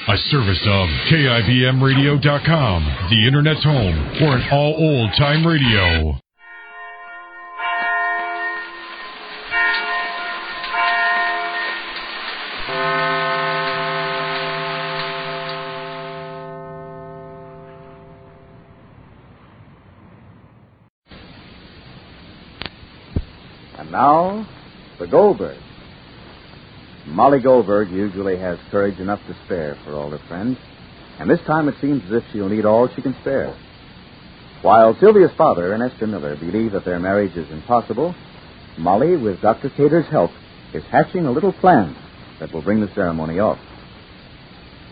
A service of KIBMradio.com, the Internet's home for an all old-time radio. And now, the Goldbergs. Molly Goldberg usually has courage enough to spare for older friends, and this time it seems as if she'll need all she can spare. While Sylvia's father and Esther Miller believe that their marriage is impossible, Molly, with Dr. Cater's help, is hatching a little plan that will bring the ceremony off.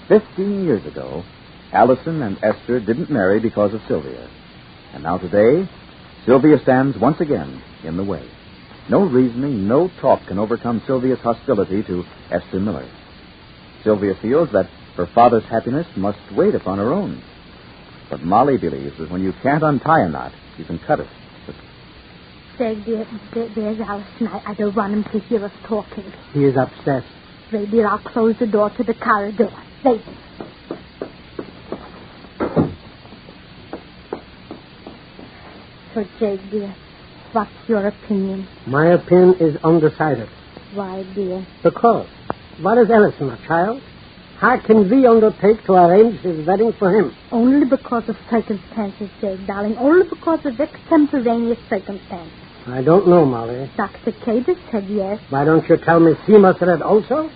15 years ago, Allison and Esther didn't marry because of Sylvia. And now today, Sylvia stands once again in the way. No reasoning, no talk can overcome Sylvia's hostility to Esther Miller. Sylvia feels that her father's happiness must wait upon her own. But Molly believes that when you can't untie a knot, you can cut it. Say, there's Allison. I don't want him to hear us talking. He is upset. Ray, dear, I'll close the door to the corridor. Wait. So, Jake, dear, what's your opinion? My opinion is undecided. Why, dear? Because, what is Ellison, a child? How can we undertake to arrange his wedding for him? Only because of circumstances, Jake, darling. Only because of extemporaneous circumstances. I don't know, Molly. Dr. Cater said yes. Why don't you tell me Seymour said it also?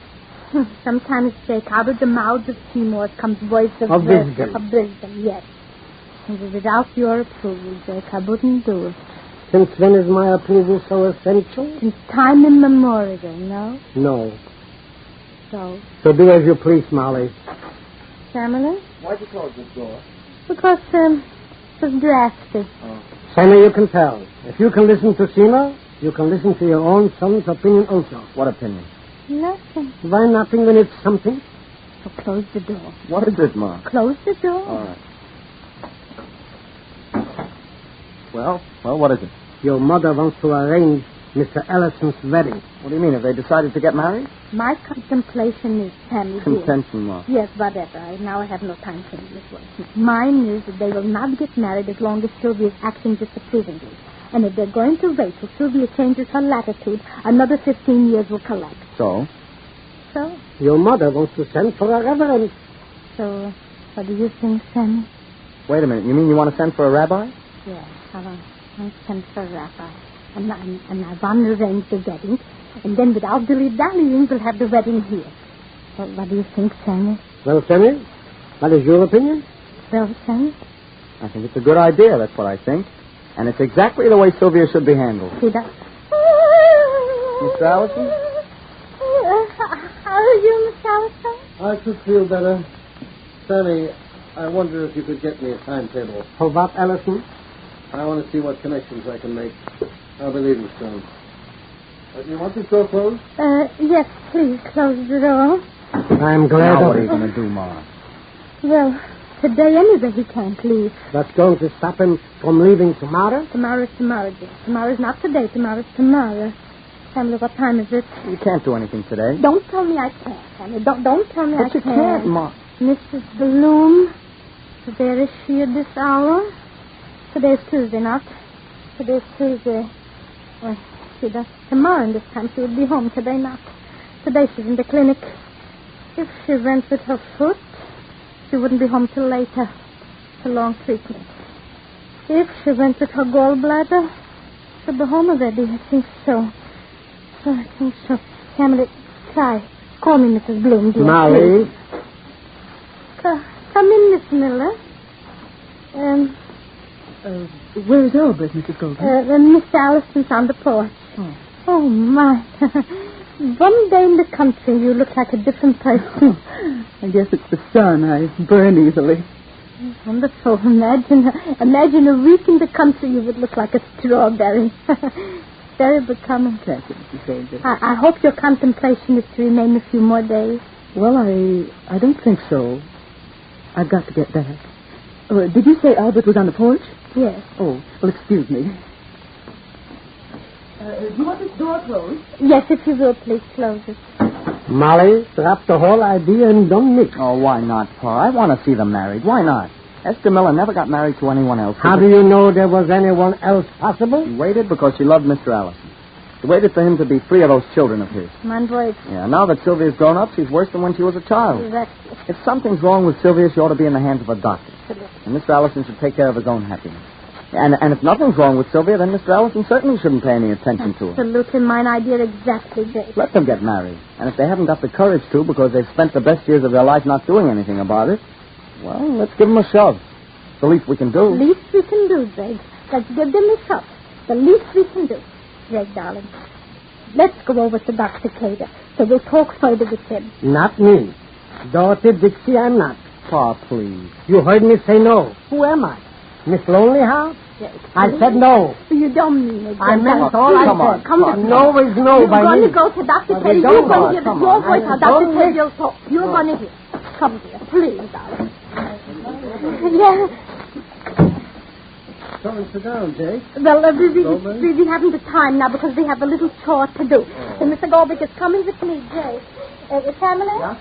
Sometimes, Jake, out of the mouths of Seymour comes voice of wisdom. Of wisdom, yes. And without your approval, Jake, I wouldn't do it. Since when is my approval so essential? Since time immemorial, no? No. So do as you please, Molly. Pamela? Why'd you close this door? Because, it was drafty. Oh. Sammy, you can tell. If you can listen to Seymour, you can listen to your own son's opinion also. What opinion? Nothing. Why nothing when it's something? So close the door. What is it, Ma? Close the door. All right. Well, what is it? Your mother wants to arrange Mr. Ellison's wedding. What do you mean? Have they decided to get married? My contemplation is, Sammy, Contention, Ma. Yes, whatever. Now I have no time for this one. Mine is that they will not get married as long as Sylvia is acting disapprovingly. And if they're going to wait till Sylvia changes her latitude, another 15 years will collect. So? Your mother wants to send for a reverend. So, what do you think, Sammy? Wait a minute. You mean you want to send for a rabbi? Yes, I want to send for a rabbi. And I want to arrange the wedding. And then without dilly-dallying, we'll have the wedding here. Well, what do you think, Sammy? Well, Sammy, what is your opinion? Well, Sammy? I think it's a good idea, that's what I think. And it's exactly the way Sylvia should be handled. See that? Mr. Allison? How are you, Miss Allison? I could feel better. Sammy, I wonder if you could get me a timetable. For what, Ellison? I want to see what connections I can make. I'll be leaving soon. Do you want this door closed? Yes, please, close the door. I'm glad Now of what are it. you going to do, Ma? Well, today anyway he can't leave. That's going to stop him from leaving tomorrow? Tomorrow's tomorrow, dear. Tomorrow's not today. Tomorrow's tomorrow. Sammy, what time is it? You can't do anything today. Don't tell me I can't, Sammy. Don't tell me I But you can't. can't, Ma. Mrs. Bloom, where is she at this hour? Today's Tuesday, not? Today's Tuesday. Well, see, that's tomorrow and this time she would be home. Today, not. Today she's in the clinic. If she went with her foot, she wouldn't be home till later. It's a long treatment. If she went with her gallbladder, she'll be home already. I think so. I think so. Camilla, try. Call me Mrs. Bloom, dear. Molly. Come in, Miss Miller. Where's Albert, Mrs. Goldberg? Miss Allison's on the porch. Oh, my. One day in the country, you look like a different person. I guess it's the sun. I burn easily. Wonderful. Imagine a week in the country, you would look like a strawberry. Very becoming. Thank you, Mrs. Goldberg. I hope your contemplation is to remain a few more days. Well, I don't think so. I've got to get back. Did you say Albert was on the porch? Yes. Oh, well, excuse me. Do you want this door closed? Yes, if you will, please close it. Molly dropped the whole idea and don't mix. Oh, why not, Pa? I want to see them married. Why not? Esther Miller never got married to anyone else. How do you know there was anyone else possible? She waited because she loved Mr. Allison. She waited for him to be free of those children of his. Mandroid. Yeah, now that Sylvia's grown up, she's worse than when she was a child. Exactly. If something's wrong with Sylvia, she ought to be in the hands of a doctor. And Mr. Allison should take care of his own happiness. And if nothing's wrong with Sylvia, then Mr. Allison certainly shouldn't pay any attention to her. Absolutely mine idea exactly, Jake. Let them get married. And if they haven't got the courage to because they've spent the best years of their life not doing anything about it, well, let's give them a shove. It's the least we can do. The least we can do, Jake. Let's give them a shot. The least we can do. Jake, darling. Let's go over to Dr. Cater, so we'll talk further with him. Not me. Dorothy Dixie, I'm not. Pa, please. You heard me say no. Who am I? Miss Lonely House? Jake, I said no. You don't mean it, Jake. I meant all I said. Come on. No is no by me. You're going to go to Dr. Well, Cater. we You're don't going go. to hear Come your on. voice. How Dr. Don't Cater mix. will talk. You're going to hear. Come here, please, darling. Yeah. Come and sit down, Jake. Well, we haven't the time now because we have a little chore to do. So Mr. Goldberg is coming with me, Jay. Pamela? Yeah?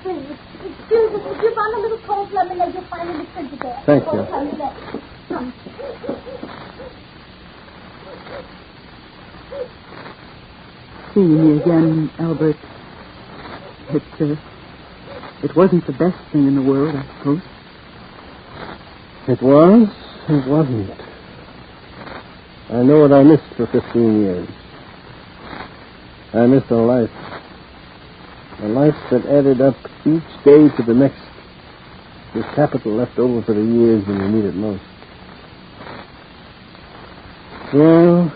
Please. Excuse me, if you want a little cold lemonade, you'll find in the fridge there. Thank you. Come. Seeing me again, Albert. It wasn't the best thing in the world, I suppose. It was. It wasn't. I know what I missed for 15 years. I missed a life. A life that added up each day to the next. With capital left over for the years when you need it most. Well,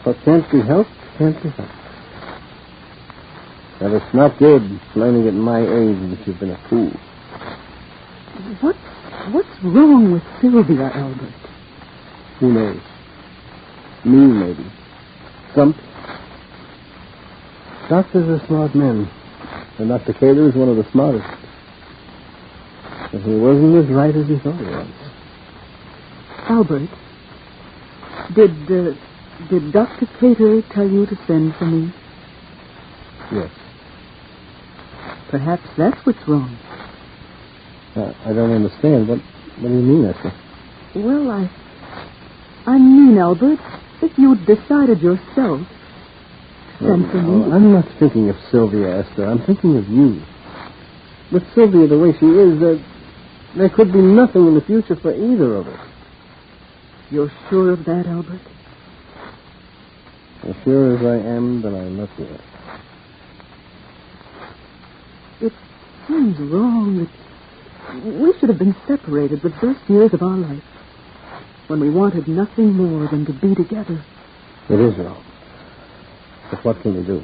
what can't be helped, can't be helped. But it's not good learning at my age that you've been a fool. What's wrong with Sylvia, Albert? Who knows? Me, maybe. Something. Doctors are smart men. And Dr. Cater is one of the smartest. But he wasn't as right as he thought he was. Albert, did Dr. Cater tell you to send for me? Yes. Perhaps that's what's wrong. I don't understand. What do you mean, Esther? Well, I mean, Albert, if you'd decided yourself to send for me... I'm not thinking of Sylvia, Esther. I'm thinking of you. With Sylvia the way she is, there could be nothing in the future for either of us. You're sure of that, Albert? As sure as I am that I'm not here. It seems wrong that we should have been separated the first years of our life when we wanted nothing more than to be together. It is wrong. But what can you do?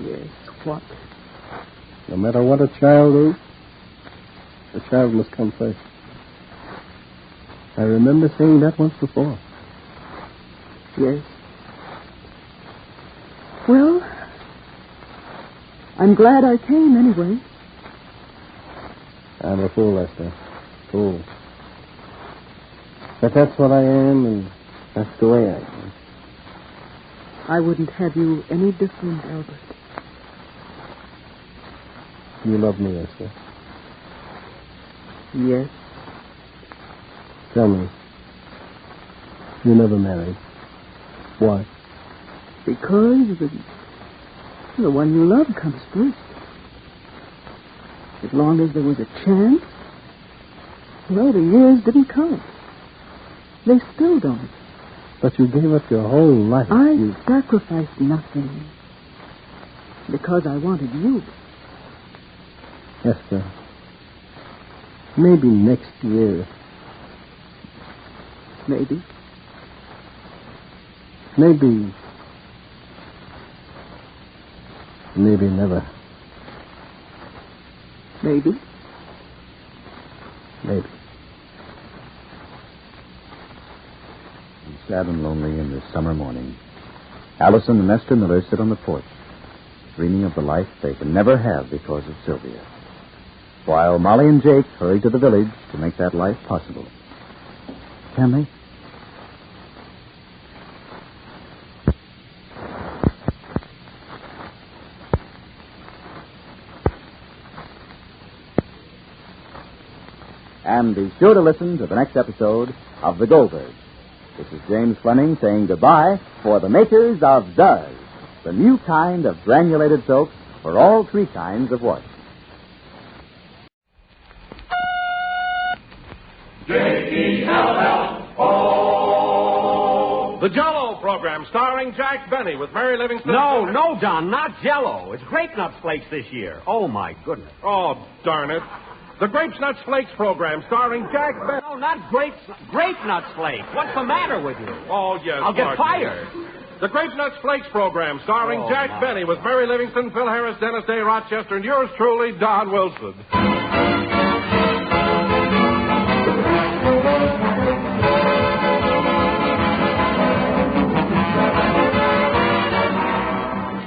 Yes, what? No matter what a child is, the child must come first. I remember saying that once before. Yes. Well, I'm glad I came anyway. I'm a fool, Esther. Fool. But that's what I am, and that's the way I am. I wouldn't have you any different, Albert. You love me, Esther. Yes. Tell me. You never married. Why? Because the one you love comes first. As long as there was a chance, well, the years didn't count. They still don't. But you gave up your whole life. I sacrificed nothing because I wanted you. Esther, maybe next year. Maybe. Maybe never. Maybe. Maybe. Sad and lonely in this summer morning, Allison and Esther Miller sit on the porch, dreaming of the life they can never have because of Sylvia, while Molly and Jake hurry to the village to make that life possible. Can they? And be sure to listen to the next episode of The Goldbergs. This is James Fleming saying goodbye for the makers of Duz, the new kind of granulated soap for all three kinds of wash. J-E-L-L-O. The Jell-O program starring Jack Benny with Mary Livingston. No, Don, not Jell-O. It's Grape Nuts Flakes this year. Oh, my goodness. Oh, darn it. The Grape Nuts Flakes program starring Jack Benny. No, not Grape Nuts Flakes. What's the matter with you? Oh, yes. I'll get fired. The Grape Nuts Flakes program starring Jack my. Benny with Mary Livingston, Phil Harris, Dennis Day, Rochester, and yours truly, Don Wilson.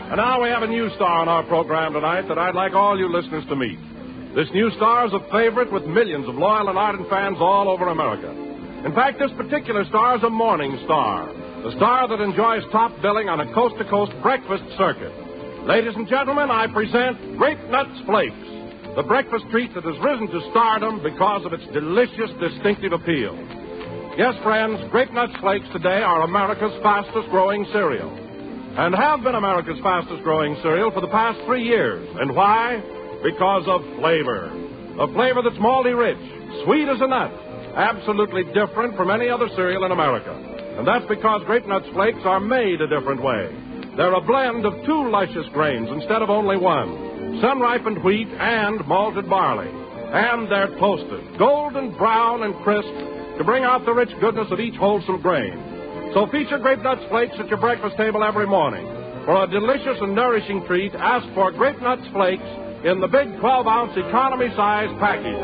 And now we have a new star on our program tonight that I'd like all you listeners to meet. This new star is a favorite with millions of loyal and ardent fans all over America. In fact, this particular star is a morning star, the star that enjoys top billing on a coast-to-coast breakfast circuit. Ladies and gentlemen, I present Grape Nuts Flakes, the breakfast treat that has risen to stardom because of its delicious, distinctive appeal. Yes, friends, Grape Nuts Flakes today are America's fastest-growing cereal, and have been America's fastest-growing cereal for the past 3 years. And why? Because of flavor. A flavor that's malty rich, sweet as a nut, absolutely different from any other cereal in America. And that's because Grape Nuts Flakes are made a different way. They're a blend of 2 luscious grains instead of only 1, sun-ripened wheat and malted barley. And they're toasted, golden brown and crisp, to bring out the rich goodness of each wholesome grain. So feature Grape Nuts Flakes at your breakfast table every morning. For a delicious and nourishing treat, ask for Grape Nuts Flakes in the big 12-ounce economy-size package.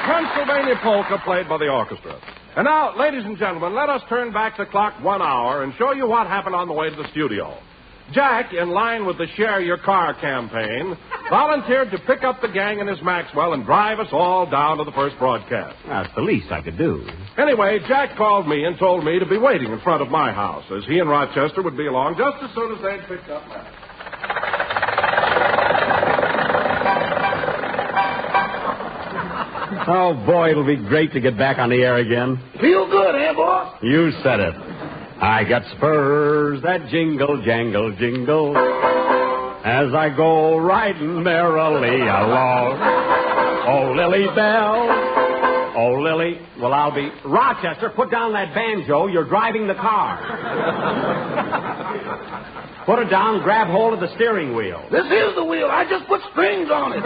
Pennsylvania polka played by the orchestra. And now, ladies and gentlemen, let us turn back the clock 1 hour and show you what happened on the way to the studio. Jack, in line with the Share Your Car campaign, volunteered to pick up the gang in his Maxwell and drive us all down to the first broadcast. That's the least I could do. Anyway, Jack called me and told me to be waiting in front of my house, as he and Rochester would be along just as soon as they'd picked up Max. Oh, boy, it'll be great to get back on the air again. Feel good, eh, boss? You said it. I got spurs that jingle, jangle, jingle as I go riding merrily along. Oh, Lily Bell. Oh, Lily. Well, I'll be... Rochester, put down that banjo. You're driving the car. Put it down, grab hold of the steering wheel. This is the wheel. I just put strings on it.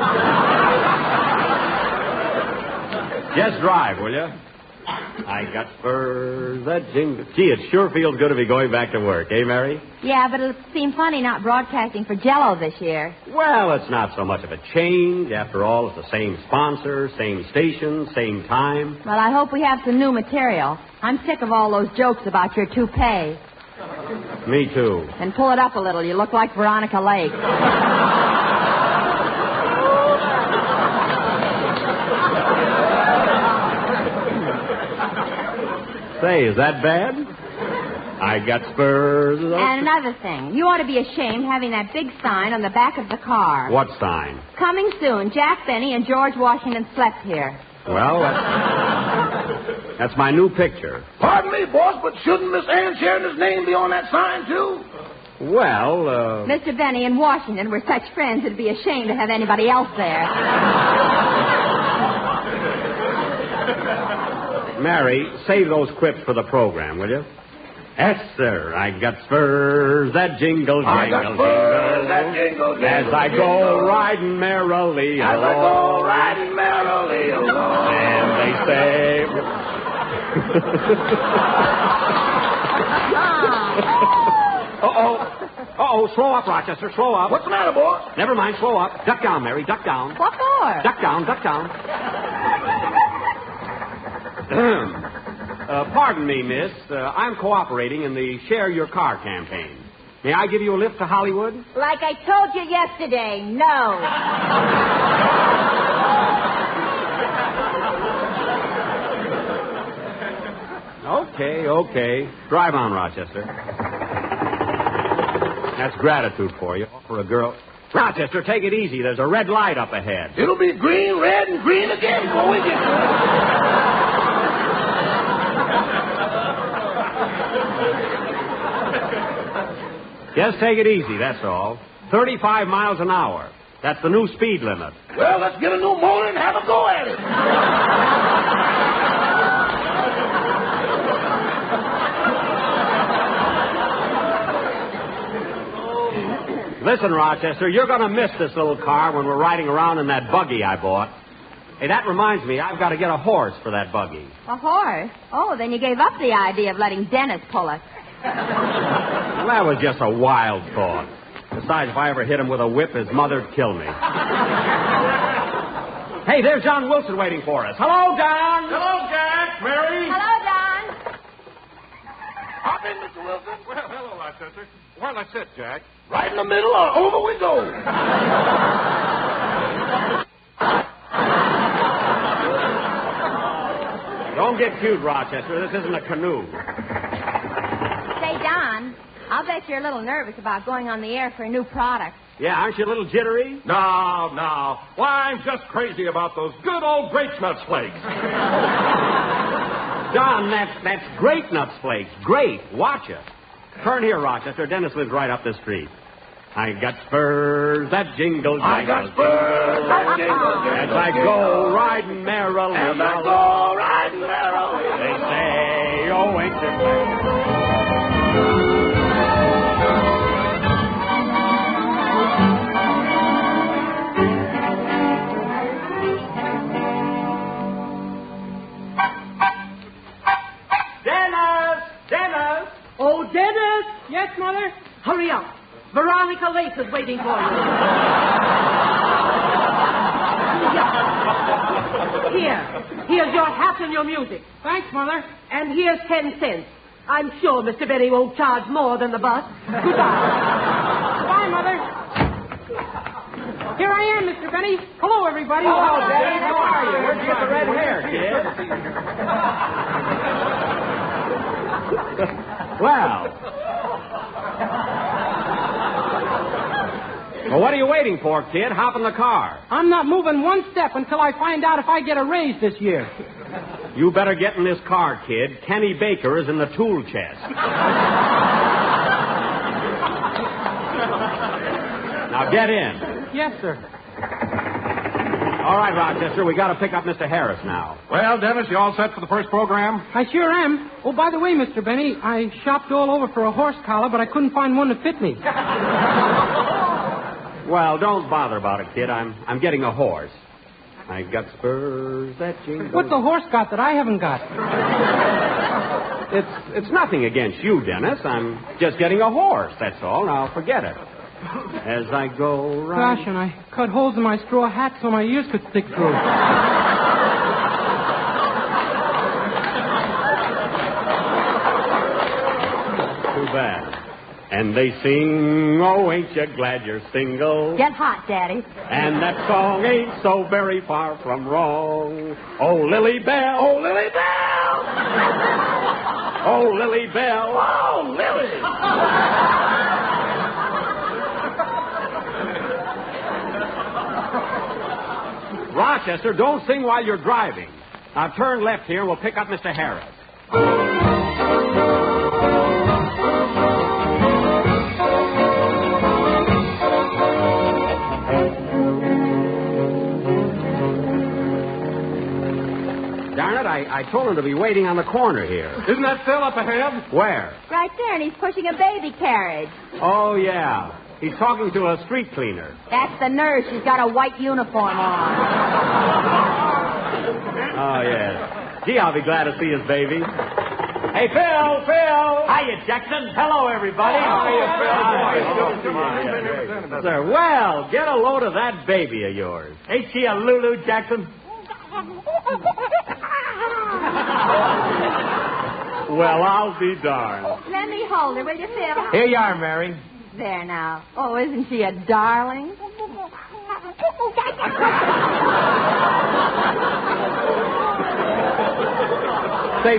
Just drive, will you? I got spurs that jingle. Gee, it sure feels good to be going back to work, eh, Mary? Yeah, but it'll seem funny not broadcasting for Jell-O this year. Well, it's not so much of a change. After all, it's the same sponsor, same station, same time. Well, I hope we have some new material. I'm sick of all those jokes about your toupee. Me too. And pull it up a little. You look like Veronica Lake. Say, is that bad? I got spurs. And another thing. You ought to be ashamed having that big sign on the back of the car. What sign? Coming soon. Jack Benny and George Washington slept here. Well, that's my new picture. Pardon me, boss, but shouldn't Miss Ann Sheridan's name be on that sign, too? Well, Mr. Benny and Washington were such friends it'd be a shame to have anybody else there. Mary, save those quips for the program, will you? Yes, sir. I got spurs that jingle, jingle, jingle. As I go riding merrily along. As I go riding merrily along. And they say... Uh-oh, slow up, Rochester, slow up. What's the matter, boss? Never mind, slow up. Duck down, Mary, duck down. What for? Duck down, duck down. Pardon me, miss. I'm cooperating in the Share Your Car campaign. May I give you a lift to Hollywood? Like I told you yesterday, no. Okay. Drive on, Rochester. That's gratitude for you. For a girl. Rochester, take it easy. There's a red light up ahead. It'll be green, red, and green again before we get Just take it easy, that's all. 35 miles an hour. That's the new speed limit. Well, let's get a new motor and have a go at it. Listen, Rochester, you're going to miss this little car when we're riding around in that buggy I bought. Hey, that reminds me, I've got to get a horse for that buggy. A horse? Oh, then you gave up the idea of letting Dennis pull it. Well, that was just a wild thought. Besides, if I ever hit him with a whip, his mother'd kill me. Hey, there's John Wilson waiting for us. Hello, John. Hello, Jack. Mary. Hello, Don. Hop in, Mr. Wilson. Well, hello, Rochester. Where let's sit, Jack? Right in the middle or over we go. Don't get cute, Rochester. This isn't a canoe. Say, Don, I'll bet you're a little nervous about going on the air for a new product. Yeah, aren't you a little jittery? No. Why, I'm just crazy about those good old Grape nuts flakes. John, that's Grape nuts flakes. Grape. Watch it. Turn here, Rochester. Dennis lives right up the street. I got spurs that jingle, jingle. I got spurs that jingle, jingle. As I go riding merrily. As I go riding merrily. They say, oh, ain't it glad? Dennis! Oh, Dennis! Yes, Mother? Hurry up. Veronica Lace is waiting for you. Here's your hat and your music. Thanks, Mother. And here's 10 cents. I'm sure Mr. Benny won't charge more than the bus. Goodbye. Bye, Mother. Here I am, Mr. Benny. Hello, everybody. Hello, Benny. How are you? Where'd you get the red hair, kid? Well, what are you waiting for, kid? Hop in the car. I'm not moving one step until I find out if I get a raise this year. You better get in this car, kid. Kenny Baker is in the tool chest. Now get in. Yes, sir. All right, Rochester, we got to pick up Mr. Harris now. Well, Dennis, you all set for the first program? I sure am. Oh, by the way, Mr. Benny, I shopped all over for a horse collar, but I couldn't find one to fit me. Well, don't bother about it, kid. I'm getting a horse. I got spurs that jingle. What's the horse got that I haven't got? It's nothing against you, Dennis. I'm just getting a horse, that's all. Now, forget it. As I go right... Gosh, and I cut holes in my straw hat so my ears could stick through. Too bad. And they sing, oh, ain't you glad you're single? Get hot, Daddy. And that song ain't so very far from wrong. Oh, Lily Bell. Oh, Lily Bell. Oh, Lily Bell. Oh, Lily. Rochester, don't sing while you're driving. Now turn left here and we'll pick up Mr. Harris. Darn it, I told him to be waiting on the corner here. Isn't that Phil up ahead? Where? Right there, and he's pushing a baby carriage. Oh, yeah. He's talking to a street cleaner. That's the nurse. She's got a white uniform on. Oh, yes. Gee, I'll be glad to see his baby. Hey, Phil! Hiya, Jackson. Hello, everybody. Hiya, Phil. Sir, well, get a load of that baby of yours. Ain't she a Lulu, Jackson? Well, I'll be darned. Let me hold her, will you, Phil? Here you are, Mary. There now. Oh, isn't she a darling? Say,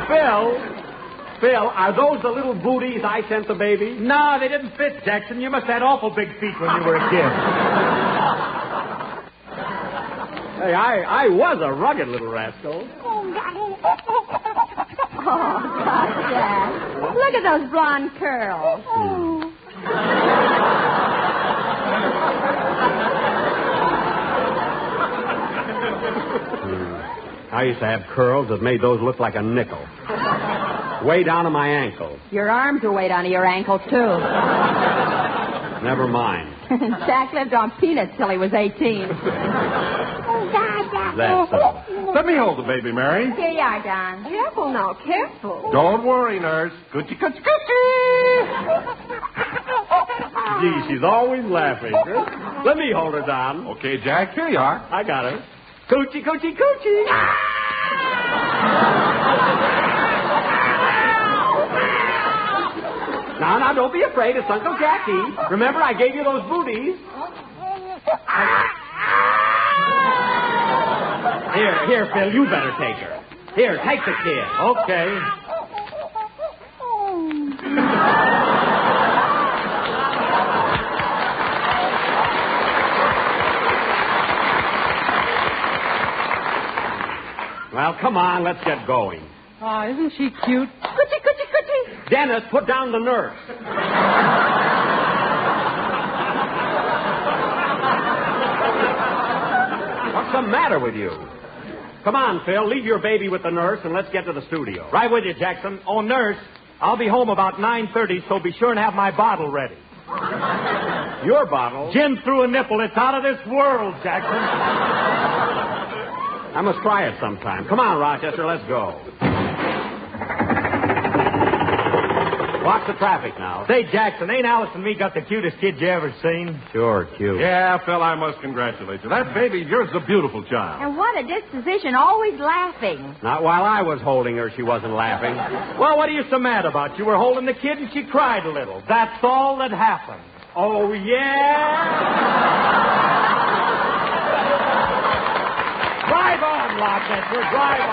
Phil, are those the little booties I sent the baby? No, they didn't fit, Jackson. You must have had awful big feet when you were a kid. Hey, I was a rugged little rascal. Oh, gosh, Jack. Look at those blonde curls. I used to have curls that made those look like a nickel. Way down to my ankles. Your arms are way down to your ankles, too. Never mind. Jack lived on peanuts till he was 18. That's so. Let me hold the baby, Mary. Here you are, Don. Careful now, careful. Don't worry, nurse. Coochie, coochie, coochie. Gee, she's always laughing. Let me hold her down. Okay, Jack, here you are. I got her. Coochie, coochie, coochie. Now, don't be afraid. It's Uncle Jackie. Remember, I gave you those booties. Here, Phil, you better take her. Here, take the kid. Okay. Well, come on, let's get going. Oh, isn't she cute? Coochie, coochie, coochie. Dennis, put down the nurse. What's the matter with you? Come on, Phil, leave your baby with the nurse and let's get to the studio. Right with you, Jackson. Oh, nurse, I'll be home about 9:30, so be sure and have my bottle ready. Your bottle? Jim threw a nipple. It's out of this world, Jackson. I must try it sometime. Come on, Rochester, let's go. Watch the traffic now. Say, Jackson, ain't Alice and me got the cutest kid you ever seen? Sure, cute. Yeah, Phil, I must congratulate you. That baby of yours is a beautiful child. And what a disposition, always laughing. Not while I was holding her, she wasn't laughing. Well, what are you so mad about? You were holding the kid and she cried a little. That's all that happened. Oh, yeah? Drive on, Rochester, drive on.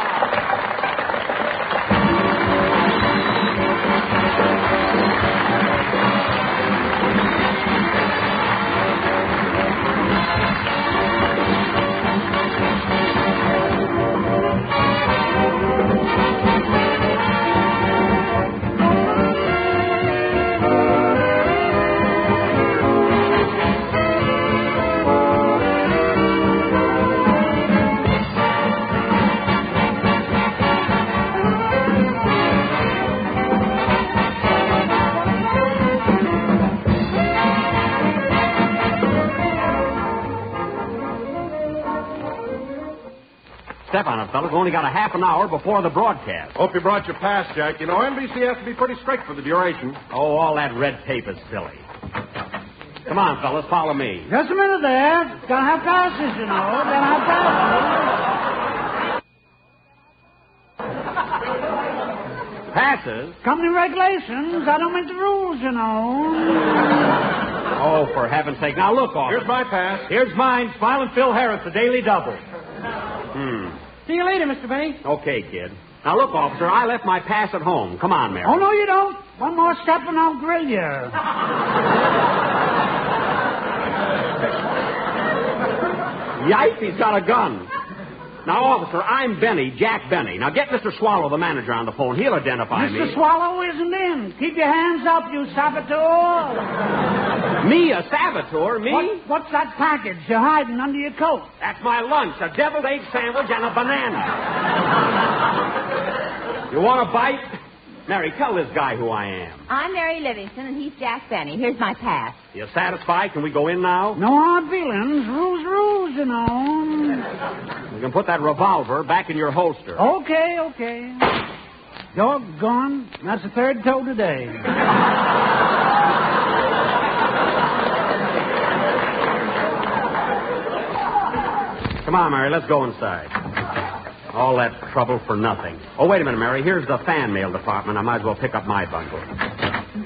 Step on it, fellas. We've only got a half an hour before the broadcast. Hope you brought your pass, Jack. You know, NBC has to be pretty strict for the duration. Oh, all that red tape is silly. Come on, fellas, follow me. Just a minute there. Gotta have passes, you know. Gotta have passes. Passes? Company regulations. I don't make the rules, you know. Oh, for heaven's sake. Now, look, officer. Here's my pass. Here's mine, Smiling Phil Harris, the Daily Double. See you later, Mr. Benny. Okay, kid. Now, look, officer, I left my pass at home. Come on, Mary. Oh, no, you don't. One more step and I'll grill you. Yipe, he's got a gun. Now, officer, I'm Benny, Jack Benny. Now, get Mr. Swallow, the manager, on the phone. He'll identify me. Mr. Swallow isn't in. Keep your hands up, you saboteur. Me, a saboteur? Me? What's that package you're hiding under your coat? That's my lunch, a deviled egg sandwich and a banana. You want a bite? Mary, tell this guy who I am. I'm Mary Livingston, and he's Jack Benny. Here's my pass. You satisfied? Can we go in now? No hard feelings. Rules, you know. You can put that revolver back in your holster. Okay. Doggone. That's the third toe today. Come on, Mary, let's go inside. All that trouble for nothing. Oh, wait a minute, Mary. Here's the fan mail department. I might as well pick up my bundle.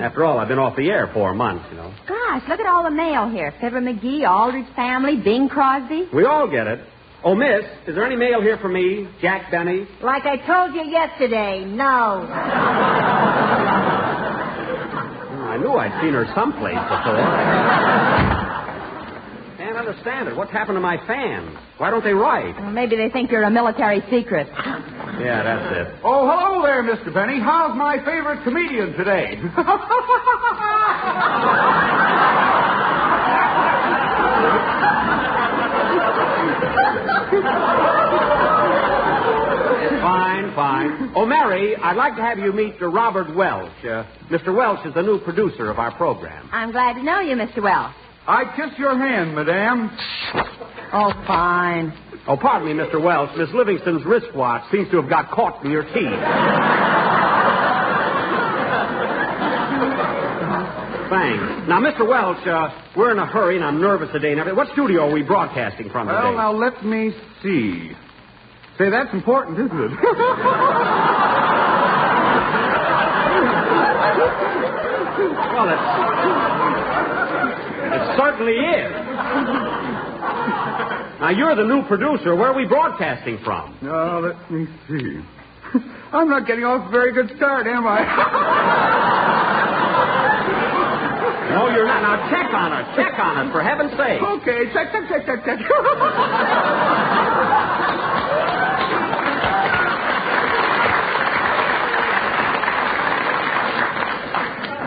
After all, I've been off the air 4 months, you know. Gosh, look at all the mail here. Fibber McGee, Aldrich family, Bing Crosby. We all get it. Oh, miss, is there any mail here for me? Jack Benny? Like I told you yesterday, no. I knew I'd seen her someplace before. Can't understand it. What's happened to my fans? Why don't they write? Well, maybe they think you're a military secret. Yeah, that's it. Oh, hello there, Mr. Benny. How's my favorite comedian today? Fine. Oh, Mary, I'd like to have you meet Robert Welch. Mr. Welch is the new producer of our program. I'm glad to know you, Mr. Welch. I kiss your hand, madame. Oh, fine. Oh, pardon me, Mr. Welch. Miss Livingston's wristwatch seems to have got caught in your teeth. Thanks. Now, Mr. Welch, we're in a hurry, and I'm nervous today. Now, what studio are we broadcasting from today? Well, now, let me see. Say, that's important, isn't it? Well, it certainly is. Now, you're the new producer. Where are we broadcasting from? Now, let me see. I'm not getting off a very good start, am I? No, you're not. Now, check on her. Check on her, for heaven's sake. Okay, check.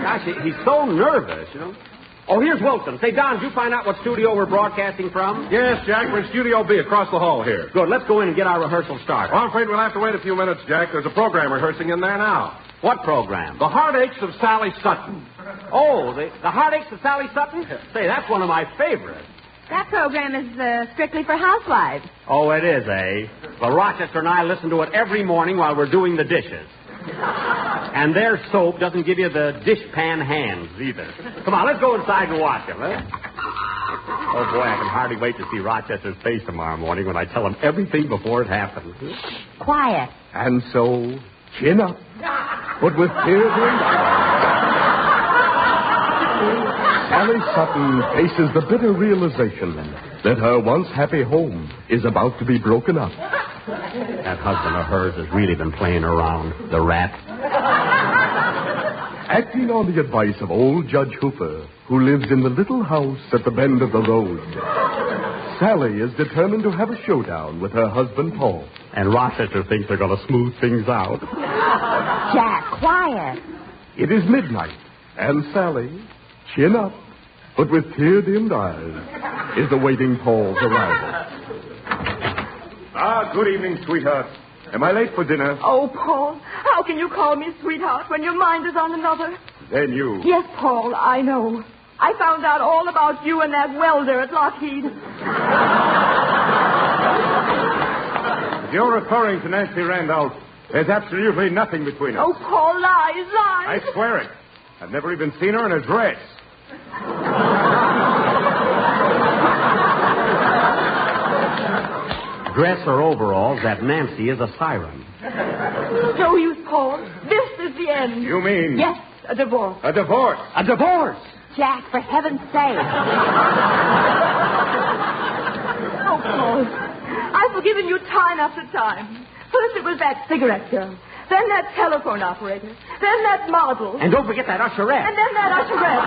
Gosh, he's so nervous, you know. Oh, here's Wilson. Say, Don, did you find out what studio we're broadcasting from? Yes, Jack. We're in Studio B across the hall here. Good. Let's go in and get our rehearsal started. Well, I'm afraid we'll have to wait a few minutes, Jack. There's a program rehearsing in there now. What program? The Heartaches of Sally Sutton. Oh, the Heartaches of Sally Sutton? Say, that's one of my favorites. That program is strictly for housewives. Oh, it is, eh? Well, Rochester and I listen to it every morning while we're doing the dishes. And their soap doesn't give you the dishpan hands, either. Come on, let's go inside and watch them, eh? Oh, boy, I can hardly wait to see Rochester's face tomorrow morning when I tell him everything before it happens. Quiet. And so, chin up, but with tears in Sally Sutton faces the bitter realization that her once happy home is about to be broken up. That husband of hers has really been playing around, the rat. Acting on the advice of old Judge Hooper, who lives in the little house at the bend of the road, Sally is determined to have a showdown with her husband, Paul. And Rochester thinks they're going to smooth things out. Jack, quiet. It is midnight, and Sally, chin up, but with tear-dimmed eyes, is awaiting Paul's arrival. Good evening, sweetheart. Am I late for dinner? Oh, Paul, how can you call me sweetheart when your mind is on another? Then you. Yes, Paul, I know. I found out all about you and that welder at Lockheed. If you're referring to Nancy Randolph, there's absolutely nothing between us. Oh, Paul, lies. I swear it. I've never even seen her in a dress. Dress or overalls, that Nancy is a siren. No use, Paul. This is the end. You mean? Yes, a divorce. A divorce? A divorce? Jack, for heaven's sake. Oh, Paul, I've forgiven you time after time. First it was that cigarette girl. Then that telephone operator. Then that model. And don't forget that usherette. And then that usherette.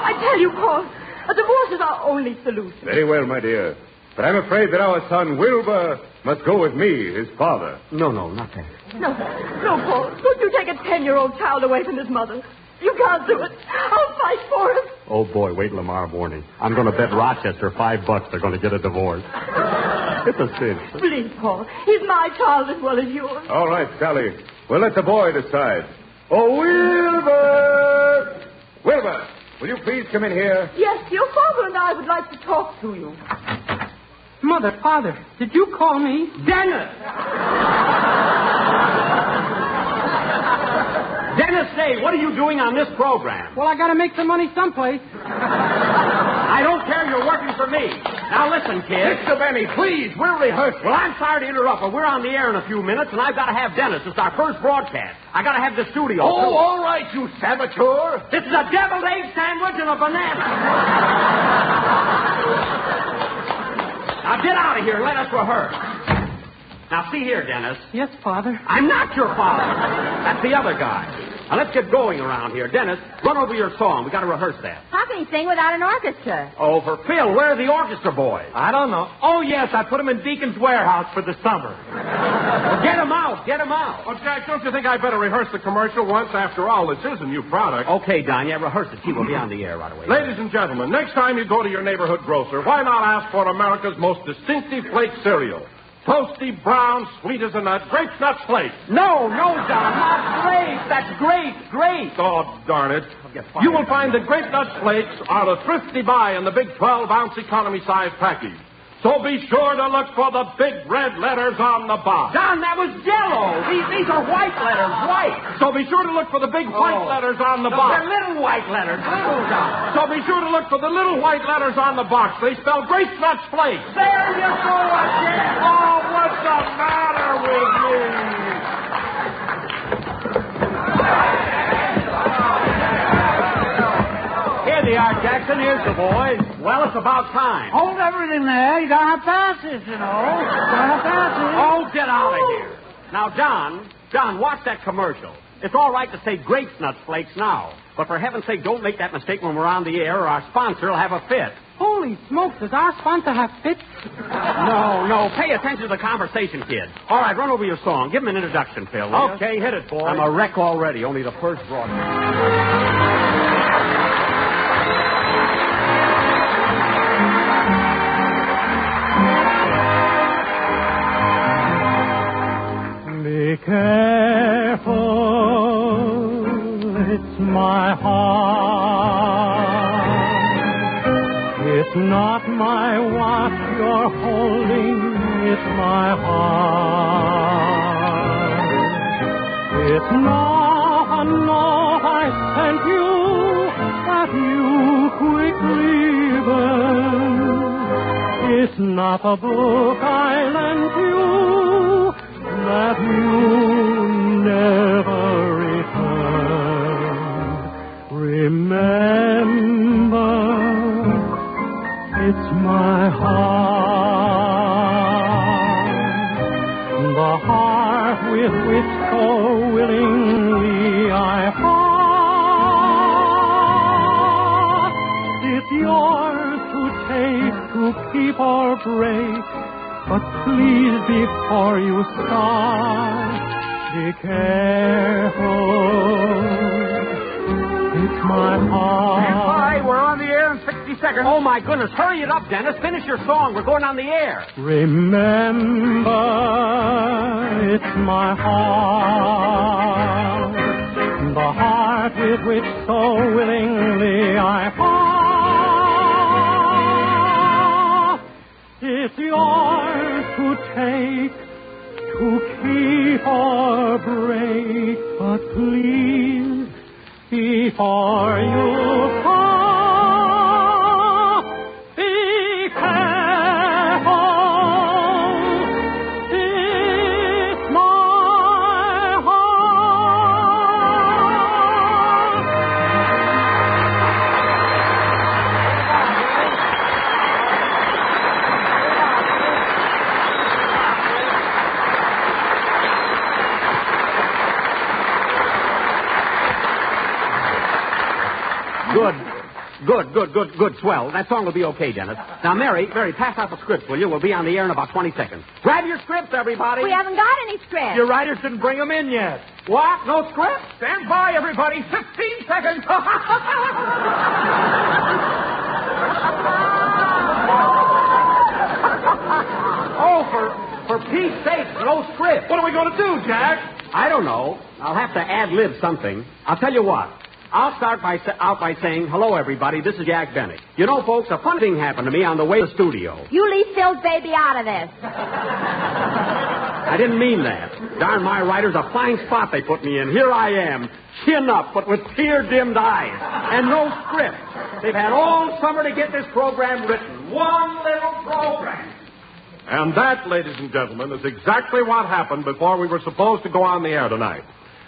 I tell you, Paul, a divorce is our only solution. Very well, my dear. But I'm afraid that our son, Wilbur, must go with me, his father. No, not that. No, Paul. Don't you take a 10-year-old child away from his mother. You can't do it. I'll fight for him. Oh, boy, wait till tomorrow morning. I'm going to bet Rochester $5 they're going to get a divorce. It's a cinch. Please, Paul. He's my child as well as yours. All right, Sally. We'll let the boy decide. Oh, Wilbur! Wilbur, will you please come in here? Yes, your father and I would like to talk to you. Mother, Father, did you call me? Dennis! Dennis, say, what are you doing on this program? Well, I got to make some money someplace. I don't care you're working for me. Now listen, kid. Mr. Benny, please, we're rehearsing. Well, I'm sorry to interrupt, but we're on the air in a few minutes, and I've got to have Dennis. It's our first broadcast. I got to have the studio. Oh, too. all right, you saboteur. This is a deviled egg sandwich and a banana. Now get out of here and let us rehearse. Now see here, Dennis. Yes, Father. I'm not your father. That's the other guy. Now let's get going around here. Dennis, run over your song. We got to rehearse that. How can he sing without an orchestra? Oh, for Phil, where are the orchestra boys? I don't know. Oh, yes, I put them in Deacon's warehouse for the summer. Well, get them out. Get them out. Well, Jack, don't you think I better rehearse the commercial once? After all, this is a new product. Okay, Don, yeah, rehearse it. He will be on the air right away. Ladies and gentlemen, next time you go to your neighborhood grocer, why not ask for America's most distinctive flake cereal? Toasty, brown, sweet as a nut, Grape Nut Flakes. No, Don, not Grape. That's Grape. Oh, darn it. You will find that Grape Nut Flakes are a thrifty buy in the big 12-ounce economy size package. So be sure to look for the big red letters on the box. Don, that was yellow. These are white letters, white. So be sure to look for the big white letters on the box. They're little white letters, little, Don. So be sure to look for the little white letters on the box. They spell Grape Nuts Flakes. There you go again. Oh, what's the matter with me? Here they are, Jackson. Here's the boys. Well, it's about time. Hold everything there. You gotta have passes, you know. Oh, get out of here. Now, John, watch that commercial. It's all right to say Grape Nuts Flakes now. But for heaven's sake, don't make that mistake when we're on the air or our sponsor will have a fit. Holy smokes, does our sponsor have fits? No. Pay attention to the conversation, kid. All right, run over your song. Give him an introduction, Phil. Okay, hit it, boy. I'm a wreck already. Only the first broadcast. Be careful, it's my heart. It's not my watch you're holding, it's my heart. It's not a note I sent you that you quickly burned. It's not a book I lent you that you never returned. Remember, it's my heart, the heart with which so willingly I fought. It's yours to take, to keep or break. But please, before you start, be careful. It's my heart. Stand by. We're on the air in 60 seconds. Oh, my goodness. Hurry it up, Dennis. Finish your song. We're going on the air. Remember, it's my heart, the heart with which so willingly I fought. It's yours to take, to keep or break, but please, before you fall, be careful. It's my Good, swell. That song will be okay, Dennis. Now, Mary, pass out the scripts, will you? We'll be on the air in about 20 seconds. Grab your scripts, everybody. We haven't got any scripts. Your writers didn't bring them in yet. What? No scripts? Stand by, everybody. 15 seconds. Oh, for Pete's sake, no script. What are we going to do, Jack? I don't know. I'll have to ad-lib something. I'll tell you what. I'll start out by saying, hello, everybody, this is Jack Bennett. You know, folks, a fun thing happened to me on the way to the studio. You leave Phil's baby out of this. I didn't mean that. Darn, my writer's a fine spot they put me in. Here I am, chin up, but with tear-dimmed eyes. And no script. They've had all summer to get this program written. One little program. And that, ladies and gentlemen, is exactly what happened before we were supposed to go on the air tonight.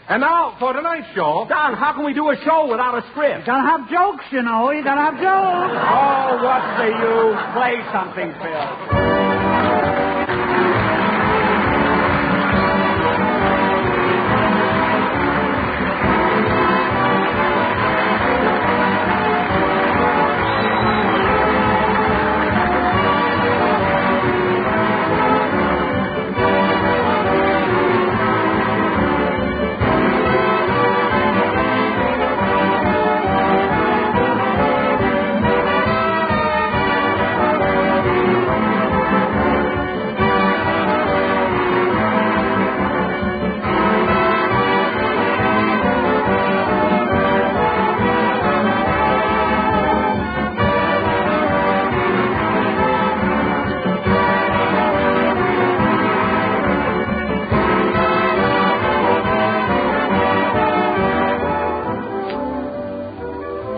And now, for tonight's show... Don, how can we do a show without a script? You gotta have jokes, you know. You gotta have jokes. Oh, what's the use? Play something, Phil.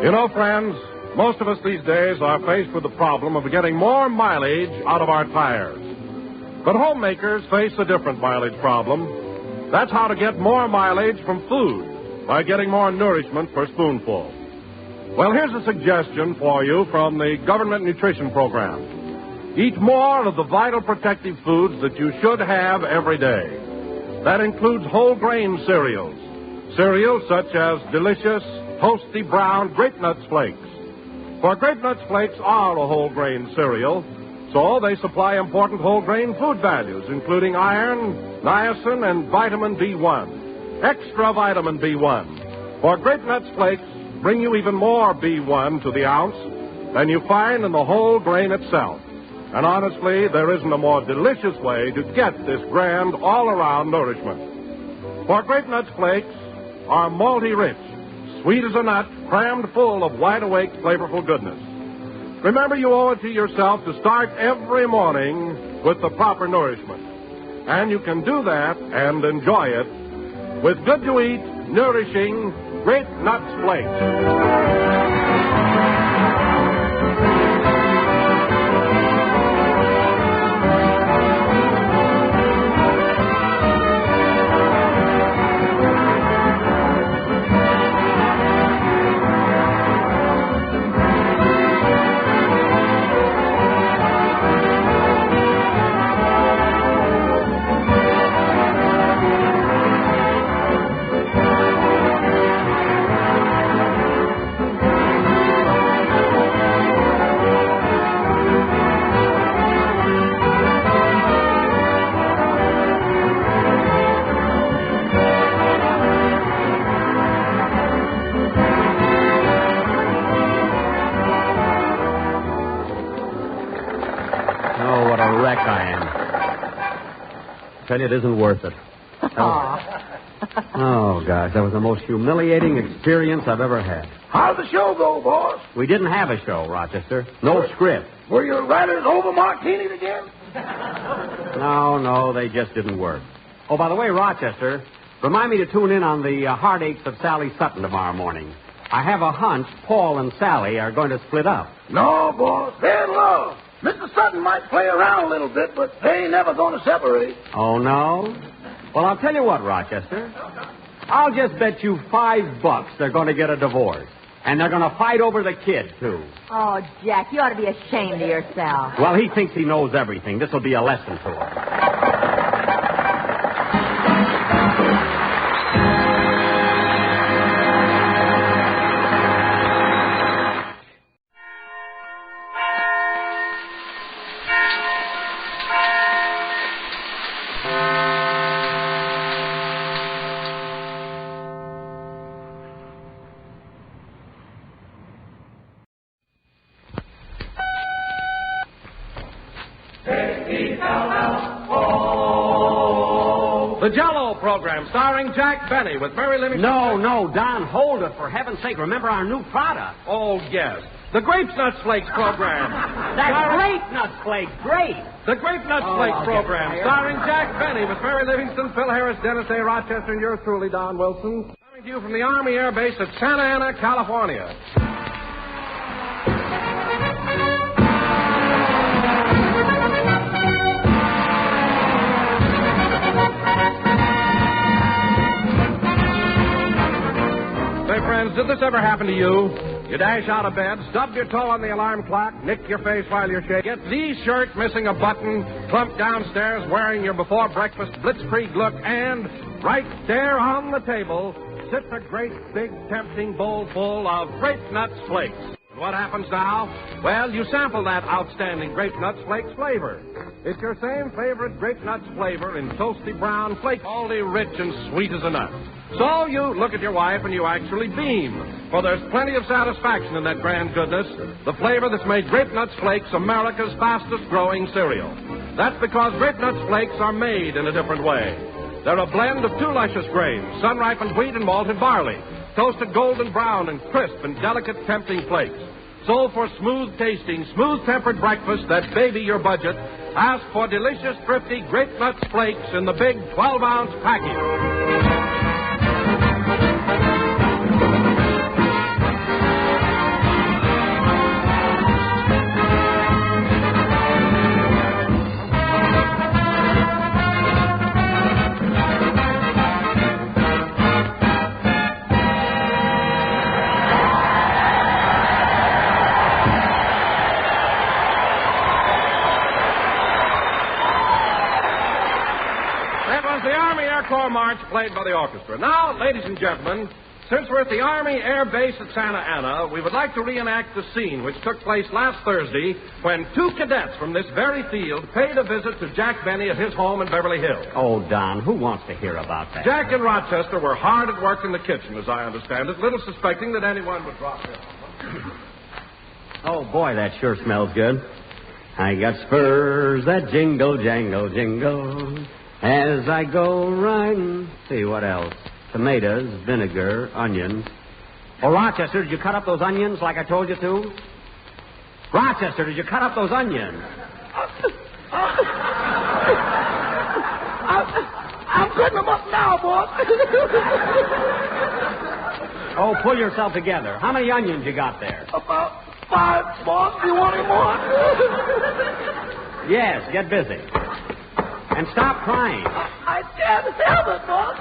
You know, friends, most of us these days are faced with the problem of getting more mileage out of our tires. But homemakers face a different mileage problem. That's how to get more mileage from food by getting more nourishment per spoonful. Well, here's a suggestion for you from the Government Nutrition Program. Eat more of the vital protective foods that you should have every day. That includes whole grain cereals. Cereals such as delicious, toasty brown Grape Nuts Flakes. For Grape Nuts Flakes are a whole grain cereal, so they supply important whole grain food values, including iron, niacin, and vitamin B1. Extra vitamin B1. For Grape Nuts Flakes bring you even more B1 to the ounce than you find in the whole grain itself. And honestly, there isn't a more delicious way to get this grand all-around nourishment. For Grape Nuts Flakes are malty-rich, sweet as a nut, crammed full of wide-awake, flavorful goodness. Remember, you owe it to yourself to start every morning with the proper nourishment. And you can do that and enjoy it with good-to-eat, nourishing Grape Nuts Flakes. Tell you, it isn't worth it. Oh, gosh, that was the most humiliating experience I've ever had. How'd the show go, boss? We didn't have a show, Rochester. No script. Were your writers over martinis again? No, they just didn't work. Oh, by the way, Rochester, remind me to tune in on the heartaches of Sally Sutton tomorrow morning. I have a hunch Paul and Sally are going to split up. No, boss, they're in love. Mr. Sutton might play around a little bit, but they ain't never going to separate. Oh, no? Well, I'll tell you what, Rochester. I'll just bet you $5 they're going to get a divorce. And they're going to fight over the kid, too. Oh, Jack, you ought to be ashamed of yourself. Well, he thinks he knows everything. This will be a lesson to him. The Jell-O program starring Jack Benny with Mary Livingstone. No, Don, hold it, for heaven's sake. Remember our new product. Oh, yes. The Grape Nuts Flakes program. That's Grape Nuts Flakes. Great. The Grape Nuts Flakes program, starring Jack Benny with Mary Livingston, Phil Harris, Dennis A. Rochester, and yours truly, Don Wilson. Coming to you from the Army Air Base at Santa Ana, California. Say, friends, did this ever happen to you? You dash out of bed, stub your toe on the alarm clock, nick your face while you're shaking, get the shirt missing a button, plump downstairs wearing your before-breakfast blitzkrieg look, and right there on the table sits a great, big, tempting bowl full of Grape Nuts Flakes. And what happens now? Well, you sample that outstanding Grape Nuts Flakes flavor. It's your same favorite Grape Nuts flavor in toasty brown flakes, salty, rich, and sweet as a nut. So you look at your wife and you actually beam, for there's plenty of satisfaction in that grand goodness, the flavor that's made Grape Nuts Flakes America's fastest-growing cereal. That's because Grape Nuts Flakes are made in a different way. They're a blend of two luscious grains, sun-ripened wheat and malted barley, toasted golden brown and crisp and delicate, tempting flakes. So for smooth-tasting, smooth-tempered breakfast that baby your budget, ask for delicious, thrifty Grape Nuts Flakes in the big 12-ounce package. Corps March played by the orchestra. Now, ladies and gentlemen, since we're at the Army Air Base at Santa Ana, we would like to reenact the scene which took place last Thursday when two cadets from this very field paid a visit to Jack Benny at his home in Beverly Hills. Oh, Don, who wants to hear about that? Jack and Rochester were hard at work in the kitchen, as I understand it, little suspecting that anyone would drop in. Oh, boy, that sure smells good. I got spurs that jingle, jangle, jingle. As I go riding, see what else? Tomatoes, vinegar, onions. Oh, Rochester, did you cut up those onions like I told you to? Rochester, did you cut up those onions? I'm cutting them up now, boss. Oh, pull yourself together. How many onions you got there? About 5, boss. Do you want any more? Yes, get busy. And stop crying. I can't help it, boss.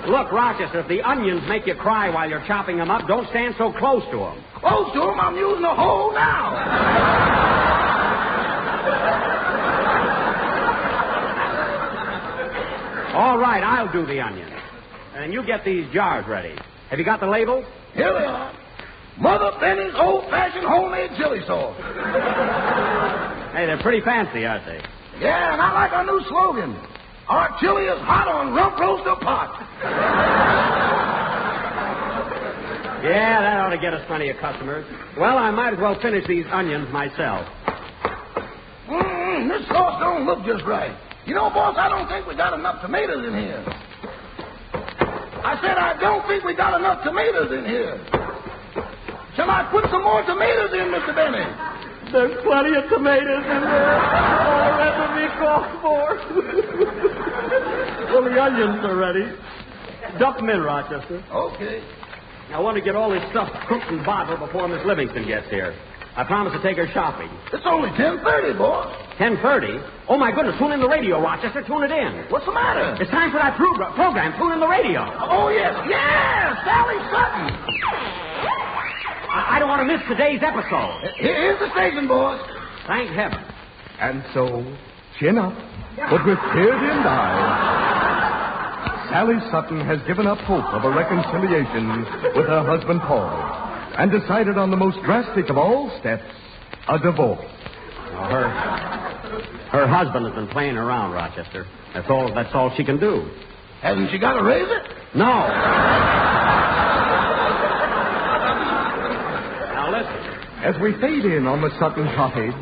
Look, Rochester, if the onions make you cry while you're chopping them up, don't stand so close to them. Close to them? I'm using a hole now. All right, I'll do the onions. And you get these jars ready. Have you got the label? Here they are. Mother Benny's old-fashioned homemade chili sauce. Hey, they're pretty fancy, aren't they? Yeah, and I like our new slogan. Our chili is hot on rump roaster pot. Yeah, that ought to get us plenty of customers. Well, I might as well finish these onions myself. This sauce don't look just right. You know, boss, I don't think we got enough tomatoes in here. I said I don't think we got enough tomatoes in here. Shall I put some more tomatoes in, Mr. Benny? There's plenty of tomatoes in there. All the rest of me called for. Well, the onions are ready. Dump them in, Rochester. Okay. I want to get all this stuff cooked and bottled before Miss Livingston gets here. I promised to take her shopping. It's only 10:30, boss. 10:30? Oh, my goodness. Tune in the radio, Rochester. Tune it in. What's the matter? It's time for that program. Tune in the radio. Oh, yes. Yeah, Sally Sutton. I don't want to miss today's episode. Here's the station, boss. Thank heaven. And so, chin up, but with tear-dimmed eyes, Sally Sutton has given up hope of a reconciliation with her husband, Paul, and decided on the most drastic of all steps, a divorce. Well, her husband has been playing around, Rochester. That's all she can do. Hasn't she got to raise it? No. As we fade in on the Sutton cottage,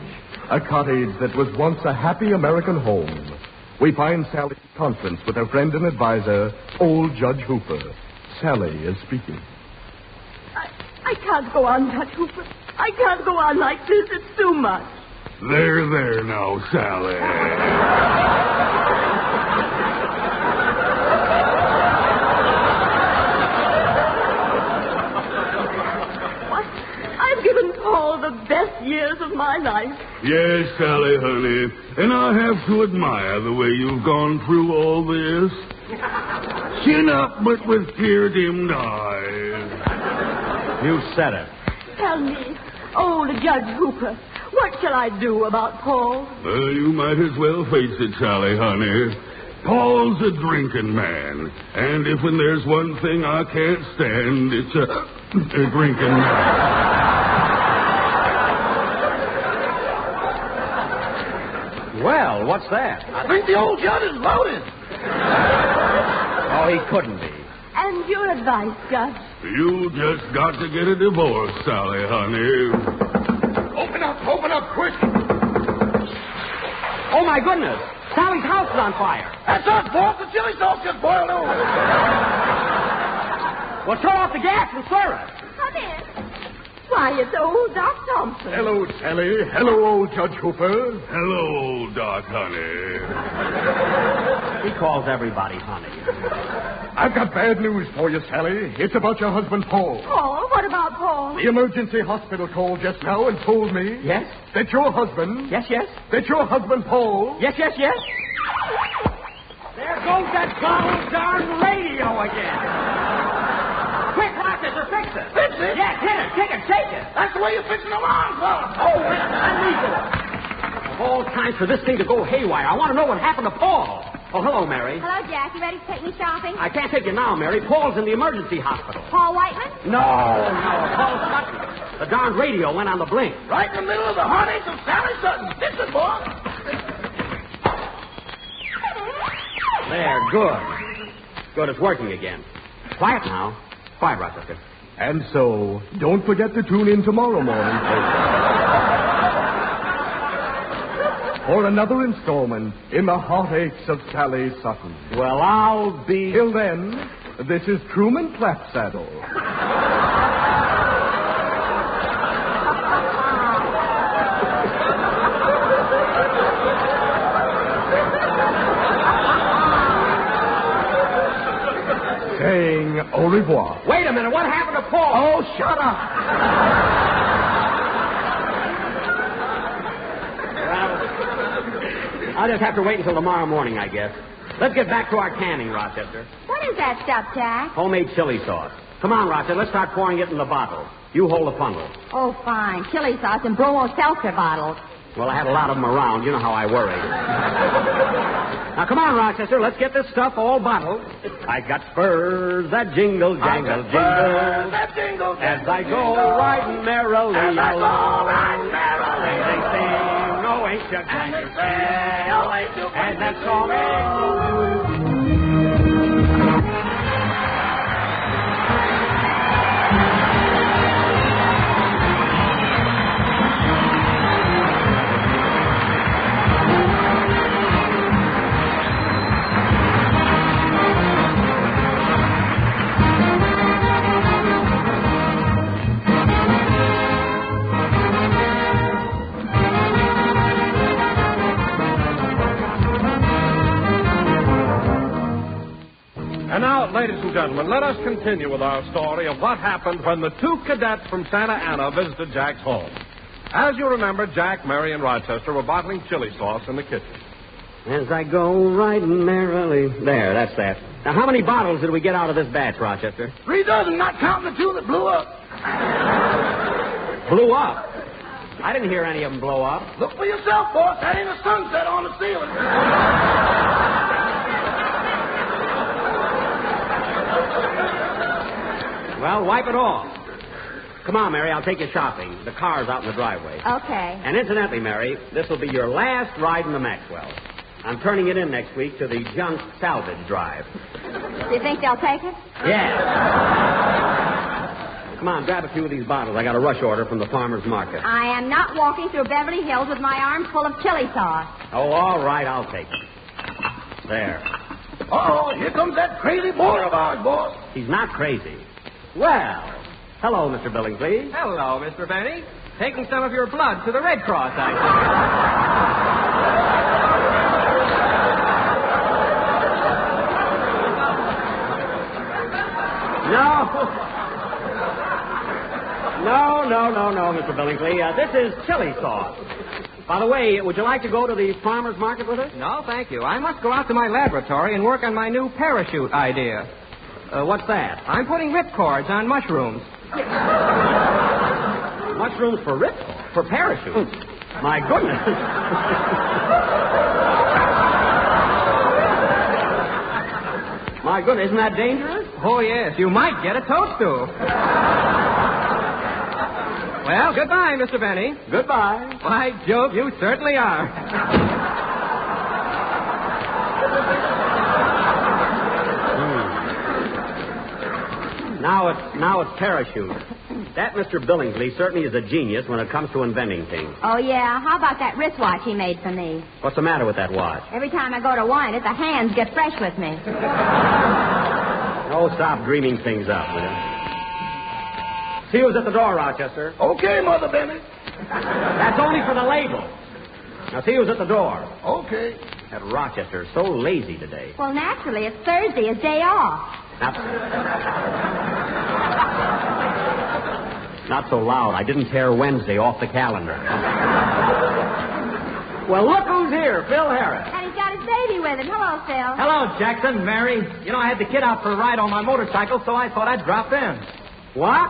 a cottage that was once a happy American home, we find Sally in conference with her friend and advisor, old Judge Hooper. Sally is speaking. I can't go on, Judge Hooper. I can't go on like this. It's too much. There now, Sally. I've given Paul the best years of my life. Yes, Sally, honey. And I have to admire the way you've gone through all this. Chin up, but with tear-dimmed eyes. You said it. Tell me, old Judge Hooper, what shall I do about Paul? Well, you might as well face it, Sally, honey. Paul's a drinking man. And if when there's one thing I can't stand, it's a drinking man. Well, what's that? I think the old judge is loaded. Oh, he couldn't be. And your advice, Judge? You just got to get a divorce, Sally, honey. Open up, quick. Oh, my goodness. Sally's house is on fire. That's us, boss. The chili sauce just boiled over. Well, turn off the gas and stir it. Come in. Why, it's old Doc Thompson. Hello, Sally. Hello, old Judge Hooper. Hello, old Doc, honey. He calls everybody honey. I've got bad news for you, Sally. It's about your husband, Paul. Paul? What about Paul? The emergency hospital called just now and told me... Yes? That your husband... Yes, yes? That your husband, Paul... Yes, yes, yes? There goes that darn radio again. Quick, Rochester, fix it. Fix it? Yes, hit it, kick it, shake it. That's the way you're fixing alarm clock. Oh, that's illegal. Of all times for this thing to go haywire, I want to know what happened to Paul. Oh, hello, Mary. Hello, Jack. You ready to take me shopping? I can't take you now, Mary. Paul's in the emergency hospital. Paul Whiteman? No, Paul Sutton. The darn radio went on the blink. Right in the middle of the heartaches of Sally Sutton. Fix it, boss. There, good. Good, it's working again. Quiet now. Quiet, Rochester. And so, don't forget to tune in tomorrow morning, for another installment in the heartaches of Sally Sutton. Well, I'll be... Till then, this is Truman Clapsaddle. Saying au revoir. Wait a minute, what happened to Paul? Oh, shut up. I'll just have to wait until tomorrow morning, I guess. Let's get back to our canning, Rochester. What is that stuff, Jack? Homemade chili sauce. Come on, Rochester, let's start pouring it in the bottle. You hold the funnel. Oh, fine. Chili sauce and bromo seltzer bottles. Well, I had a lot of them around. You know how I worry. Now, come on, Rochester. Let's get this stuff all bottled. I got spurs that jingle, jangle, jingle. That jingle, as I go riding merrily along. They sing, oh, ain't you glad you say, oh, ain't you glad that song ain't. And now, ladies and gentlemen, let us continue with our story of what happened when the two cadets from Santa Ana visited Jack's home. As you remember, Jack, Mary, and Rochester were bottling chili sauce in the kitchen. As I go riding merrily. There, that's that. Now, how many bottles did we get out of this batch, Rochester? 3 dozen, not counting the 2 that blew up. Blew up? I didn't hear any of them blow up. Look for yourself, boss. That ain't a sunset on the ceiling. Well, wipe it off. Come on, Mary, I'll take you shopping. The car's out in the driveway. Okay. And incidentally, Mary, this will be your last ride in the Maxwell. I'm turning it in next week to the junk salvage drive. Do you think they'll take it? Yeah. Come on, grab a few of these bottles. I got a rush order from the farmer's market. I am not walking through Beverly Hills with my arms full of chili sauce. Oh, all right, I'll take it. There. Uh-oh, here comes that crazy boy of ours, boss. He's not crazy. Well, Hello, Mr. Billingsley. Hello, Mr. Benny. Taking some of your blood to the Red Cross, I see. No, Mr. Billingsley. This is chili sauce. By the way, would you like to go to the farmer's market with us? No, thank you. I must go out to my laboratory and work on my new parachute idea. What's that? I'm putting ripcords on mushrooms. Mushrooms for parachutes? My goodness. My goodness, isn't that dangerous? Oh, yes. You might get a toadstool. Well, goodbye, Mr. Benny. Goodbye. By Jove, you certainly are. Now it's parachute. That Mr. Billingsley certainly is a genius when it comes to inventing things. Oh, yeah? How about that wristwatch he made for me? What's the matter with that watch? Every time I go to wind it, the hands get fresh with me. Oh, stop dreaming things up, will you? See who's at the door, Rochester. Okay, Mother Benny. That's only for the label. Now, see who's at the door. Okay. That Rochester's so lazy today. Well, naturally, it's Thursday, his day off. Not so loud. I didn't tear Wednesday off the calendar. Well, look who's here, Phil Harris. And he's got his baby with him. Hello, Phil. Hello, Jackson, Mary. You know, I had the kid out for a ride on my motorcycle, so I thought I'd drop in. What?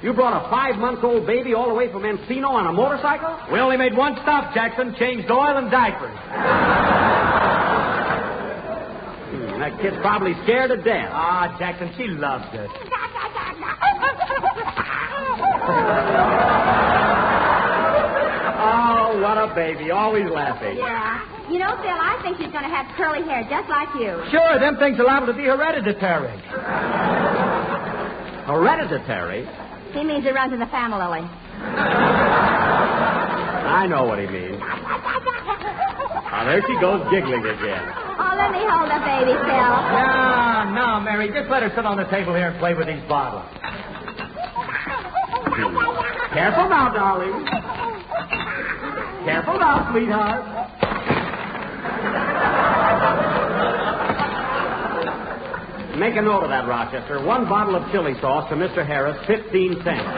You brought a 5-month-old baby all the way from Encino on a motorcycle? We only made one stop, Jackson. Changed oil and diapers. That kid's probably scared to death. Ah, Jackson, she loves it. Oh, what a baby. Always laughing. Yeah. You know, Phil, I think she's going to have curly hair just like you. Sure, them things are liable to be hereditary. Hereditary? He means it runs in the family. I know what he means. Oh, there she goes giggling again. Oh, let me hold the baby, Phil. No, Mary. Just let her sit on the table here and play with these bottles. Careful now, darling. Careful now, sweetheart. Make a note of that, Rochester. 1 bottle of chili sauce to Mr. Harris, 15 cents.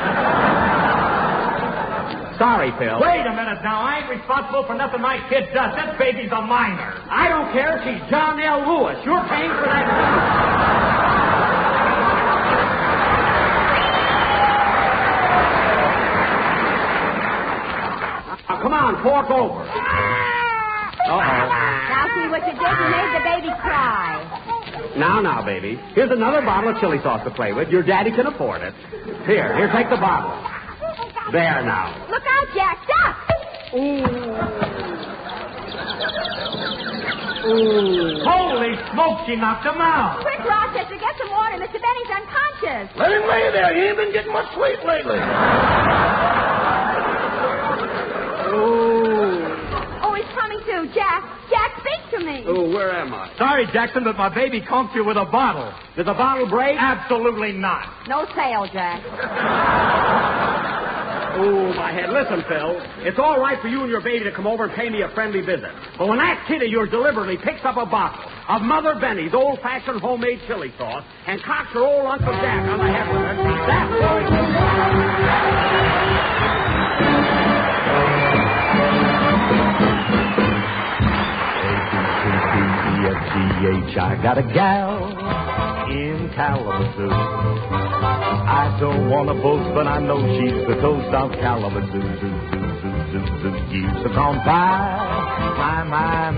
Sorry, Phil. Wait a minute now. I ain't responsible for nothing my kid does. This baby's a minor. I don't care if she's John L. Lewis. You're paying for that. Now, come on, fork over. Uh-oh. Now see what you did. You made the baby cry. Now, baby. Here's another bottle of chili sauce to play with. Your daddy can afford it. Here, take the bottle. There now. Look out, Jack. Stop! Ooh. Holy smoke, she knocked him out. Quick, Rochester, get some water. Mr. Benny's unconscious. Let him lay there. He ain't been getting much sleep lately. Oh, he's coming to. Jack, speak to me. Oh, where am I? Sorry, Jackson, but my baby conked you with a bottle. Did the bottle break? Absolutely not. No sale, Jack. Oh, my head. Listen, Phil. It's all right for you and your baby to come over and pay me a friendly visit. But when that kid of yours deliberately picks up a bottle of Mother Benny's old-fashioned homemade chili sauce and cocks her old Uncle Jack on the head with it, that's going to... A-B-C-D-E-F-G-H, I got a gal in Kalamazoo. I don't want to boast, but I know she's the toast of Kalamazoo. Years have gone by, my,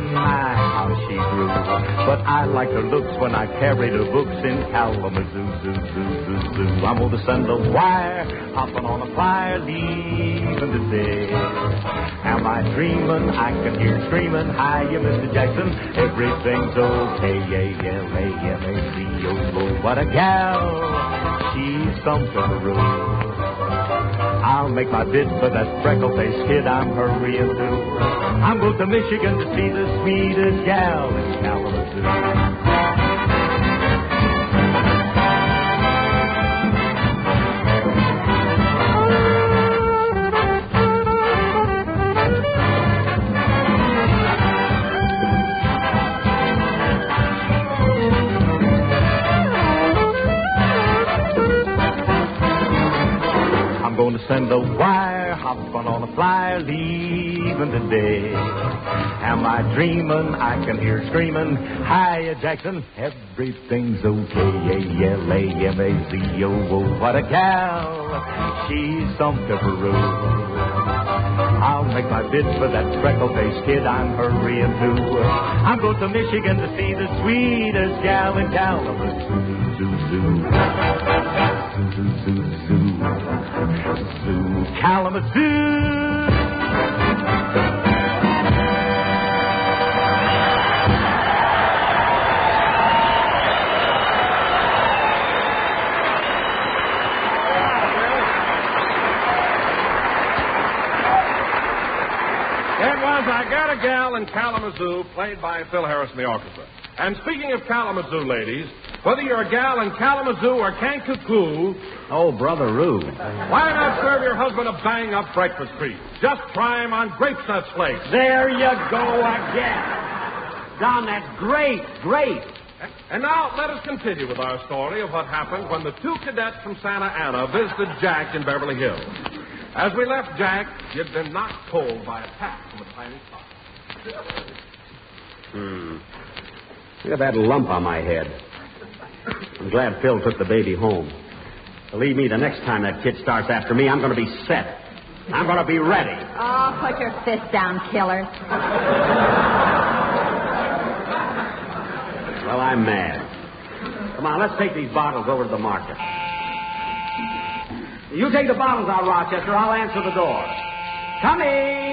how she grew. But I like her looks when I carried her books in Kalamazoo. I'm going to send a wire, hopping on a flyer, leaving today. Am I dreaming? I can hear screaming, hiya, Mr. Jackson, everything's okay. A-L-A-M-A-Z-O-O, what a gal, she's something to rule. I'll make my bid for that freckle-faced kid I'm hurrying to. I'm going to Michigan to see the sweetest gal in Kalamazoo. dreaming today. Am I dreaming? I can hear screaming. Hiya, Jackson, everything's okay. A-L-A-M-A-Z-O-O. What a gal, she's some pepperoo. I'll make my bid for that freckle-faced kid I'm hurrying to. I'm going to Michigan to see the sweetest gal in Kalamazoo. Zoo, zoo, zoo, zoo, zoo, Kalamazoo. I Got a Gal in Kalamazoo, played by Phil Harris and the orchestra. And speaking of Kalamazoo, ladies, whether you're a gal in Kalamazoo or Kankakoo... Oh, Brother Roo. Why not serve your husband a bang-up breakfast treat? Just try him on Grape Flakes. There you go again. Don, that's great. And now let us continue with our story of what happened when the two cadets from Santa Ana visited Jack in Beverly Hills. As we left Jack, he'd been knocked cold by a tap from a tiny spot. Look at that lump on my head. I'm glad Phil took the baby home. Believe me, the next time that kid starts after me, I'm going to be set. I'm going to be ready. Oh, put your fist down, killer. Well, I'm mad. Come on, let's take these bottles over to the market. You take the bottles out, Rochester. I'll answer the door. Coming.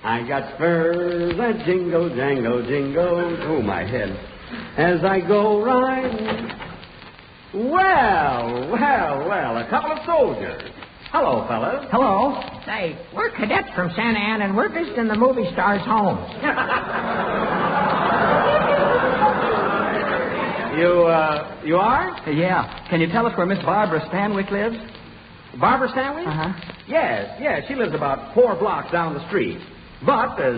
I got spurs that jingle, jangle, jingle. Oh, my head. As I go riding. Well, a couple of soldiers. Hello, fellas. Hello. Say, we're cadets from Santa Ana, and we're visiting the movie stars' homes. You are? Yeah. Can you tell us where Miss Barbara Stanwyck lives? Barbara Stanwyck? Uh-huh. Yes. She lives about 4 blocks down the street. But as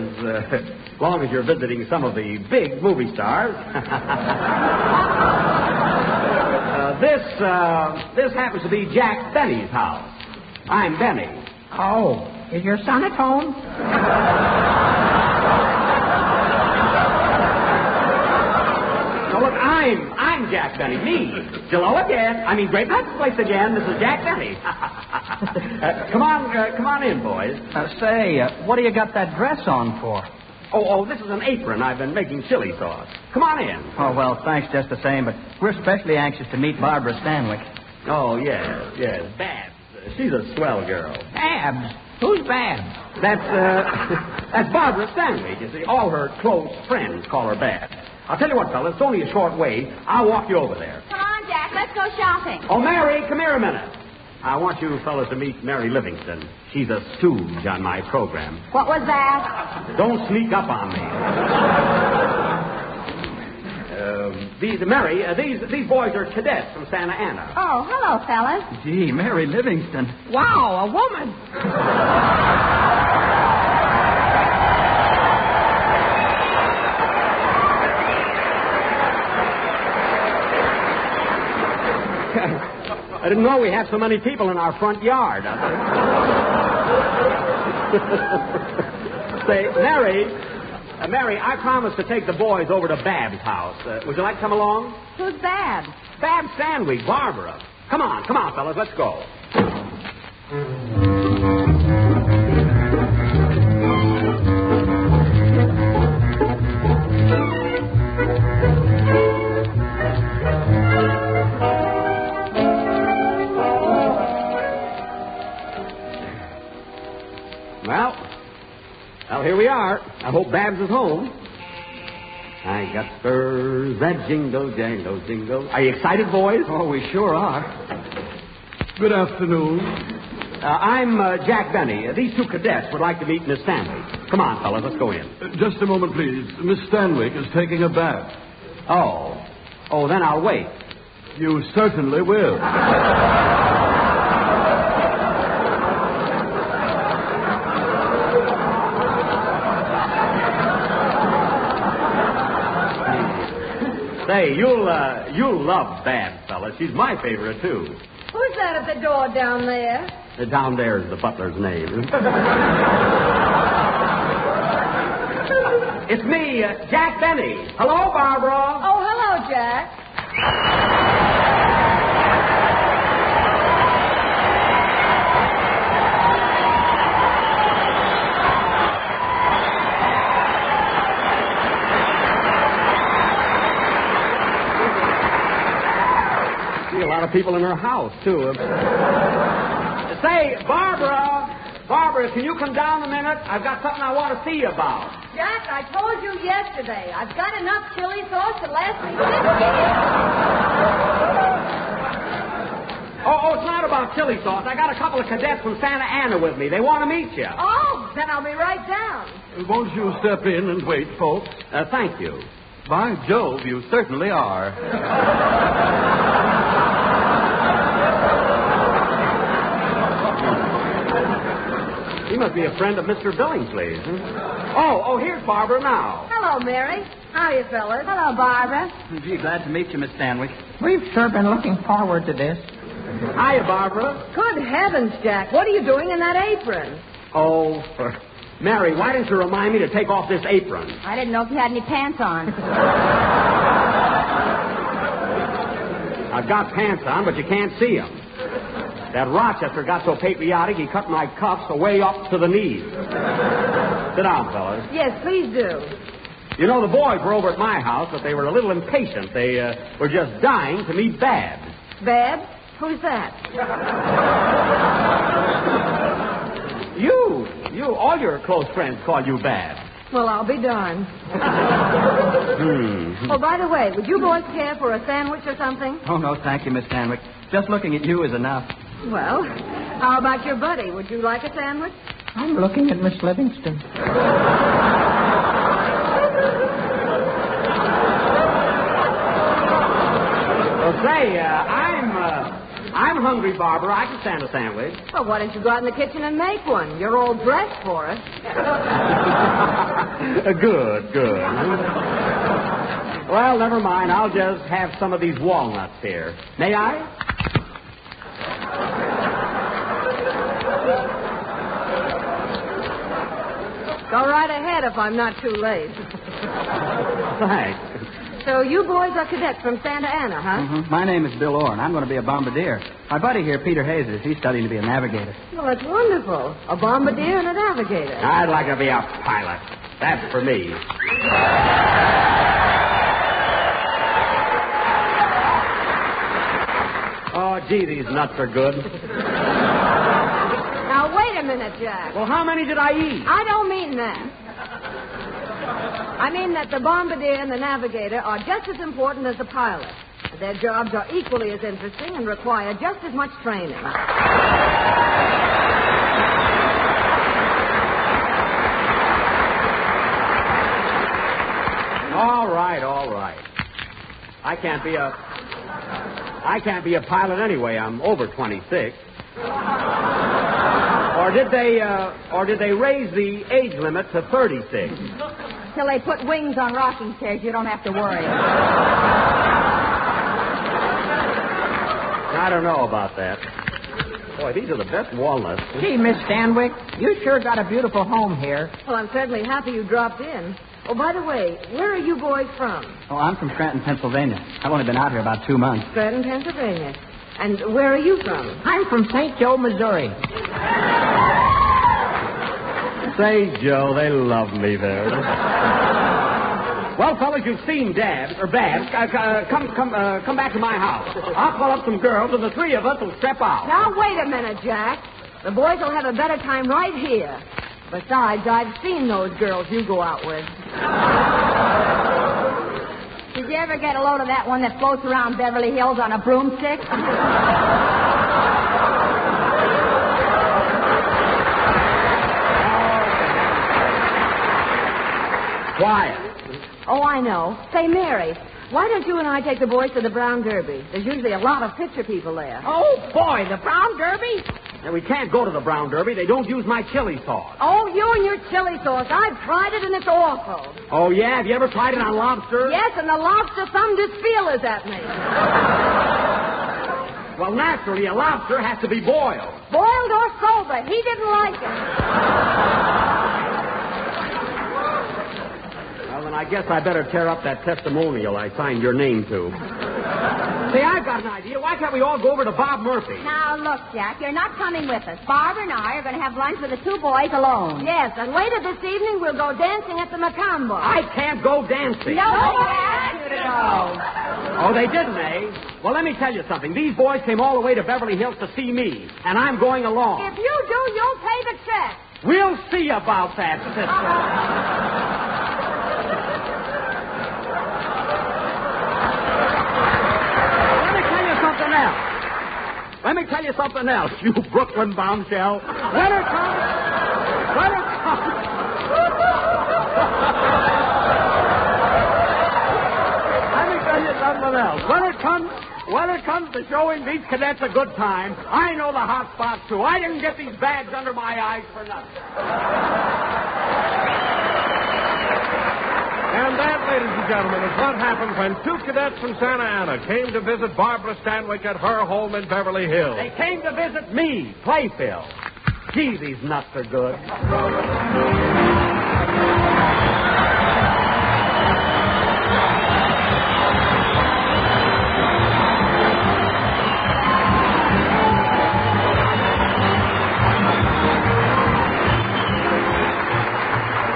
long as you're visiting some of the big movie stars, this happens to be Jack Benny's house. I'm Benny. Oh, is your son at home? No, look, I'm Jack Benny. Me. Hello again. Grape Flakes again. This is Jack Benny. Come on in, boys. Say, what do you got that dress on for? Oh, this is an apron. I've been making chili sauce. Come on in. Oh, well, thanks just the same, but we're especially anxious to meet Barbara Stanwyck. Oh, yes. Babs. She's a swell girl. Babs? Who's Babs? That's Barbara Stanwyck. You see, all her close friends call her Babs. I'll tell you what, fellas, it's only a short way. I'll walk you over there. Come on, Jack, let's go shopping. Oh, Mary, come here a minute. I want you fellas to meet Mary Livingston. She's a stooge on my program. What was that? Don't sneak up on me. These boys are cadets from Santa Ana. Oh, hello, fellas. Gee, Mary Livingston. Wow, a woman. I didn't know we had so many people in our front yard. Say, Mary, I promised to take the boys over to Bab's house. Would you like to come along? Who's Babs? Babs Stanwyck, Barbara. Come on, fellas, let's go. Well, here we are. I hope Babs is home. I got spurs that jingle, jangle, jingle. Are you excited, boys? Oh, we sure are. Good afternoon. I'm Jack Benny. These two cadets would like to meet Miss Stanwyck. Come on, fellas, let's go in. Just a moment, please. Miss Stanwyck is taking a bath. Oh, then I'll wait. You certainly will. Say, you'll love Babs, fellas. She's my favorite, too. Who's that at the door down there? Down there is the butler's name. It's me, Jack Benny. Hello, Barbara. Oh, hello, Jack. See a lot of people in her house, too. Say, Barbara, can you come down a minute? I've got something I want to see you about. Jack, I told you yesterday. I've got enough chili sauce to last me 50 years. Oh, it's not about chili sauce. I got a couple of cadets from Santa Ana with me. They want to meet you. Oh, then I'll be right down. Won't you step in and wait, folks? Thank you. By Jove, you certainly are. He must be a friend of Mr. Billingsley's. Oh, here's Barbara now. Hello, Mary. How are you, fellas? Hello, Barbara. Gee, glad to meet you, Miss Stanwyck. We've sure been looking forward to this. Hiya, Barbara. Good heavens, Jack. What are you doing in that apron? Oh, Mary, why didn't you remind me to take off this apron? I didn't know if you had any pants on. I've got pants on, but you can't see them. That Rochester got so patriotic, he cut my cuffs way up to the knees. Sit down, fellas. Yes, please do. You know, the boys were over at my house, but they were a little impatient. They were just dying to meet Babs. Babs? Who's that? You. All your close friends call you Babs. Well, I'll be darned. Oh, by the way, would you boys care for a sandwich or something? Oh, no, thank you, Miss Stanwyck. Just looking at you is enough. Well, how about your buddy? Would you like a sandwich? I'm looking at Miss Livingston. Well, say, I'm hungry, Barbara. I can stand a sandwich. Well, why don't you go out in the kitchen and make one? You're all dressed for it. Good. Well, never mind. I'll just have some of these walnuts here. May I? Go right ahead if I'm not too late. Thanks. So you boys are cadets from Santa Ana, huh? Mm-hmm. My name is Bill Orr, and I'm going to be a bombardier. My buddy here, Peter Hayes, he's studying to be a navigator. Well, that's wonderful. A bombardier and a navigator. I'd like to be a pilot. That's for me. Oh, gee, these nuts are good. Now, wait a minute, Jack. Well, how many did I eat? I don't mean that. I mean that the bombardier and the navigator are just as important as the pilot. Their jobs are equally as interesting and require just as much training. All right. I can't be a pilot anyway. I'm over 26. Or did they raise the age limit to 36? Till they put wings on rocking chairs, you don't have to worry. I don't know about that. Boy, these are the best walnuts. Gee, Miss Stanwyck, you sure got a beautiful home here. Well, I'm certainly happy you dropped in. Oh, by the way, where are you boys from? Oh, I'm from Scranton, Pennsylvania. I've only been out here about 2 months. Scranton, Pennsylvania. And where are you from? I'm from St. Joe, Missouri. Say, Joe, they love me there. Well, fellas, you've seen Babs. Come back to my house. I'll call up some girls, and the three of us will step out. Now, wait a minute, Jack. The boys will have a better time right here. Besides, I've seen those girls you go out with. Did you ever get a load of that one that floats around Beverly Hills on a broomstick? Quiet. Oh, I know. Say, Mary, why don't you and I take the boys to the Brown Derby? There's usually a lot of picture people there. Oh, boy, the Brown Derby? Now, we can't go to the Brown Derby. They don't use my chili sauce. Oh, you and your chili sauce. I've tried it, and it's awful. Oh, yeah? Have you ever tried it on lobster? Yes, and the lobster thumbed his feelers at me. Well, naturally, a lobster has to be boiled. Boiled or sober. He didn't like it. I guess I better tear up that testimonial I signed your name to. Say, I've got an idea. Why can't we all go over to Bob Murphy? Now, look, Jack, you're not coming with us. Barbara and I are going to have lunch with the two boys alone. Yes, and later this evening we'll go dancing at the McComb Bar. I can't go dancing. No, they asked you to go. Oh, they didn't, eh? Well, let me tell you something. These boys came all the way to Beverly Hills to see me, and I'm going along. If you do, you'll pay the check. We'll see about that, sister. Let me tell you something else, you Brooklyn bombshell. When it comes... Let me tell you something else. When it comes to showing these cadets a good time, I know the hot spots, too. I didn't get these bags under my eyes for nothing. And that, ladies and gentlemen, is what happened when two cadets from Santa Ana came to visit Barbara Stanwyck at her home in Beverly Hills. They came to visit me, Playfield. Gee, these nuts are good.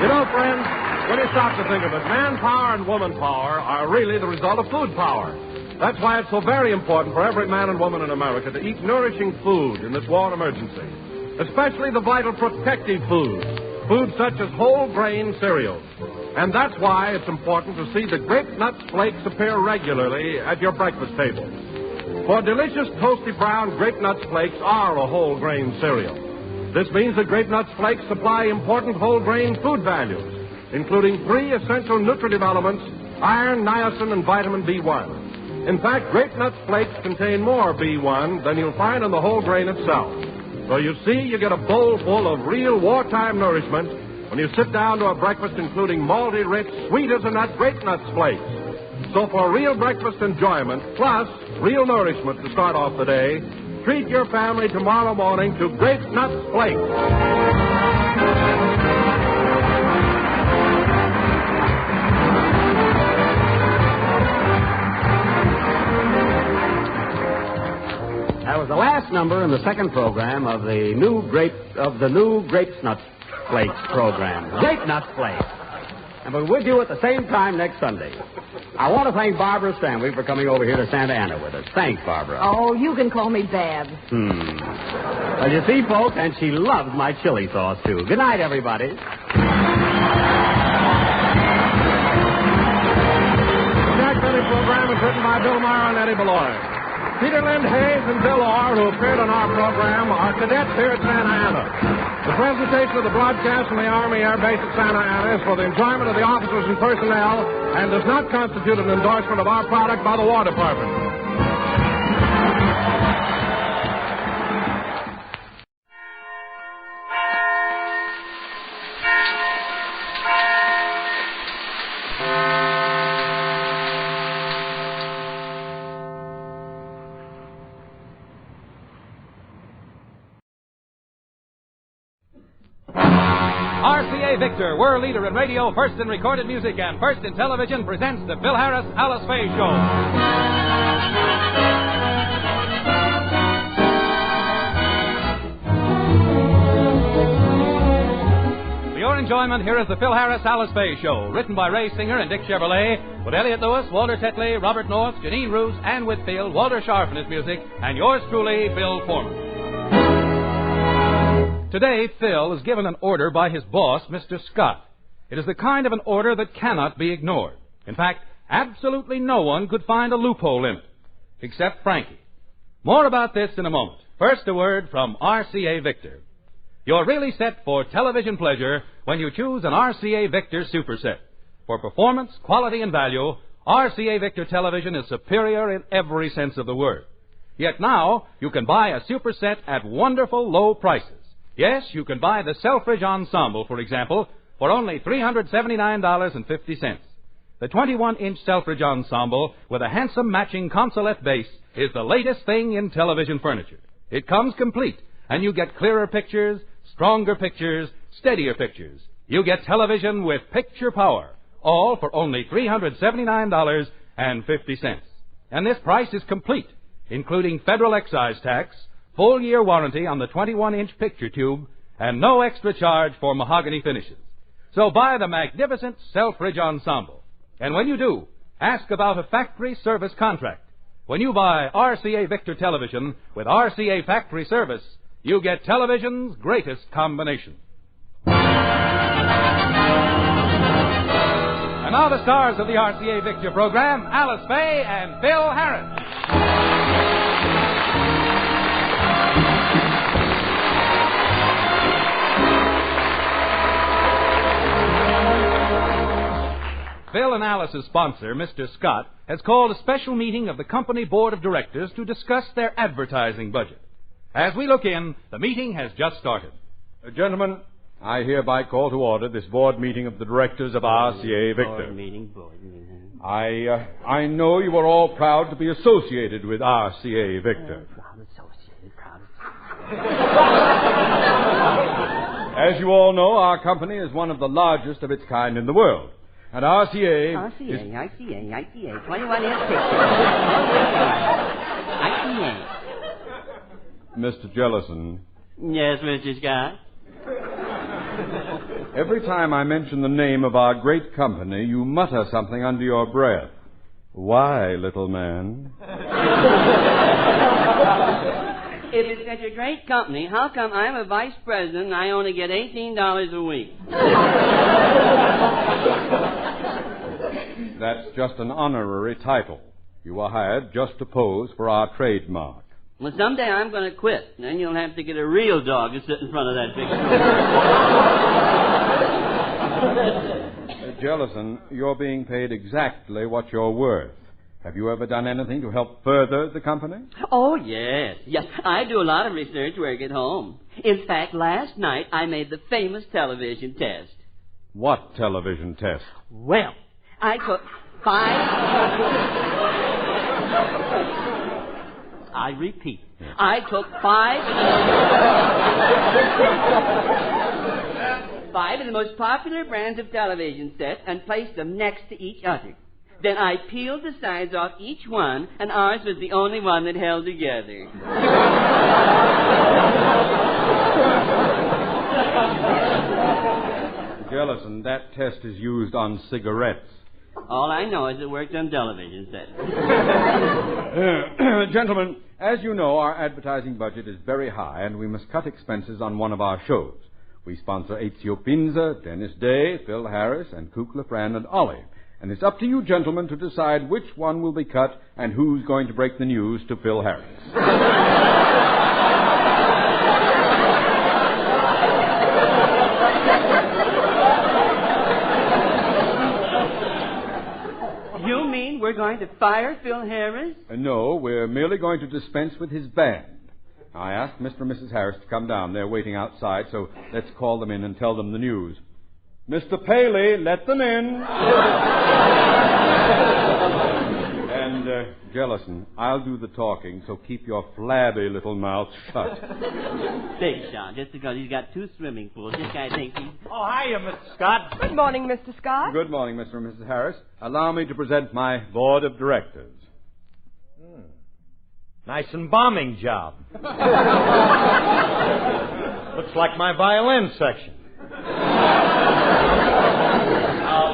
You know, friends, when you stop to think of it, manpower and woman power are really the result of food power. That's why it's so very important for every man and woman in America to eat nourishing food in this war emergency, especially the vital protective foods, foods such as whole grain cereals. And that's why it's important to see the Grape Nuts Flakes appear regularly at your breakfast table. For delicious toasty brown Grape Nuts Flakes are a whole grain cereal. This means that Grape Nuts Flakes supply important whole grain food values, including 3 essential nutritive elements, iron, niacin, and vitamin B1. In fact, Grape Nuts Flakes contain more B1 than you'll find in the whole grain itself. So you see, you get a bowl full of real wartime nourishment when you sit down to a breakfast including malty, rich, sweet-as-a-nut Grape Nuts Flakes. So for real breakfast enjoyment, plus real nourishment to start off the day, treat your family tomorrow morning to Grape Nuts Flakes. That was the last number in the second program of the new Grape Nuts Flakes program. Grape Nuts Flakes. And we're with you at the same time next Sunday. I want to thank Barbara Stanwyck for coming over here to Santa Ana with us. Thanks, Barbara. Oh, you can call me Babs. Well, you see, folks, and she loves my chili sauce, too. Good night, everybody. The Jack Benny program is written by Bill Meyer and Eddie Beloy. Peter Lind Hayes and Bill Orr, who appeared on our program, are cadets here at Santa Ana. The presentation of the broadcast from the Army Air Base at Santa Ana is for the enjoyment of the officers and personnel and does not constitute an endorsement of our product by the War Department. RCA Victor, world leader in radio, first in recorded music, and first in television, presents the Phil Harris Alice Faye Show. For your enjoyment, here is the Phil Harris Alice Faye Show, written by Ray Singer and Dick Chevrolet, with Elliot Lewis, Walter Tetley, Robert North, Janine Roos, Ann Whitfield, Walter Scharf in his music, and yours truly, Bill Foreman. Today, Phil is given an order by his boss, Mr. Scott. It is the kind of an order that cannot be ignored. In fact, absolutely no one could find a loophole in it, except Frankie. More about this in a moment. First, a word from RCA Victor. You're really set for television pleasure when you choose an RCA Victor Superset. For performance, quality, and value, RCA Victor television is superior in every sense of the word. Yet now, you can buy a superset at wonderful low prices. Yes, you can buy the Selfridge Ensemble, for example, for only $379.50. The 21-inch Selfridge Ensemble with a handsome matching consolette base is the latest thing in television furniture. It comes complete, and you get clearer pictures, stronger pictures, steadier pictures. You get television with picture power, all for only $379.50. And this price is complete, including federal excise tax, full-year warranty on the 21-inch picture tube, and no extra charge for mahogany finishes. So buy the magnificent Selfridge Ensemble. And when you do, ask about a factory service contract. When you buy RCA Victor television with RCA factory service, you get television's greatest combination. And now the stars of the RCA Victor program, Alice Faye and Phil Harris. Phil and Alice's sponsor, Mr. Scott, has called a special meeting of the company board of directors to discuss their advertising budget. As we look in, the meeting has just started. Gentlemen, I hereby call to order this board meeting of the directors of RCA Victor. Board meeting. I know you are all proud to be associated with RCA Victor. As you all know, our company is one of the largest of its kind in the world. And RCA... RCA, 21-inch picture. RCA. Mr. Jellison. Yes, Mr. Scott. Every time I mention the name of our great company, you mutter something under your breath. Why, little man? If it's such a great company, how come I'm a vice president and I only get $18 a week? That's just an honorary title. You were hired just to pose for our trademark. Well, someday I'm going to quit. Then you'll have to get a real dog to sit in front of that picture. Jellison, you're being paid exactly what you're worth. Have you ever done anything to help further the company? Oh, yes. Yes, I do a lot of research work at home. In fact, last night I made the famous television test. What television test? Well, I took 5... I repeat, I took 5 of the most popular brands of television sets and placed them next to each other. Then I peeled the sides off each one, and ours was the only one that held together. Jellison, that test is used on cigarettes. All I know is it worked on television sets. Gentlemen, as you know, our advertising budget is very high, and we must cut expenses on one of our shows. We sponsor Ezio Pinza, Dennis Day, Phil Harris, and Kukla Fran and Ollie. And it's up to you, gentlemen, to decide which one will be cut and who's going to break the news to Phil Harris. You mean we're going to fire Phil Harris? No, we're merely going to dispense with his band. I asked Mr. and Mrs. Harris to come down. They're waiting outside, so let's call them in and tell them the news. Mr. Paley, let them in. And, Jellison, I'll do the talking, so keep your flabby little mouth shut. Big shot, just because he's got 2 swimming pools. This guy thinks he's... Oh, hiya, Mr. Scott. Good morning, Mr. Scott. Good morning, Mr. and Mrs. Harris. Allow me to present my board of directors. Nice and bombing job. Looks like my violin section.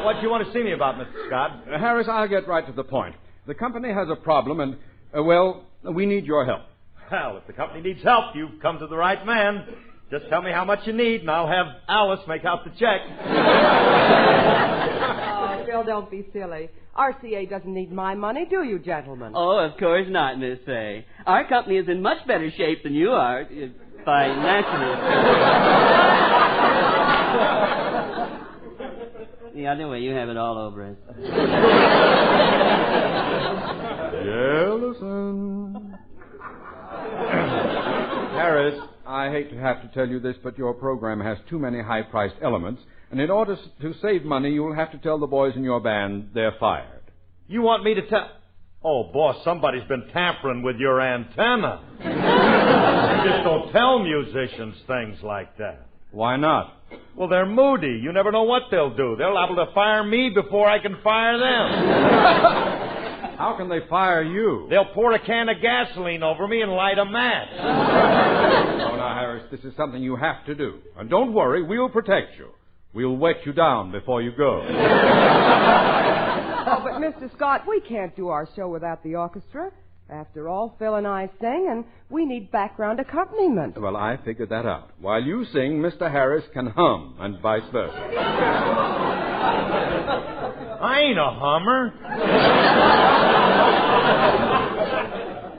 What do you want to see me about, Mr. Scott? Harris, I'll get right to the point. The company has a problem, and, well, we need your help. Well, if the company needs help, you've come to the right man. Just tell me how much you need, and I'll have Alice make out the check. Oh, Phil, don't be silly. RCA doesn't need my money, do you, gentlemen? Oh, of course not, Miss Faye. Our company is in much better shape than you are, financially. The other way, you have it all over us. Jellison. Harris, I hate to have to tell you this, but your program has too many high-priced elements, and in order to save money, you'll have to tell the boys in your band they're fired. You want me to tell... Oh, boss, somebody's been tampering with your antenna. You just don't tell musicians things like that. Why not? Well, they're moody. You never know what they'll do. They're liable to fire me before I can fire them. How can they fire you? They'll pour a can of gasoline over me and light a match. Oh, now, Harris, this is something you have to do. And don't worry, we'll protect you. We'll wet you down before you go. Oh, but Mr. Scott, we can't do our show without the orchestra. After all, Phil and I sing, and we need background accompaniment. Well, I figured that out. While you sing, Mr. Harris can hum, and vice versa. I ain't a hummer.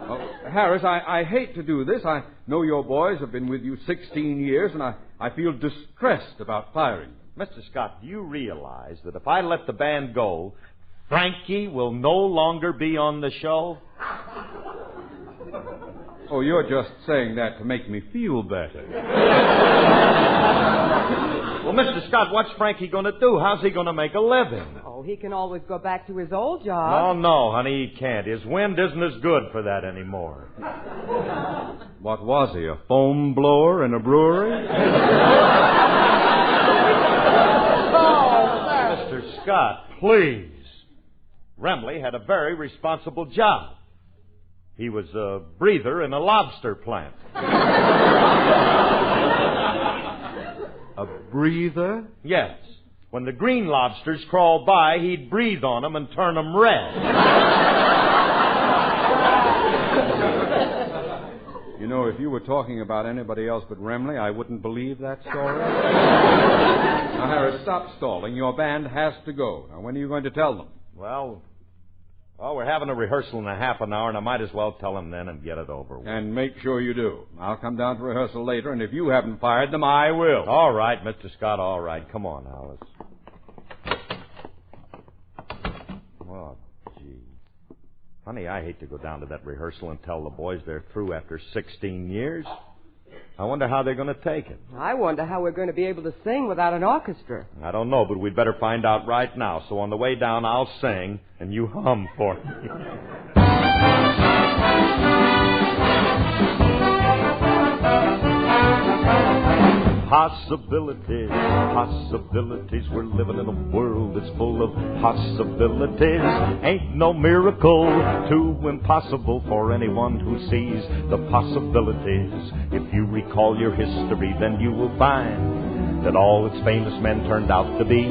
Oh, Harris, I hate to do this. I know your boys have been with you 16 years, and I feel distressed about firing them. Mr. Scott, do you realize that if I let the band go, Frankie will no longer be on the show? Oh, you're just saying that to make me feel better. Well, Mr. Scott, what's Frankie going to do? How's he going to make a living? Oh, he can always go back to his old job. No, honey, he can't. His wind isn't as good for that anymore. What was he, a foam blower in a brewery? Mr. Scott, please. Remley had a very responsible job. He was a breather in a lobster plant. A breather? Yes. When the green lobsters crawled by, he'd breathe on them and turn them red. You know, if you were talking about anybody else but Remley, I wouldn't believe that story. Now, Harris, stop stalling. Your band has to go. Now, when are you going to tell them? Well, we're having a rehearsal in a half an hour, and I might as well tell them then and get it over with. And make sure you do. I'll come down to rehearsal later, and if you haven't fired them, I will. All right, Mr. Scott, all right. Come on, Alice. Oh, gee. Honey, I hate to go down to that rehearsal and tell the boys they're through after 16 years. I wonder how they're going to take it. I wonder how we're going to be able to sing without an orchestra. I don't know, but we'd better find out right now. So on the way down, I'll sing, and you hum for me. Possibilities, possibilities. We're living in a world that's full of possibilities. Ain't no miracle too impossible for anyone who sees the possibilities. If you recall your history, then you will find that all its famous men turned out to be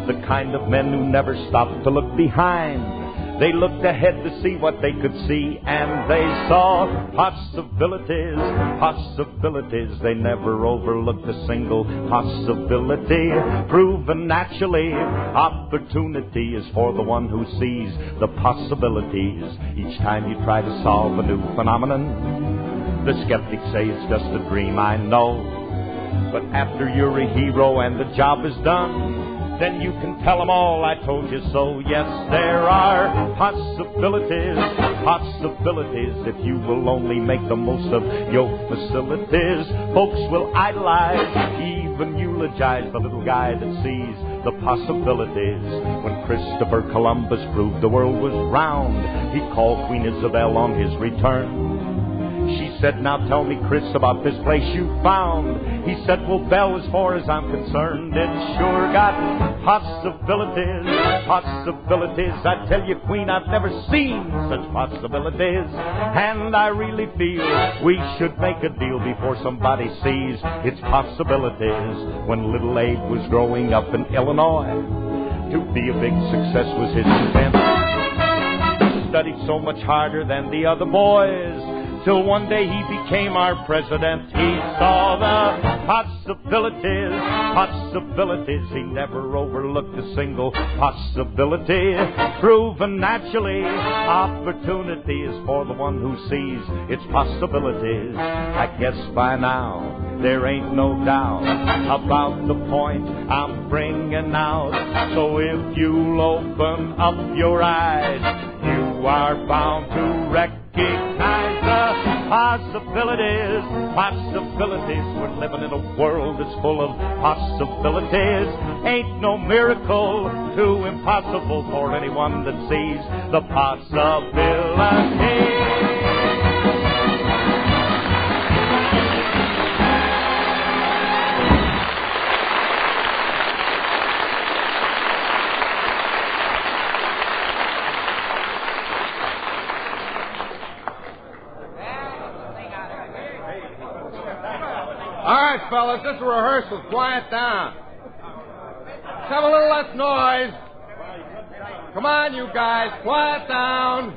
the kind of men who never stopped to look behind. They looked ahead to see what they could see, and they saw possibilities, possibilities. They never overlooked a single possibility. Proven naturally, opportunity is for the one who sees the possibilities. Each time you try to solve a new phenomenon, the skeptics say it's just a dream, I know. But after you're a hero and the job is done, then you can tell them all I told you so. Yes, there are possibilities, possibilities. If you will only make the most of your facilities, folks will idolize, even eulogize the little guy that sees the possibilities. When Christopher Columbus proved the world was round, he called Queen Isabel on his return. She said, now tell me, Chris, about this place you found. He said, well, Belle, as far as I'm concerned, it's sure got possibilities, possibilities. I tell you, Queen, I've never seen such possibilities. And I really feel we should make a deal before somebody sees its possibilities. When little Abe was growing up in Illinois, to be a big success was his intent. He studied so much harder than the other boys, till one day he became our president. He saw the possibilities, possibilities. He never overlooked a single possibility. Proven naturally, opportunity is for the one who sees its possibilities. I guess by now there ain't no doubt about the point I'm bringing out. So if you'll open up your eyes, you are bound to recognize the possibilities, possibilities. We're living in a world that's full of possibilities. Ain't no miracle too impossible for anyone that sees the possibilities. fellas, this is a rehearsal. Quiet down. Let's have a little less noise. Come on, you guys. Quiet down.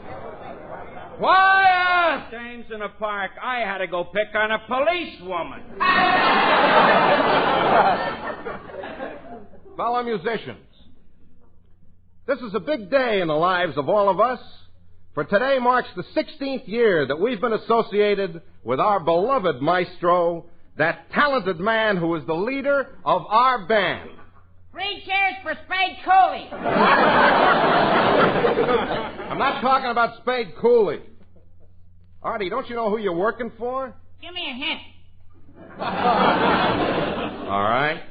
Quiet! James in the park. I had to go pick on a policewoman. Fellow musicians, this is a big day in the lives of all of us, for today marks the 16th year that we've been associated with our beloved maestro, that talented man who is the leader of our band. 3 cheers for Spade Cooley. I'm not talking about Spade Cooley. Artie, don't you know who you're working for? Give me a hint. All right.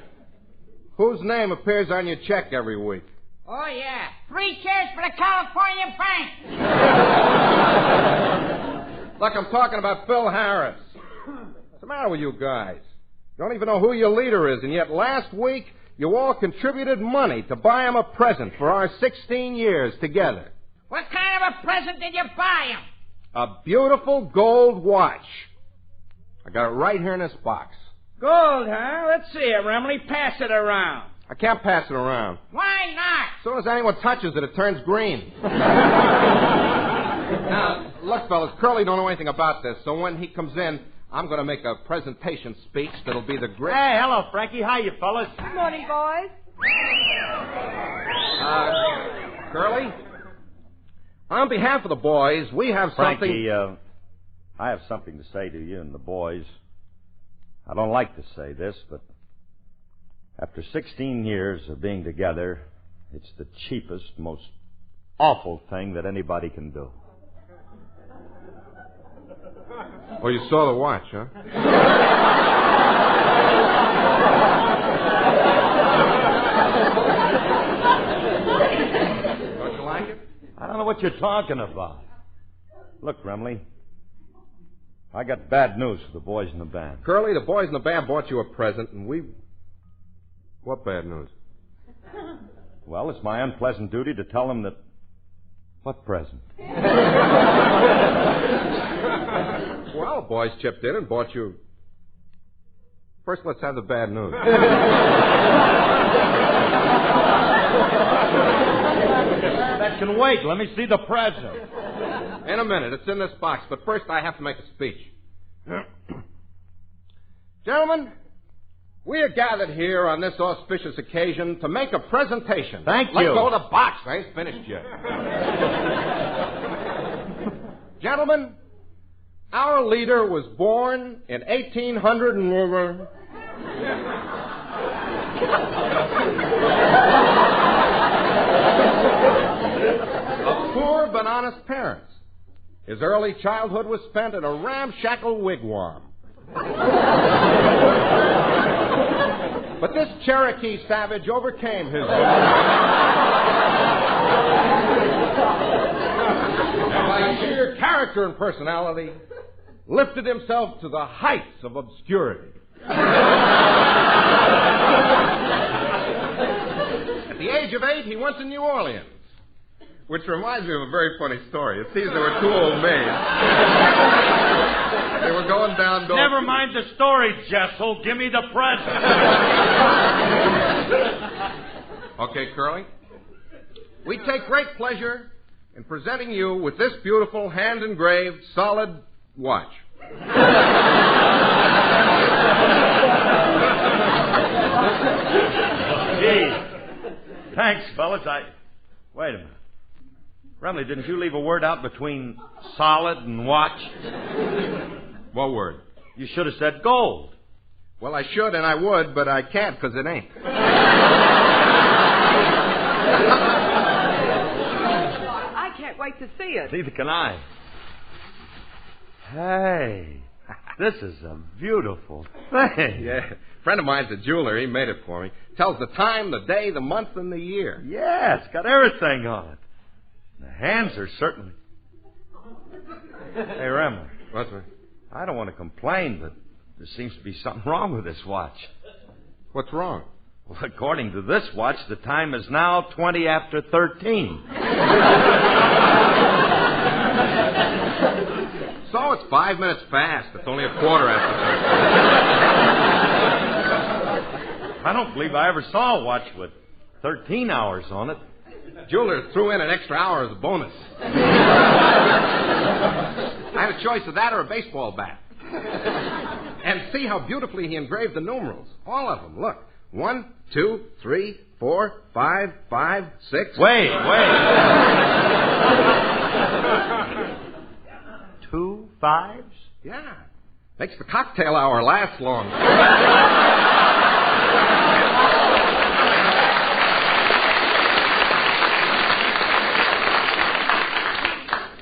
Whose name appears on your check every week? Oh, yeah. 3 cheers for the California Bank. Look, I'm talking about Phil Harris. What's the matter with you guys? You don't even know who your leader is, and yet last week you all contributed money to buy him a present for our 16 years together. What kind of a present did you buy him? A beautiful gold watch. I got it right here in this box. Gold, huh? Let's see it, Remley. Pass it around. I can't pass it around. Why not? As soon as anyone touches it, it turns green. Now, look, fellas, Curly don't know anything about this, so when he comes in, I'm going to make a presentation speech that'll be the great... Hey, hello, Frankie. How you fellas? Good morning, boys. Curly? On behalf of the boys, we have something... Frankie, I have something to say to you and the boys. I don't like to say this, but after 16 years of being together, it's the cheapest, most awful thing that anybody can do. Oh, you saw the watch, huh? Don't you like it? I don't know what you're talking about. Look, Remley, I got bad news for the boys in the band. Curly, the boys in the band bought you a present, and we... What bad news? Well, it's my unpleasant duty to tell them that... What present? Well, the boys chipped in and bought you... First, let's have the bad news. That can wait. Let me see the present. In a minute. It's in this box. But first, I have to make a speech. Gentlemen, we are gathered here on this auspicious occasion to make a presentation. Thank you. Let go of the box. I ain't finished yet. Gentlemen, our leader was born in 1800 and... of poor but honest parents. His early childhood was spent in a ramshackle wigwam. But this Cherokee savage overcame his... and by sheer character and personality, lifted himself to the heights of obscurity. At the age of 8, he went to New Orleans. Which reminds me of a very funny story. It seems there were 2 old maids. They were going down... Never mind the story, Jessel. Give me the present. Okay, Curly. We take great pleasure in presenting you with this beautiful hand-engraved solid watch. Gee. Thanks, fellas. Wait a minute. Remley, didn't you leave a word out between solid and watch? What word? You should have said gold. Well, I should and I would, but I can't because it ain't. I can't wait to see it. Neither can I. Hey, this is a beautiful thing. Yeah. A friend of mine's a jeweler. He made it for me. Tells the time, the day, the month, and the year. Yeah, it's got everything on it. The hands are certainly... Hey, Remley. What's that? I don't want to complain, but there seems to be something wrong with this watch. What's wrong? Well, according to this watch, the time is now 20 after 13. So it's 5 minutes past. It's only a quarter after 13. I don't believe I ever saw a watch with 13 hours on it. Jeweler threw in an extra hour as a bonus. I had a choice of that or a baseball bat. And see how beautifully he engraved the numerals. All of them. Look. 1, 2, 3, 4, 5, 5, 6. Wait. 2 5s? Yeah. Makes the cocktail hour last longer.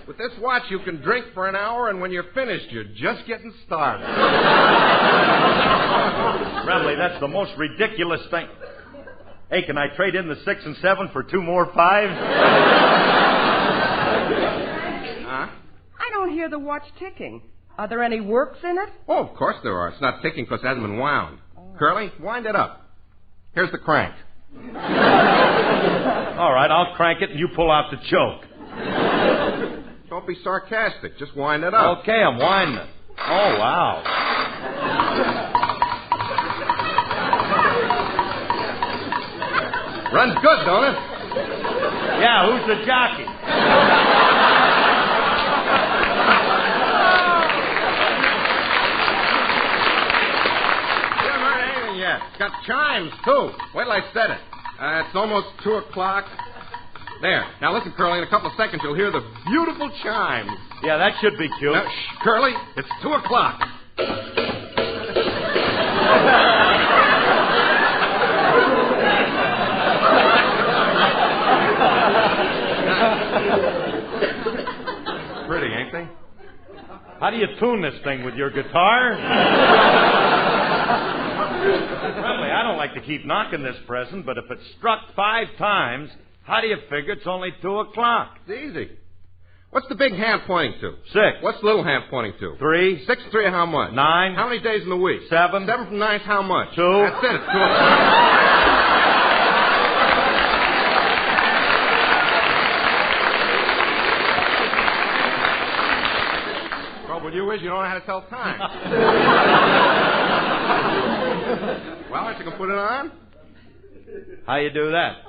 With this watch, you can drink for an hour, and when you're finished, you're just getting started. Remley, that's the most ridiculous thing. Hey, can I trade in the 6 and 7 for 2 more 5s? Huh? I don't hear the watch ticking. Are there any works in it? Oh, of course there are. It's not ticking because it hasn't been wound. Curly, wind it up. Here's the crank. All right, I'll crank it and you pull out the choke. Don't be sarcastic. Just wind it up. Okay, I'm winding it. Oh, wow. Runs good, don't it? Yeah, who's the jockey? You haven't heard anything yet. It's got chimes, too. Wait till I set it. It's almost 2 o'clock. There. Now listen, Curly, in a couple of seconds you'll hear the beautiful chimes. Yeah, that should be cute. Now, shh, Curly, it's 2 o'clock. Pretty, ain't they? How do you tune this thing with your guitar? Really, I don't like to keep knocking this present, but if it's struck 5 times, how do you figure it's only 2 o'clock? It's easy. What's the big hand pointing to? 6. What's the little hand pointing to? 3. 6 and 3 how much? 9. How many days in the week? 7. 7 from 9 how much? 2. That's it. It's 2 o'clock. Trouble you is you don't know how to tell time. Well, aren't you going to put it on? How you do that?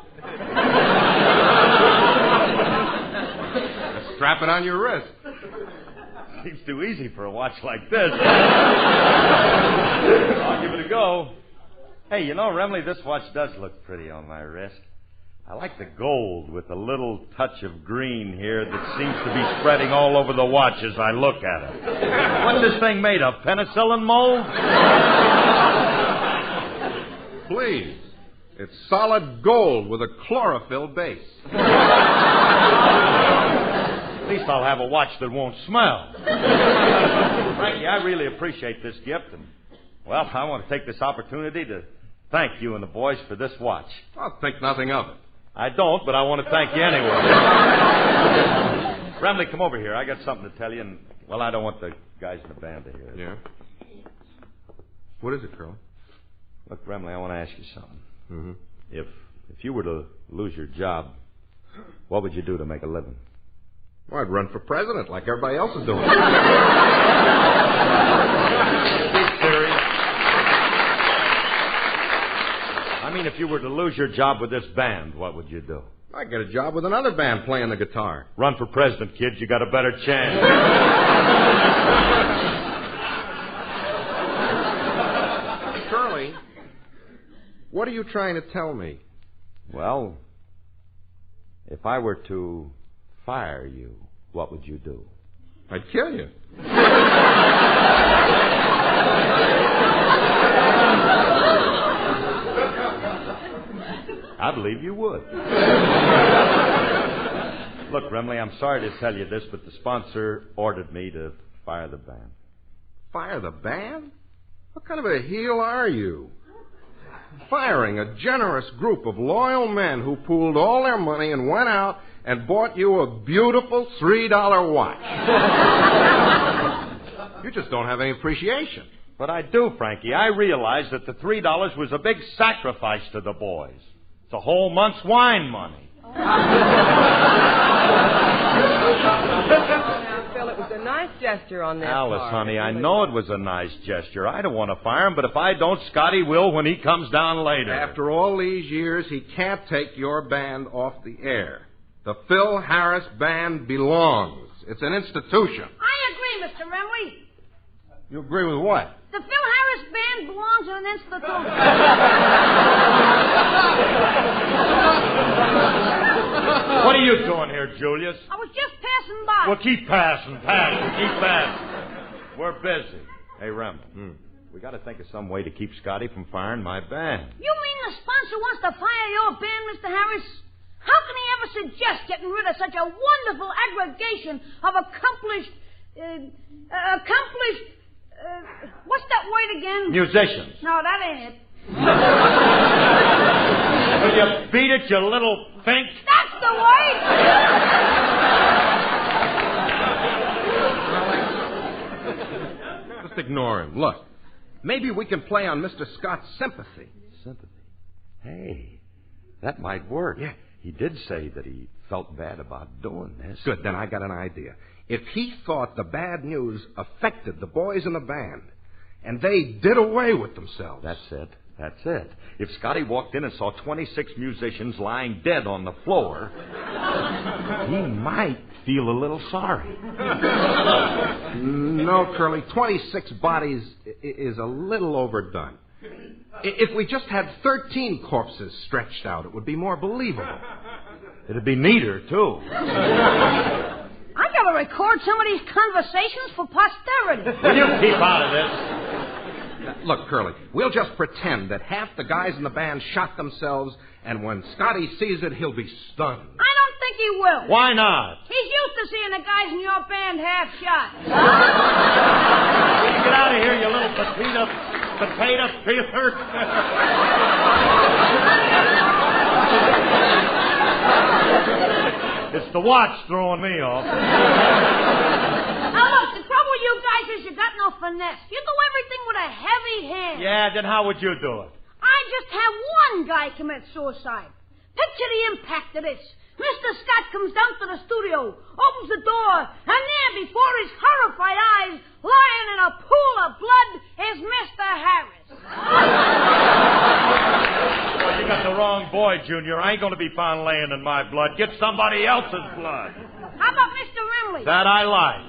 Just strap it on your wrist. Seems too easy for a watch like this. I'll give it a go. Hey, you know, Remley, this watch does look pretty on my wrist. I like the gold with a little touch of green here that seems to be spreading all over the watch as I look at it. What's this thing made of? Penicillin mold? Please. It's solid gold with a chlorophyll base. At least I'll have a watch that won't smell. Frankie, I really appreciate this gift. And, well, I want to take this opportunity to thank you and the boys for this watch. I'll think nothing of it. I don't, but I want to thank you anyway. Remley, come over here. I got something to tell you, and, well, I don't want the guys in the band to hear it. Yeah? What is it, Curly? Look, Remley, I want to ask you something. Mm-hmm. If you were to lose your job, what would you do to make a living? Well, I'd run for president like everybody else is doing. Big theory. I mean, if you were to lose your job with this band, what would you do? I'd get a job with another band playing the guitar. Run for president, kid. You got a better chance. Curly, what are you trying to tell me? Well, if I were to fire you, what would you do? I'd kill you. I believe you would. Look, Remley, I'm sorry to tell you this, but the sponsor ordered me to fire the band. Fire the band? What kind of a heel are you? Firing a generous group of loyal men who pooled all their money and went out and bought you a beautiful $3 watch. You just don't have any appreciation. But I do, Frankie. I realize that the $3 was a big sacrifice to the boys. It's a whole month's wine money. Now, Phil, it was a nice nice gesture on their Alice, part. honey, I know it was a nice gesture. I don't want to fire him, but if I don't, Scotty will when he comes down later. After all these years, he can't take your band off the air. The Phil Harris Band belongs. It's an institution. I agree, Mr. Remley. You agree with what? The Phil Harris Band belongs in an institution. What are you doing here, Julius? I was just passing by. Well, keep passing. We're busy. Hey, Rem, we got to think of some way to keep Scotty from firing my band. You mean the sponsor wants to fire your band, Mr. Harris? How can he ever suggest getting rid of such a wonderful aggregation of accomplished... what's that word again? Musicians. No, that ain't it. Will you beat it, you little fink? That's the word! Just ignore him. Look, maybe we can play on Mr. Scott's sympathy. Sympathy? Hey, that might work. Yeah. He did say that he felt bad about doing this. Good, then I got an idea. If he thought the bad news affected the boys in the band, and they did away with themselves... That's it. If Scotty walked in and saw 26 musicians lying dead on the floor, he might feel a little sorry. No, Curly, 26 bodies is a little overdone. If we just had 13 corpses stretched out, it would be more believable. It'd be neater, too. I gotta record some of these conversations for posterity. Will you keep out of this? Look, Curly, we'll just pretend that half the guys in the band shot themselves, and when Scotty sees it, he'll be stunned. I don't think he will. Why not? He's used to seeing the guys in your band half shot. Get out of here, you little potato peeler. It's the watch throwing me off. Now, look, the trouble with you guys is you got no finesse. You do everything with a heavy hand. Yeah, then how would you do it? I just have one guy commit suicide. Picture the impact of this. Mr. Scott comes down to the studio, opens the door, and there before his horrified eyes, lying in a pool of blood, is Mr. Harris. Well, you got the wrong boy, Junior. I ain't going to be found laying in my blood. Get somebody else's blood. How about Mr. Remley? That I like.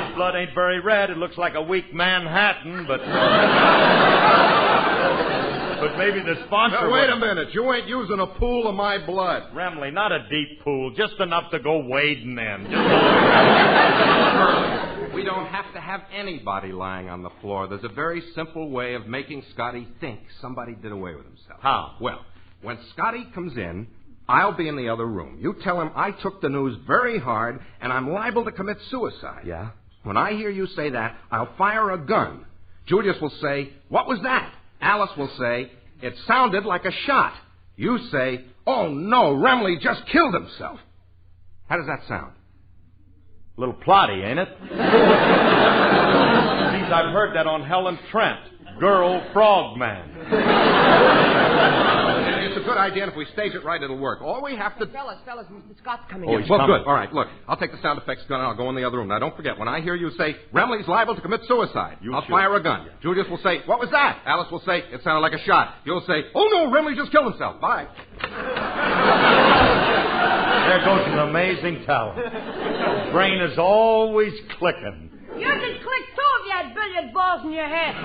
His blood ain't very red. It looks like a weak Manhattan, but maybe the sponsor... Now, wait a minute. You ain't using a pool of my blood. Remley, not a deep pool. Just enough to go wading in. We don't have to have anybody lying on the floor. There's a very simple way of making Scotty think somebody did away with himself. How? Well, when Scotty comes in, I'll be in the other room. You tell him I took the news very hard and I'm liable to commit suicide. Yeah? When I hear you say that, I'll fire a gun. Julius will say, "What was that?" Alice will say, "It sounded like a shot." You say, "Oh, no, Remley just killed himself." How does that sound? A little plotty, ain't it? Geez, I've heard that on Helen Trent. Girl Frogman. It's a good idea, and if we stage it right, it'll work. All we have to... Fellas, Mr. Scott's coming Oh, in. he's Well, coming. good. All right, look, I'll take the sound effects gun and I'll go in the other room. Now, don't forget, when I hear you say, "Remley's liable to commit suicide," I'll fire a gun. Julius will say, "What was that?" Alice will say, "It sounded like a shot." You'll say, "Oh, no, Remley just killed himself." Bye. There goes an amazing talent. His brain is always clicking. Yours would click, too, if you had billiard balls in your head.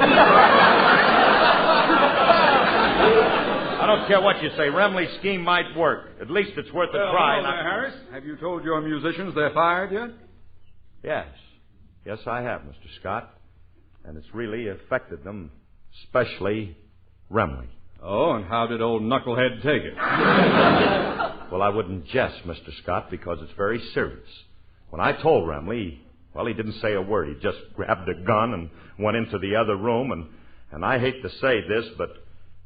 I don't care what you say. Remley's scheme might work. At least it's worth a try. Hello there, Harris. Have you told your musicians they're fired yet? Yes. Yes, I have, Mr. Scott. And it's really affected them, especially Remley. Oh, and how did old Knucklehead take it? Well, I wouldn't jest, Mr. Scott, because it's very serious. When I told Remley, well, he didn't say a word. He just grabbed a gun and went into the other room, and I hate to say this, but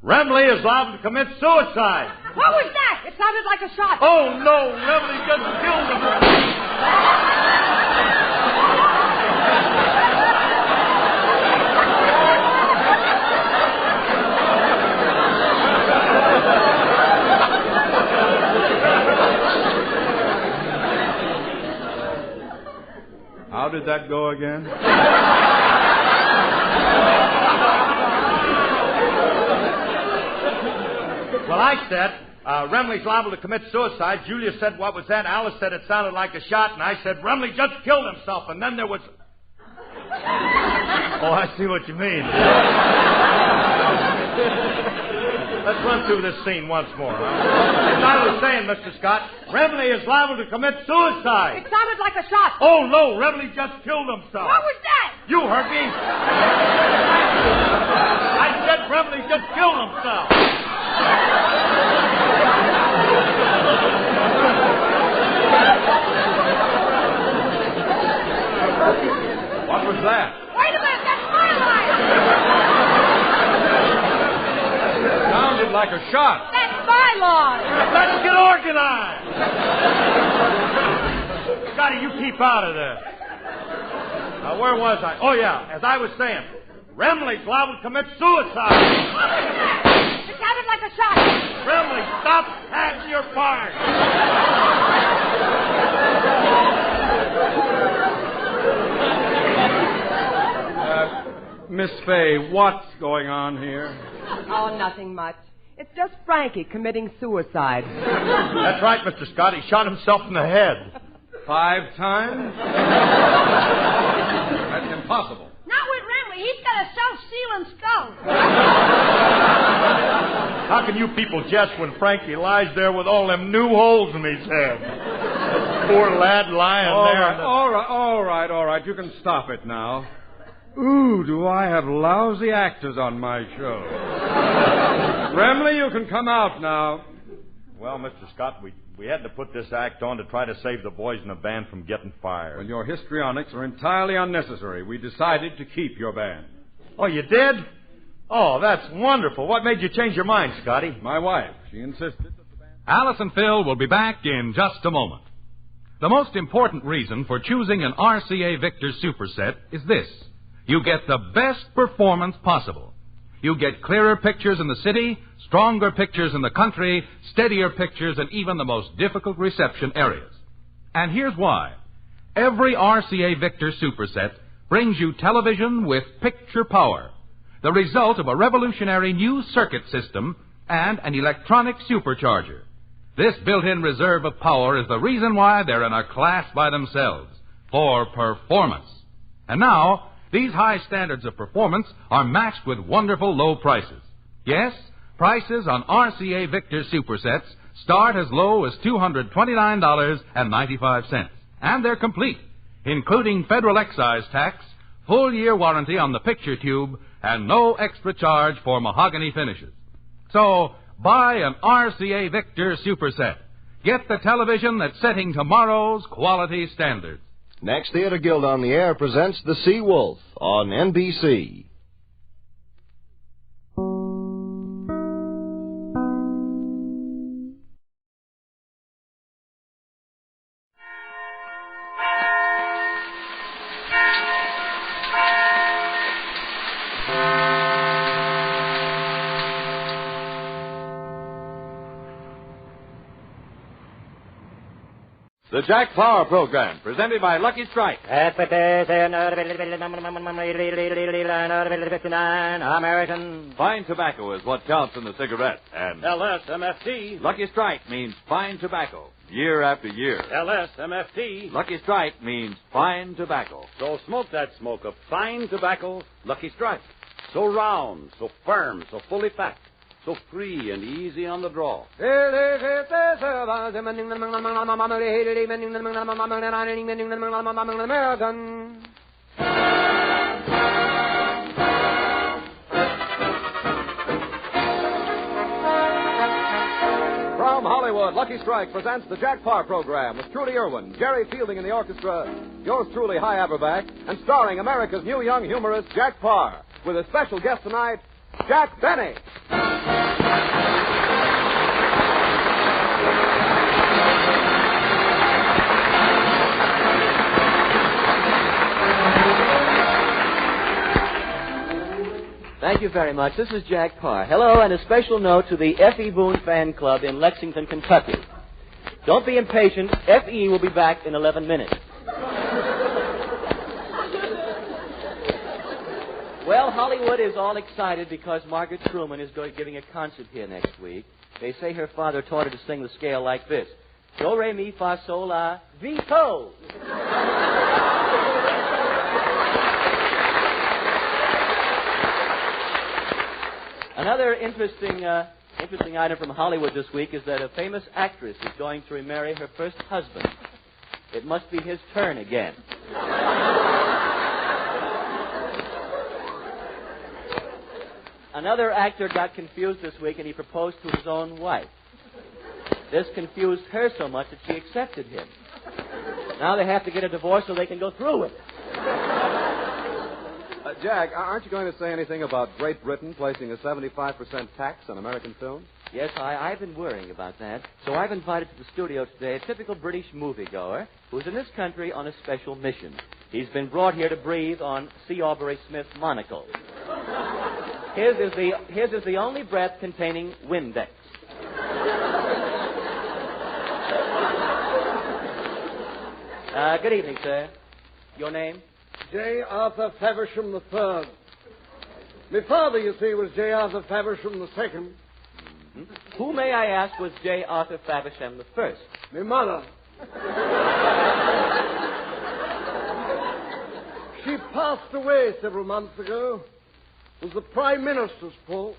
Remley is liable to commit suicide. What was that? It sounded like a shot. Oh, no, Remley just killed him. did that go again? Well, I said, Remley's liable to commit suicide. Julia said, what was that? Alice said it sounded like a shot, and I said, Remley just killed himself. And then there was... Oh, I see what you mean. Let's run through this scene once more. As I was saying, Mr. Scott, Remley is liable to commit suicide. It sounded like a shot. Oh, no, Remley just killed himself. What was that? You heard me. I said Remley just killed himself. What was that? Wait a minute, that's my line. Sounded like a shot. That's my line. Let's get organized. Scotty, you keep out of this. Now, where was I? Oh, yeah, as I was saying, Remley's liable to commit suicide. It sounded like a shot. Remley, stop having your part. Miss Faye, what's going on here? Oh, nothing much. It's just Frankie committing suicide. That's right, Mr. Scott. He shot himself in the head. 5 times? That's impossible. Not with Remley. He's got a self-sealing skull. How can you people jest when Frankie lies there with all them new holes in his head? Poor lad lying there. All right. You can stop it now. Ooh, do I have lousy actors on my show. Remley, you can come out now. Well, Mr. Scott, we had to put this act on to try to save the boys in the band from getting fired. Well, your histrionics are entirely unnecessary. We decided to keep your band. Oh, you did? Oh, that's wonderful. What made you change your mind, Scotty? My wife. She insisted. Alice and Phil will be back in just a moment. The most important reason for choosing an RCA Victor Superset is this. You get the best performance possible. You get clearer pictures in the city, stronger pictures in the country, steadier pictures in even the most difficult reception areas. And here's why. Every RCA Victor Superset brings you television with picture power, the result of a revolutionary new circuit system and an electronic supercharger. This built-in reserve of power is the reason why they're in a class by themselves, for performance. And now, these high standards of performance are matched with wonderful low prices. Yes, prices on RCA Victor Supersets start as low as $229.95. And they're complete, including federal excise tax, full-year warranty on the picture tube, and no extra charge for mahogany finishes. So, buy an RCA Victor Superset. Get the television that's setting tomorrow's quality standards. Next, Theater Guild on the Air presents The Sea Wolf on NBC. The Jack Paar program, presented by Lucky Strike. American. Fine tobacco is what counts in the cigarette. And LSMFT. Lucky Strike means fine tobacco, year after year. LSMFT. Lucky Strike means fine tobacco. So smoke that smoke of fine tobacco, Lucky Strike. So round, so firm, so fully packed. So free and easy on the draw. American. From Hollywood, Lucky Strike presents the Jack Paar program with Trudy Irwin, Jerry Fielding in the orchestra, yours truly, High Aberback, and starring America's new young humorist, Jack Paar, with a special guest tonight, Jack Benny. Thank you very much. This is Jack Paar. Hello, and a special note to the F.E. Boone Fan Club in Lexington, Kentucky. Don't be impatient. F.E. will be back in 11 minutes. Well, Hollywood is all excited because Margaret Truman is giving a concert here next week. They say her father taught her to sing the scale like this. Do, re, mi, fa, sol, la, vi, to. Another interesting item from Hollywood this week is that a famous actress is going to remarry her first husband. It must be his turn again. Another actor got confused this week, and he proposed to his own wife. This confused her so much that she accepted him. Now they have to get a divorce so they can go through with it. Jack, aren't you going to say anything about Great Britain placing a 75% tax on American films? Yes, I've been worrying about that. So I've invited to the studio today a typical British moviegoer who's in this country on a special mission. He's been brought here to breathe on C. Aubrey Smith's monocle. His is the only breath containing Windex. Good evening, sir. Your name? J. Arthur Faversham III. My father, you see, was J. Arthur Faversham II. Mm-hmm. Who, may I ask, was J. Arthur Faversham I? My mother. She passed away several months ago. It was the Prime Minister's fault.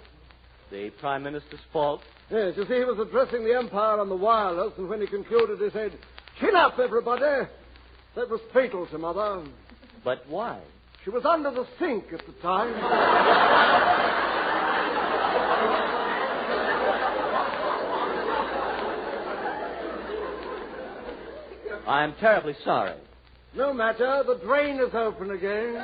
The Prime Minister's fault? Yes, you see, he was addressing the Empire on the wireless, and when he concluded, he said, "Chin up, everybody." That was fatal to Mother. But why? She was under the sink at the time. I'm terribly sorry. No matter. The drain is open again.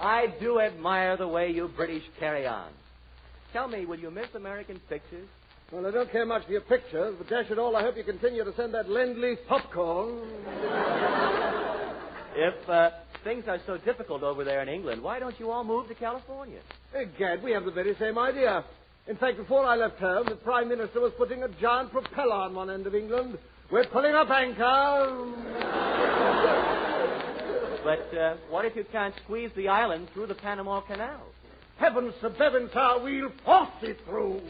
I do admire the way you British carry on. Tell me, will you miss American pictures? Well, I don't care much for your pictures, but dash it all, I hope you continue to send that Lend-Lease popcorn. If things are so difficult over there in England, why don't you all move to California? Egad, we have the very same idea. In fact, before I left home, the Prime Minister was putting a giant propeller on one end of England. We're pulling up anchor. But what if you can't squeeze the island through the Panama Canal? Heavens to Bevantar, we'll force it through.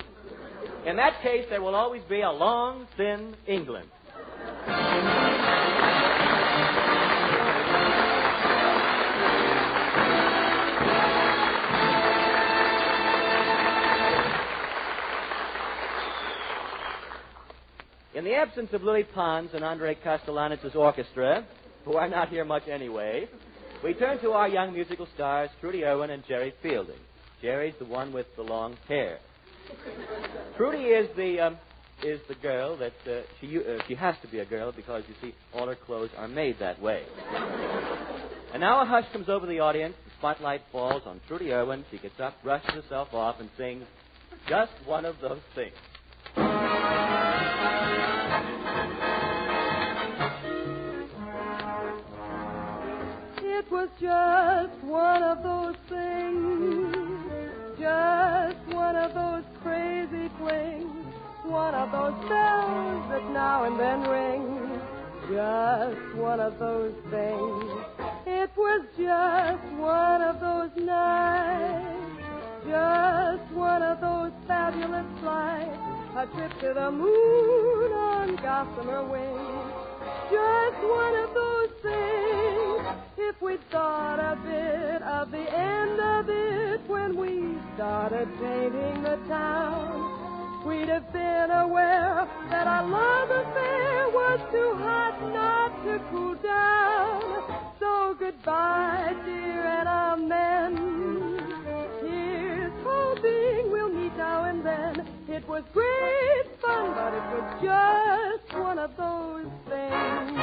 In that case, there will always be a long, thin England. In the absence of Lily Pons and Andre Castellanos' orchestra, who are not here much anyway, we turn to our young musical stars, Trudy Irwin and Jerry Fielding. Jerry's the one with the long hair. Trudy is the girl that she has to be a girl because, you see, all her clothes are made that way. And now a hush comes over the audience. The spotlight falls on Trudy Irwin. She gets up, brushes herself off, and sings Just One of Those Things. It was just one of those things, just one of those crazy flings, one of those bells that now and then ring, just one of those things. It was just one of those nights, just one of those fabulous flights, a trip to the moon on gossamer wings, just one of those things. If we'd thought a bit of the end of it when we started painting the town, we'd have been aware that our love affair was too hot not to cool down. So goodbye, dear, and amen. Here's hoping we'll meet now and then. It was great fun, but it was just one of those things.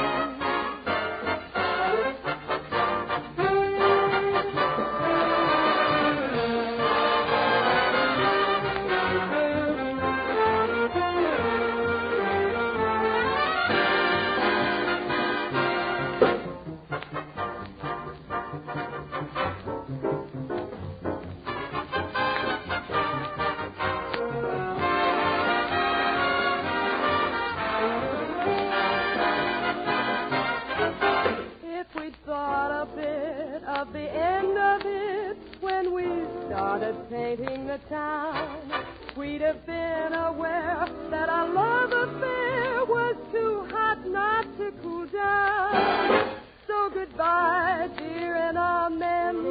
started painting the town, we'd have been aware that our love affair was too hot not to cool down. So goodbye, dear, and amen.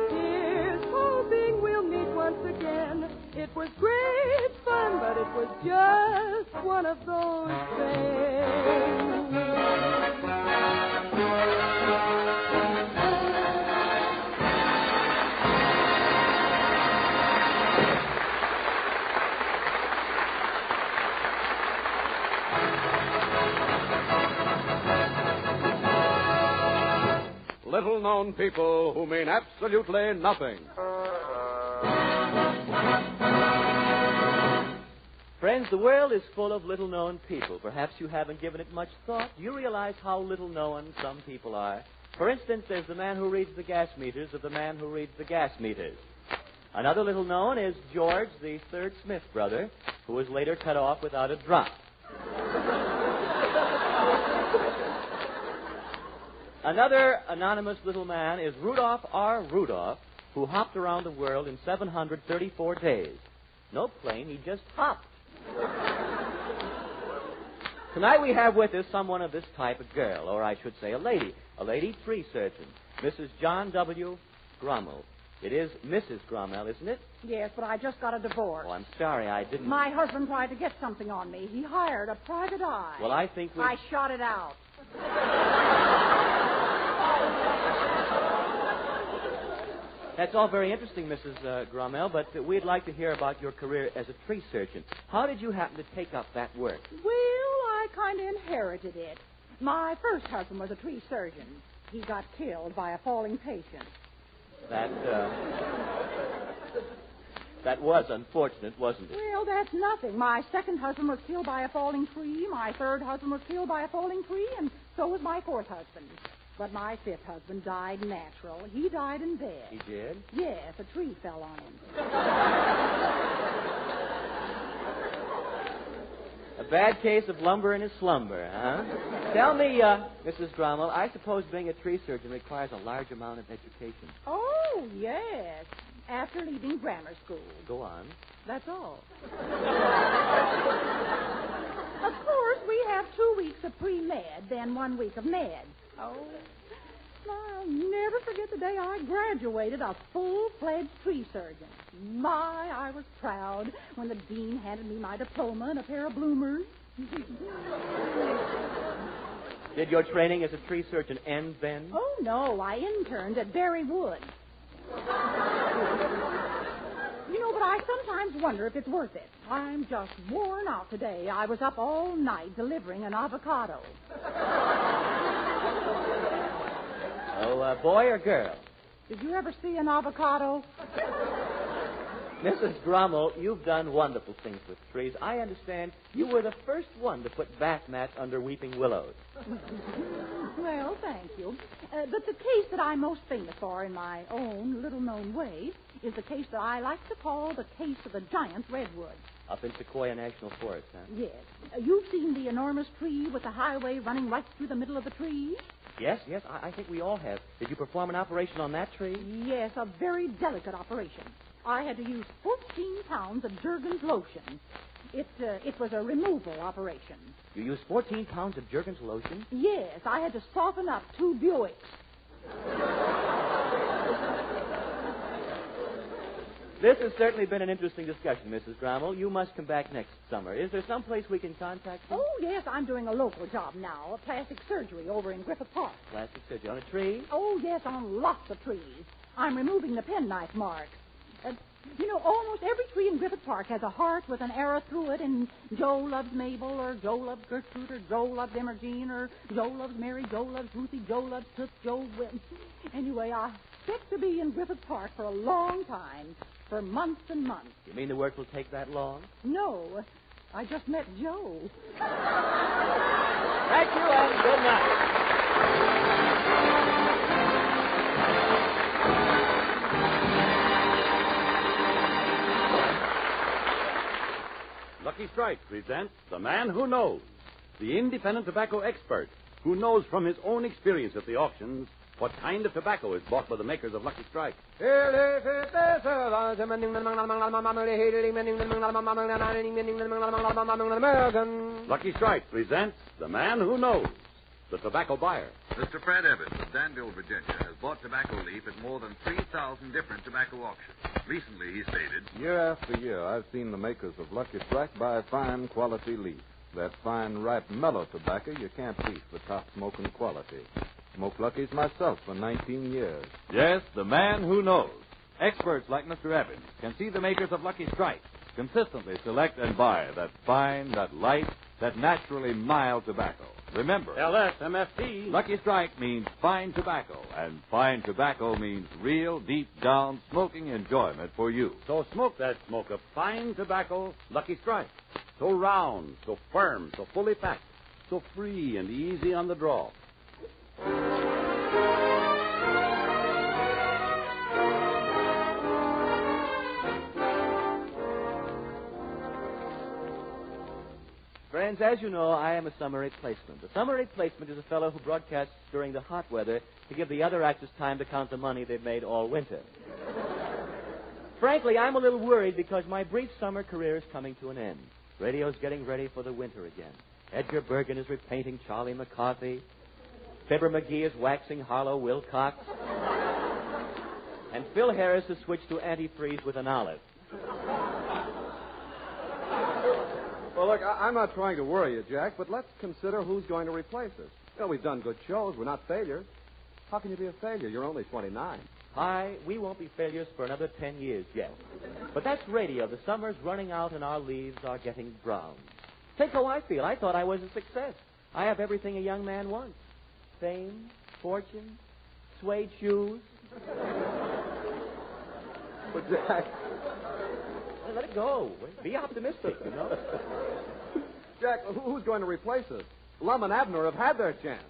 Here's hoping we'll meet once again. It was great fun, but it was just one of those things. Little-known people who mean absolutely nothing. Friends, the world is full of little-known people. Perhaps you haven't given it much thought. Do you realize how little-known some people are? For instance, there's the man who reads the gas meters of the man who reads the gas meters. Another little-known is George, the third Smith brother, who was later cut off without a drop. Another anonymous little man is Rudolph R. Rudolph, who hopped around the world in 734 days. No plane, he just hopped. Tonight we have with us someone of this type, a girl, or I should say a lady tree surgeon, Mrs. John W. Grommel. It is Mrs. Grommel, isn't it? Yes, but I just got a divorce. Oh, I'm sorry, I didn't... My husband tried to get something on me. He hired a private eye. Well, I think we... I shot it out. That's all very interesting, Mrs. Grommel, but we'd like to hear about your career as a tree surgeon. How did you happen to take up that work? Well, I kind of inherited it. My first husband was a tree surgeon. He got killed by a falling patient. That was unfortunate, wasn't it? Well, that's nothing. My second husband was killed by a falling tree. My third husband was killed by a falling tree, and so was my fourth husband. But my fifth husband died natural. He died in bed. He did? Yes, a tree fell on him. A bad case of lumber in his slumber, huh? Tell me, Mrs. Grommel, I suppose being a tree surgeon requires a large amount of education. Oh, yes. After leaving grammar school. Go on. That's all. Of course, we have 2 weeks of pre-med, then 1 week of med. Oh, I'll never forget the day I graduated a full-fledged tree surgeon. My, I was proud when the dean handed me my diploma and a pair of bloomers. Did your training as a tree surgeon end then? Oh, no, I interned at Berry Wood. You know, but I sometimes wonder if it's worth it. I'm just worn out today. I was up all night delivering an avocado. Oh, boy or girl? Did you ever see an avocado? Mrs. Grommel, you've done wonderful things with trees. I understand you were the first one to put bath mats under weeping willows. Well, thank you. But the case that I'm most famous for in my own little-known way is the case that I like to call the case of the giant redwood. Up in Sequoia National Forest, huh? Yes. You've seen the enormous tree with the highway running right through the middle of the tree? Yes, I think we all have. Did you perform an operation on that tree? Yes, a very delicate operation. I had to use 14 pounds of Jergens lotion. It was a removal operation. You used 14 pounds of Jergens lotion? Yes, I had to soften up 2 Buicks. This has certainly been an interesting discussion, Mrs. Grommel. You must come back next summer. Is there some place we can contact you? Oh, yes, I'm doing a local job now, a plastic surgery over in Griffith Park. Plastic surgery on a tree? Oh, yes, on lots of trees. I'm removing the penknife marks. You know, almost every tree in Griffith Park has a heart with an arrow through it, and Joe loves Mabel, or Joe loves Gertrude, or Joe loves Imogene, or Joe loves Mary, Joe loves Ruthie, Joe loves Toots, Joe... Anyway, I expect to be in Griffith Park for a long time, for months and months. You mean the work will take that long? No, I just met Joe. Thank you, and good night. Lucky Strike presents The Man Who Knows, the independent tobacco expert who knows from his own experience at the auctions What kind of tobacco is bought by the makers of Lucky Strike? Lucky Strike presents The Man Who Knows, the tobacco buyer. Mr. Fred Evans of Danville, Virginia, has bought tobacco leaf at more than 3,000 different tobacco auctions. Recently, he stated, Year after year, I've seen the makers of Lucky Strike buy fine quality leaf. That fine, ripe, mellow tobacco you can't beat for top smoking quality. Smoked Lucky's myself for 19 years. Yes, the man who knows. Experts like Mr. Evans can see the makers of Lucky Strike consistently select and buy that fine, that light, that naturally mild tobacco. Remember, LSMFT. Lucky Strike means fine tobacco, and fine tobacco means real, deep-down smoking enjoyment for you. So smoke that smoke of fine tobacco, Lucky Strike. So round, so firm, so fully packed, so free and easy on the draw. Friends, as you know, I am a summer replacement. A summer replacement is a fellow who broadcasts during the hot weather to give the other actors time to count the money they've made all winter. Frankly, I'm a little worried because my brief summer career is coming to an end. Radio's getting ready for the winter again. Edgar Bergen is repainting Charlie McCarthy. Fibber McGee is waxing Harlow Wilcox. And Phil Harris has switched to antifreeze with an olive. Well, look, I'm not trying to worry you, Jack, but let's consider who's going to replace us. Well, we've done good shows. We're not failures. How can you be a failure? You're only 29. Hi, we won't be failures for another 10 years yet. But that's radio. The summer's running out and our leaves are getting brown. Think how I feel. I thought I was a success. I have everything a young man wants. Fame, fortune, suede shoes. But, Jack... Well, let it go. Be optimistic, you know. Jack, who's going to replace us? Lum and Abner have had their chance.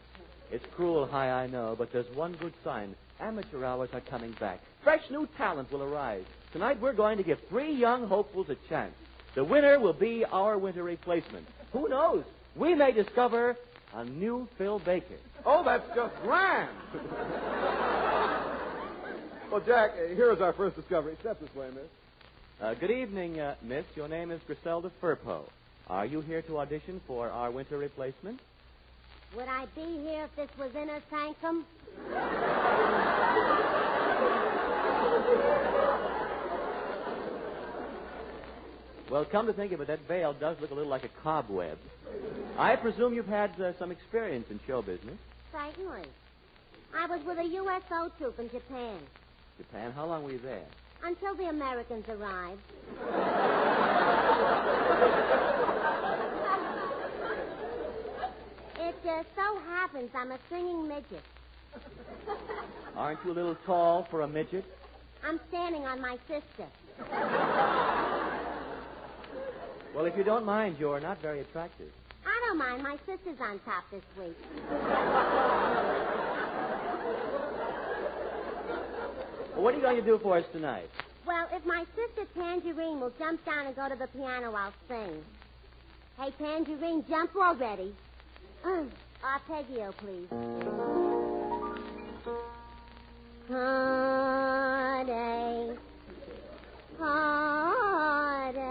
It's cruel, Hi, I know, but there's one good sign. Amateur hours are coming back. Fresh new talent will arise. Tonight we're going to give 3 young hopefuls a chance. The winner will be our winter replacement. Who knows? We may discover a new Phil Baker. Oh, that's just grand. Well, Jack, here's our first discovery. Step this way, miss. Good evening, miss. Your name is Griselda Furpo. Are you here to audition for our winter replacement? Would I be here if this was Inner Sanctum? Well, come to think of it, that veil does look a little like a cobweb. I presume you've had some experience in show business. Certainly. I was with a USO troop in Japan. Japan? How long were you there? Until the Americans arrived. It so happens I'm a singing midget. Aren't you a little tall for a midget? I'm standing on my sister. Well, if you don't mind, you're not very attractive. I don't mind. My sister's on top this week. Well, what are you going to do for us tonight? Well, if my sister Tangerine will jump down and go to the piano, I'll sing. Hey, Tangerine, jump already. Arpeggio, please. Heartache, heartache.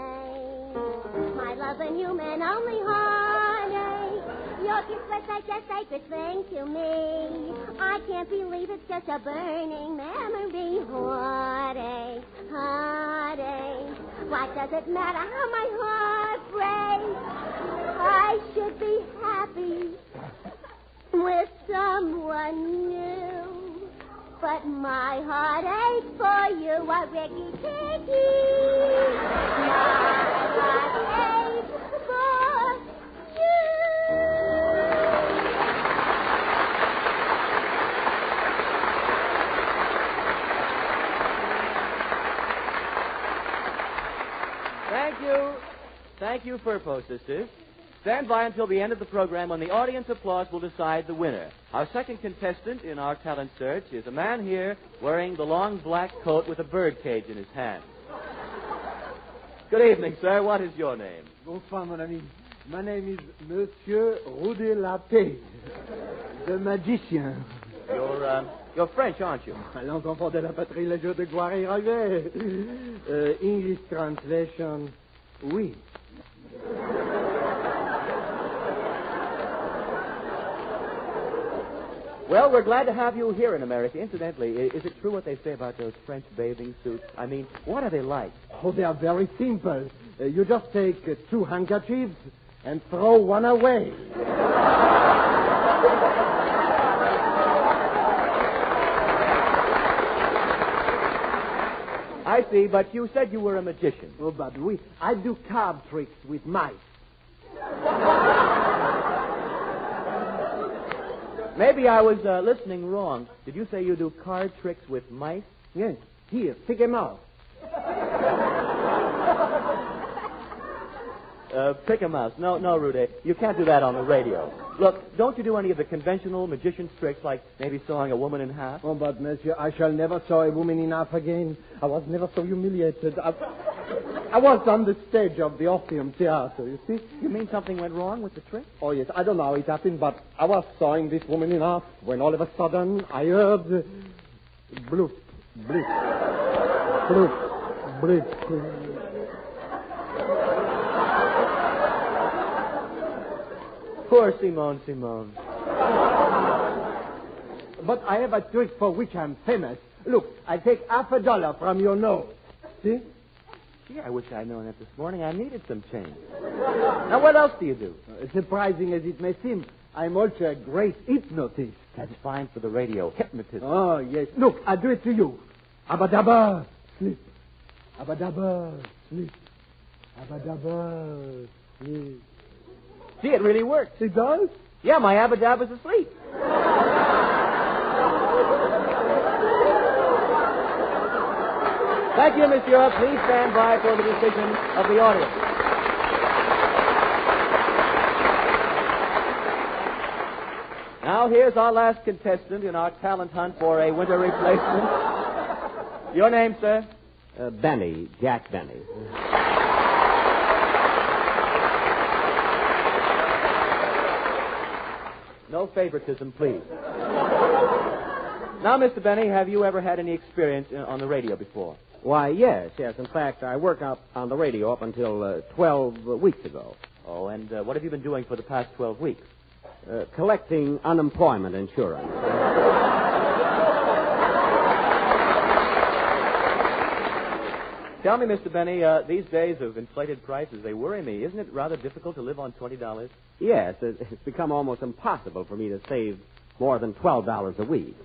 My love and you meant only heartache. Your kiss was such a sacred thing to me. I can't believe it's just a burning memory. Heartache, heartache. What does it matter how my heart breaks? I should be happy with someone new. But my heart aches for you, a Ricky Ticky. My heart aches for you. Thank you, Furpo sisters. Stand by until the end of the program when the audience applause will decide the winner. Our second contestant in our talent search is a man here wearing the long black coat with a bird cage in his hand. Good evening, sir. What is your name? Bonsoir, mon ami. My name is Monsieur Roudet-Lapé, the magician. You're French, aren't you? L'enfant de la patrie, le jour de gloire est arrivé. English translation, oui. Well, we're glad to have you here in America. Incidentally, is it true what they say about those French bathing suits? I mean, what are they like? Oh, they are very simple. You just take 2 handkerchiefs and throw one away. I see, but you said you were a magician. Oh, but I do card tricks with mice. Maybe I was listening wrong. Did you say you do card tricks with mice? Yes. Here, pick him out. Pick a mouse. No, Rude. You can't do that on the radio. Look, don't you do any of the conventional magician's tricks, like maybe sawing a woman in half? Oh, but, monsieur, I shall never saw a woman in half again. I was never so humiliated. I was on the stage of the Orpheum Theater, you see. You mean something went wrong with the trick? Oh, yes. I don't know how it happened, but I was sawing this woman in half when all of a sudden I heard... bloop, bloop, bloop, bloop. Poor Simone. But I have a trick for which I'm famous. Look, I take $50 from your nose. See? Gee, I wish I'd known that this morning. I needed some change. Now, what else do you do? Surprising as it may seem, I'm also a great hypnotist. That's fine for the radio. Hypnotism. Oh, yes. Look, I do it to you. Abba-dabba, sleep. Abba-dabba, sleep. Abba-dabba, sleep. See, it really works. It does? Yeah, my abba-dabba's asleep. Thank you, monsieur. Please stand by for the decision of the audience. Now, here's our last contestant in our talent hunt for a winter replacement. Your name, sir? Benny, Jack Benny. No favoritism, please. Now, Mr. Benny, have you ever had any experience on the radio before? Why, yes. In fact, I worked up on the radio up until 12 weeks ago. Oh, and what have you been doing for the past 12 weeks? Collecting unemployment insurance. Tell me, Mr. Benny, these days of inflated prices, they worry me. Isn't it rather difficult to live on $20? Yes, it's become almost impossible for me to save more than $12 a week.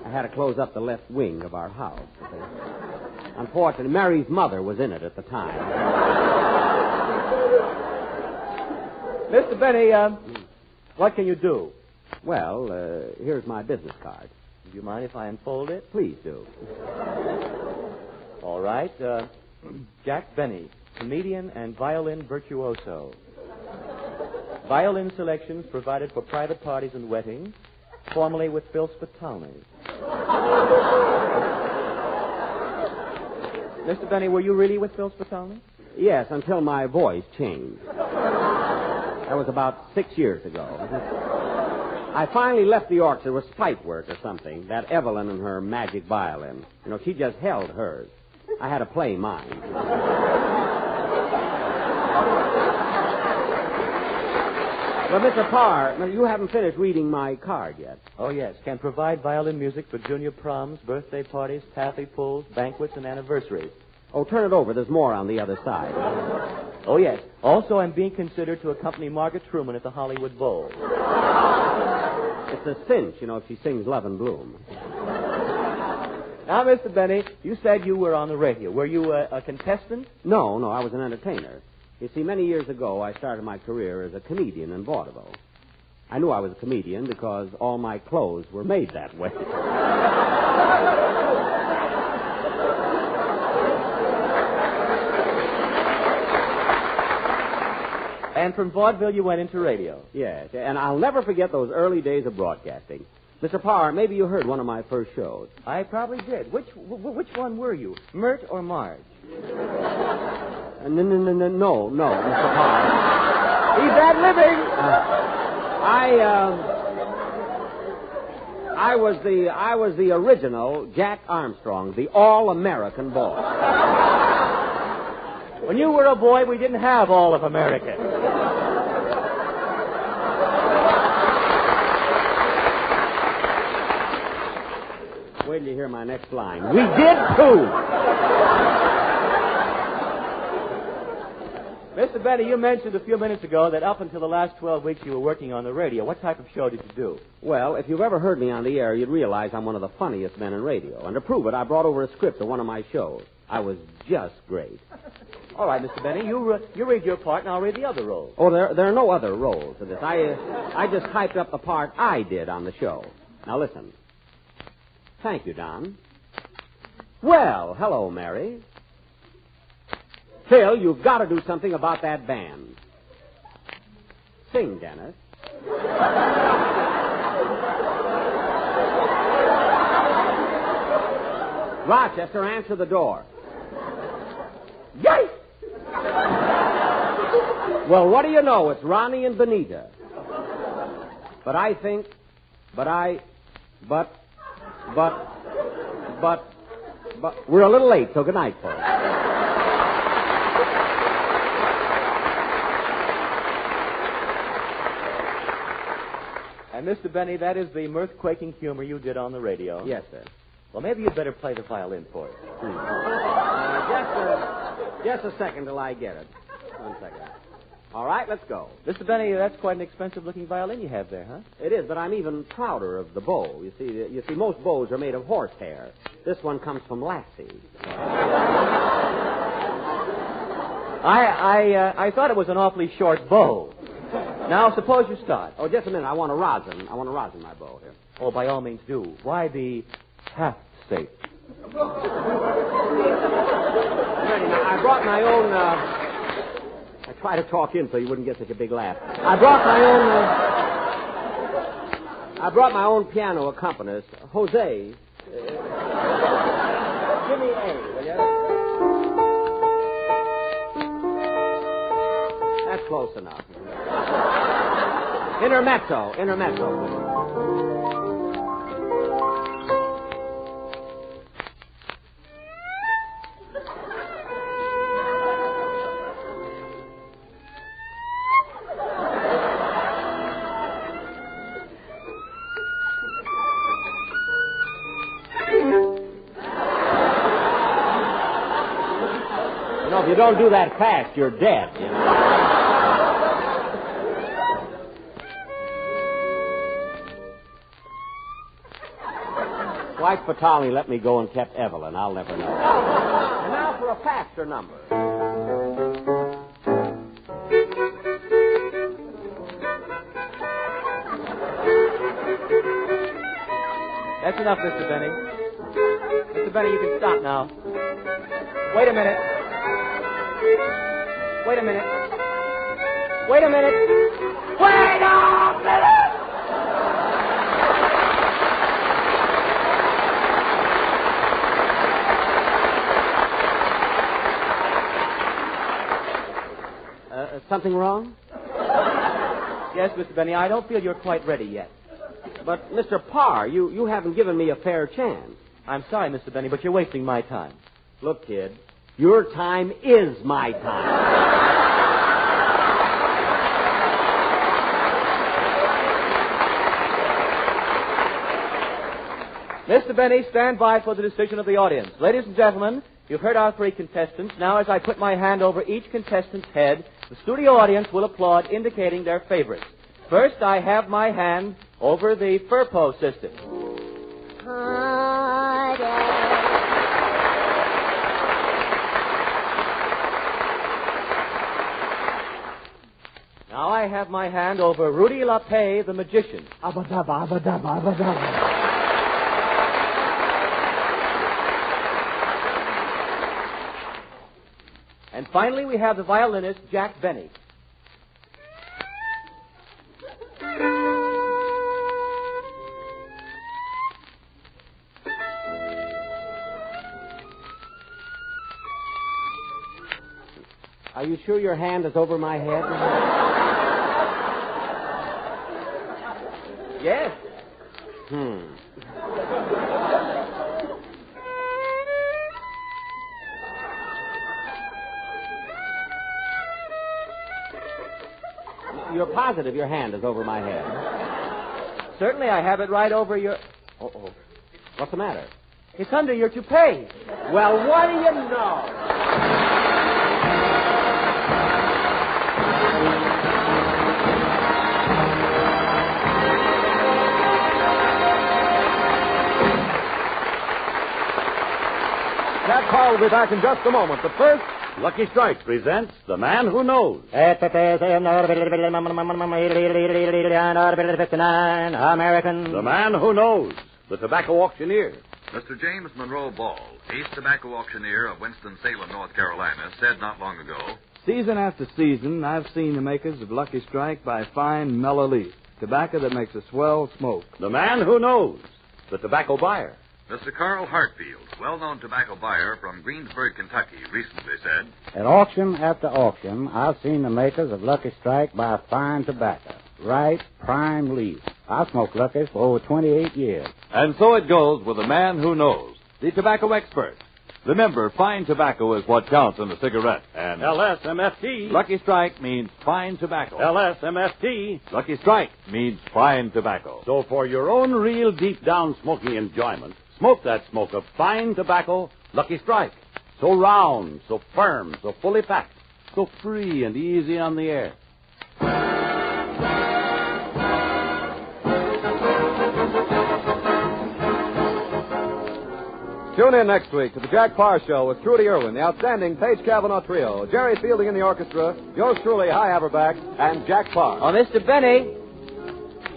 I had to close up the left wing of our house. Unfortunately, Mary's mother was in it at the time. Mr. Benny, what can you do? Well, here's my business card. Do you mind if I unfold it? Please do. All right. Jack Benny, comedian and violin virtuoso. Violin selections provided for private parties and weddings, formerly with Phil Spitali. Mr. Benny, were you really with Phil Spitali? Yes, until my voice changed. That was about 6 years ago. I finally left the orchestra. It was pipe work or something. That Evelyn and her magic violin. She just held hers. I had to play mine. But, Mr. Paar, you haven't finished reading my card yet. Oh, yes. Can provide violin music for junior proms, birthday parties, taffy pulls, banquets, and anniversaries. Oh, turn it over. There's more on the other side. Oh, yes. Also, I'm being considered to accompany Margaret Truman at the Hollywood Bowl. It's a cinch, if she sings Love and Bloom. Now, Mr. Benny, you said you were on the radio. Were you a contestant? No, I was an entertainer. You see, many years ago, I started my career as a comedian in vaudeville. I knew I was a comedian because all my clothes were made that way. And from vaudeville, you went into radio. Yes, and I'll never forget those early days of broadcasting. Mr. Paar, maybe you heard one of my first shows. I probably did. Which one were you, Mert or Marge? No, Mr. Paar. I was the original Jack Armstrong, the all-American boy. When you were a boy, we didn't have all of America. Wait till you hear my next line. We did too. Mr. Benny, you mentioned a few minutes ago that up until the last 12 weeks you were working on the radio. What type of show did you do? Well, if you've ever heard me on the air, you'd realize I'm one of the funniest men in radio. And to prove it, I brought over a script of one of my shows. I was just great. All right, Mr. Benny, you read your part, and I'll read the other roles. Oh, there are no other roles to this. I just typed up the part I did on the show. Now listen. Thank you, Don. Well, hello, Mary. Phil, you've got to do something about that band. Sing, Dennis. Rochester, answer the door. Yikes! Well, what do you know? It's Ronnie and Benita. But we're a little late, so good night, folks. And, Mr. Benny, that is the mirth-quaking humor you did on the radio. Yes, sir. Well, maybe you'd better play the violin for us. Just a second till I get it. 1 second. All right, let's go. Mr. Benny, that's quite an expensive-looking violin you have there, huh? It is, but I'm even prouder of the bow. You see, most bows are made of horsehair. This one comes from Lassie. I thought it was an awfully short bow. Now, suppose you start. Oh, just a minute. I want to rosin my bow here. Oh, by all means do. Why the half shape? I brought my own. I try to talk in so you wouldn't get such a big laugh. I brought my own piano accompanist, Jose. Give me A, will you? That's close enough. Intermezzo. If you don't do that fast, you're dead, you know. Wife Fatali let me go and kept Evelyn. I'll never know. And now for a faster number. That's enough, Mr. Benny. Mr. Benny, you can stop now. Wait a minute. Wait a minute. Something wrong? Yes, Mr. Benny, I don't feel you're quite ready yet. But, Mr. Paar, you haven't given me a fair chance. I'm sorry, Mr. Benny, but you're wasting my time. Look, kid, your time is my time. Mr. Benny, stand by for the decision of the audience. Ladies and gentlemen, you've heard our three contestants. Now, as I put my hand over each contestant's head, the studio audience will applaud, indicating their favorites. First, I have my hand over the Furpo system. Now I have my hand over Rudy LaPay, the magician. Abba-dabba, abba-dabba, abba-dabba. And finally, we have the violinist, Jack Benny. Are you sure your hand is over my head? Yes. You're positive your hand is over my head? Certainly, I have it right over your... Uh-oh. What's the matter? It's under your toupee. Well, what do you know? That Paar will be back in just a moment. But first, Lucky Strike presents The Man Who Knows. American. The Man Who Knows, the tobacco auctioneer. Mr. James Monroe Ball, ace tobacco auctioneer of Winston-Salem, North Carolina, said not long ago, Season after season, I've seen the makers of Lucky Strike buy fine, mellow leaf, tobacco that makes a swell smoke. The Man Who Knows, the tobacco buyer. Mr. Carl Hartfield, well-known tobacco buyer from Greensburg, Kentucky, recently said, At auction after auction, I've seen the makers of Lucky Strike buy fine tobacco, ripe, prime leaf. I've smoked Lucky for over 28 years. and so it goes with the man who knows, the tobacco expert. Remember, fine tobacco is what counts in a cigarette. And LSMFT. Lucky Strike means fine tobacco. LSMFT. Lucky Strike means fine tobacco. So for your own real deep-down smoking enjoyment, smoke that smoke of fine tobacco, Lucky Strike. So round, so firm, so fully packed, so free and easy on the air. Tune in next week to the Jack Paar Show with Trudy Irwin, the outstanding Page Cavanaugh Trio, Jerry Fielding in the orchestra, yours truly, High Haverback, and Jack Paar. Oh, Mr. Benny.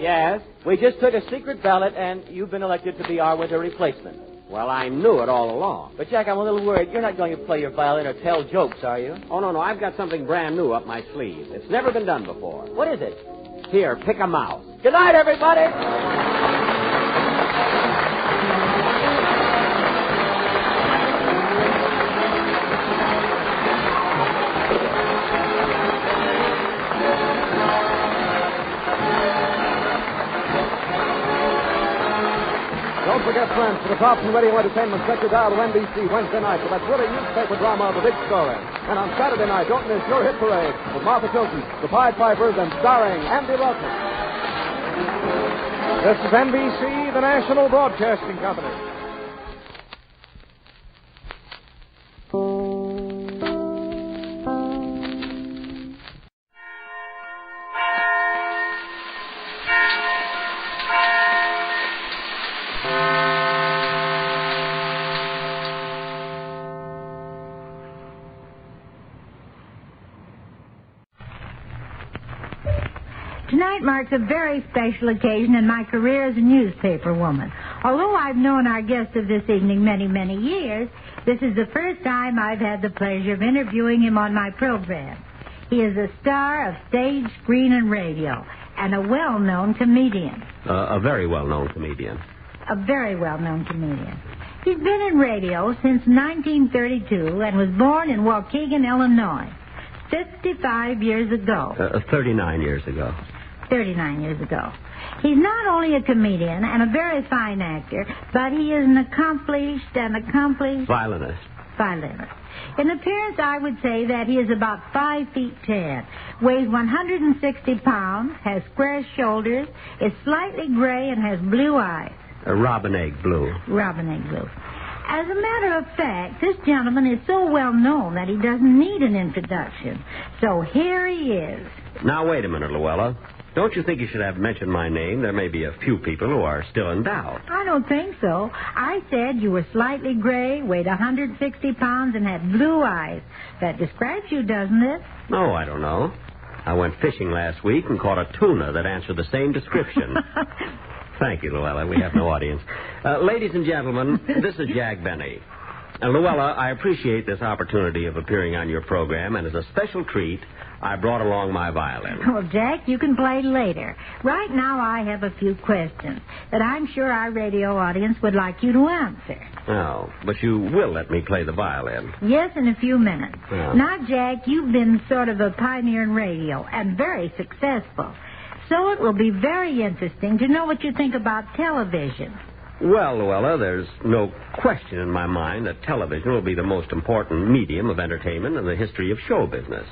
Yes? We just took a secret ballot, and you've been elected to be our winter replacement. Well, I knew it all along. But, Jack, I'm a little worried. You're not going to play your violin or tell jokes, are you? Oh, no, I've got something brand new up my sleeve. It's never been done before. What is it? Here, pick a mouse. Good night, everybody. Don't forget, friends, for the tops in radio entertainment, set your dial to NBC Wednesday night for that thrilling newspaper drama, The Big Story. And on Saturday night, don't miss your hit parade with Martha Tilton, the Pied Pipers, and starring Andy Elopement. This is NBC, the National Broadcasting Company. Tonight marks a very special occasion in my career as a newspaper woman. Although I've known our guest of this evening many, many years, this is the first time I've had the pleasure of interviewing him on my program. He is a star of stage, screen, and radio, and a well-known comedian. A very well-known comedian. A very well-known comedian. He's been in radio since 1932 and was born in Waukegan, Illinois, 55 years ago. 39 years ago. 39 years ago. He's not only a comedian and a very fine actor, but he is an accomplished Violinist. In appearance, I would say that he is about 5 feet 10, weighs 160 pounds, has square shoulders, is slightly gray, and has blue eyes. Robin egg blue. Robin egg blue. As a matter of fact, this gentleman is so well known that he doesn't need an introduction. So here he is. Now, wait a minute, Louella. Don't you think you should have mentioned my name? There may be a few people who are still in doubt. I don't think so. I said you were slightly gray, weighed 160 pounds, and had blue eyes. That describes you, doesn't it? Oh, I don't know. I went fishing last week and caught a tuna that answered the same description. Thank you, Louella. We have no audience. Ladies and gentlemen, this is Jack Benny. Louella, I appreciate this opportunity of appearing on your program, and as a special treat, I brought along my violin. Well, Jack, you can play later. Right now, I have a few questions that I'm sure our radio audience would like you to answer. Oh, but you will let me play the violin. Yes, in a few minutes. Oh. Now, Jack, you've been sort of a pioneer in radio and very successful. So it will be very interesting to know what you think about television. Well, Louella, there's no question in my mind that television will be the most important medium of entertainment in the history of show business.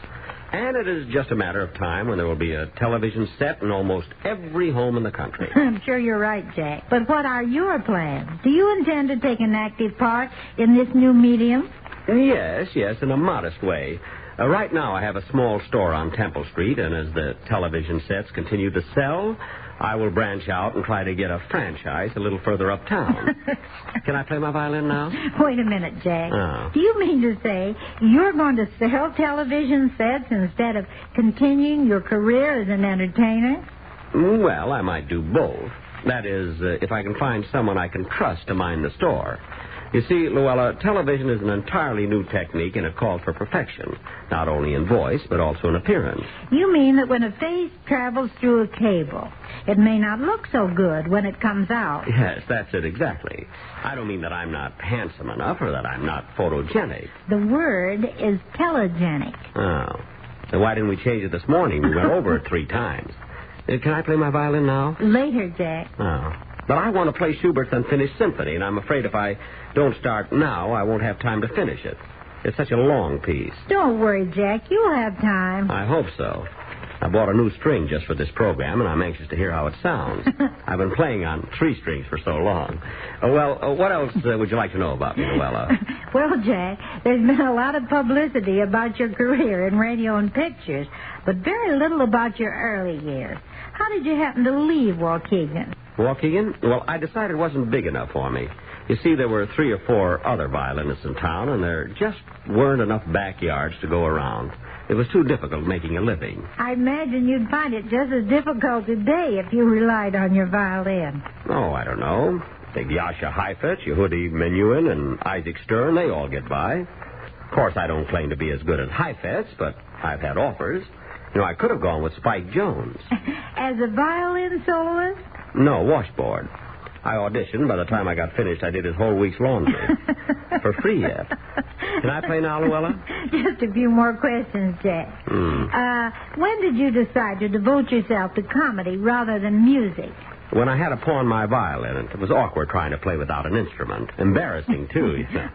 And it is just a matter of time when there will be a television set in almost every home in the country. I'm sure you're right, Jack. But what are your plans? Do you intend to take an active part in this new medium? Yes, in a modest way. Right now I have a small store on Temple Street, and as the television sets continue to sell, I will branch out and try to get a franchise a little further uptown. Can I play my violin now? Wait a minute, Jack. Oh. Do you mean to say you're going to sell television sets instead of continuing your career as an entertainer? Well, I might do both. That is, if I can find someone I can trust to mind the store. You see, Louella, television is an entirely new technique, and it calls for perfection, not only in voice, but also in appearance. You mean that when a face travels through a cable, it may not look so good when it comes out? Yes, that's it exactly. I don't mean that I'm not handsome enough or that I'm not photogenic. The word is telegenic. Oh. Then why didn't we change it this morning? We went over it 3 times. Can I play my violin now? Later, Jack. Oh. But I want to play Schubert's Unfinished Symphony, and I'm afraid if I don't start now, I won't have time to finish it. It's such a long piece. Don't worry, Jack. You'll have time. I hope so. I bought a new string just for this program, and I'm anxious to hear how it sounds. I've been playing on 3 strings for so long. What else would you like to know about me, Louella? Well, Jack, there's been a lot of publicity about your career in radio and pictures, but very little about your early years. How did you happen to leave Waukegan? Waukegan? Well, I decided it wasn't big enough for me. You see, there were 3 or 4 other violinists in town, and there just weren't enough backyards to go around. It was too difficult making a living. I imagine you'd find it just as difficult today if you relied on your violin. Oh, I don't know. Take Yasha Heifetz, Yehudi Menuhin, and Isaac Stern. They all get by. Of course, I don't claim to be as good as Heifetz, but I've had offers. You know, I could have gone with Spike Jones. As a violin soloist? No, washboard. I auditioned. By the time I got finished, I did his whole week's laundry. For free yet. Can I play now, Louella? Just a few more questions, Jack. When did you decide to devote yourself to comedy rather than music? When I had to pawn my violin, and it was awkward trying to play without an instrument. Embarrassing, too, you know.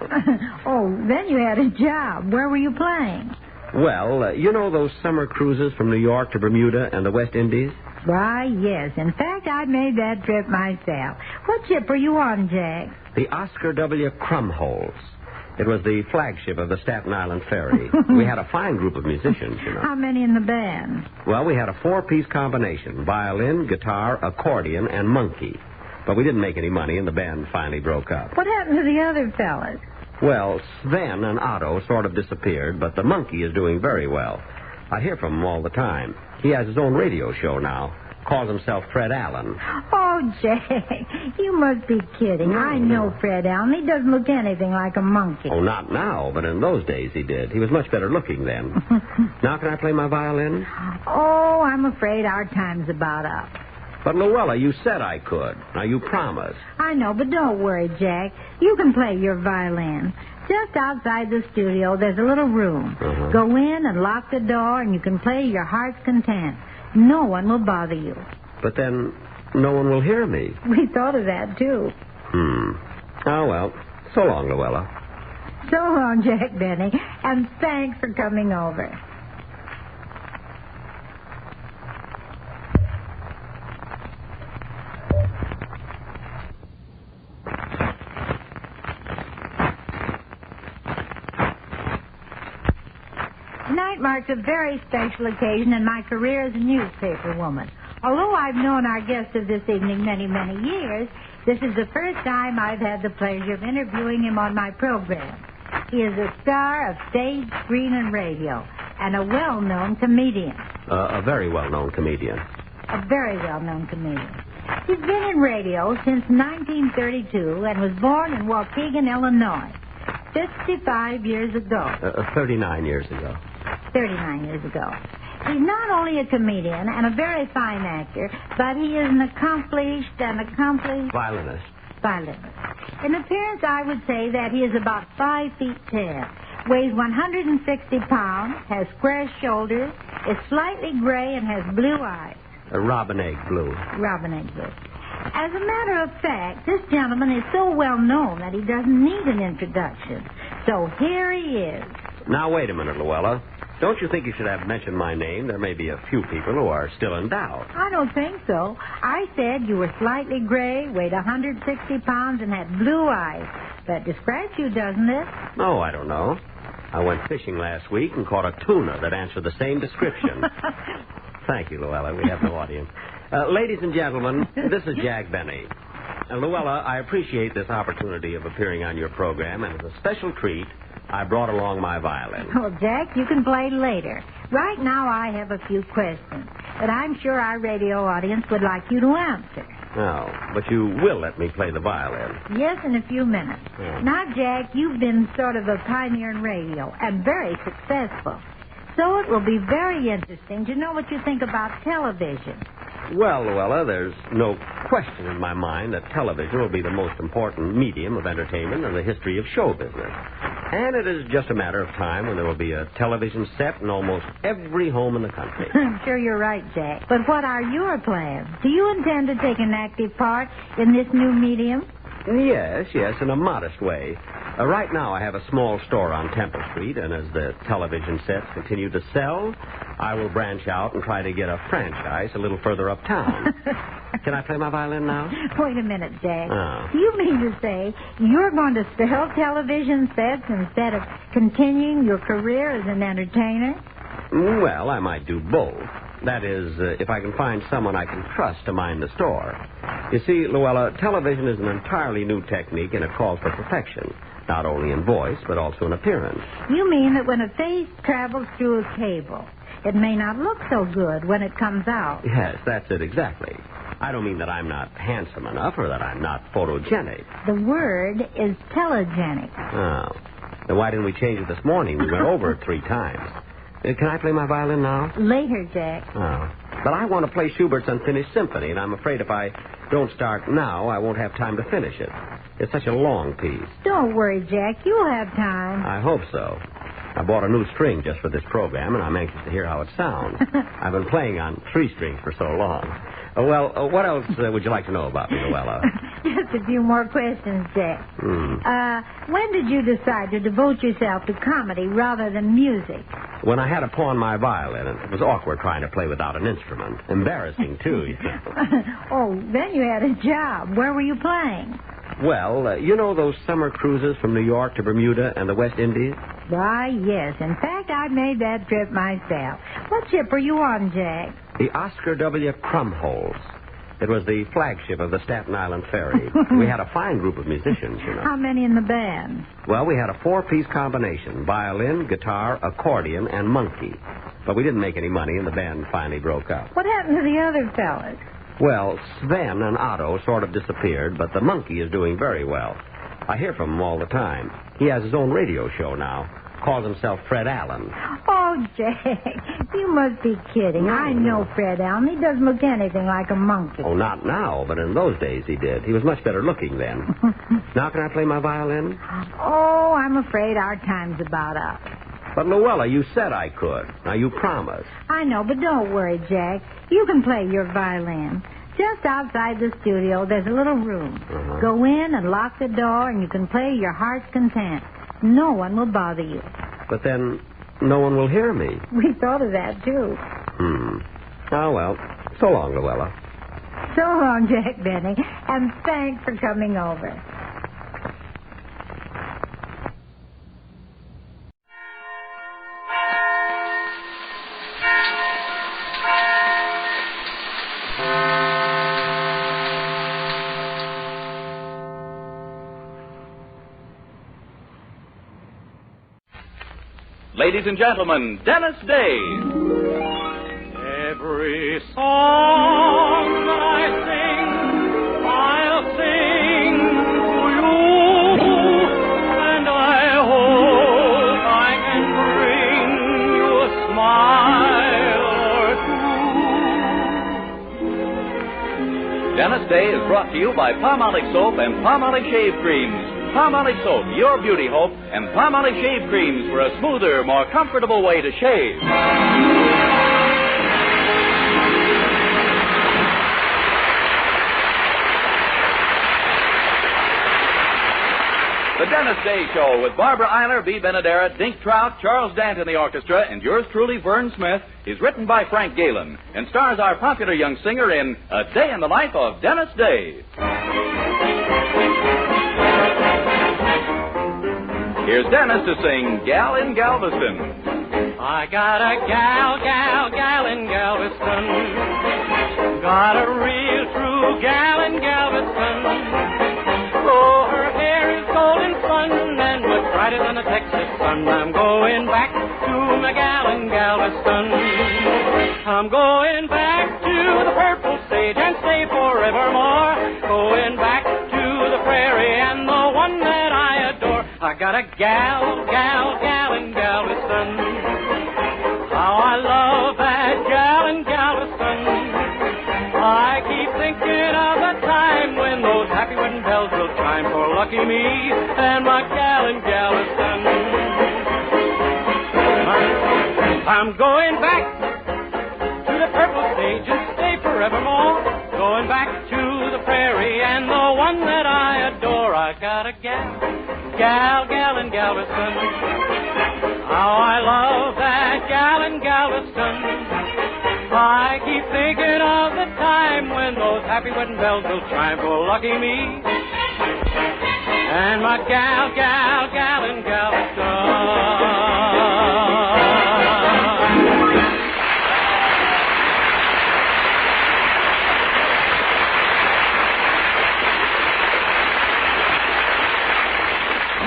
Oh, then you had a job. Where were you playing? Well, you know those summer cruises from New York to Bermuda and the West Indies? Why, yes. In fact, I made that trip myself. What ship were you on, Jack? The Oscar W. Crumholtz. It was the flagship of the Staten Island Ferry. We had a fine group of musicians, you know. How many in the band? Well, we had a 4-piece combination. Violin, guitar, accordion, and monkey. But we didn't make any money, and the band finally broke up. What happened to the other fellas? Well, Sven and Otto sort of disappeared, but the monkey is doing very well. I hear from him all the time. He has his own radio show now. Calls himself Fred Allen. Oh, Jack, you must be kidding. I know Fred Allen. He doesn't look anything like a monkey. Oh, not now, but in those days he did. He was much better looking then. Now can I play my violin? Oh, I'm afraid our time's about up. But, Louella, you said I could. Now, you promised. I know, but don't worry, Jack. You can play your violin. Just outside the studio, there's a little room. Go in and lock the door, and you can play your heart's content. No one will bother you. But then no one will hear me. We thought of that, too. Oh, well. So long, Louella. So long, Jack Benny, and thanks for coming over. Tonight marks a very special occasion in my career as a newspaper woman. Although I've known our guest of this evening many, many years, this is the first time I've had the pleasure of interviewing him on my program. He is a star of stage, screen, and radio, and a well-known comedian. A very well-known comedian. A very well-known comedian. He's been in radio since 1932 and was born in Waukegan, Illinois, 55 years ago. 39 years ago. 39 years ago. He's not only a comedian and a very fine actor, but he is an accomplished violinist. In appearance, I would say that he is about 5 feet 10, weighs 160 pounds, has square shoulders, is slightly gray, and has blue eyes. Robin egg blue. Robin egg blue. As a matter of fact, this gentleman is so well known that he doesn't need an introduction. So here he is. Now, wait a minute, Louella. Don't you think you should have mentioned my name? There may be a few people who are still in doubt. I don't think so. I said you were slightly gray, weighed 160 pounds, and had blue eyes. That describes you, doesn't it? Oh, I don't know. I went fishing last week and caught a tuna that answered the same description. Thank you, Louella. We have no audience. Ladies and gentlemen, this is Jack Benny. Louella, I appreciate this opportunity of appearing on your program, and as a special treat, I brought along my violin. Well, Jack, you can play later. Right now, I have a few questions that I'm sure our radio audience would like you to answer. No, but you will let me play the violin. Yes, in a few minutes. Yeah. Now, Jack, you've been sort of a pioneer in radio and very successful. So it will be very interesting to know what you think about television. Well, Louella, there's no question in my mind that television will be the most important medium of entertainment in the history of show business. And it is just a matter of time when there will be a television set in almost every home in the country. I'm sure you're right, Jack. But what are your plans? Do you intend to take an active part in this new medium? Yes, in a modest way. Right now I have a small store on Temple Street, and as the television sets continue to sell, I will branch out and try to get a franchise a little further uptown. Can I play my violin now? Wait a minute, Jack. Oh. Do you mean to say you're going to sell television sets instead of continuing your career as an entertainer? Well, I might do both. That is, if I can find someone I can trust to mind the store. You see, Louella, television is an entirely new technique, and it calls for perfection, not only in voice, but also in appearance. You mean that when a face travels through a cable, it may not look so good when it comes out? Yes, that's it exactly. I don't mean that I'm not handsome enough or that I'm not photogenic. The word is telegenic. Oh. Then why didn't we change it this morning? We went over it 3 times. Can I play my violin now? Later, Jack. Oh. But I want to play Schubert's Unfinished Symphony, and I'm afraid if I don't start now, I won't have time to finish it. It's such a long piece. Don't worry, Jack. You'll have time. I hope so. I bought a new string just for this program, and I'm anxious to hear how it sounds. I've been playing on 3 strings for so long. Well, what else would you like to know about me, Louella? Just a few more questions, Jack. When did you decide to devote yourself to comedy rather than music? When I had to pawn my violin, and it was awkward trying to play without an instrument. Embarrassing, too, you know. Oh, then you had a job. Where were you playing? Well, you know those summer cruises from New York to Bermuda and the West Indies? Why, yes. In fact, I made that trip myself. What ship were you on, Jack? The Oscar W. Crumholz. It was the flagship of the Staten Island Ferry. We had a fine group of musicians, you know. How many in the band? Well, we had a 4-piece combination, violin, guitar, accordion, and monkey. But we didn't make any money, and the band finally broke up. What happened to the other fellas? Well, Sven and Otto sort of disappeared, but the monkey is doing very well. I hear from him all the time. He has his own radio show now. Calls himself Fred Allen. Oh, Jack, you must be kidding. I know Fred Allen. He doesn't look anything like a monkey. Oh, not now, but in those days he did. He was much better looking then. Now can I play my violin? Oh, I'm afraid our time's about up. But, Louella, you said I could. Now, you promised. I know, but don't worry, Jack. You can play your violin. Just outside the studio, there's a little room. Go in and lock the door, and you can play your heart's content. No one will bother you. But then no one will hear me. We thought of that, too. Oh, well. So long, Louella. So long, Jack Benny. And thanks for coming over. Ladies and gentlemen, Dennis Day. Every song that I sing, I'll sing to you, and I hope I can bring you a smile or two. Dennis Day is brought to you by Palmolive Soap and Palmolive Shave Creams. Palmolive Soap, your beauty hope, and Palmolive Shave Creams for a smoother, more comfortable way to shave. Dennis Day Show with Barbara Eiler, B. Benadera, Dink Trout, Charles Dant in the orchestra, and yours truly, Vern Smith, is written by Frank Galen and stars our popular young singer in A Day in the Life of Dennis Day. Here's Dennis to sing Gal in Galveston. I got a gal in Galveston. Got a real true gal in Galveston. Oh, her hair is golden sun and much brighter than a Texas sun. I'm going back to my gal in Galveston. I'm going back to the purple sage and stay forevermore. Going back to the prairie and the one that I adore. I got a gal in Galveston. How I love that gal in Galveston. I keep thinking of the time when those happy wedding bells will chime for lucky me and my gal in Galveston. I'm going back to the purple stage and stay forevermore. Going back to the prairie and the one that I adore. I got a gal in Galveston. How I love that gal in Galveston. I keep thinking of the time when those happy wedding bells will chime for lucky me and my gal in Galveston.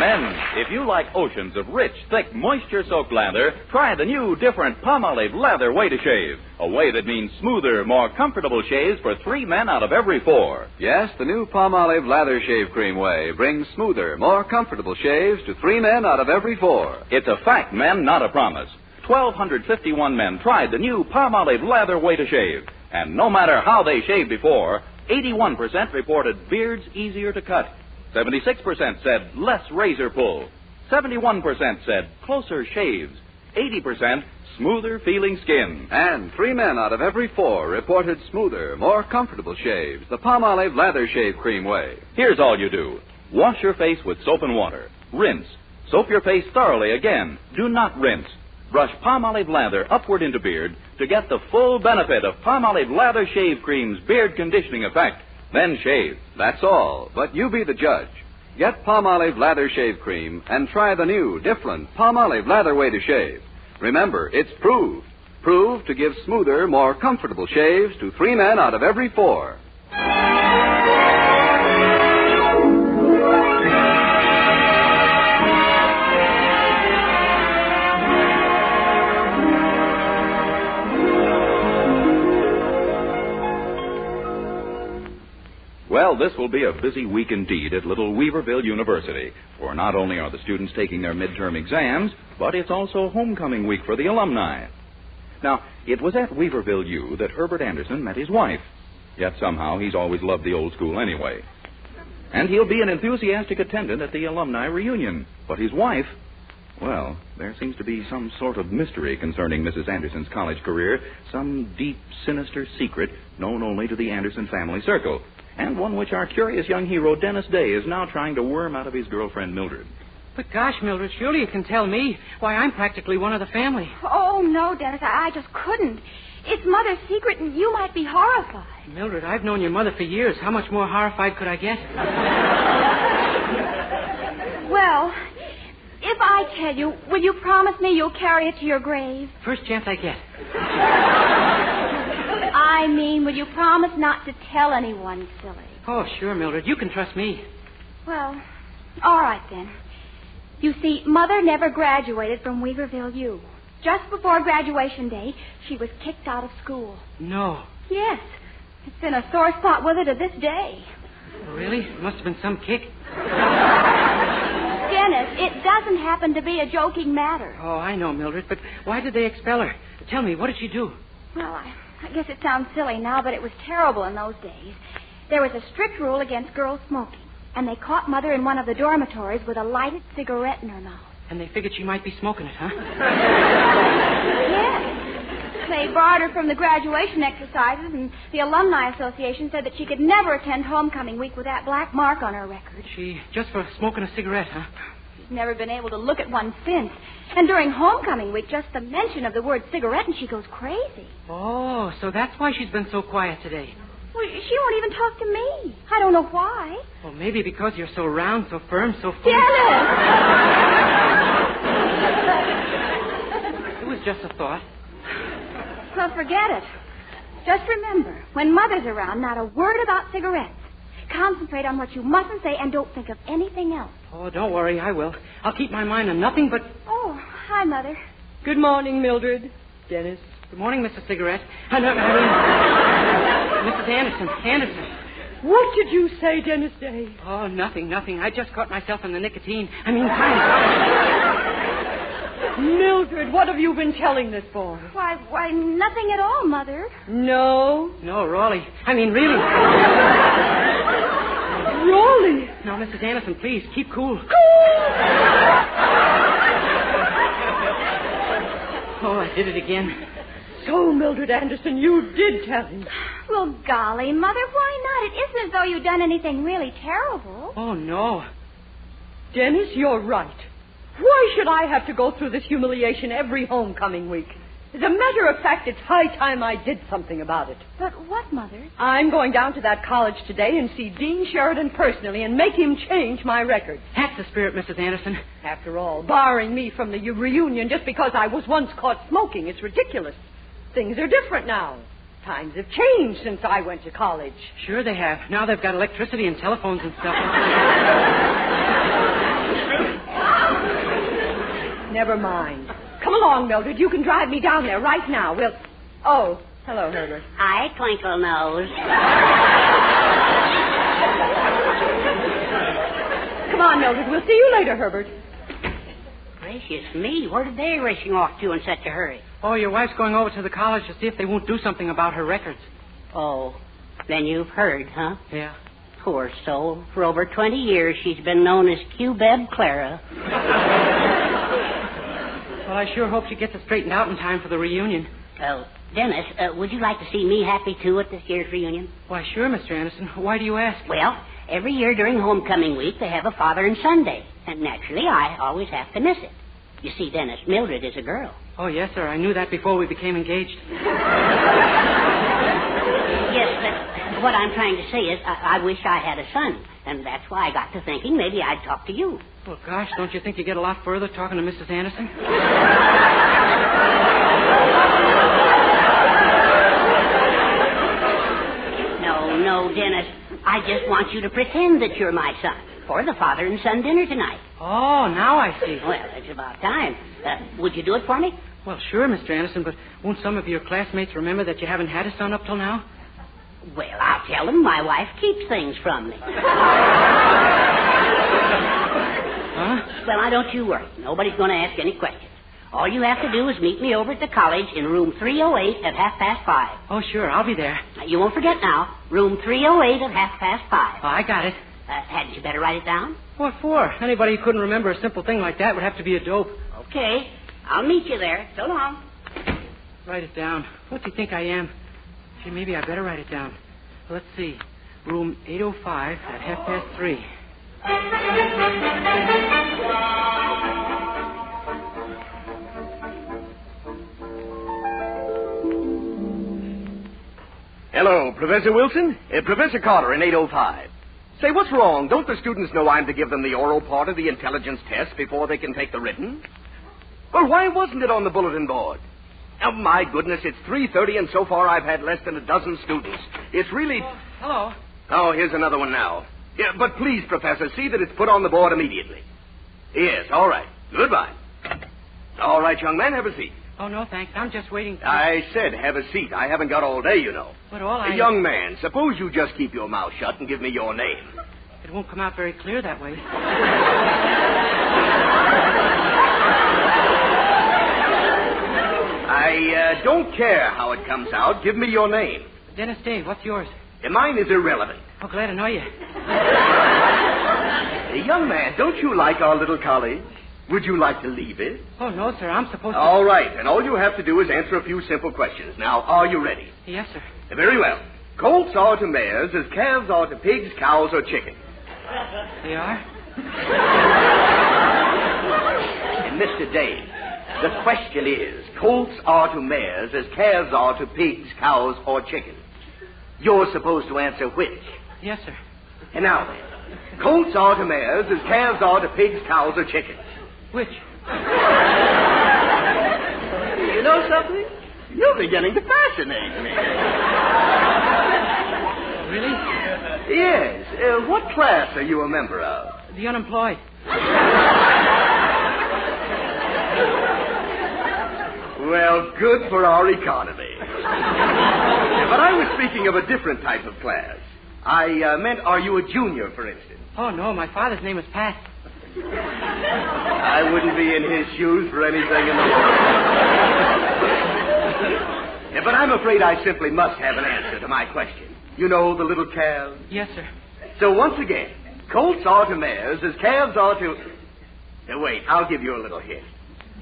Men, if you like oceans of rich, thick, moisture-soaked lather, try the new, different Palmolive Lather Way to Shave. A way that means smoother, more comfortable shaves for 3 men out of every 4. Yes, the new Palmolive Lather Shave Cream Way brings smoother, more comfortable shaves to 3 men out of every 4. It's a fact, men, not a promise. 1,251 men tried the new Palmolive Lather Way to Shave. And no matter how they shaved before, 81% reported beards easier to cut. 76% said less razor pull. 71% said closer shaves. 80% smoother feeling skin. And 3 men out of every 4 reported smoother, more comfortable shaves. The Palmolive Lather Shave Cream Way. Here's all you do. Wash your face with soap and water. Rinse. Soap your face thoroughly again. Do not rinse. Brush Palmolive Lather upward into beard to get the full benefit of Palmolive Lather Shave Cream's beard conditioning effect. Then shave. That's all. But you be the judge. Get Palmolive Lather Shave Cream and try the new, different Palmolive Lather Way to Shave. Remember, it's proved. Proved to give smoother, more comfortable shaves to 3 men out of every 4. Well, this will be a busy week indeed at Little Weaverville University, for not only are the students taking their midterm exams, but it's also homecoming week for the alumni. Now, it was at Weaverville U that Herbert Anderson met his wife, yet somehow he's always loved the old school anyway. And he'll be an enthusiastic attendant at the alumni reunion. But his wife, well, there seems to be some sort of mystery concerning Mrs. Anderson's college career, some deep, sinister secret known only to the Anderson family circle, and one which our curious young hero, Dennis Day, is now trying to worm out of his girlfriend, Mildred. But gosh, Mildred, surely you can tell me. Why, I'm practically one of the family. Oh, no, Dennis, I just couldn't. It's Mother's secret, and you might be horrified. Mildred, I've known your mother for years. How much more horrified could I get? Well, if I tell you, will you promise me you'll carry it to your grave? First chance I get. I mean, will you promise not to tell anyone, silly? Oh, sure, Mildred. You can trust me. Well, all right, then. You see, Mother never graduated from Weaverville U. Just before graduation day, she was kicked out of school. No. Yes. It's been a sore spot with her to this day. Really? It must have been some kick. Dennis, it doesn't happen to be a joking matter. Oh, I know, Mildred, but why did they expel her? Tell me, what did she do? Well, I guess it sounds silly now, but it was terrible in those days. There was a strict rule against girls smoking, and they caught Mother in one of the dormitories with a lighted cigarette in her mouth. And they figured she might be smoking it, huh? Yes. They barred her from the graduation exercises, and the Alumni Association said that she could never attend homecoming week with that black mark on her record. Just for smoking a cigarette, huh? She's never been able to look at one since. And during homecoming week, just the mention of the word cigarette, and she goes crazy. Oh, so that's why she's been so quiet today. Well, she won't even talk to me. I don't know why. Well, maybe because you're so round, so firm, so full. Dennis! It was just a thought. Well, forget it. Just remember, when Mother's around, not a word about cigarettes. Concentrate on what you mustn't say and don't think of anything else. Oh, don't worry, I will. I'll keep my mind on nothing but... Oh, hi, Mother. Good morning, Mildred. Dennis. Good morning, Mrs. Cigarette. Mrs. Anderson. What did you say, Dennis Day? Oh, nothing. I just caught myself in the nicotine. Time. Mildred, what have you been telling this boy? Why, nothing at all, Mother. No? No, Raleigh. Really. Raleigh? No, Mrs. Anderson, please, keep cool. Oh, I did it again. So, Mildred Anderson, you did tell him. Well, golly, Mother, why not? It isn't as though you'd done anything really terrible. Oh, no. Dennis, you're right. Why should I have to go through this humiliation every homecoming week? As a matter of fact, it's high time I did something about it. But what, Mother? I'm going down to that college today and see Dean Sheridan personally and make him change my record. That's the spirit, Mrs. Anderson. After all, barring me from the reunion just because I was once caught smoking, it's ridiculous. Things are different now. Times have changed since I went to college. Sure they have. Now they've got electricity and telephones and stuff. Never mind. Come along, Mildred. You can drive me down there right now. Oh, hello, Herbert. Hi, Twinkle Nose. Come on, Mildred. We'll see you later, Herbert. Gracious me, where did they racing off to in such a hurry? Oh, your wife's going over to the college to see if they won't do something about her records. Oh, then you've heard, huh? Yeah. Poor soul. For over 20 years, she's been known as KIBM Clara. Well, I sure hope she gets it straightened out in time for the reunion. Dennis, would you like to see me happy, too, at this year's reunion? Why, sure, Mr. Anderson. Why do you ask? Well, every year during homecoming week, they have a Father and Son Day. And naturally, I always have to miss it. You see, Dennis, Mildred is a girl. Oh, yes, sir. I knew that before we became engaged. Yes, but what I'm trying to say is I wish I had a son. And that's why I got to thinking maybe I'd talk to you. Well, gosh, don't you think you get a lot further talking to Mrs. Anderson? No, Dennis. I just want you to pretend that you're my son for the father and son dinner tonight. Oh, now I see. Well, it's about time. Would you do it for me? Well, sure, Mr. Anderson, but won't some of your classmates remember that you haven't had a son up till now? Well, I'll tell them my wife keeps things from me. Huh? Well, now don't you worry. Nobody's going to ask any questions. All you have to do is meet me over at the college in room 308 at 5:30. Oh, sure, I'll be there. You won't forget now. Room 308 at 5:30. Oh, I got it. Hadn't you better write it down? What for? Anybody who couldn't remember a simple thing like that would have to be a dope. Okay. I'll meet you there. So long. Write it down. What do you think I am? Gee, maybe I better write it down. Let's see. Room 805 at 3:30. Hello, Professor Wilson. Professor Carter in 805. Say, what's wrong? Don't the students know I'm to give them the oral part of the intelligence test before they can take the written? Well, why wasn't it on the bulletin board? Oh, my goodness, it's 3:30, and so far I've had less than a dozen students. It's really... Hello. Oh, here's another one now. Yeah, but please, Professor, see that it's put on the board immediately. Yes, all right. Goodbye. All right, young man, have a seat. Oh, no, thanks. I'm just waiting for... I said have a seat. I haven't got all day, you know. But all I... Young man, suppose you just keep your mouth shut and give me your name. It won't come out very clear that way. I don't care how it comes out. Give me your name. Dennis Day, what's yours? Mine is irrelevant. Oh, glad to know you. Young man, don't you like our little college? Would you like to leave it? Oh, no, sir. I'm supposed to... All right, and all you have to do is answer a few simple questions. Now, are you ready? Yes, sir. Very well. Colts are to mares as calves are to pigs, cows, or chickens. They are? And Mr. Dave, the question is, colts are to mares as calves are to pigs, cows, or chickens. You're supposed to answer which? Yes, sir. And now then, colts are to mares as calves are to pigs, cows, or chickens. Which? You know something? You're beginning to fascinate me. Really? Yes. What class are you a member of? The unemployed. Well, good for our economy. But I was speaking of a different type of class. I meant, are you a junior, for instance? Oh, no. My father's name is Pat. I wouldn't be in his shoes for anything in the world. Yeah, but I'm afraid I simply must have an answer to my question. You know the little calves? Yes, sir. So once again, colts are to mares as calves are to... Now, wait, I'll give you a little hint.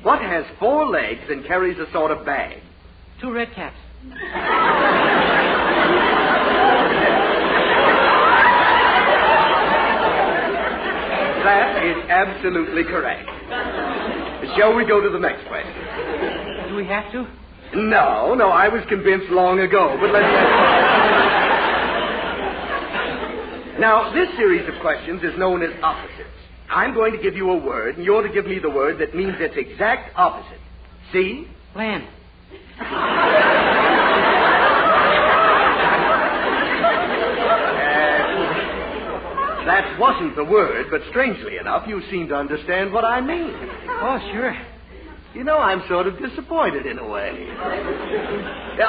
What has 4 legs and carries a sort of bag? 2 red caps. That is absolutely correct. Shall we go to the next question? Do we have to? No, I was convinced long ago, but let's... Now, this series of questions is known as opposites. I'm going to give you a word, and you're to give me the word that means its exact opposite. See? Land. That wasn't the word, but strangely enough, you seem to understand what I mean. Oh, sure. You know, I'm sort of disappointed in a way.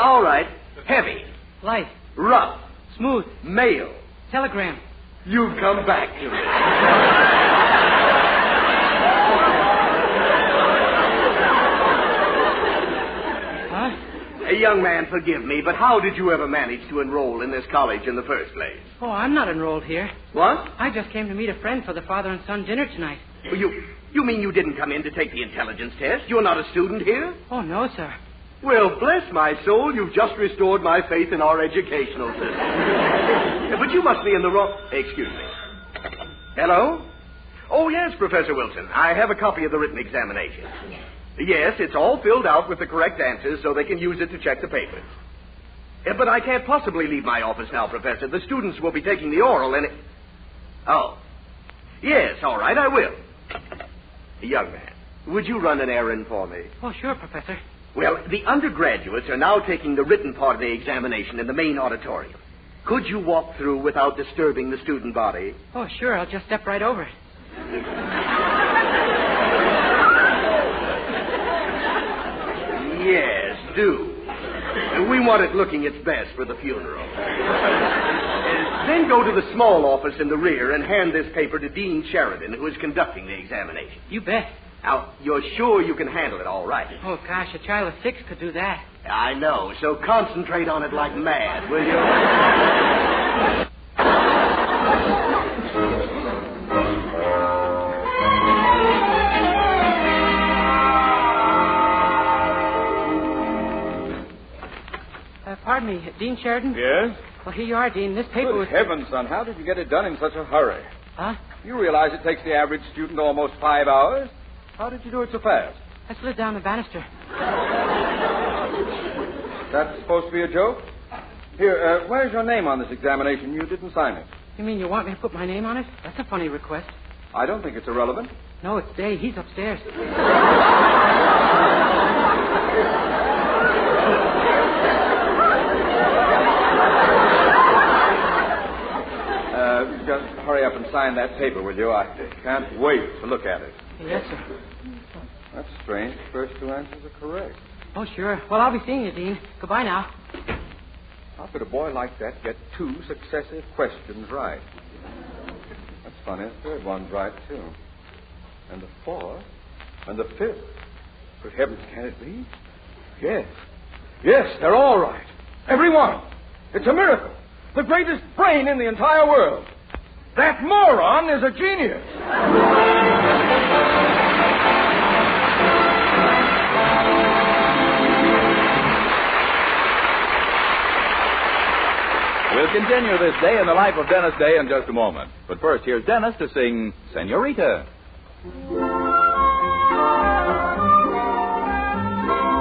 All right. Heavy. Light. Rough. Smooth. Mail. Telegram. You've come back to me. Huh? Young man, forgive me, but how did you ever manage to enroll in this college in the first place? Oh, I'm not enrolled here. What? I just came to meet a friend for the father and son dinner tonight. You mean you didn't come in to take the intelligence test? You're not a student here? Oh, no, sir. Well, bless my soul, you've just restored my faith in our educational system. But you must be in the wrong... Excuse me. Hello? Oh, yes, Professor Wilson. I have a copy of the written examination. Yes, it's all filled out with the correct answers so they can use it to check the papers. But I can't possibly leave my office now, Professor. The students will be taking the oral and... Oh. Yes, all right, I will. Young man, would you run an errand for me? Oh, sure, Professor. Well, the undergraduates are now taking the written part of the examination in the main auditorium. Could you walk through without disturbing the student body? Oh, sure, I'll just step right over it. Yes, do. We want it looking its best for the funeral. Then go to the small office in the rear and hand this paper to Dean Sheridan, who is conducting the examination. You bet. Now, you're sure you can handle it all right? Oh, gosh, a child of 6 could do that. I know, so concentrate on it like mad, will you? Pardon me, Dean Sheridan? Yes? Well, here you are, Dean. This paper was... Good heavens, son, how did you get it done in such a hurry? Huh? You realize it takes the average student almost 5 hours? How did you do it so fast? I slid down the banister. That's supposed to be a joke? Here, where's your name on this examination? You didn't sign it. You mean you want me to put my name on it? That's a funny request. I don't think it's irrelevant. No, it's Dave. He's upstairs. Just hurry up and sign that paper, will you? I can't wait to look at it. Yes, sir. That's strange. The first 2 answers are correct. Oh, sure. Well, I'll be seeing you, Dean. Goodbye now. How could a boy like that get 2 successive questions right? That's funny. The third one's right, too. And the 4th. And the 5th. Good heavens, can it be? Yes. Yes, they're all right. Every one. It's a miracle. The greatest brain in the entire world. That moron is a genius. We'll continue this day in the life of Dennis Day in just a moment. But first, here's Dennis to sing Senorita.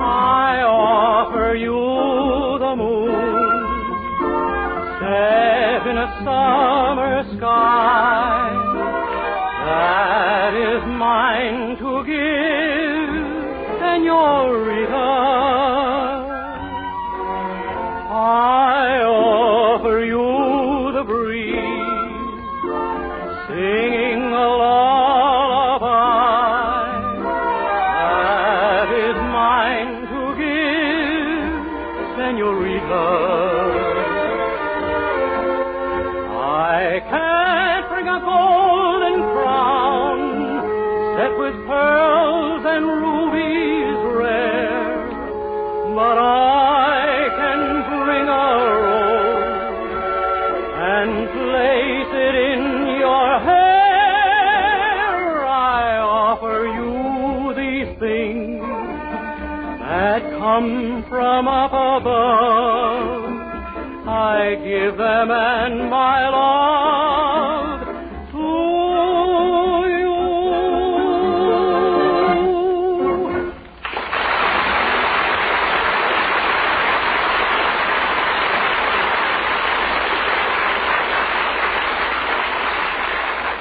I offer you the moon, set in a summer sky, that is mine to give, Senorita. I offer you the breeze, singing a lullaby, that is mine to give, Senorita. I can't bring a golden crown set with pearls and rubies rare, but I can bring a rose and place it in your hair. I offer you these things that come from up above. I give them and my love to you.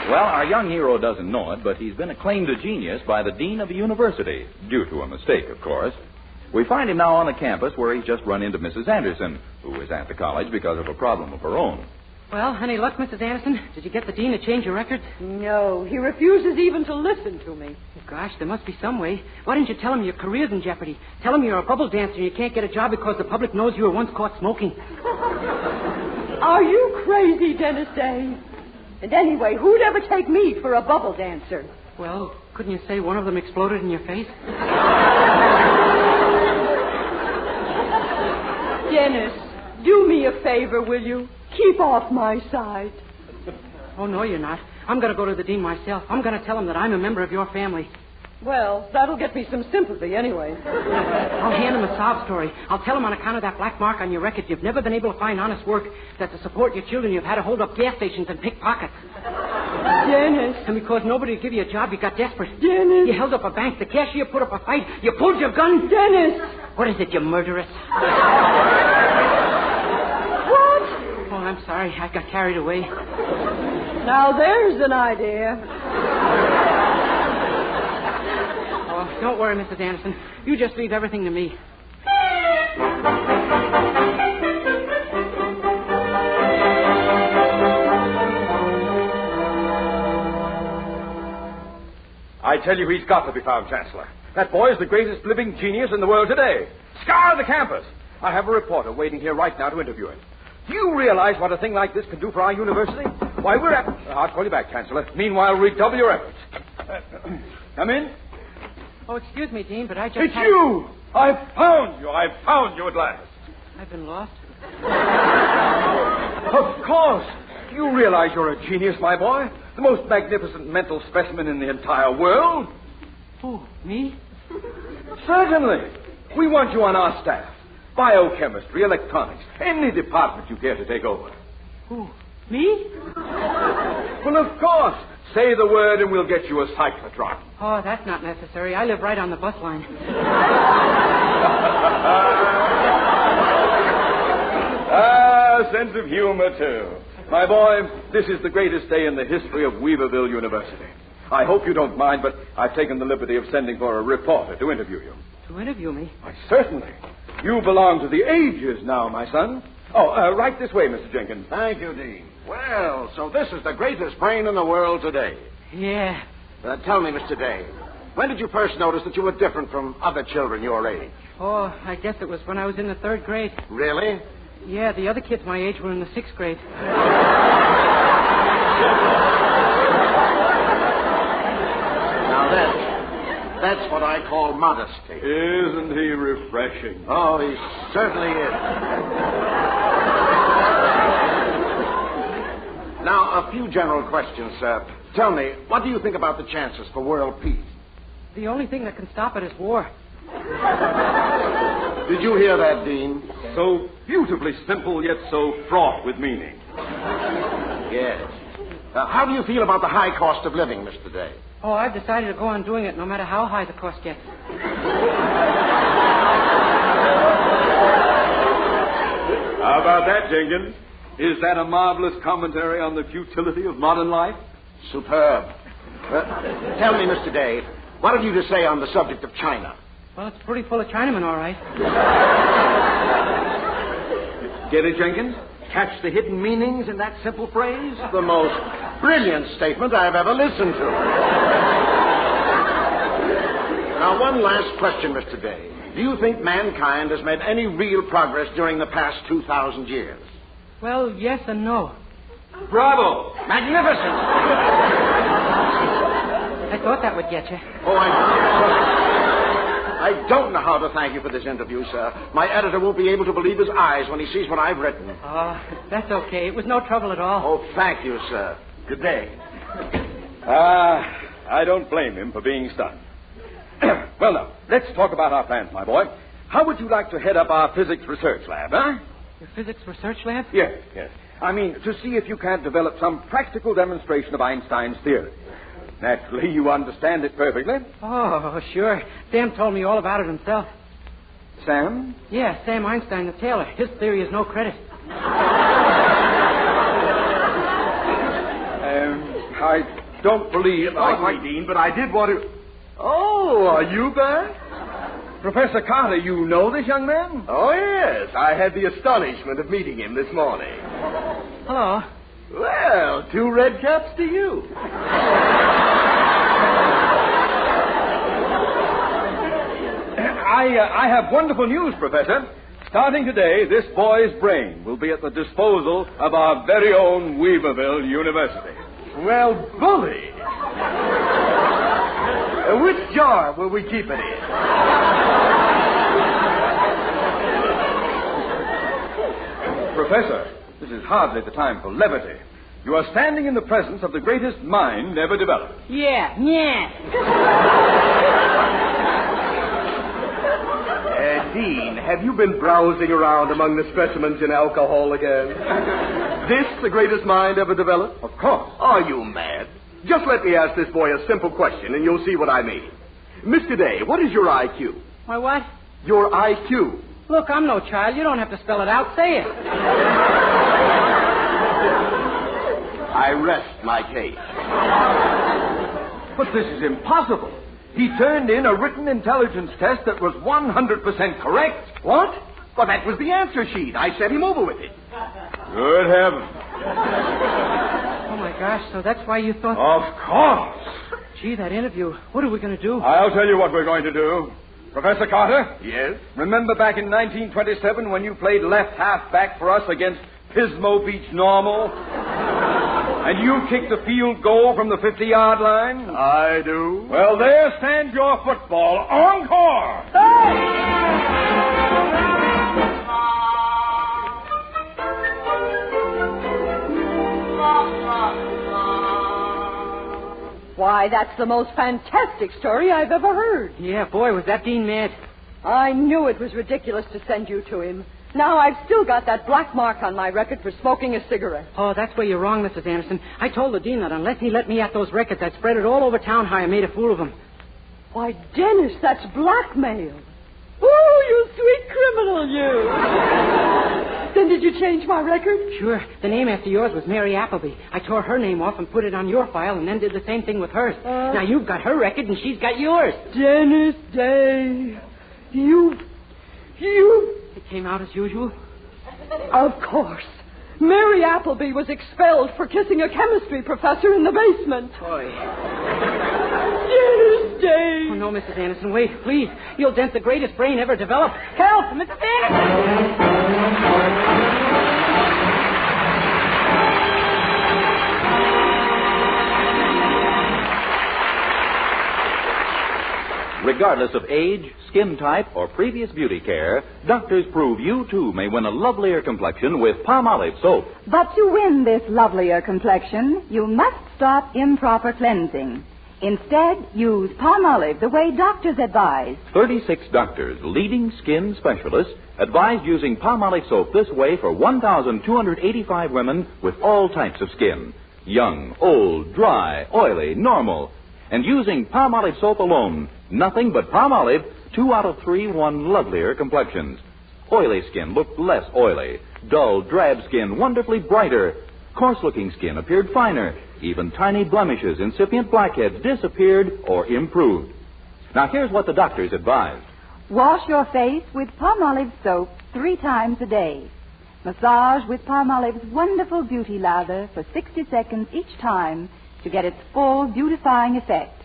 Well, our young hero doesn't know it, but he's been acclaimed a genius by the dean of the university, due to a mistake, of course. We find him now on the campus where he's just run into Mrs. Anderson, who is at the college because of a problem of her own. Well, any luck, Mrs. Anderson? Did you get the dean to change your record? No, he refuses even to listen to me. Gosh, there must be some way. Why didn't you tell him your career's in jeopardy? Tell him you're a bubble dancer and you can't get a job because the public knows you were once caught smoking. Are you crazy, Dennis Day? And anyway, who'd ever take me for a bubble dancer? Well, couldn't you say one of them exploded in your face? Dennis, do me a favor, will you? Keep off my side. Oh, no, you're not. I'm going to go to the dean myself. I'm going to tell him that I'm a member of your family. Well, that'll get me some sympathy anyway. I'll hand him a sob story. I'll tell him on account of that black mark on your record you've never been able to find honest work, that to support your children you've had to hold up gas stations and pick pockets. Dennis. And because nobody would give you a job, you got desperate. Dennis. You held up a bank. The cashier put up a fight. You pulled your gun. Dennis. What is it, you murderess? What? Oh, I'm sorry. I got carried away. Now there's an idea. Oh, don't worry, Mrs. Anderson. You just leave everything to me. I tell you, he's got to be found, Chancellor. That boy is the greatest living genius in the world today. Scour the campus. I have a reporter waiting here right now to interview him. Do you realize what a thing like this can do for our university? Why, we're at... I'll call you back, Chancellor. Meanwhile, redouble your efforts. Come in. Oh, excuse me, Dean, but I just... It's you! I've found you. I've found you at last. I've been lost. Of course. Do you realize you're a genius, my boy? The most magnificent mental specimen in the entire world. Who, me? Certainly. We want you on our staff. Biochemistry, electronics, any department you care to take over. Who, me? Well, of course. Say the word and we'll get you a cyclotron. Oh, that's not necessary. I live right on the bus line. Sense of humor, too. My boy, this is the greatest day in the history of Weaverville University. I hope you don't mind, but I've taken the liberty of sending for a reporter to interview you. To interview me? Why, certainly. You belong to the ages now, my son. Oh, right this way, Mr. Jenkins. Thank you, Dean. Well, so this is the greatest brain in the world today. Yeah. Tell me, Mr. Day, when did you first notice that you were different from other children your age? Oh, I guess it was when I was in the 3rd grade. Really? Yeah, the other kids my age were in the 6th grade. Now that's what I call modesty. Isn't he refreshing? Oh, he certainly is. Now, a few general questions, sir. Tell me, what do you think about the chances for world peace? The only thing that can stop it is war. Did you hear that, Dean? So Beautifully simple, yet so fraught with meaning. Yes. How do you feel about the high cost of living, Mr. Day? Oh, I've decided to go on doing it no matter how high the cost gets. How about that, Jenkins? Is that a marvelous commentary on the futility of modern life? Superb. Tell me, Mr. Day, what have you to say on the subject of China? Well, it's pretty full of Chinamen, all right. Get it, Jenkins? Catch the hidden meanings in that simple phrase? The most brilliant statement I've ever listened to. Now, one last question, Mr. Day. Do you think mankind has made any real progress during the past 2,000 years? Well, yes and no. Bravo! Magnificent! I thought that would get you. Oh, I don't know how to thank you for this interview, sir. My editor won't be able to believe his eyes when he sees what I've written. Oh, that's okay. It was no trouble at all. Oh, thank you, sir. Good day. I don't blame him for being stunned. Well, now, let's talk about our plans, my boy. How would you like to head up our physics research lab, huh? Your physics research lab? Yes. I mean, to see if you can't develop some practical demonstration of Einstein's theory. Naturally, you understand it perfectly. Oh, sure. Sam told me all about it himself. Sam? Yeah, Sam Einstein, the tailor. His theory is no credit. I don't believe... Dean, but I did want to... Oh, are you back? Professor Carter, you know this young man? Oh, yes. I had the astonishment of meeting him this morning. Hello. Well, 2 red caps to you. I have wonderful news, Professor. Starting today, this boy's brain will be at the disposal of our very own Weaverville University. Well, bully. Which jar will we keep it in? Professor, this is hardly the time for levity. You are standing in the presence of the greatest mind ever developed. Yeah. Dean, have you been browsing around among the specimens in alcohol again? This the greatest mind ever developed? Of course. Are you mad? Just let me ask this boy a simple question, and you'll see what I mean. Mr. Day, what is your IQ? My what? Your IQ. Look, I'm no child. You don't have to spell it out. Say it. I rest my case. But this is impossible. He turned in a written intelligence test that was 100% correct. What? Well, that was the answer sheet. I sent him over with it. Good heavens. Oh, my gosh, so that's why you thought... Of course. Gee, that interview. What are we going to do? I'll tell you what we're going to do. Professor Carter? Yes? Remember back in 1927 when you played left halfback for us against Pismo Beach Normal? And you kicked a field goal from the 50-yard line? I do. Well, there stands your football. Encore! Why, that's the most fantastic story I've ever heard. Yeah, boy, was that Dean mad. I knew it was ridiculous to send you to him. Now I've still got that black mark on my record for smoking a cigarette. Oh, that's where you're wrong, Mrs. Anderson. I told the dean that unless he let me at those records, I'd spread it all over town how I made a fool of him. Why, Dennis, that's blackmail. Oh, you sweet criminal, you. Then did you change my record? Sure. The name after yours was Mary Appleby. I tore her name off and put it on your file and then did the same thing with hers. Now you've got her record and she's got yours. Dennis Day. You... It came out as usual? Of course. Mary Appleby was expelled for kissing a chemistry professor in the basement. Dennis Day. Oh, no, Mrs. Anderson, wait, please. You'll dent the greatest brain ever developed. Help, Mrs. Anderson! Regardless of age, skin type, or previous beauty care, doctors prove you, too, may win a lovelier complexion with Palmolive soap. But to win this lovelier complexion, you must stop improper cleansing. Instead, use Palmolive the way doctors advise. 36 doctors, leading skin specialists, advised using Palmolive soap this way for 1,285 women with all types of skin. Young, old, dry, oily, normal. And using Palmolive soap alone, nothing but Palmolive, 2 out of 3 won lovelier complexions. Oily skin looked less oily. Dull, drab skin wonderfully brighter. Coarse-looking skin appeared finer. Even tiny blemishes, incipient blackheads disappeared or improved. Now, here's what the doctors advised. Wash your face with Palmolive soap 3 times a day. Massage with Palmolive's wonderful beauty lather for 60 seconds each time to get its full beautifying effect.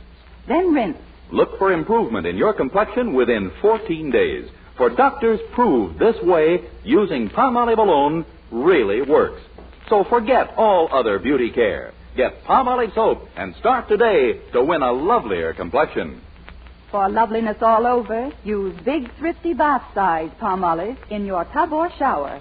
Then rinse. Look for improvement in your complexion within 14 days. For doctors prove this way, using Palmolive alone really works. So forget all other beauty care. Get Palmolive soap and start today to win a lovelier complexion. For loveliness all over, use big, thrifty bath-size Palmolive in your tub or shower.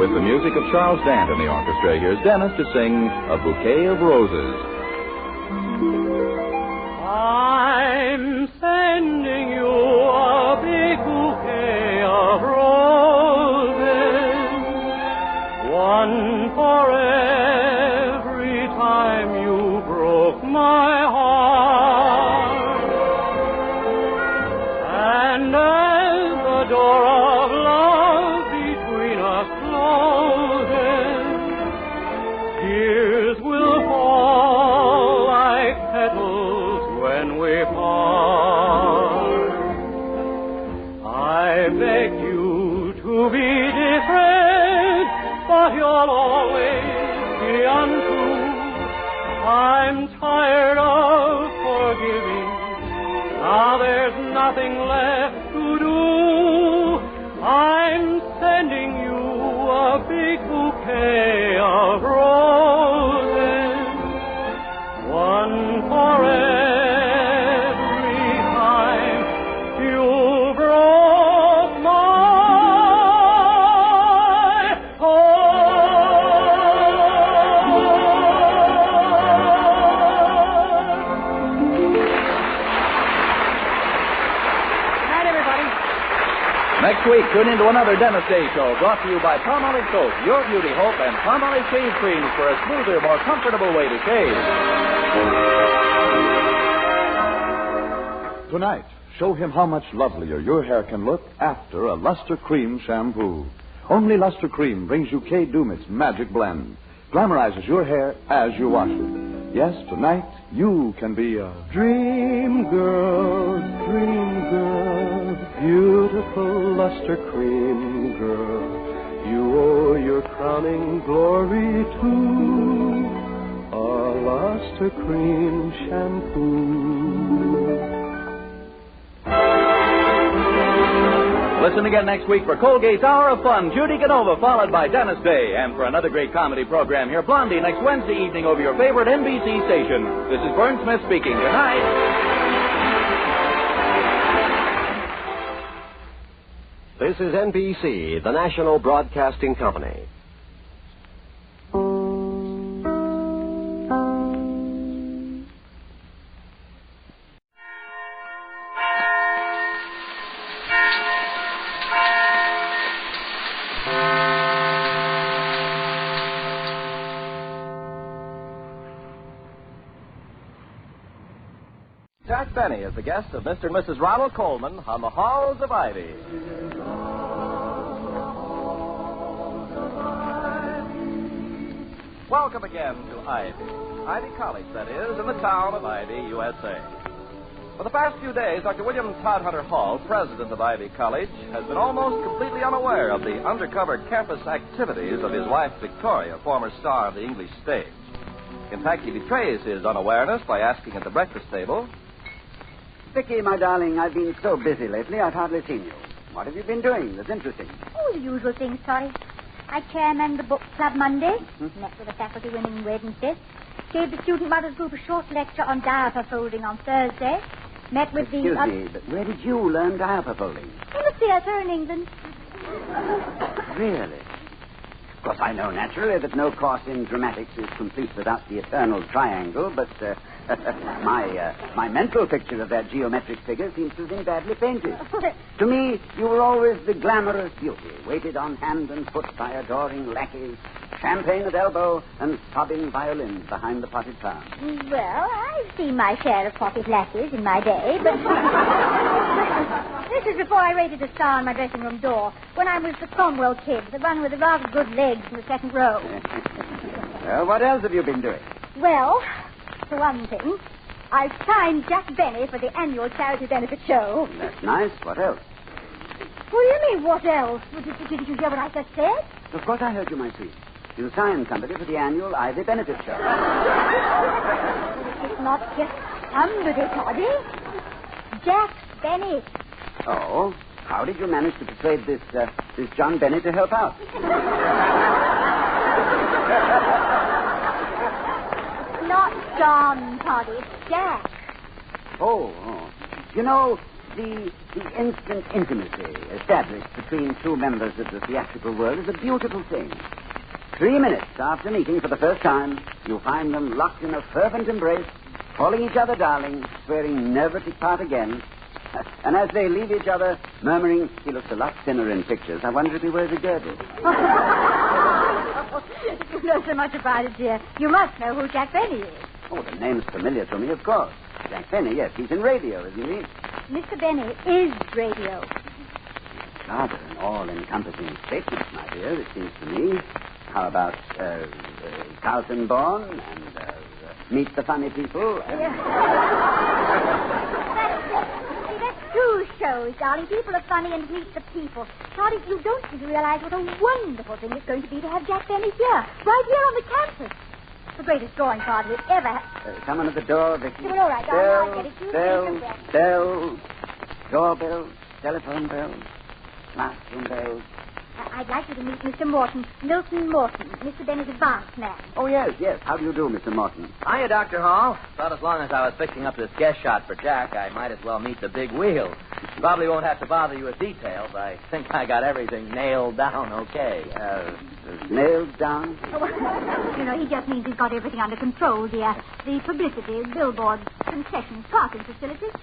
With the music of Charles Dant in the orchestra, here's Dennis to sing A Bouquet of Roses. I'm sending you a big bouquet of roses, one for every time you broke my heart. And as the door of love between us closes, tears will fall like petals when we part. I beg you to be different, but you'll always be untrue. I'm tired of forgiving. Now there's nothing left to do. I'm sending you a big bouquet of roses, one for every time you broke my Next week, tune into another Dennis Day Show brought to you by Palmolive Soap, your beauty hope, and Palmolive Shave Cream for a smoother, more comfortable way to shave. Tonight, show him how much lovelier your hair can look after a Luster Cream shampoo. Only Luster Cream brings you Kay Dumit's magic blend. Glamorizes your hair as you wash it. Yes, tonight, you can be a dream girl, beautiful Luster Cream girl. You owe your crowning glory to a Luster Cream shampoo. Listen again next week for Colgate's Hour of Fun, Judy Canova, followed by Dennis Day. And for another great comedy program, hear Blondie next Wednesday evening over your favorite NBC station. This is Vern Smith speaking. Good night. This is NBC, the National Broadcasting Company. Jack Benny is the guest of Mr. and Mrs. Ronald Coleman on the Halls of Ivy. Welcome again to Ivy College, that is, in the town of Ivy, USA. For the past few days, Dr. William Todhunter Hall, president of Ivy College, has been almost completely unaware of the undercover campus activities of his wife, Victoria, former star of the English stage. In fact, he betrays his unawareness by asking at the breakfast table, Vicky, my darling, I've been so busy lately, I've hardly seen you. What have you been doing that's interesting? Oh, the usual things, Torrey. I chairman the book club Monday, met with the faculty women Wednesday, gave the student mothers group a short lecture on diaper folding on Thursday, met with Excuse me, but where did you learn diaper folding? in the theatre in England. Really? course, I know naturally that no course in dramatics is complete without the eternal triangle, but my mental picture of that geometric figure seems to have been badly painted. To me, you were always the glamorous beauty, waited on hand and foot by adoring lackeys, champagne at elbow, and sobbing violins behind the potted palm. Well, I've seen my share of pocket lackeys in my day, but this is before I rated a star on my dressing room door, when I was the Cromwell kid, the one with the rather good legs in the second row. Well, what else have you been doing? Well, for one thing, I've signed Jack Benny for the annual charity benefit show. That's nice. What else? What do you mean, what else? Did you hear what I just said? Of course I heard you, my sweet. You signed somebody for the annual Ivy benefit show. It's not just somebody, Toddy. Jack Benny. Oh? How did you manage to persuade this John Benny to help out? Not John, Toddy. It's Jack. Oh. You know, the instant intimacy established between two members of the theatrical world is a beautiful thing. 3 minutes after meeting for the first time, you find them locked in a fervent embrace, calling each other darling, swearing never to part again. And as they leave each other, murmuring, he looks a lot thinner in pictures. I wonder if he wears a girdle. You know so much about it, dear. You must know who Jack Benny is. Oh, the name's familiar to me, of course. Jack Benny, yes, he's in radio, isn't he? Mr. Benny is radio. Rather an all-encompassing statement, my dear, it seems to me. How about Carlton Bourne and Meet the Funny People? That's two shows, darling. People are funny and Meet the People. Toddy, you don't seem to realize what a wonderful thing it's going to be to have Jack Benny here, right here on the campus. The greatest drawing party we've ever had. Someone at the door, Vicky. Well, all right, I'll get it. Bells, doorbells, telephone bells, classroom bells. I'd like you to meet Mr. Morton, Milton Morton, Mr. Benny's advance man. Oh, yes. How do you do, Mr. Morton? Hiya, Dr. Hall. Thought as long as I was fixing up this guest shot for Jack, I might as well meet the big wheel. Probably won't have to bother you with details. I think I got everything nailed down okay. Nailed down? Oh, he just means he's got everything under control, dear. The publicity, billboards, concessions, parking facilities,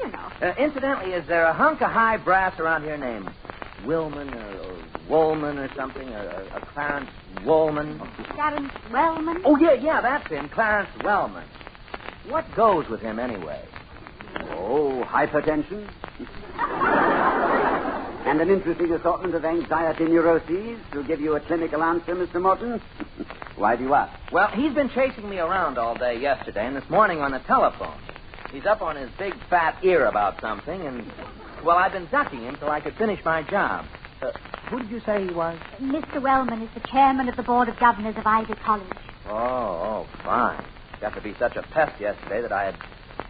Incidentally, is there a hunk of high brass around here named Willman or Woolman or something? Or Clarence Woolman? Clarence Wellman? Oh, yeah, that's him, Clarence Wellman. What goes with him anyway? Oh, hypertension. And an interesting assortment of anxiety neuroses to give you a clinical answer, Mr. Morton. Why do you ask? Well, he's been chasing me around all day yesterday and this morning on the telephone. He's up on his big fat ear about something, and, well, I've been ducking him till I could finish my job. Who did you say he was? Mr. Wellman is the chairman of the Board of Governors of Ivy College. Oh, fine. Got to be such a pest yesterday that I had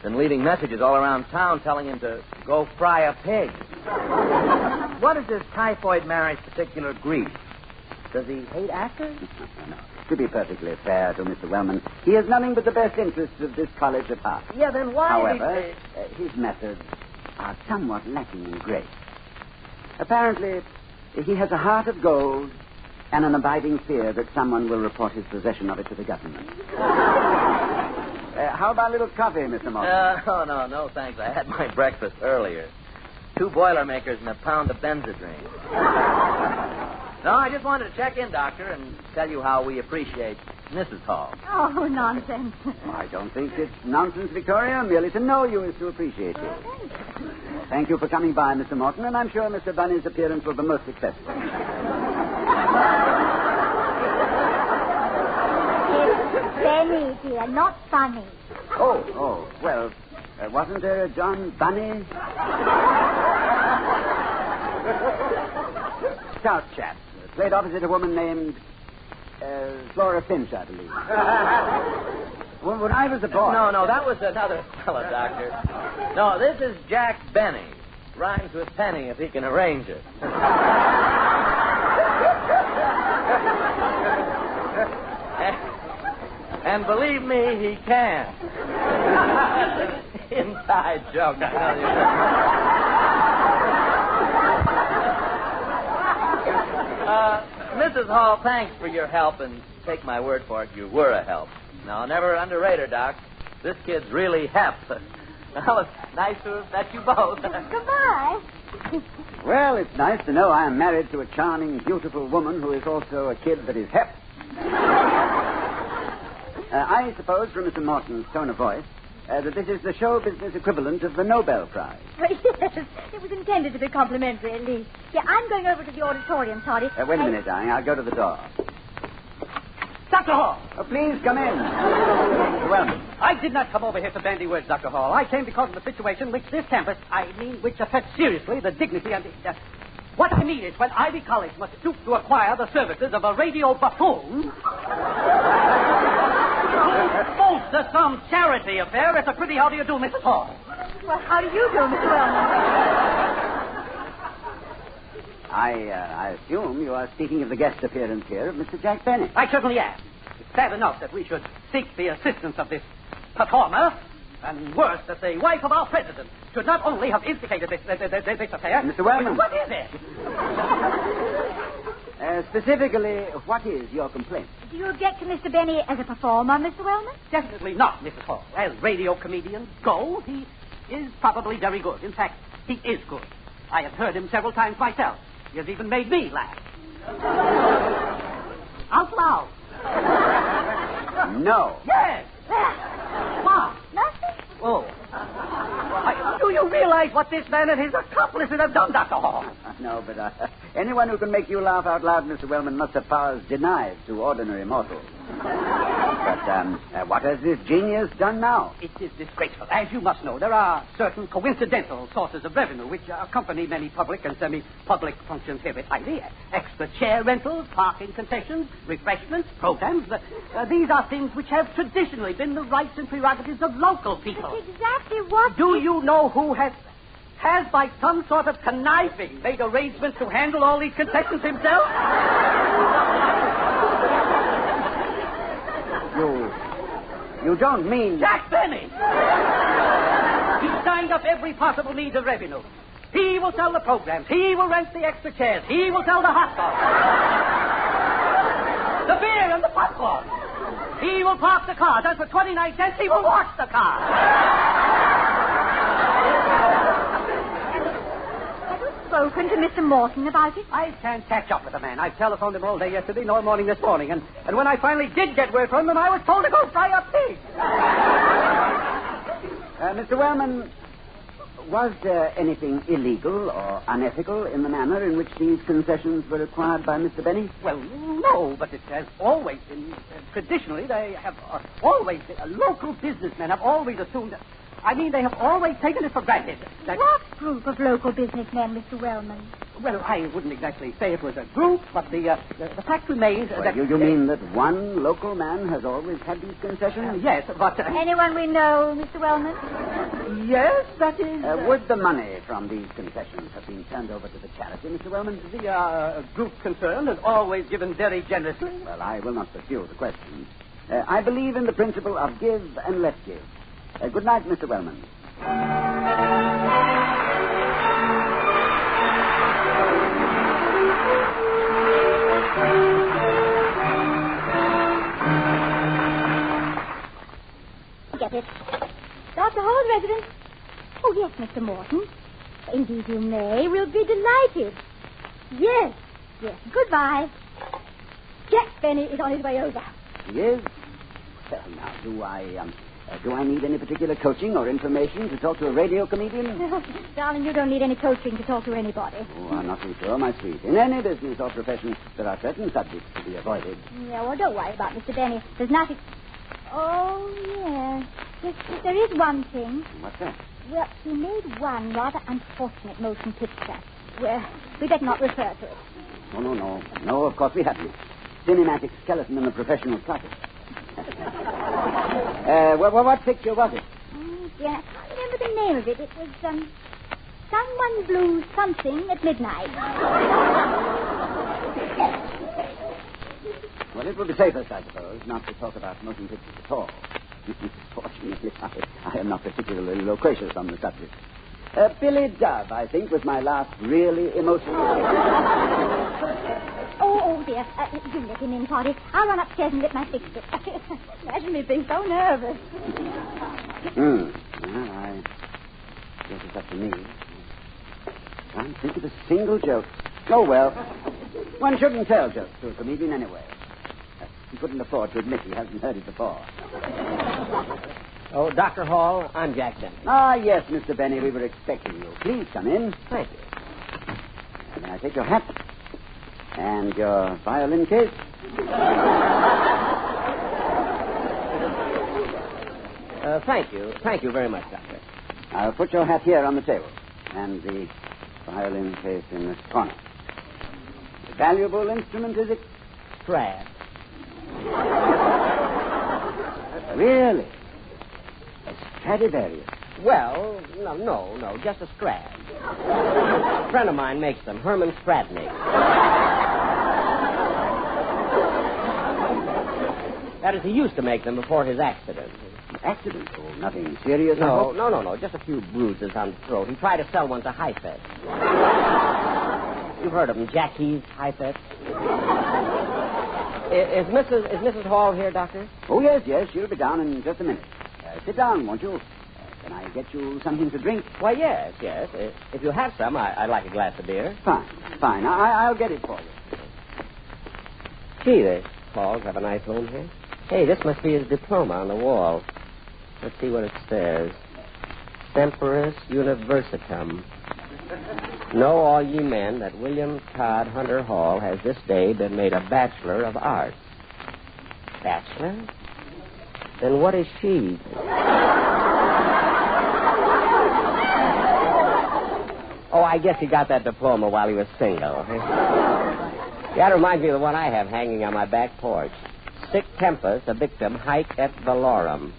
been leaving messages all around town telling him to go fry a pig. What is this typhoid Mary's particular grief? Does he hate actors? No. To be perfectly fair to Mr. Wellman, he has nothing but the best interests of this college at heart. Yeah, then why... However, his methods are somewhat lacking in grace. Apparently, he has a heart of gold and an abiding fear that someone will report his possession of it to the government. How about a little coffee, Mr. Morton? No, thanks. I had my breakfast earlier. 2 Boilermakers and a pound of Benzedrine. No, I just wanted to check in, Doctor, and tell you how we appreciate Mrs. Hall. Oh, nonsense. I don't think it's nonsense, Victoria. Merely to know you is to appreciate you. Thank you for coming by, Mr. Morton, and I'm sure Mr. Bunny's appearance will be most successful. It's Benny, dear, not funny. Oh, well, wasn't there a John Bunny? Stout chap. Played opposite a woman named Flora Finch, I believe. When I was a boy... No, that was another fella, Doctor. No, this is Jack Benny. Rhymes with Penny if he can arrange it. And believe me, he can. Inside joke, I tell you. Mrs. Hall, thanks for your help, and take my word for it, you were a help. Now, never underrate her, Doc. This kid's really hep. Well, it's nice to have met you both. Goodbye. Well, it's nice to know I am married to a charming, beautiful woman who is also a kid that is hep. I suppose from Mr. Morton's tone of voice that this is the show business equivalent of the Nobel Prize. Yes, it was intended to be complimentary, at least. Yeah, I'm going over to the auditorium, Toddy. Wait a minute, darling. I'll go to the door. Dr. Hall! Oh, please come in. Mr. Wellman. I did not come over here to bandy words, Dr. Hall. I came because of the situation which this campus, which affects seriously the dignity and the... what I mean is when Ivy College must stoop to acquire the services of a radio buffoon... bolster some charity affair. It's a pretty how do you do, Mrs. Hall. Well, how do you do, Mr. Wellman? I assume you are speaking of the guest appearance here of Mr. Jack Benny. I certainly am. It's sad enough that we should seek the assistance of this performer, and worse, that the wife of our president should not only have instigated this affair... Mr. Wellman. What is it? Specifically, what is your complaint? Do you object to Mr. Benny as a performer, Mr. Wellman? Definitely not, Mrs. Hall. As radio comedians go, he is probably very good. In fact, he is good. I have heard him several times myself. He has even made me laugh. Out loud. No. Yes. What? Nothing. Oh. Do you realize what this man and his accomplices have done, Dr. Hall? No, but anyone who can make you laugh out loud, Mr. Wellman, must have powers denied to ordinary mortals. But what has this genius done now? It is disgraceful. As you must know, there are certain coincidental sources of revenue which accompany many public and semi-public functions here at Ivy. Extra chair rentals, parking concessions, refreshments, programs. These are things which have traditionally been the rights and prerogatives of local people. That's exactly what... Do you know who has by some sort of conniving made arrangements to handle all these concessions himself? You don't mean... Jack Benny! He signed up every possible need of revenue. He will sell the programs. He will rent the extra chairs. He will sell the hot dogs. The beer and the popcorn. He will park the cars. And for 29 cents, he will wash the cars. Spoken to Mr. Morton about it? I can't catch up with the man. I telephoned him all day yesterday, all morning this morning, and when I finally did get word from him, I was told to go fry a pig. Mr. Wellman, was there anything illegal or unethical in the manner in which these concessions were acquired by Mr. Benny? Well, no, but it has always been, traditionally, they have always been, local businessmen have always assumed... they have always taken it for granted. What group of local businessmen, Mr. Wellman? Well, I wouldn't exactly say it was a group, but the fact remains that... You mean that one local man has always had these concessions? Yes, but... Anyone we know, Mr. Wellman? Yes, that is... Would the money from these concessions have been turned over to the charity, Mr. Wellman? The group concerned has always given very generously. Well, I will not pursue the question. I believe in the principle of give and let give. Good night, Mr. Wellman. Get it. Dr. Hall's residence. Oh, yes, Mr. Morton. Indeed you may. We'll be delighted. Yes. Goodbye. Jack Benny is on his way over. He is? Well, now, do I need any particular coaching or information to talk to a radio comedian? Darling, you don't need any coaching to talk to anybody. Oh, I'm not too sure, my sweet. In any business or profession, there are certain subjects to be avoided. Yeah, well, don't worry about Mr. Benny. There's nothing... Oh, yes. Yes, there is one thing. What's that? Well, he made one rather unfortunate motion picture. Well, we better not refer to it. No. No, of course we haven't. Cinematic skeleton in the professional closet. What picture was it? Oh, dear, I can't remember the name of it. It was, Someone Blew Something at Midnight. Well, it would be safest, I suppose, not to talk about motion pictures at all. Fortunately, I am not particularly loquacious on the subject. Billy Dove, I think, was my last really emotional... Oh, dear. You let him in, Toddy. I'll run upstairs and get my fixture. Imagine me being so nervous. Well, I guess it's up to me. Can't think of a single joke. Oh, well. One shouldn't tell jokes to a comedian anyway. He couldn't afford to admit he hasn't heard it before. Oh, Dr. Hall, I'm Jack Benny. Ah, yes, Mr. Benny, we were expecting you. Please come in. Thank you. May I take your hat? And your violin case? Thank you. Thank you very much, Doctor. I'll put your hat here on the table. And the violin case in this corner. A valuable instrument, is it? Strad. Really? A Stradivarius? Well, no, just a Strad. A friend of mine makes them, Herman Stradnik. That is, he used to make them before his accident. Accident? Oh, nothing serious? No, just a few bruises on the throat. He tried to sell one to Heifetz. You've heard of them, Jackie's, Heifetz. Is Mrs. Hall here, Doctor? Oh, yes, she'll be down in just a minute. Sit down, won't you? Can I get you something to drink? Why, yes. If you have some, I'd like a glass of beer. Fine. I'll get it for you. Gee, the Halls have a nice home here. Hey, this must be his diploma on the wall. Let's see what it says. Semperis Universitum. Know all ye men that William Todd Hunter Hall has this day been made a Bachelor of Arts. Bachelor? Then what is she? Oh, I guess he got that diploma while he was single. That reminds me of the one I have hanging on my back porch. Sic tempus, a victim, haec et valorem.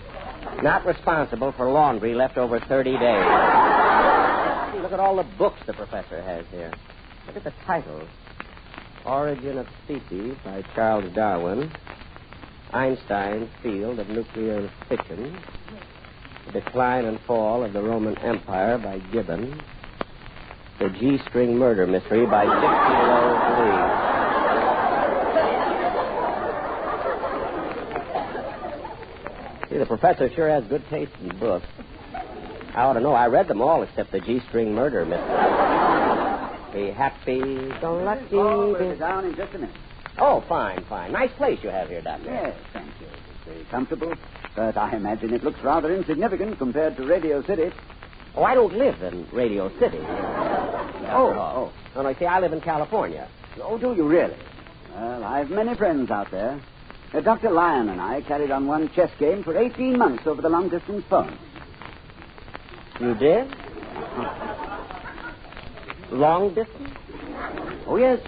Not responsible for laundry left over 30 days. See, look at all the books the professor has here. Look at the titles. Origin of Species by Charles Darwin. Einstein's Field of Nuclear Fission. The Decline and Fall of the Roman Empire by Gibbon. The G-String Murder Mystery by 6-year-old Lee. See, the professor sure has good taste in books. I ought to know. I read them all except the G-String Murder Mystery. Be happy, go lucky. We'll be down in just a minute. Oh, fine. Nice place you have here, Doctor. Yes, thank you. It's very comfortable, but I imagine it looks rather insignificant compared to Radio City. Oh, I don't live in Radio City. Oh. No, see, I live in California. Oh, do you really? Well, I've many friends out there. Dr. Lyon and I carried on one chess game for 18 months over the long-distance phone. You did? Long distance? Oh, yes,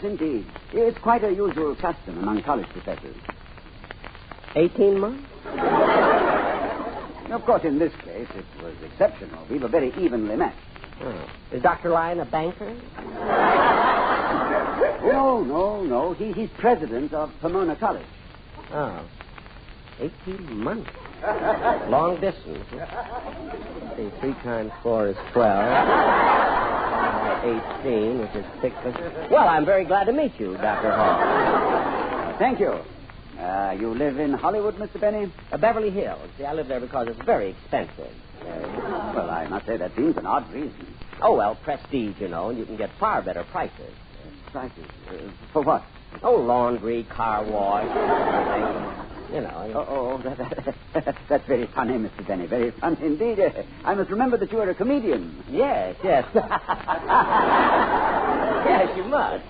indeed. It's quite a usual custom among college professors. 18 months? Of course, in this case, it was exceptional. We were very evenly matched. Oh. Is Dr. Lyon a banker? No. He's president of Pomona College. Oh. 18 months. Long distance. Let's see, 3 times 4 is 12. 18, which is 6. Well, I'm very glad to meet you, Dr. Hall. Thank you. You live in Hollywood, Mr. Benny? Beverly Hills. See, I live there because it's very expensive. Well, I must say that seems an odd reason. Oh, well, prestige, you know, and you can get far better prices. Prices? For what? Oh, laundry, car wash, everything. You know. That's very funny, Mr. Benny. Very funny indeed. I must remember that you are a comedian. Yes. Yes, you must.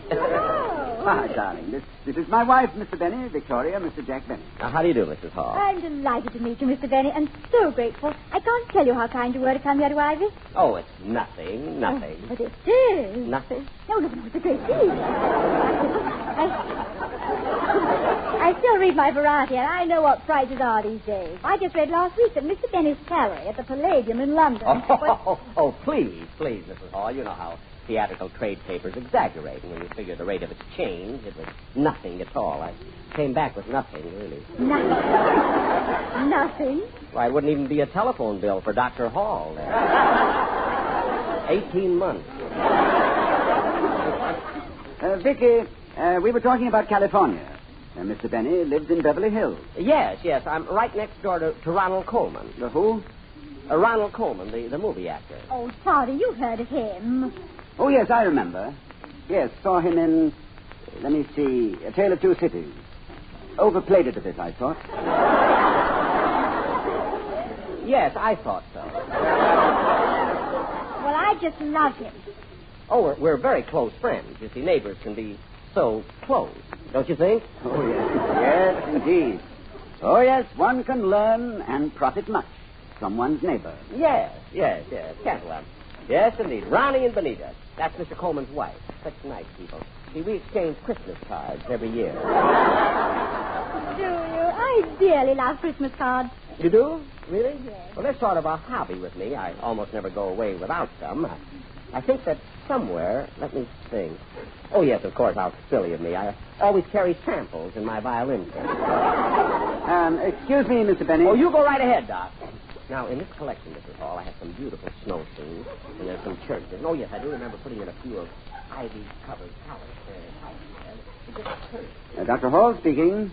My darling, this is my wife, Mr. Benny, Victoria, Mr. Jack Benny. Now, how do you do, Mrs. Hall? I'm delighted to meet you, Mr. Benny, and so grateful. I can't tell you how kind you were to come here to Ivy. Oh, it's nothing. Oh, but it is. Nothing? No, it's a great deal. I still read my variety, and I know what prices are these days. I just read last week that Mr. Benny's salary at the Palladium in London... Oh, please, Mrs. Hall. You know how theatrical trade papers exaggerate, and when you figure the rate of exchange, it was nothing at all. I came back with nothing, really. Nothing? Why, it wouldn't even be a telephone bill for Dr. Hall there. 18 months. Vicky, We were talking about California. Mr. Benny lives in Beverly Hills. Yes. I'm right next door to Ronald Colman. The who? Ronald Colman, the movie actor. Oh, Toddy, you've heard of him. Oh, yes, I remember. Yes, saw him in, let me see, A Tale of Two Cities. Overplayed it a bit, I thought. Yes, I thought so. Well, I just love him. Oh, we're very close friends. You see, neighbors can be so close, don't you think? Oh, yes. Yes, indeed. Oh, yes, one can learn and profit much from one's neighbor. Yes. Can't one? Yes, indeed. Ronnie and Benita. That's Mr. Coleman's wife. Such nice people. See, we exchange Christmas cards every year. Do you? I dearly love Christmas cards. You do? Really? Yes. Well, they're sort of a hobby with me. I almost never go away without some. I think that somewhere, let me think. Oh, yes, of course, how silly of me. I always carry samples in my violin case. Excuse me, Mr. Benny. Oh, you go right ahead, Doc. Now, in this collection, Mrs. Hall, I have some beautiful snow scenes, and there's some churches. And, oh, yes, I do remember putting in a few of ivy-covered houses. Dr. Hall speaking.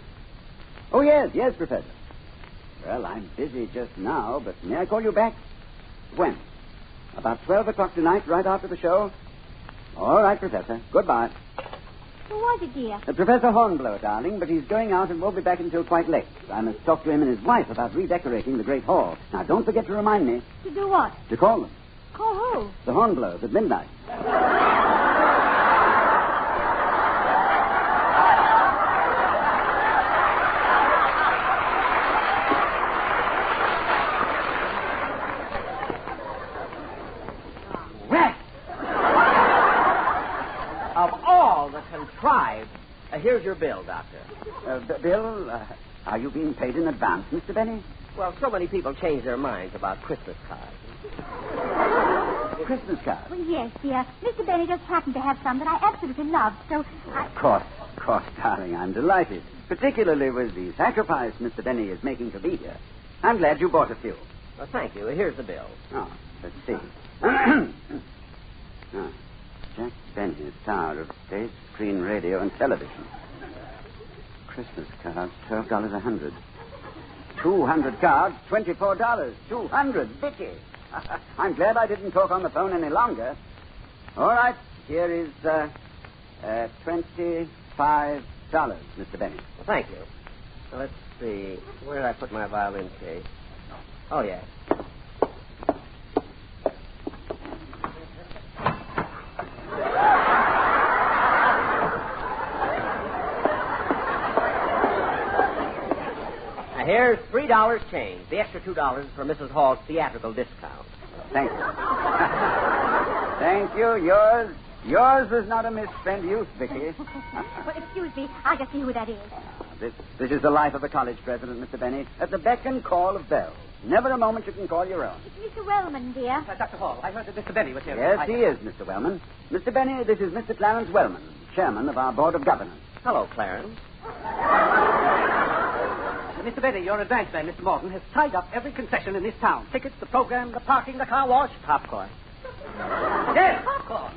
Oh, yes, Professor. Well, I'm busy just now, but may I call you back? When? About 12 o'clock tonight, right after the show? All right, Professor. Goodbye. Who was it, dear? Professor Hornblower, darling, but he's going out and won't be back until quite late. I must talk to him and his wife about redecorating the Great Hall. Now, don't forget to remind me. To do what? To call them. Call who? The Hornblowers at midnight. Contrived. Here's your bill, Doctor. Bill, are you being paid in advance, Mr. Benny? Well, so many people change their minds about Christmas cards. Christmas cards? Well, yes, dear. Mr. Benny just happened to have some that I absolutely loved, so Of course, darling. I'm delighted. Particularly with the sacrifice Mr. Benny is making to be here. I'm glad you bought a few. Well, thank you. Here's the bill. Oh, let's see. Jack Benny's Tower of Stage, Screen, Radio, and Television. Christmas cards, $12 a hundred. 200 cards, $24. 200, Vicky. I'm glad I didn't talk on the phone any longer. All right, here is $25, Mr. Benny. Well, thank you. Now, let's see. Where did I put my violin case? Oh, yeah. Here's $3 change. The extra $2 is for Mrs. Hall's theatrical discount. Thank you. Thank you. Yours was not a misspent youth, Vicky. Well, excuse me. I'll just see who that is. This is the life of a college president, Mr. Benny. At the beck and call of bells. Never a moment you can call your own. It's Mr. Wellman, dear. Dr. Hall, I heard that Mr. Benny was here. Yes, he is, Mr. Wellman. Mr. Benny, this is Mr. Clarence Wellman, chairman of our board of governors. Hello, Clarence. Mr. Benny, your advance man, Mr. Morton, has tied up every concession in this town. Tickets, the program, the parking, the car wash. Popcorn. Yes, popcorn.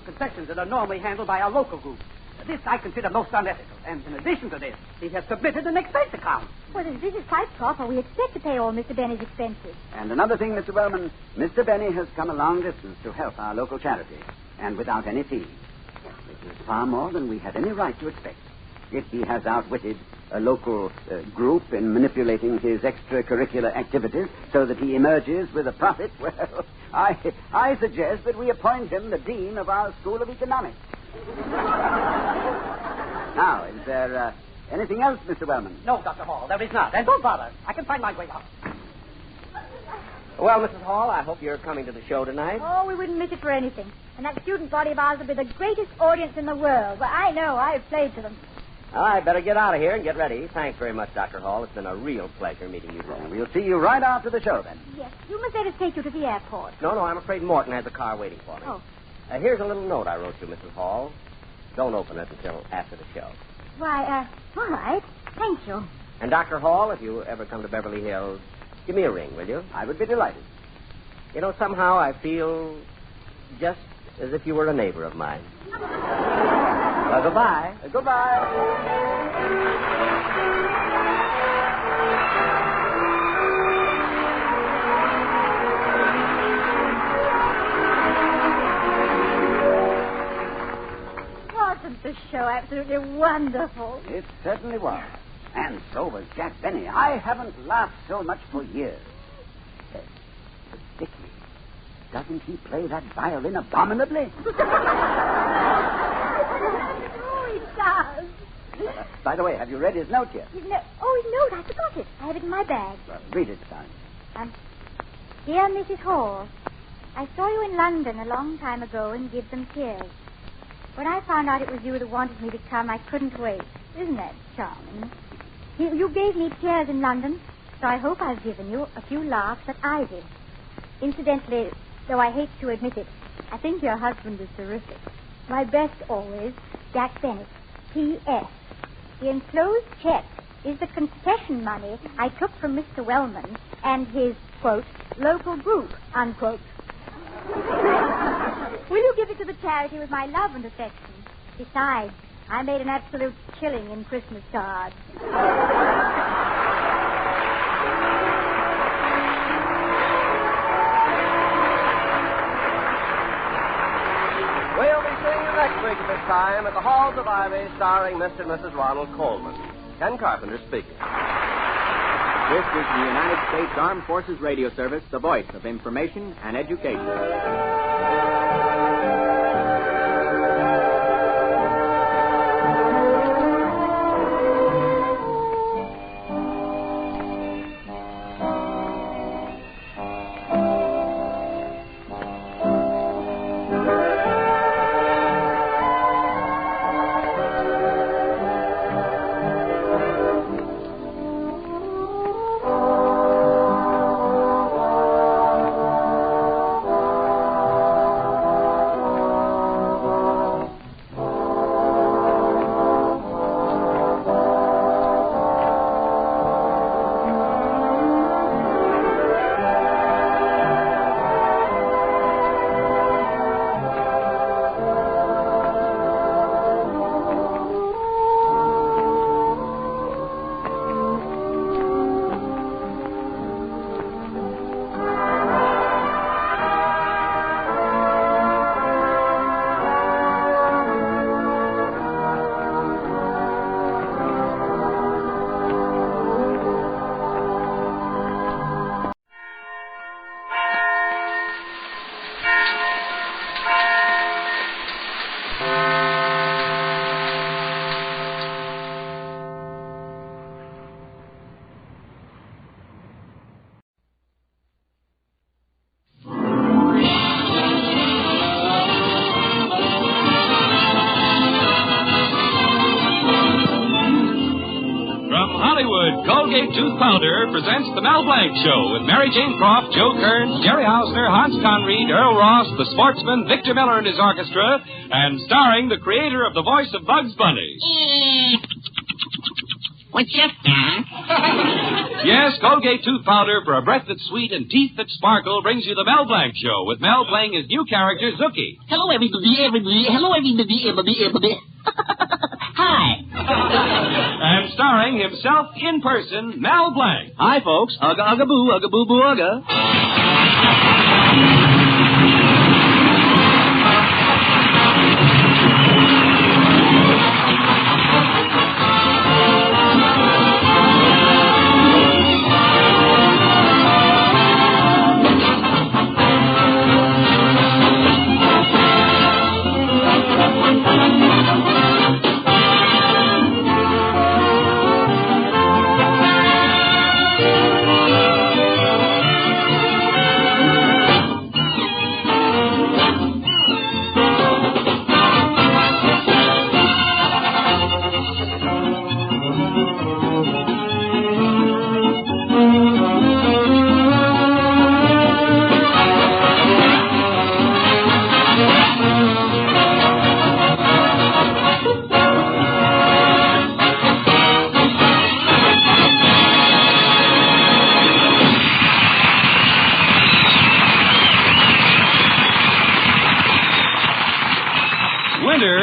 Concessions that are normally handled by our local group. This I consider most unethical. And in addition to this, he has submitted an expense account. Well, as this is quite proper, we expect to pay all Mr. Benny's expenses. And another thing, Mr. Wellman, Mr. Benny has come a long distance to help our local charity, and without any fee. This is far more than we had any right to expect. If he has outwitted a local group in manipulating his extracurricular activities so that he emerges with a profit, well, I suggest that we appoint him the dean of our School of Economics. Now, is there anything else, Mr. Wellman? No, Dr. Hall, there is not. And don't bother. I can find my way out. Well, Mrs. Hall, I hope you're coming to the show tonight. Oh, we wouldn't miss it for anything. And that student body of ours will be the greatest audience in the world. Well, I know. I've played to them. All right, better get out of here and get ready. Thanks very much, Dr. Hall. It's been a real pleasure meeting you both. We'll see you right after the show, then. Yes. You must let us take you to the airport. No, I'm afraid Morton has a car waiting for me. Oh. Here's a little note I wrote you, Mrs. Hall. Don't open it until after the show. Why, all right. Thank you. And Dr. Hall, if you ever come to Beverly Hills, give me a ring, will you? I would be delighted. You know, somehow I feel just as if you were a neighbor of mine. Goodbye. Wasn't the show absolutely wonderful? It certainly was. And so was Jack Benny. I haven't laughed so much for years. But Dickie, doesn't he play that violin abominably? Oh, he does. By the way, have you read his note yet? His note, I forgot it. I have it in my bag. Well, read it, son. Dear Mrs. Hall, I saw you in London a long time ago and give them tears. When I found out it was you that wanted me to come, I couldn't wait. Isn't that charming? You gave me tears in London, so I hope I've given you a few laughs that I did. Incidentally, though I hate to admit it, I think your husband is terrific. My best always, Jack Bennett. P.S. The enclosed check is the concession money I took from Mr. Wellman and his, quote, local group, unquote. Will you give it to the charity with my love and affection? Besides, I made an absolute killing in Christmas cards. We'll be seeing you next week at this time at the Halls of Ivy, starring Mr. and Mrs. Ronald Coleman. Ken Carpenter speaking. This is the United States Armed Forces Radio Service, the voice of information and education. Colgate Tooth Powder presents the Mel Blanc Show with Mary Jane Croft, Joe Kearns, Jerry Hausner, Hans Conried, Earl Ross, the Sportsman, Victor Miller and his orchestra, and starring the creator of the voice of Bugs Bunny. What's up, Doc? Yes, Colgate Tooth Powder for a breath that's sweet and teeth that sparkle brings you the Mel Blanc Show with Mel playing his new character, Zookie. Hello, everybody. Hello, everybody. Hi. And starring himself in person, Mel Blanc. Hi, folks. Ugga, ugga, boo, ugga, boo, boo, ugga.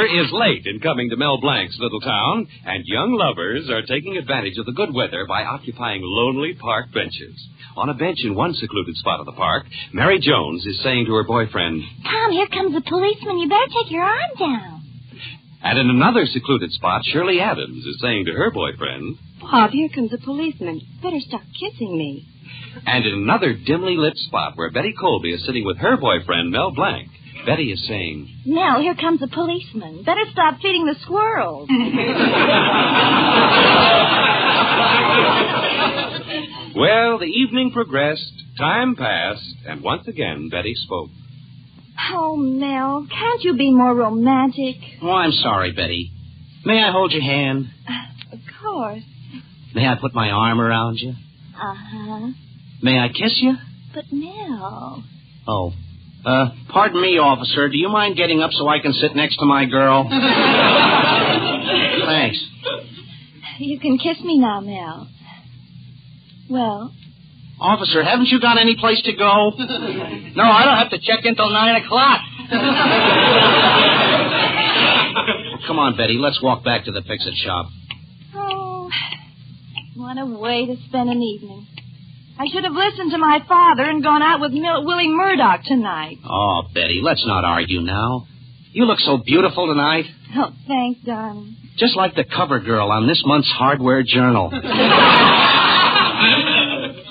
is late in coming to Mel Blanc's little town, and young lovers are taking advantage of the good weather by occupying lonely park benches. On a bench in one secluded spot of the park, Mary Jones is saying to her boyfriend, Tom, here comes a policeman. You better take your arm down. and in another secluded spot, Shirley Adams is saying to her boyfriend, Bob, here comes a policeman. Better stop kissing me. and in another dimly lit spot where Betty Colby is sitting with her boyfriend, Mel Blanc, Betty is saying, Mel, here comes a policeman. Better stop feeding the squirrels. Well, the evening progressed, time passed, and once again Betty spoke. Oh, Mel, can't you be more romantic? Oh, I'm sorry, Betty. May I hold your hand? Of course. May I put my arm around you? Uh-huh. May I kiss you? But, Mel... Oh. Pardon me, officer. Do you mind getting up so I can sit next to my girl? Thanks. You can kiss me now, Mel. Well... Officer, haven't you got any place to go? No, I don't have to check in till 9 o'clock. Well, come on, Betty. Let's walk back to the fix-it shop. Oh, what a way to spend an evening. I should have listened to my father and gone out with Willie Murdoch tonight. Oh, Betty, let's not argue now. You look so beautiful tonight. Oh, thanks, darling. Just like the cover girl on this month's Hardware Journal.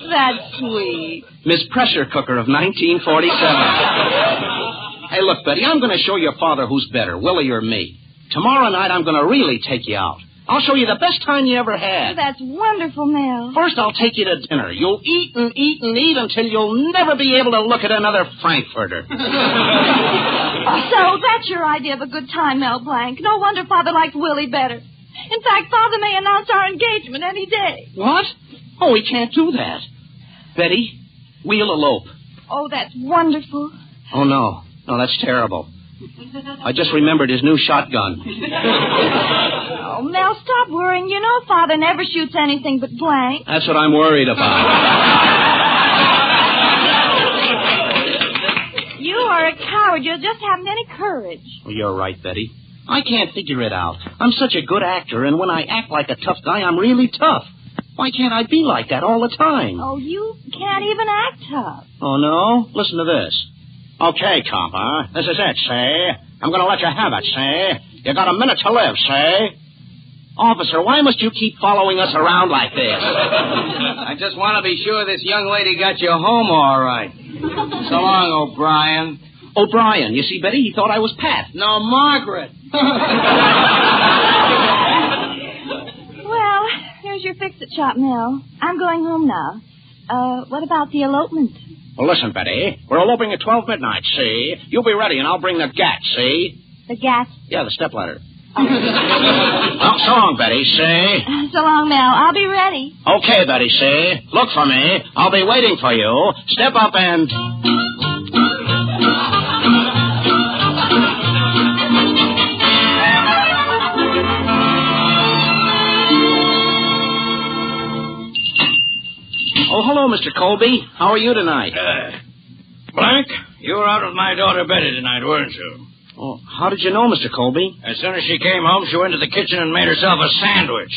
That's sweet. Miss Pressure Cooker of 1947. Hey, look, Betty, I'm going to show your father who's better, Willie or me. Tomorrow night, I'm going to really take you out. I'll show you the best time you ever had. That's wonderful, Mel. First, I'll take you to dinner. You'll eat and eat and eat until you'll never be able to look at another Frankfurter. So that's your idea of a good time, Mel Blanc. No wonder Father likes Willie better. In fact, Father may announce our engagement any day. What? Oh, we can't do that. Betty, we'll elope. Oh, that's wonderful. Oh, no. No, that's terrible. I just remembered his new shotgun. Oh, Mel, stop worrying. You know Father never shoots anything but blank. That's what I'm worried about. You are a coward. You just haven't any courage. Well, you're right, Betty. I can't figure it out. I'm such a good actor, and when I act like a tough guy, I'm really tough. Why can't I be like that all the time? Oh, you can't even act tough. Oh, no? Listen to this. Okay, copper. This is it, say. I'm going to let you have it, say. You got a minute to live, say. Officer, why must you keep following us around like this? I just want to be sure this young lady got you home all right. So long, O'Brien. O'Brien. You see, Betty, he thought I was Pat. No, Margaret. Well, here's your fix-it shop, Mel. I'm going home now. What about the elopement? Well, listen, Betty. We're eloping at 12 midnight, see? You'll be ready, and I'll bring the gat, see? The gas? Yeah, the stepladder. Well, so long, Betty, see? So long, Mel. I'll be ready. Okay, Betty, see? Look for me. I'll be waiting for you. Step up and... Oh, hello, Mr. Colby. How are you tonight? Blank, you were out with my daughter Betty tonight, weren't you? Oh, how did you know, Mr. Colby? As soon as she came home, she went to the kitchen and made herself a sandwich.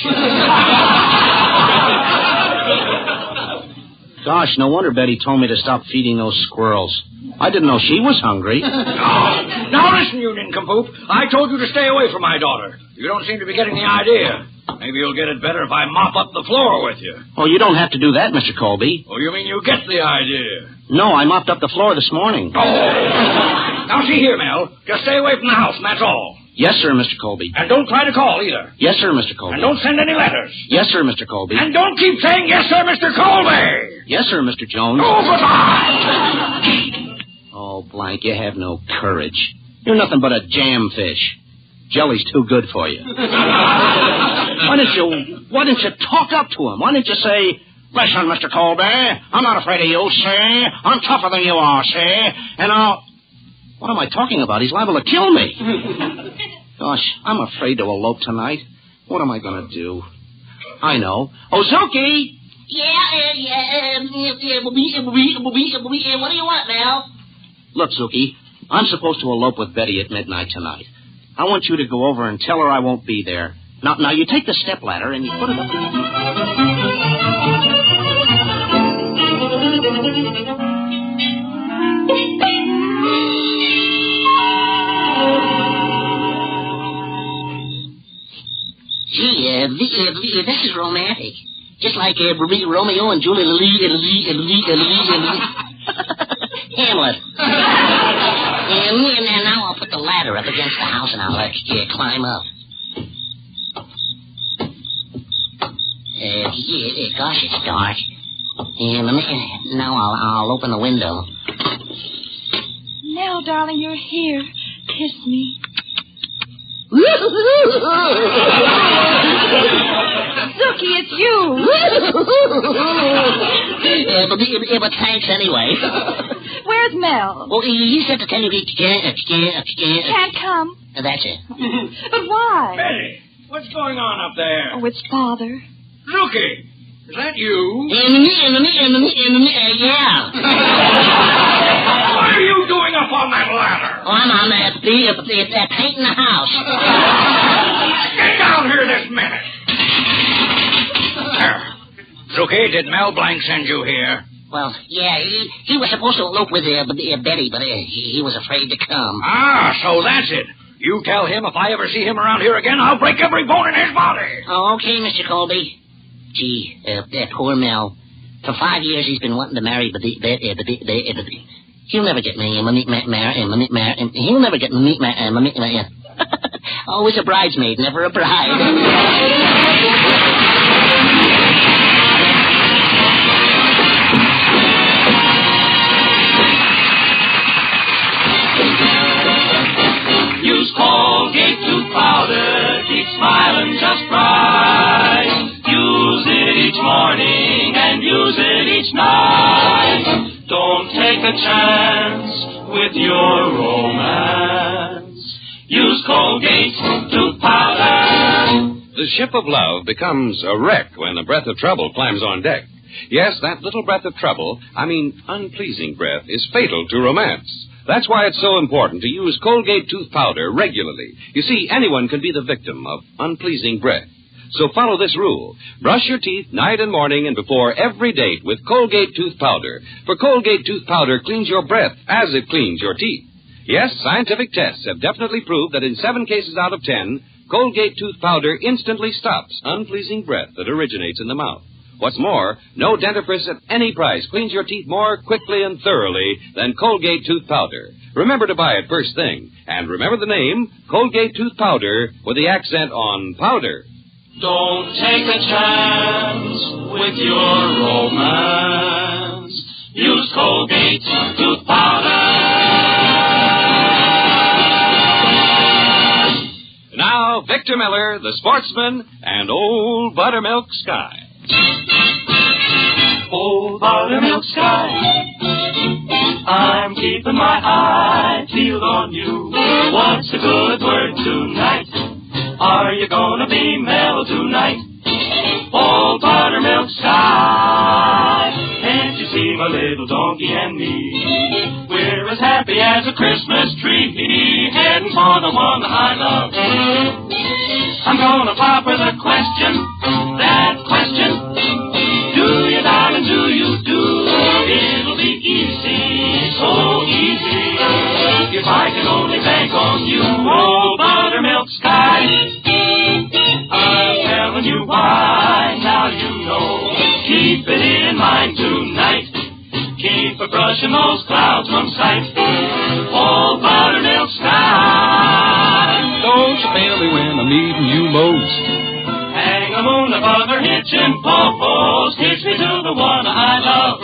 Gosh, no wonder Betty told me to stop feeding those squirrels. I didn't know she was hungry. Now listen, you nincompoop. I told you to stay away from my daughter. You don't seem to be getting the idea. Maybe you'll get it better if I mop up the floor with you. Oh, you don't have to do that, Mr. Colby. Oh, you mean you get the idea? No, I mopped up the floor this morning. Oh. Now, see here, Mel. Just stay away from the house, and that's all. Yes, sir, Mr. Colby. And don't try to call, either. Yes, sir, Mr. Colby. And don't send any letters. Yes, sir, Mr. Colby. And don't keep saying, yes, sir, Mr. Colby. Yes, sir, Mr. Jones. Oh, goodbye. Oh, Blank, you have no courage. You're nothing but a jam fish. Jelly's too good for you. Why didn't you talk up to him? Why didn't you say, listen, Mr. Colby, I'm not afraid of you, see? I'm tougher than you are, see? And what am I talking about? He's liable to kill me. Gosh, I'm afraid to elope tonight. What am I going to do? I know. Ozuki! Yeah. What do you want, Mel? Look, Zuki, I'm supposed to elope with Betty at midnight tonight. I want you to go over and tell her I won't be there. Now you take the stepladder and you put it up. Gee, this is romantic. Just like Romeo and Juliet. Hamlet. And now I'll put the ladder up against the house and I'll climb up. Gosh, it's dark. Now I'll open the window. Nell, darling, you're here. Kiss me. Zookie, it's you. But thanks anyway. Where's Mel? Well, he said to tell you he can't come. That's it. But why? Betty, what's going on up there? Oh, it's Father. Zookie, is that you? Yeah. What are you doing up on that ladder? Oh, I'm painting the house. Get down here this minute. Zookie, did Mel Blanc send you here? Well, yeah, he was supposed to elope with Betty, but he was afraid to come. Ah, so that's it. You tell him if I ever see him around here again, I'll break every bone in his body. Oh, okay, Mr. Colby. Gee, poor Mel. For 5 years he's been wanting to marry, but he'll never get me. He'll never get me. Always a bridesmaid, never a bride. Use Colgate tooth powder, keep smiling just right. Use it each morning and use it each night. Don't take a chance with your romance. Use Colgate tooth powder. The ship of love becomes a wreck when the breath of trouble climbs on deck. Yes, that little breath of trouble, unpleasing breath, is fatal to romance. That's why it's so important to use Colgate tooth powder regularly. You see, anyone can be the victim of unpleasing breath. So follow this rule. Brush your teeth night and morning and before every date with Colgate tooth powder. For Colgate tooth powder cleans your breath as it cleans your teeth. Yes, scientific tests have definitely proved that in 7 cases out of 10, Colgate tooth powder instantly stops unpleasing breath that originates in the mouth. What's more, no dentifrice at any price cleans your teeth more quickly and thoroughly than Colgate tooth powder. Remember to buy it first thing. And remember the name, Colgate tooth powder, with the accent on powder. Don't take a chance with your romance. Use Colgate tooth powder. Now, Victor Miller, the sportsman, and Old Buttermilk Sky. Old Buttermilk Sky, I'm keeping my eye peeled on you. What's a good word tonight? Are you gonna be Mel tonight? Old Buttermilk Sky, can't you see my little donkey and me? We're as happy as a Christmas tree, heading for the one I love. I'm gonna pop her the question, that question. Do you, darling, do you do? It'll be easy, so easy, if I can only bank on you. Oh, Buttermilk Sky, I'm telling you why, now you know. Keep it in mind tonight, keep a brushing those clouds from sight. Oh, Buttermilk Sky, don't you fail me when I'm needing you most. Hang a moon above her hitching post, hitch me to the one I love.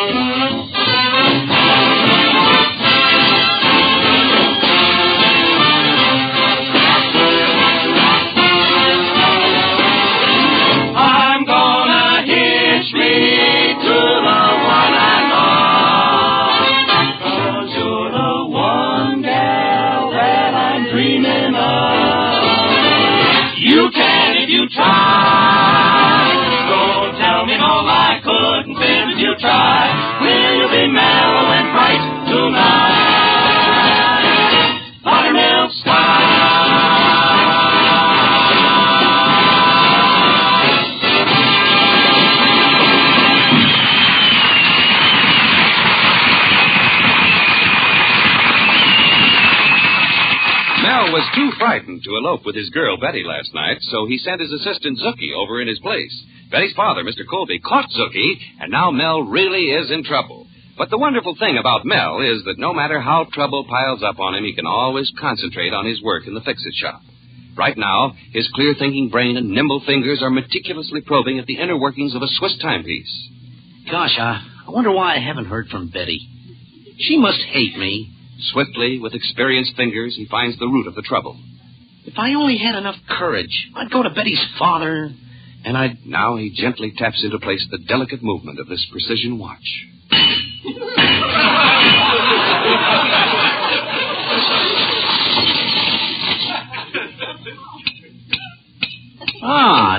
I'm gonna hitch me to the one I love, 'cause you're the one gal that I'm dreaming of. You can if you try. Don't tell me no lie couldn't fit if you try. Will you was too frightened to elope with his girl, Betty, last night, so he sent his assistant, Zookie, over in his place. Betty's father, Mr. Colby, caught Zookie, and now Mel really is in trouble. But the wonderful thing about Mel is that no matter how trouble piles up on him, he can always concentrate on his work in the fix-it shop. Right now, his clear-thinking brain and nimble fingers are meticulously probing at the inner workings of a Swiss timepiece. Gosh, I wonder why I haven't heard from Betty. She must hate me. Swiftly, with experienced fingers, he finds the root of the trouble. If I only had enough courage, I'd go to Betty's father, and I'd... Now he gently taps into place the delicate movement of this precision watch.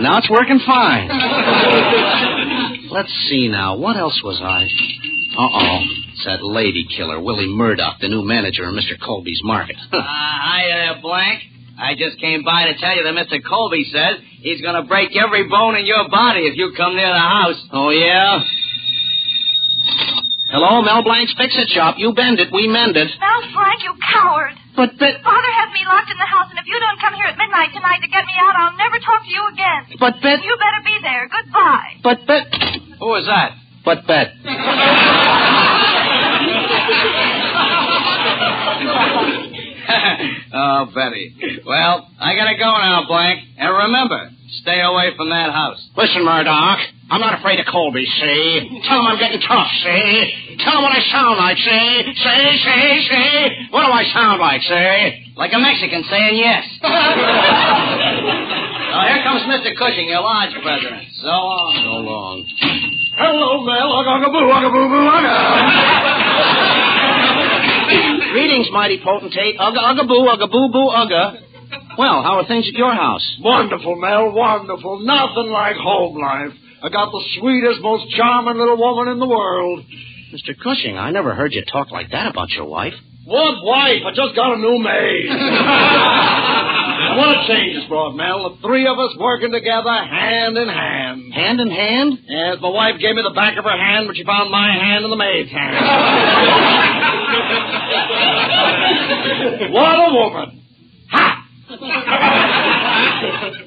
Now it's working fine. Let's see now. What else was I? It's that lady killer, Willie Murdoch, the new manager of Mr. Colby's market. Hi there, Blank. I just came by to tell you that Mr. Colby says he's going to break every bone in your body if you come near the house. Oh, yeah? Hello, Mel Blanc's Fix-It Shop. You bend it, we mend it. Mel Blanc, you coward. But Father has me locked in the house, and if you don't come here at midnight tonight to get me out, I'll never talk to you again. But Bet... You better be there. Goodbye. But Bet... Who was that? But Bet... Oh, Betty. Well, I gotta go now, Blank. And remember, stay away from that house. Listen, Murdoch, I'm not afraid of Colby, see? Tell him I'm getting tough, see? Tell him what I sound like, see? See? What do I sound like, see? Like a Mexican saying yes. Oh, here comes Mr. Cushing, your lodge president. So long. So long. Hello, Mel. Greetings, mighty potentate. Ugga. Well, how are things at your house? Wonderful, Mel, wonderful. Nothing like home life. I got the sweetest, most charming little woman in the world. Mr. Cushing, I never heard you talk like that about your wife. What wife? I just got a new maid. What a change it's brought, Mel. The three of us working together, hand in hand. Hand in hand? Yes, my wife gave me the back of her hand, but she found my hand in the maid's hand. What a woman. Ha!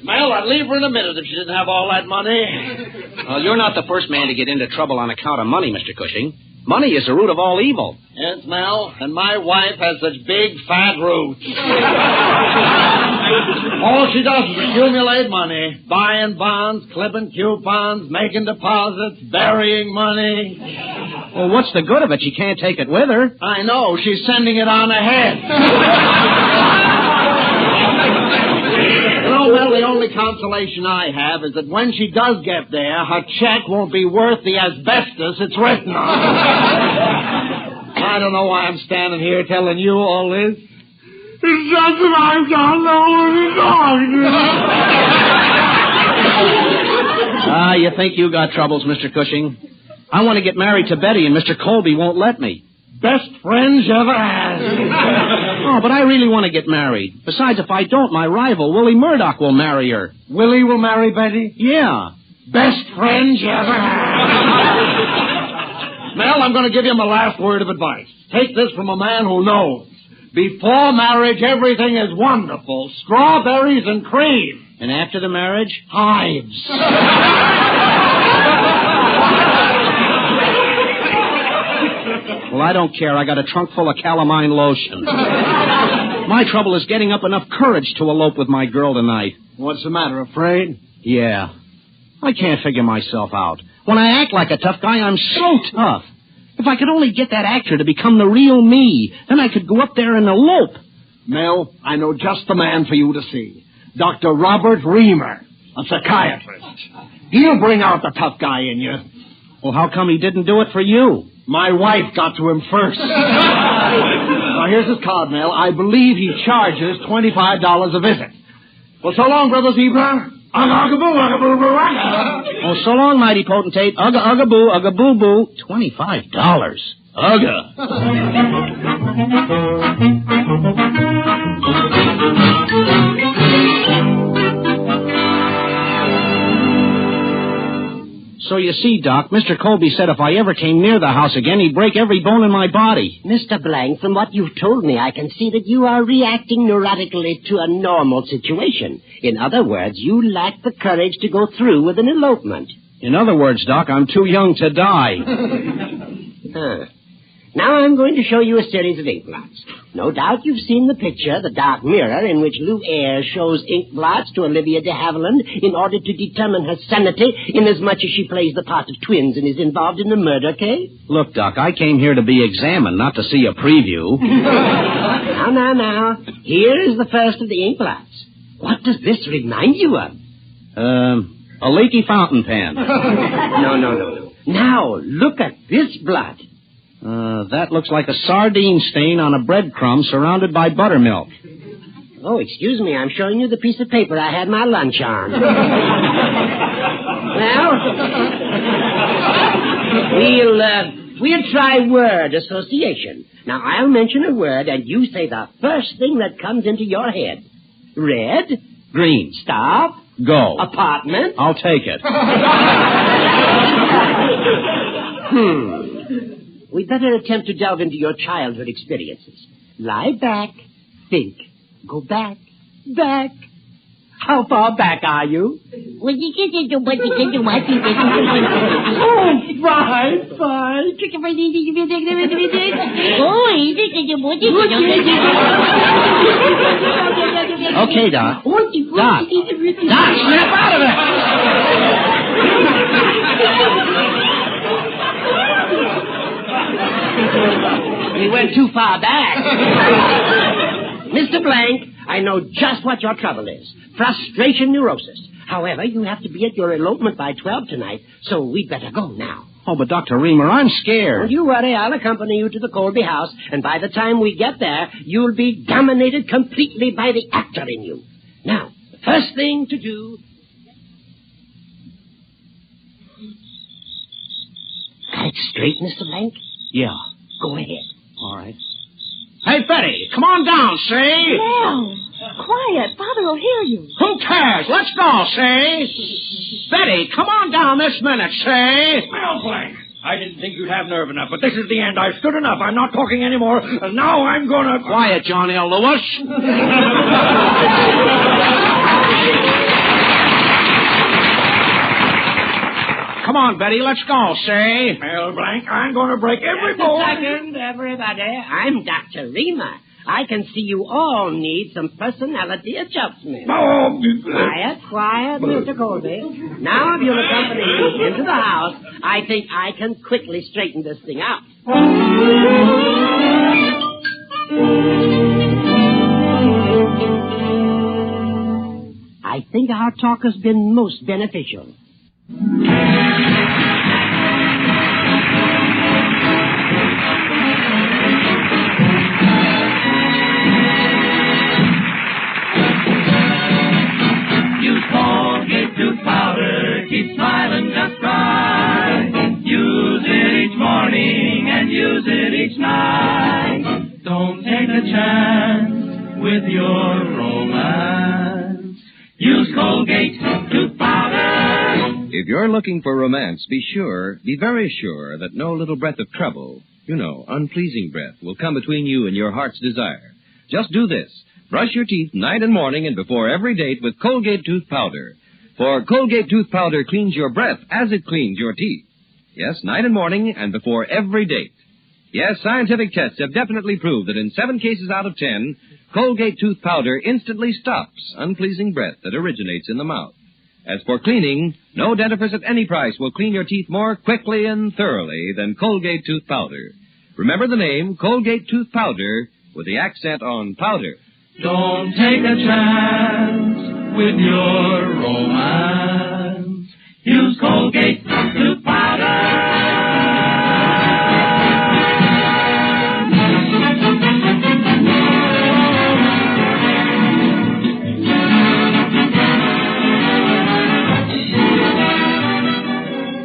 Mel, I'd leave her in a minute if she didn't have all that money. Well, you're not the first man to get into trouble on account of money, Mr. Cushing. Money is the root of all evil. Yes, Mel, and my wife has such big, fat roots. All she does is accumulate money, buying bonds, clipping coupons, making deposits, burying money. Well, what's the good of it? She can't take it with her. I know. She's sending it on ahead. Well, the only consolation I have is that when she does get there, her check won't be worth the asbestos it's written on. I don't know why I'm standing here telling you all this. It's just that I don't know what You think you got troubles, Mr. Cushing? I want to get married to Betty, and Mr. Colby won't let me. Best friends you ever had. Oh, but I really want to get married. Besides, if I don't, my rival, Willie Murdoch, will marry her. Willie will marry Betty? Yeah. Best friends you ever had. Mel, I'm going to give you my last word of advice. Take this from a man who knows. Before marriage, everything is wonderful. Strawberries and cream. And after the marriage? Hives. Well, I don't care. I got a trunk full of calamine lotion. My trouble is getting up enough courage to elope with my girl tonight. What's the matter, afraid? Yeah. I can't figure myself out. When I act like a tough guy, I'm so tough. If I could only get that actor to become the real me, then I could go up there and elope. Mel, I know just the man for you to see. Dr. Robert Reamer, a psychiatrist. He'll bring out the tough guy in you. Well, how come he didn't do it for you? My wife got to him first. Now, here's his card, Mel. I believe he charges $25 a visit. Well, so long, Brother Zebra. Oh, so long, mighty potentate. Ugga boo boo. $25. Ugga. So you you see, Doc, Mr. Colby said if I ever came near the house again, he'd break every bone in my body. Mr. Blank, from what you've told me, I can see that you are reacting neurotically to a normal situation. In other words, you lack the courage to go through with an elopement. In other words, Doc, I'm too young to die. Now I'm going to show you a series of ink blots. No doubt you've seen the picture, the dark mirror, in which Lou Ayres shows ink blots to Olivia de Havilland in order to determine her sanity, inasmuch as she plays the part of twins and is involved in the murder case. Look, Doc, I came here to be examined, not to see a preview. Now. Here is the first of the ink blots. What does this remind you of? A leaky fountain pen. No. Now, look at this blot. That looks like a sardine stain on a breadcrumb surrounded by buttermilk. Oh, excuse me, I'm showing you the piece of paper I had my lunch on. Well, we'll try word association. Now, I'll mention a word, and you say the first thing that comes into your head. Red. Green. Stop. Go. Apartment. I'll take it. We'd better attempt to delve into your childhood experiences. Lie back. Think. Go back. Back. How far back are you? Oh, fine. Okay, Doc. Doc, snap out of it! We went too far back. Mr. Blank, I know just what your trouble is. Frustration neurosis. However, you have to be at your elopement by 12 tonight, so we'd better go now. Oh, but Dr. Reamer, I'm scared. Don't you worry. I'll accompany you to the Colby house, and by the time we get there, you'll be dominated completely by the actor in you. Now, the first thing to do... Got it straight, Mr. Blank? Yeah. Go ahead. All right. Hey, Betty, come on down, see? Mel, quiet. Father will hear you. Who cares? Let's go, see? Betty, come on down this minute, see? Mel Blanc, I didn't think you'd have nerve enough, but this is the end. I've stood enough. I'm not talking anymore. And now I'm gonna... Quiet, John L. Lewis. Come on, Betty, let's go, see? Mel Blanc, I'm going to break every bone. Just a second, everybody. I'm Dr. Reamer. I can see you all need some personality adjustment. Quiet, Mr. Colby. Now, if you'll accompany me into the house, I think I can quickly straighten this thing out. I think our talk has been most beneficial. Use Colgate tooth powder, keep smiling just right. Use it each morning and use it each night. Don't take a chance with your romance. Use Colgate tooth powder. If you're looking for romance, be very sure that no little breath of trouble, unpleasing breath, will come between you and your heart's desire. Just do this. Brush your teeth night and morning and before every date with Colgate tooth powder. For Colgate tooth powder cleans your breath as it cleans your teeth. Yes, night and morning and before every date. Yes, scientific tests have definitely proved that in 7 cases out of 10, Colgate tooth powder instantly stops unpleasing breath that originates in the mouth. As for cleaning, no dentifrice at any price will clean your teeth more quickly and thoroughly than Colgate tooth powder. Remember the name, Colgate tooth powder, with the accent on powder. Don't take a chance with your romance. Use Colgate tooth powder.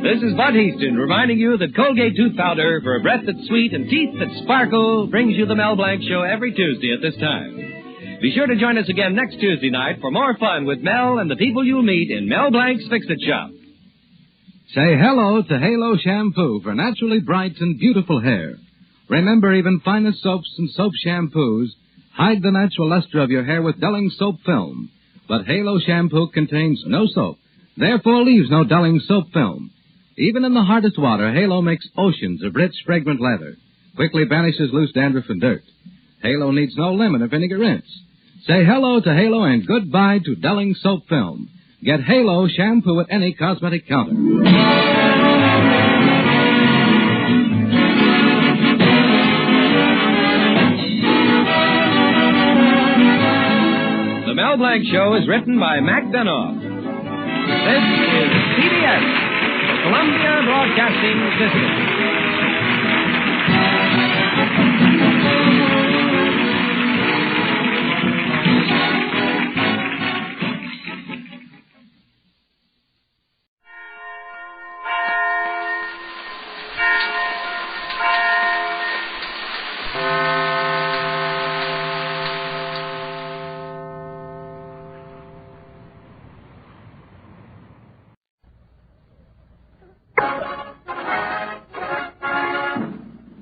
This is Bud Easton reminding you that Colgate tooth powder for a breath that's sweet and teeth that sparkle brings you the Mel Blanc Show every Tuesday at this time. Be sure to join us again next Tuesday night for more fun with Mel and the people you'll meet in Mel Blanc's Fix-It Shop. Say hello to Halo Shampoo for naturally bright and beautiful hair. Remember, even finest soaps and soap shampoos hide the natural luster of your hair with dulling soap film. But Halo Shampoo contains no soap, therefore leaves no dulling soap film. Even in the hardest water, Halo makes oceans of rich, fragrant lather. Quickly banishes loose dandruff and dirt. Halo needs no lemon or vinegar rinse. Say hello to Halo and goodbye to dulling soap film. Get Halo Shampoo at any cosmetic counter. The Mel Blanc Show is written by Mac Benoff. This is CBS, the Columbia Broadcasting System.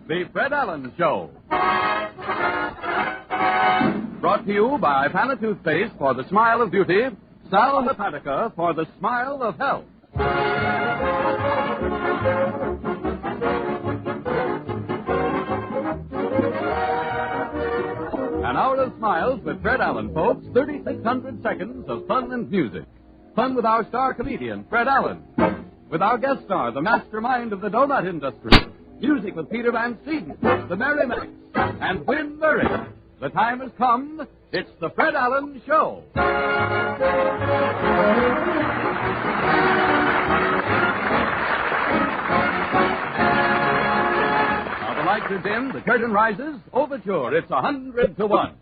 The Fred Allen Show. Brought to you by Pana Toothpaste for the smile of beauty, Sal Hepatica for the smile of health. An hour of smiles with Fred Allen, folks. 3,600 seconds of fun and music. Fun with our star comedian, Fred Allen. With our guest star, the mastermind of the donut industry. Music with Peter Van Steeden, the Merrimacs, and Win Murray. The time has come. It's the Fred Allen Show. Now the lights are dim, the curtain rises. Overture, it's 100 to 1.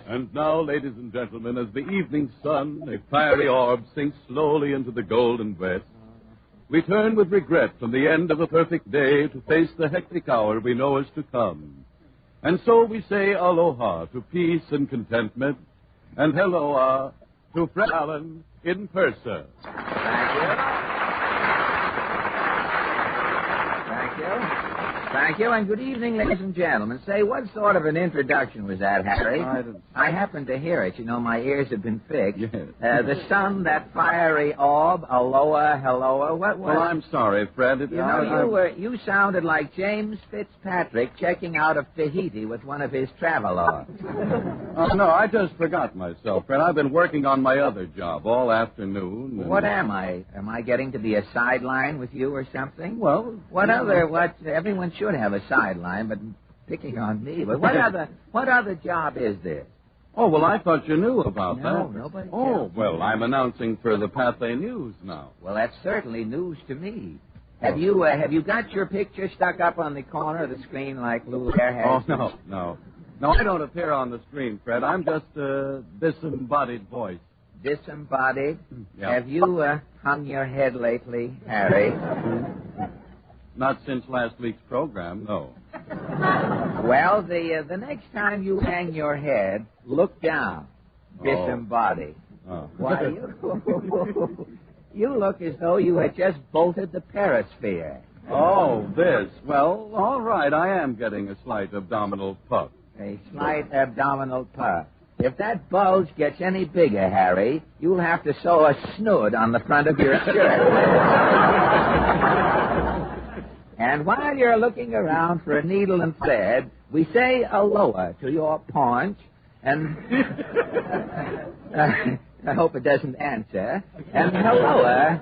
And now, ladies and gentlemen, as the evening sun, a fiery orb, sinks slowly into the golden west, we turn with regret from the end of a perfect day to face the hectic hour we know is to come. And so we say aloha to peace and contentment, and helloa to Fred Allen in person. Thank you, and good evening, ladies and gentlemen. Say, what sort of an introduction was that, Harry? I happened to hear it. You know, my ears have been fixed. Yes. The sun, that fiery orb, aloha, helloa, what was... Well, I'm sorry, Fred. You sounded like James Fitzpatrick checking out of Tahiti with one of his travelogues. Oh, no, I just forgot myself, Fred. I've been working on my other job all afternoon. And... What am I? Am I getting to be a sideline with you or something? Well... Everyone should have a sideline, but picking on me. But what other job is this? Oh, well, I thought you knew about that. No, nobody Oh, well, I'm announcing for the Pathé News now. Well, that's certainly news to me. Have you got your picture stuck up on the corner of the screen like Louella has? Oh, no. No, I don't appear on the screen, Fred. I'm just a disembodied voice. Disembodied? Yeah. Have you hung your head lately, Harry? Not since last week's program, no. Well, the next time you hang your head, look down. Disembodied. Oh. Why, you look as though you had just bolted the perisphere. Oh, this. Well, all right, I am getting a slight abdominal puff. A slight abdominal puff. If that bulge gets any bigger, Harry, you'll have to sew a snood on the front of your shirt. And while you're looking around for a needle and thread, we say aloha to your paunch, and I hope it doesn't answer. And helloa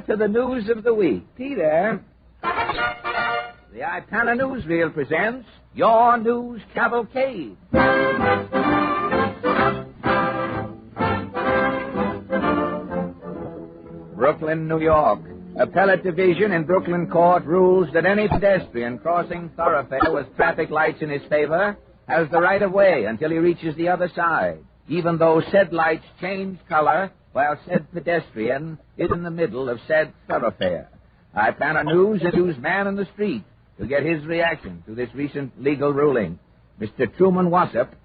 to the news of the week. Peter, the Ipana Newsreel presents Your News Cavalcade. Brooklyn, New York. Appellate Division in Brooklyn Court rules that any pedestrian crossing thoroughfare with traffic lights in his favor has the right of way until he reaches the other side, even though said lights change color while said pedestrian is in the middle of said thoroughfare. Ipana News interviews man in the street to get his reaction to this recent legal ruling. Mr. Truman Wassop,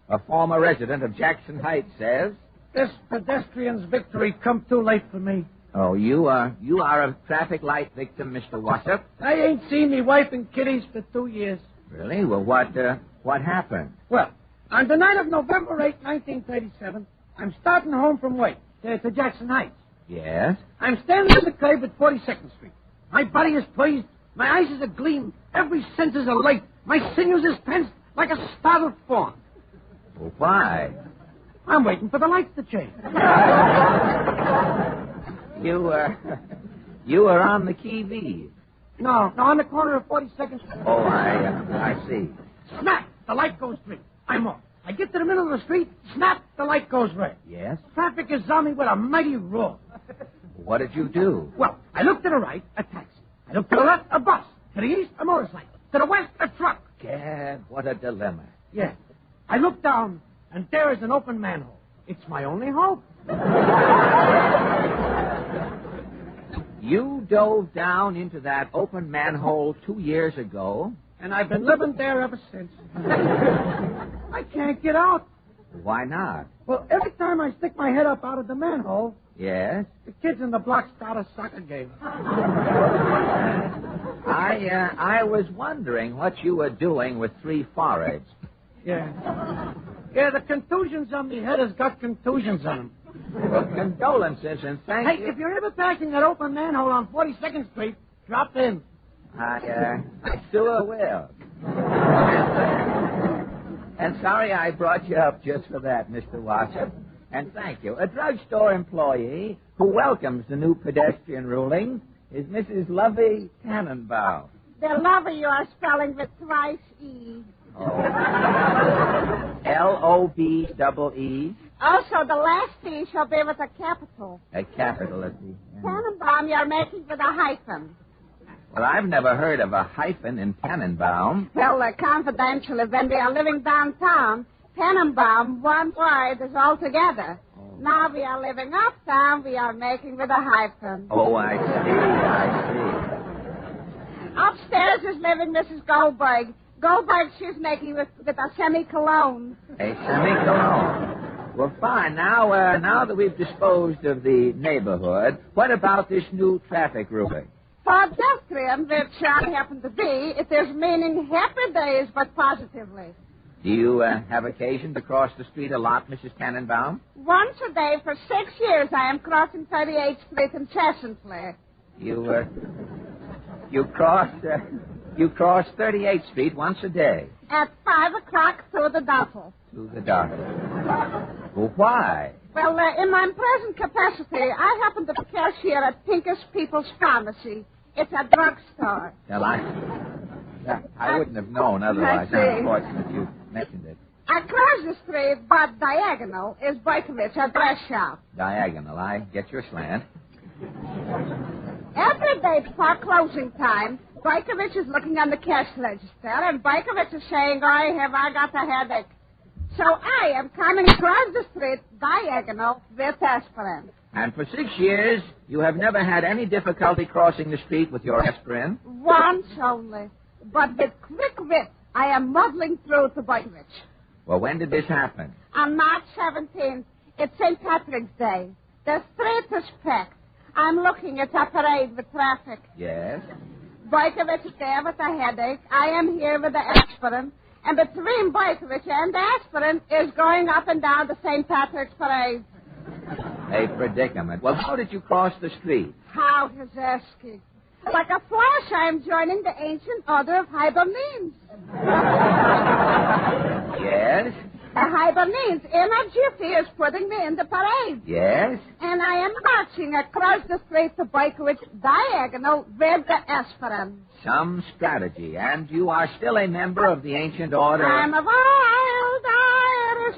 a former resident of Jackson Heights, says, "This pedestrian's victory come too late for me. Oh, you are a traffic light victim, Mr. Wassop? I ain't seen me wife and kiddies for 2 years. Really? Well, what happened? Well, on the night of November 8, 1937, I'm starting home from work there to Jackson Heights. Yes? I'm standing at the curb at 42nd Street. My body is poised. My eyes is agleam. Every sense is alight. My sinews is tensed like a startled fawn. Well, why? I'm waiting for the lights to change. You were on the Key. No, on the corner of 42nd Street. Oh, I see. Snap! The light goes green. I'm off. I get to the middle of the street. Snap! The light goes red. Yes? Traffic is on me with a mighty roar. What did you do? Well, I looked to the right, a taxi. I looked to the left, a bus. To the east, a motorcycle. To the west, a truck. Gad, what a dilemma. Yeah. I looked down, and there is an open manhole. It's my only hope. You dove down into that open manhole 2 years ago. And I've been living there ever since. I can't get out. Why not? Well, every time I stick my head up out of the manhole... Yes? The kids in the block start a soccer game. I was wondering what you were doing with 3 foreheads. Yeah. Yeah, the contusions on me head has got contusions on them. Well, condolences and thank you. Hey, if you're ever passing that open manhole on 42nd Street, drop in. I sure will. And sorry I brought you up just for that, Mr. Wassop. And thank you. A drugstore employee who welcomes the new pedestrian ruling is Mrs. Lovey Tannenbaum. The Lovey you are spelling with twice E. L-O-V-E-E. Also, the last E shall be with a capital. A capital at the end. Tannenbaum you're making with a hyphen. Well, I've never heard of a hyphen in Tannenbaum. Well, confidentially, when we are living downtown, Tannenbaum, one word is all together. Oh. Now we are living uptown, we are making with a hyphen. Oh, I see. Upstairs is living Mrs. Goldberg. Goldberg she's making with a semicolon. A semicolon. Well, fine. Now that we've disposed of the neighborhood, what about this new traffic ruling? For pedestrian, which I happen to be, it is meaning happy days, but positively. Do you have occasion to cross the street a lot, Mrs. Tannenbaum? Once a day for 6 years I am crossing 38th Street incessantly. You cross 38th Street once a day? At 5 o'clock through the duffel. Through the duffel. Well, why? Well, in my present capacity, I happen to be cashier at Pincus People's Pharmacy. It's a drugstore. Well, I wouldn't have known otherwise. I'm unfortunate you mentioned it. Across the street, but diagonal, is Boykovich, a dress shop. Diagonal. I get your slant. Every day before closing time, Boykovich is looking on the cash register, and Boykovich is saying, I got a headache. So I am coming across the street, diagonal, with aspirin. And for 6 years, you have never had any difficulty crossing the street with your aspirin? Once only. But with quick wit, I am muddling through to Boykovich. Well, when did this happen? On March 17th. It's St. Patrick's Day. The street is packed. I'm looking at a parade with traffic. Yes? Boykovich is there with a headache. I am here with the aspirin. And between Boykovich and the aspirin is going up and down the St. Patrick's Parade. A predicament. Well, how did you cross the street? How is asking? Like a flash, I am joining the ancient order of Hibernians. Yes? The Hibernians, in a jiffy, is putting me in the parade. Yes? And I am marching across the street to Boykowitz diagonal with the aspirant. Some strategy. And you are still a member of the ancient order. I'm a wild Irish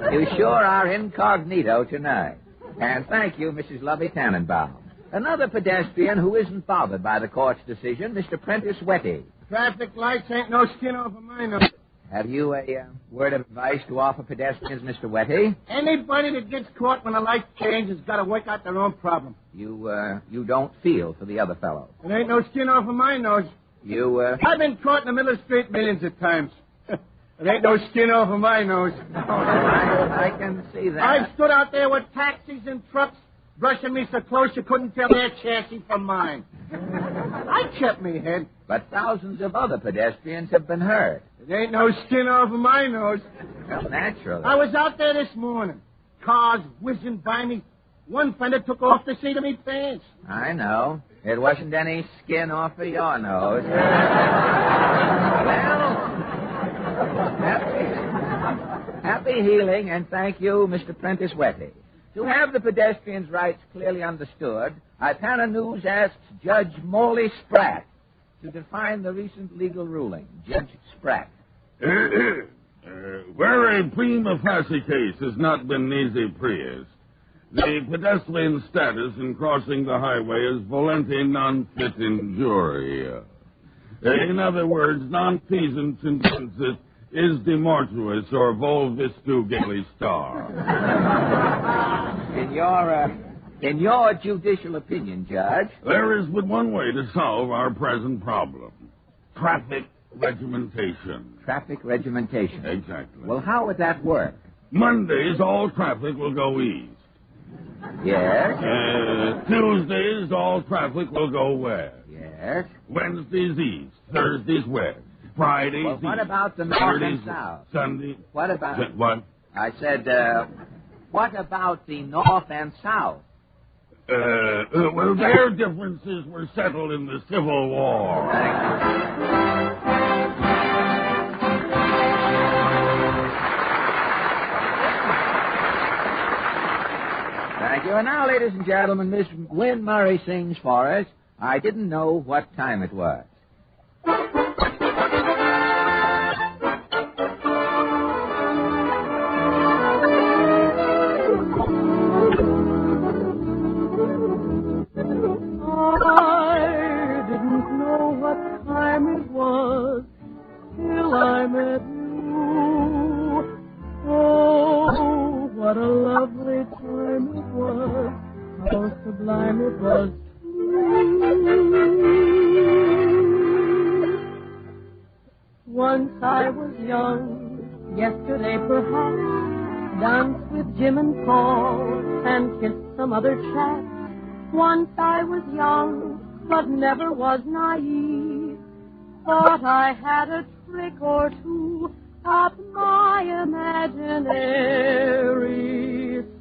Well, you sure are incognito tonight. And thank you, Mrs. Lovey Tannenbaum. Another pedestrian who isn't bothered by the court's decision, Mr. Prentice Wetty. Traffic lights ain't no skin off of my nose. Have you a word of advice to offer pedestrians, Mr. Wetty? Anybody that gets caught when the light changes has got to work out their own problem. You don't feel for the other fellow. It ain't no skin off of my nose. I've been caught in the middle of the street millions of times. It ain't no skin off of my nose. I can see that. I've stood out there with taxis and trucks brushing me so close you couldn't tell their chassis from mine. I kept me head. But thousands of other pedestrians have been hurt. It ain't no skin off of my nose. Well, naturally. I was out there this morning. Cars whizzing by me. One fender took off the seat of me pants. I know. It wasn't any skin off of your nose. Happy healing, and thank you, Mr. Prentice Wetty. To have the pedestrians' rights clearly understood, Ipana News asks Judge Morley Spratt to define the recent legal ruling. Judge Spratt. Where a prima facie case has not been nisi prius, the pedestrian status in crossing the highway is volenti non fit injuria. In other words, non feasance intensis is de mortuis or volvis tu geli star. In your judicial opinion, Judge? There is but one way to solve our present problem. Traffic regimentation. Traffic regimentation. Exactly. Well, how would that work? Mondays, all traffic will go east. Yes? Tuesdays, all traffic will go west. Yes? Wednesdays, east. Thursdays, west. Fridays, well, what east. about the north Saturdays, and south? Sunday. What about... What? I said, what about the north and south? Well, their differences were settled in the Civil War. Thank you. And now, ladies and gentlemen, Miss Wynne Murray sings for us, I Didn't Know What Time It Was. Once I was young, yesterday perhaps, danced with Jim and Paul and kissed some other chap. Once I was young, but never was naive, thought I had a trick or two up my imaginary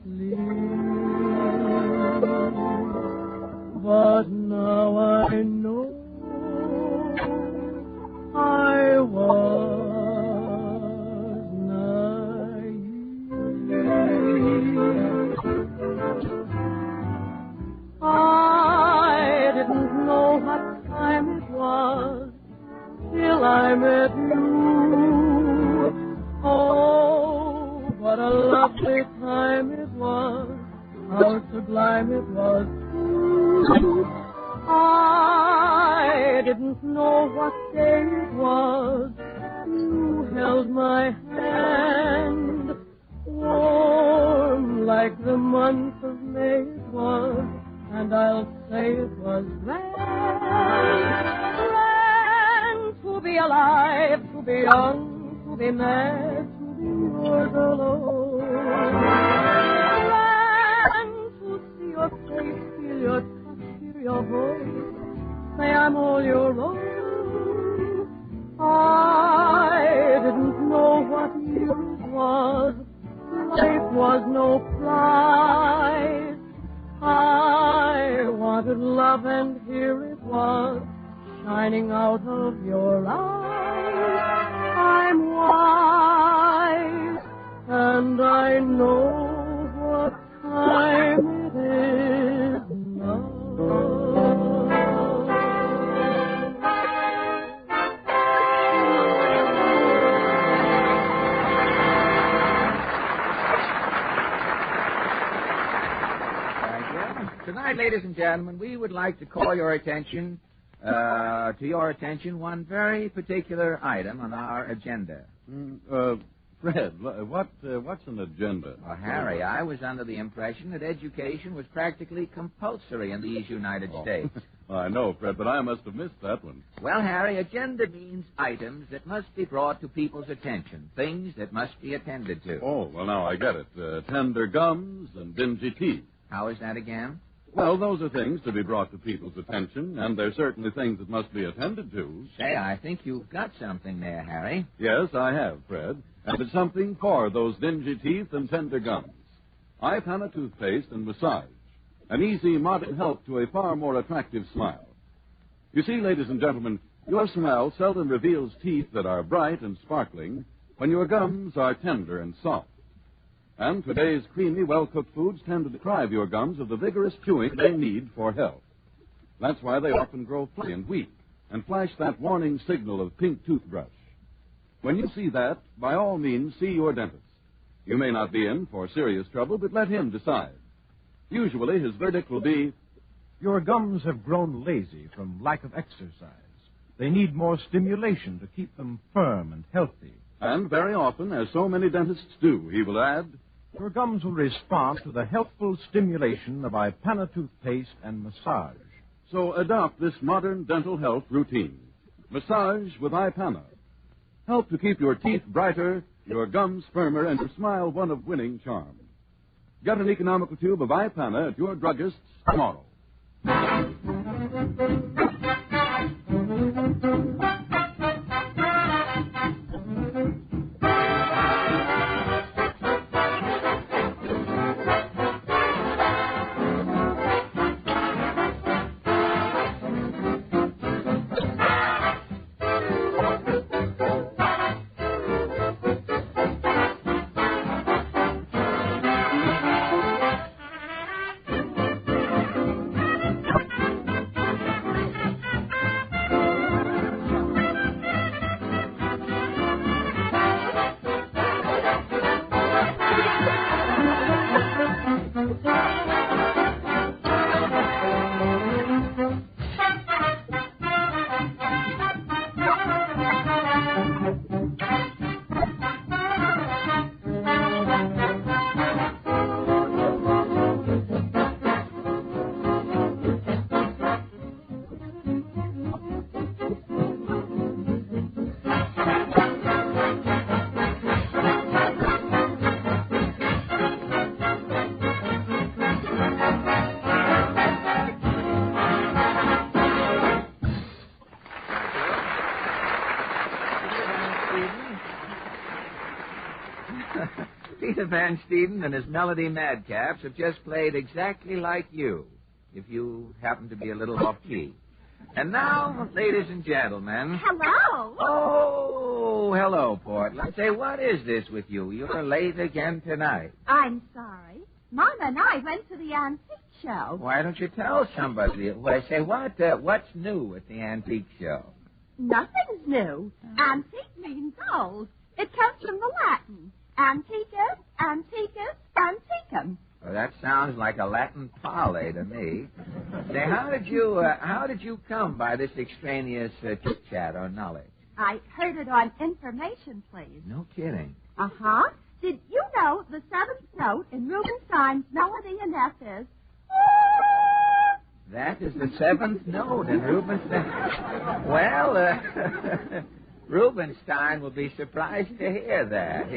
sleeve. But now I know I was naive. I didn't know what time it was till I met you. Oh, what a lovely time it was, how sublime it was. I didn't know what day it was. You held my hand, warm like the month of May it was, and I'll say it was grand to be alive, to be young, to be mad, to be yours alone. Grand to see your face, feel your touch, hear your voice, say I'm all your own. I didn't know what year it was no price. I wanted love, and here it was, shining out of your eyes. I'm wise, and I know what time it is now. Tonight, ladies and gentlemen, we would like to call your attention, one very particular item on our agenda. Fred, what's an agenda? Well, Harry, I was under the impression that education was practically compulsory in these United States. Well, I know, Fred, but I must have missed that one. Well, Harry, agenda means items that must be brought to people's attention, things that must be attended to. Oh, well, now I get it. Tender gums and dingy teeth. How is that again? Well, those are things to be brought to people's attention, and they're certainly things that must be attended to. Say, I think you've got something there, Harry. Yes, I have, Fred. And it's something for those dingy teeth and tender gums. Ipana toothpaste and massage. An easy, modern help to a far more attractive smile. You see, ladies and gentlemen, your smile seldom reveals teeth that are bright and sparkling when your gums are tender and soft. And today's creamy, well-cooked foods tend to deprive your gums of the vigorous chewing they need for health. That's why they often grow flabby and weak and flash that warning signal of pink toothbrush. When you see that, by all means, see your dentist. You may not be in for serious trouble, but let him decide. Usually, his verdict will be, your gums have grown lazy from lack of exercise. They need more stimulation to keep them firm and healthy. And very often, as so many dentists do, he will add, your gums will respond to the helpful stimulation of Ipana toothpaste and massage. So adopt this modern dental health routine. Massage with Ipana. Help to keep your teeth brighter, your gums firmer, and your smile one of winning charm. Get an economical tube of Ipana at your druggist's tomorrow. Peter Van Steeden and his Melody Madcaps have just played exactly like you, if you happen to be a little off-key. And now, ladies and gentlemen... Hello. Oh, hello, Portland. Say, what is this with you? You're late again tonight. I'm sorry. Mama and I went to the antique show. Why don't you tell somebody? Well, say, what's new at the antique show? Nothing's new. Antique means old. It comes from the Latin. Anticus, anticus, anticum. Well, that sounds like a Latin parley to me. Say, how did you come by this extraneous chit-chat or knowledge? I heard it on information, please. No kidding. Uh-huh. Did you know the seventh note in Rubinstein's Melody in F is... That is the seventh note in Rubinstein. Well, Rubinstein will be surprised to hear that.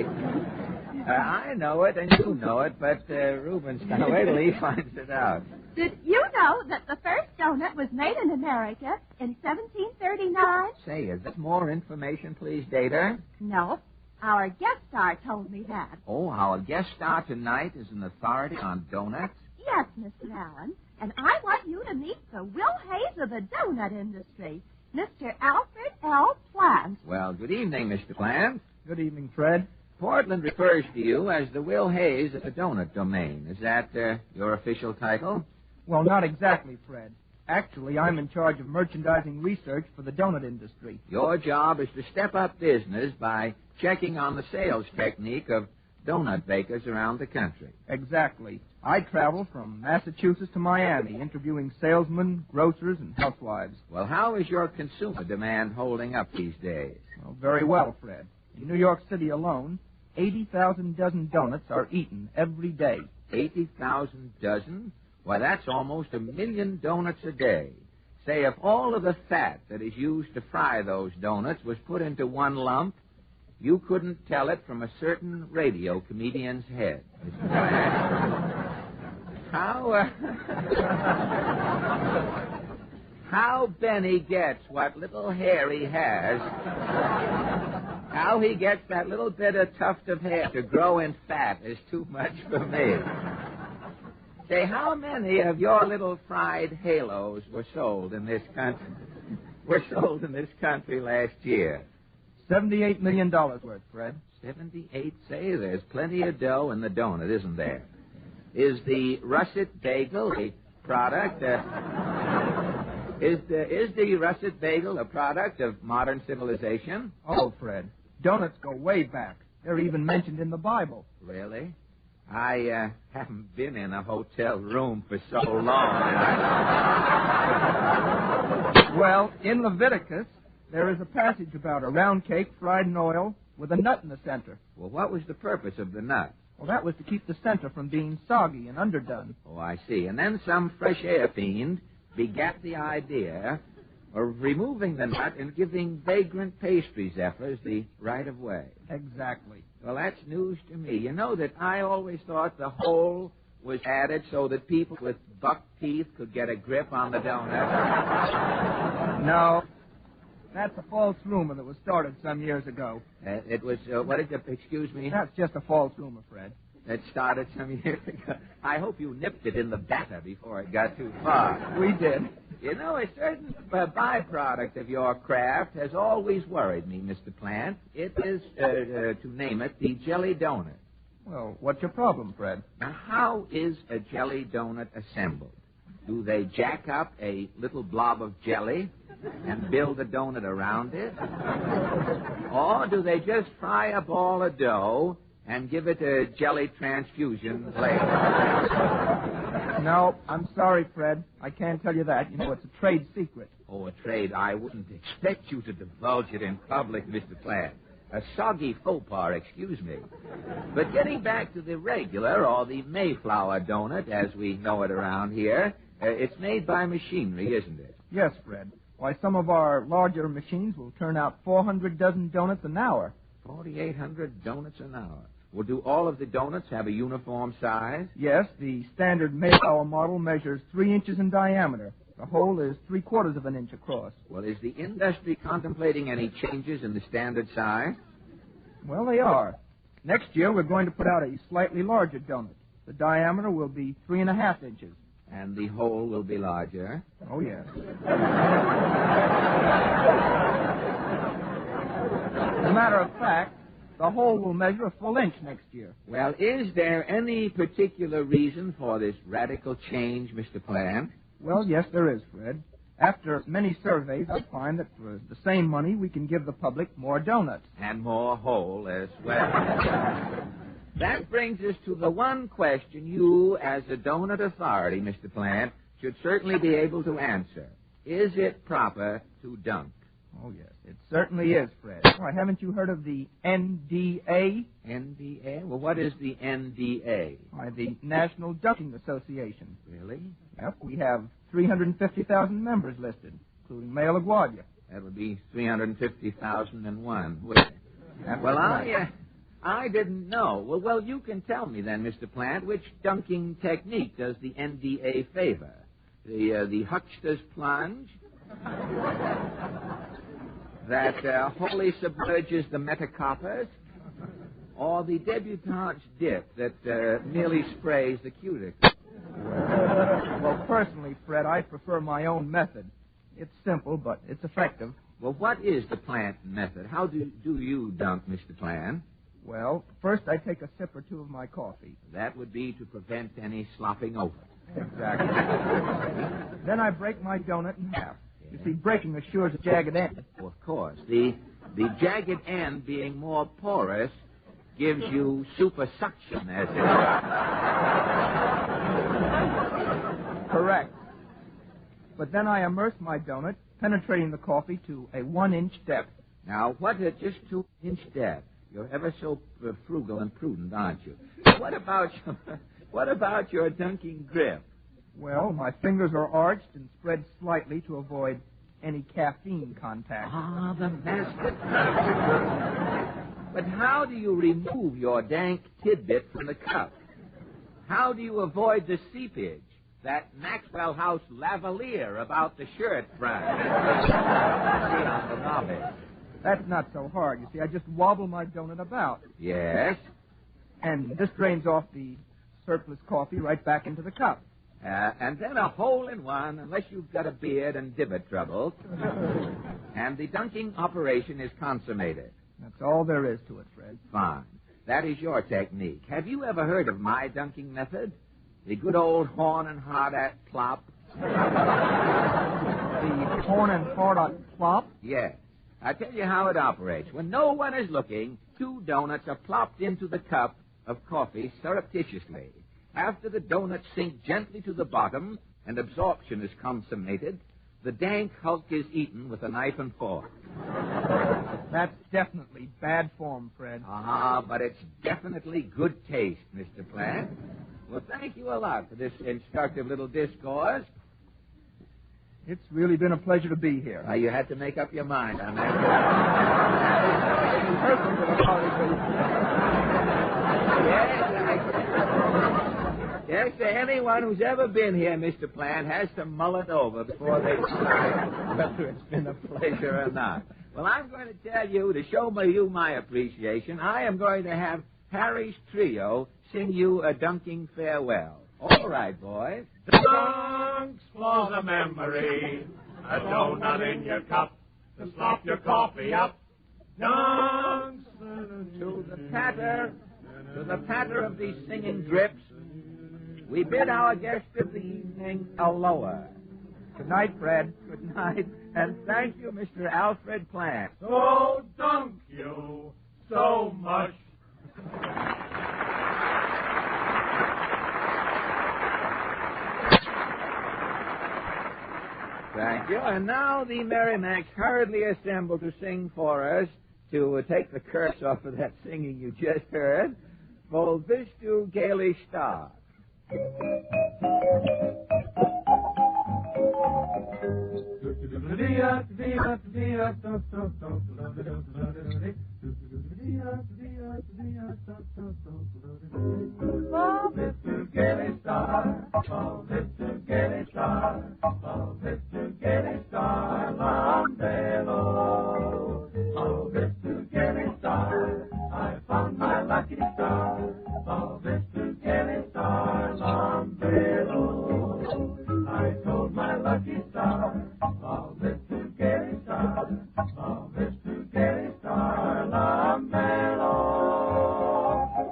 I know it and you know it, but Rubinstein, wait till he finds it out. Did you know that the first donut was made in America in 1739? Say, is that more information, please, Data? No. Our guest star told me that. Oh, our guest star tonight is an authority on donuts? Yes, Mr. Allen. And I want you to meet the Will Hayes of the donut industry, Mr. Alfred L. Plant. Well, good evening, Mr. Plant. Good evening, Fred. Portland refers to you as the Will Hayes of the donut domain. Is that your official title? Well, not exactly, Fred. Actually, I'm in charge of merchandising research for the donut industry. Your job is to step up business by checking on the sales technique of donut bakers around the country. Exactly. I travel from Massachusetts to Miami, interviewing salesmen, grocers, and housewives. Well, how is your consumer demand holding up these days? Well, very well, Fred. In New York City alone, 80,000 dozen donuts are eaten every day. 80,000 dozen? Why, that's almost 1 million donuts a day. Say, if all of the fat that is used to fry those donuts was put into one lump, you couldn't tell it from a certain radio comedian's head. How Benny gets what little hair he has, how he gets that little bit of tuft of hair to grow in fat is too much for me. Say, how many of your little fried halos were sold in this country? Last year? $78 million worth, Fred. 78, say, there's plenty of dough in the donut, isn't there? Is the russet bagel a product? Is the russet bagel a product of modern civilization? Oh, Fred, donuts go way back. They're even mentioned in the Bible. Really? I haven't been in a hotel room for so long. Well, in Leviticus, there is a passage about a round cake fried in oil with a nut in the center. Well, what was the purpose of the nut? Well, that was to keep the center from being soggy and underdone. Oh, I see. And then some fresh air fiend begat the idea of removing the nut and giving vagrant pastry zephyrs the right of way. Exactly. Well, that's news to me. You know that I always thought the hole was added so that people with buck teeth could get a grip on the donut. No. That's a false rumor that was started some years ago. It was, excuse me? That's just a false rumor, Fred. It started some years ago. I hope you nipped it in the batter before it got too far. We did. You know, a certain byproduct of your craft has always worried me, Mr. Plant. It is, to name it, the jelly donut. Well, what's your problem, Fred? Now, how is a jelly donut assembled? Do they jack up a little blob of jelly and build a donut around it? Or do they just fry a ball of dough and give it a jelly transfusion later? No, I'm sorry, Fred. I can't tell you that. You know, it's a trade secret. Oh, a trade. I wouldn't expect you to divulge it in public, Mr. Plant. A soggy faux pas, excuse me. But getting back to the regular, or the Mayflower donut, as we know it around here, it's made by machinery, isn't it? Yes, Fred. Why, some of our larger machines will turn out 400 dozen donuts an hour. 4,800 donuts an hour. Well, do all of the donuts have a uniform size? Yes, the standard Mayflower model measures 3 inches in diameter. The hole is 3/4 of an inch across. Well, is the industry contemplating any changes in the standard size? Well, they are. Next year, we're going to put out a slightly larger donut. The diameter will be 3.5 inches. And the hole will be larger? Oh, yes. As a matter of fact, the hole will measure a full inch next year. Well, is there any particular reason for this radical change, Mr. Plant? Well, yes, there is, Fred. After many surveys, I find that for the same money, we can give the public more donuts. And more hole as well. That brings us to the one question you, as a donut authority, Mr. Plant, should certainly be able to answer. Is it proper to dunk? Oh, yes, it certainly is, Fred. Why, haven't you heard of the NDA? NDA? Well, what is the NDA? Why, the National Dunking Association. Really? Yep, we have 350,000 members listed, including male LaGuardia. That would be 350,001, wouldn't it? Well, I didn't know. Well, you can tell me then, Mr. Plant, which dunking technique does the NDA favor? The huckster's plunge? That wholly submerges the metacarpus? or the debutante's dip that merely sprays the cuticle? Well, personally, Fred, I prefer my own method. It's simple, but it's effective. Well, what is the plant method? How do you dunk, Mr. Plan? Well, first I take a sip or two of my coffee. That would be to prevent any slopping over. Exactly. Then I break my donut in half. You see, breaking assures a jagged end. Of course. The jagged end being more porous gives you super suction, as it is. Correct. But then I immerse my donut, penetrating the coffee to a 1-inch depth. Now, what a just 2-inch depth. You're ever so frugal and prudent, aren't you? What about your dunking grip? Well, my fingers are arched and spread slightly to avoid any caffeine contact. Ah, the master. But how do you remove your dank tidbit from the cup? How do you avoid the seepage, that Maxwell House lavalier about the shirt front? See on the novice. That's not so hard. You see, I just wobble my donut about. Yes? And this drains off the surplus coffee right back into the cup. And then a hole-in-one, unless you've got a beard and divot trouble. And the dunking operation is consummated. That's all there is to it, Fred. Fine. That is your technique. Have you ever heard of my dunking method? The good old horn and hard at plop? The horn and hard at plop? Yes. I tell you how it operates. When no one is looking, 2 donuts are plopped into the cup of coffee surreptitiously. After the donuts sink gently to the bottom and absorption is consummated, the dank hulk is eaten with a knife and fork. That's definitely bad form, Fred. Ah, but it's definitely good taste, Mr. Plant. Well, thank you a lot for this instructive little discourse. It's really been a pleasure to be here. You had to make up your mind on that. Yes, to anyone who's ever been here, Mr. Plant, has to mull it over before they decide whether it's been a pleasure or not. Well, I'm going to tell you, to show you my appreciation, I am going to have Harry's Trio sing you a dunking farewell. All right, boys. Dunks flows a memory, a donut in your cup to slop your coffee up. Dunks to the patter of these singing drips, we bid our guest of the evening aloha. Good night, Fred. Good night, and thank you, Mr. Alfred Plant. So dunk you so much. Thank you. And now the Merrimacs hurriedly assemble to sing for us, to take the curse off of that singing you just heard, Vol Vistu Gaily Star. Oh, Mr. Gaily Star, oh, Mr. Gaily Star, oh, Mr. Gaily Star, Lambelo. Oh, Mr. Gaily Star, I found my lucky star. Oh, Mr. Gaily Star, Lambelo. I told my lucky star. Oh, Mr. Gaily Star, oh, Mr. Gaily Star, Lambelo.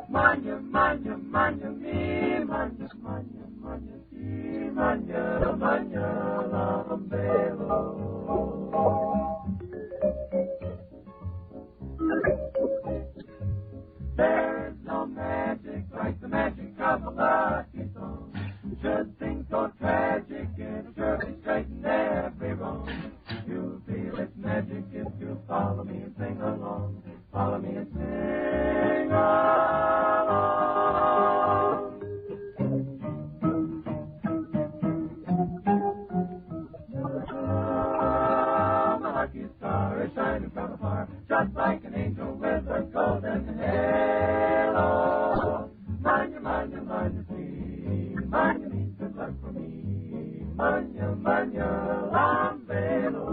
Manya, manya, manya, me, manya, manya, manya, me, manya, manya, lambelo. There's no magic like the magic of a lucky song. Should things go tragic, it'll surely straighten every wrong. You'll feel its magic if you follow me and sing along. Follow me and sing along. My lucky star is shining from afar, just like an angel with a golden halo. Manya, manya, manya, me, manya, me, good luck for me. Manya, manya, lambelo.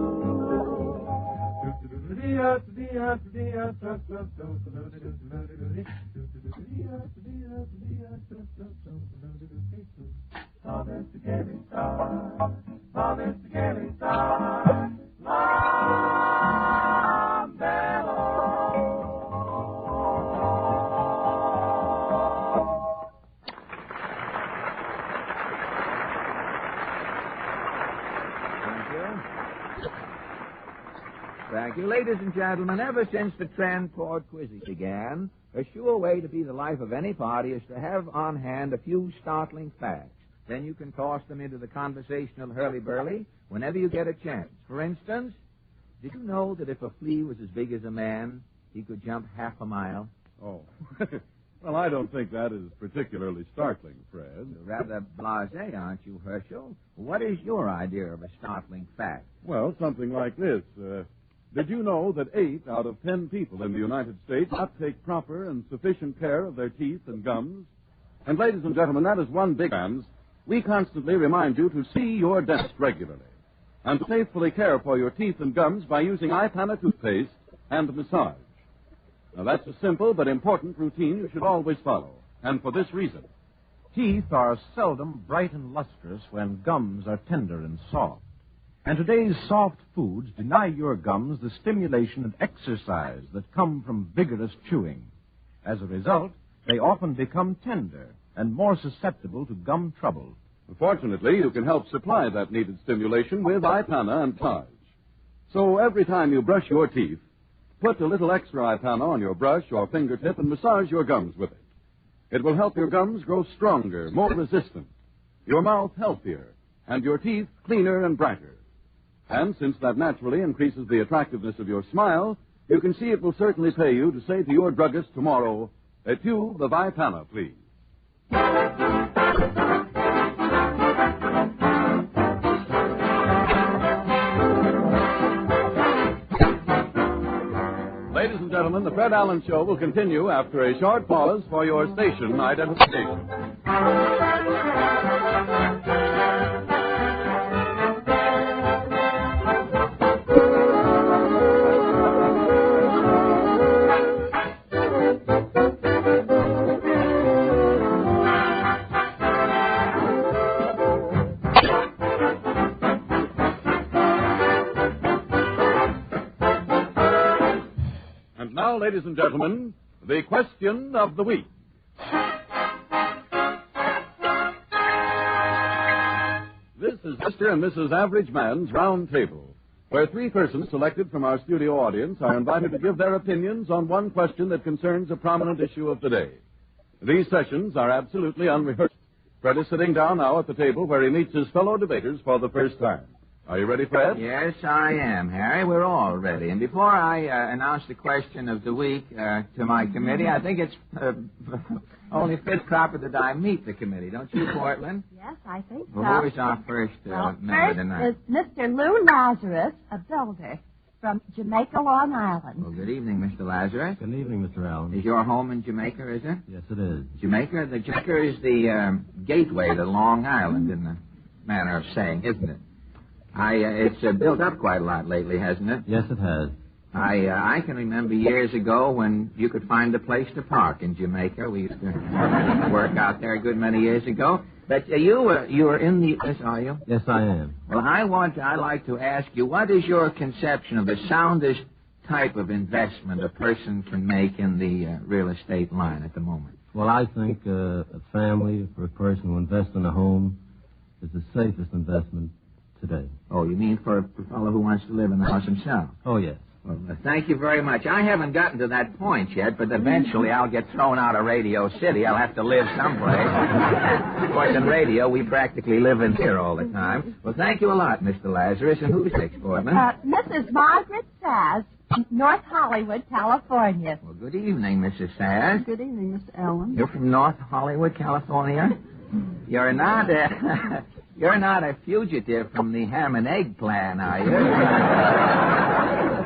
Thank you. Ladies and gentlemen, ever since the trend toward quizzes began, a sure way to be the life of any party is to have on hand a few startling facts. Then you can toss them into the conversational hurly-burly whenever you get a chance. For instance, did you know that if a flea was as big as a man, he could jump half a mile? Oh. Well, I don't think that is particularly startling, Fred. You're rather blasé, aren't you, Herschel? What is your idea of a startling fact? Well, something like this. Did you know that 8 out of 10 people in the United States not take proper and sufficient care of their teeth and gums? And, ladies and gentlemen, that is one big chance. We constantly remind you to see your dentist regularly and to faithfully care for your teeth and gums by using iPana toothpaste and massage. Now, that's a simple but important routine you should always follow, and for this reason. Teeth are seldom bright and lustrous when gums are tender and soft. And today's soft foods deny your gums the stimulation and exercise that come from vigorous chewing. As a result, they often become tender and more susceptible to gum trouble. Fortunately, you can help supply that needed stimulation with iPana and massage. So every time you brush your teeth, put a little extra iPana on your brush or fingertip and massage your gums with it. It will help your gums grow stronger, more resistant, your mouth healthier, and your teeth cleaner and brighter. And since that naturally increases the attractiveness of your smile, you can see it will certainly pay you to say to your druggist tomorrow, a tube of iPana, please. Ladies and gentlemen, the Fred Allen Show will continue after a short pause for your station identification. Ladies and gentlemen, the question of the week. This is Mr. and Mrs. Average Man's Round Table, where 3 persons selected from our studio audience are invited to give their opinions on one question that concerns a prominent issue of the day. These sessions are absolutely unrehearsed. Fred is sitting down now at the table where he meets his fellow debaters for the first time. Are you ready, Fred? Yes, I am, Harry. We're all ready. And before I announce the question of the week to my committee, I think it's only fit proper that I meet the committee. Don't you, Portland? Yes, I think so. Well, who is our first member tonight? First is Mr. Lou Lazarus, a builder from Jamaica, Long Island. Well, good evening, Mr. Lazarus. Good evening, Mr. Allen. Is your home in Jamaica, is it? Yes, it is. Jamaica? Jamaica is the gateway to Long Island, in the manner of saying, isn't it? It's built up quite a lot lately, hasn't it? Yes, it has. I can remember years ago when you could find a place to park in Jamaica. We used to work out there a good many years ago. But you are in the... Yes, are you? Yes, I am. Well, I'd like to ask you, what is your conception of the soundest type of investment a person can make in the real estate line at the moment? Well, I think a family, for a person who invests in a home, is the safest investment today. Oh, you mean for a fellow who wants to live in the house himself? Oh, yes. Well, thank you very much. I haven't gotten to that point yet, but eventually I'll get thrown out of Radio City. I'll have to live someplace. Of course, in radio, we practically live in here all the time. Well, thank you a lot, Mr. Lazarus. And who's next, Portman? Mrs. Margaret Sass, North Hollywood, California. Well, good evening, Mrs. Sass. Good evening, Mr. Allen. You're from North Hollywood, California? You're not a fugitive from the ham and egg plan, are you?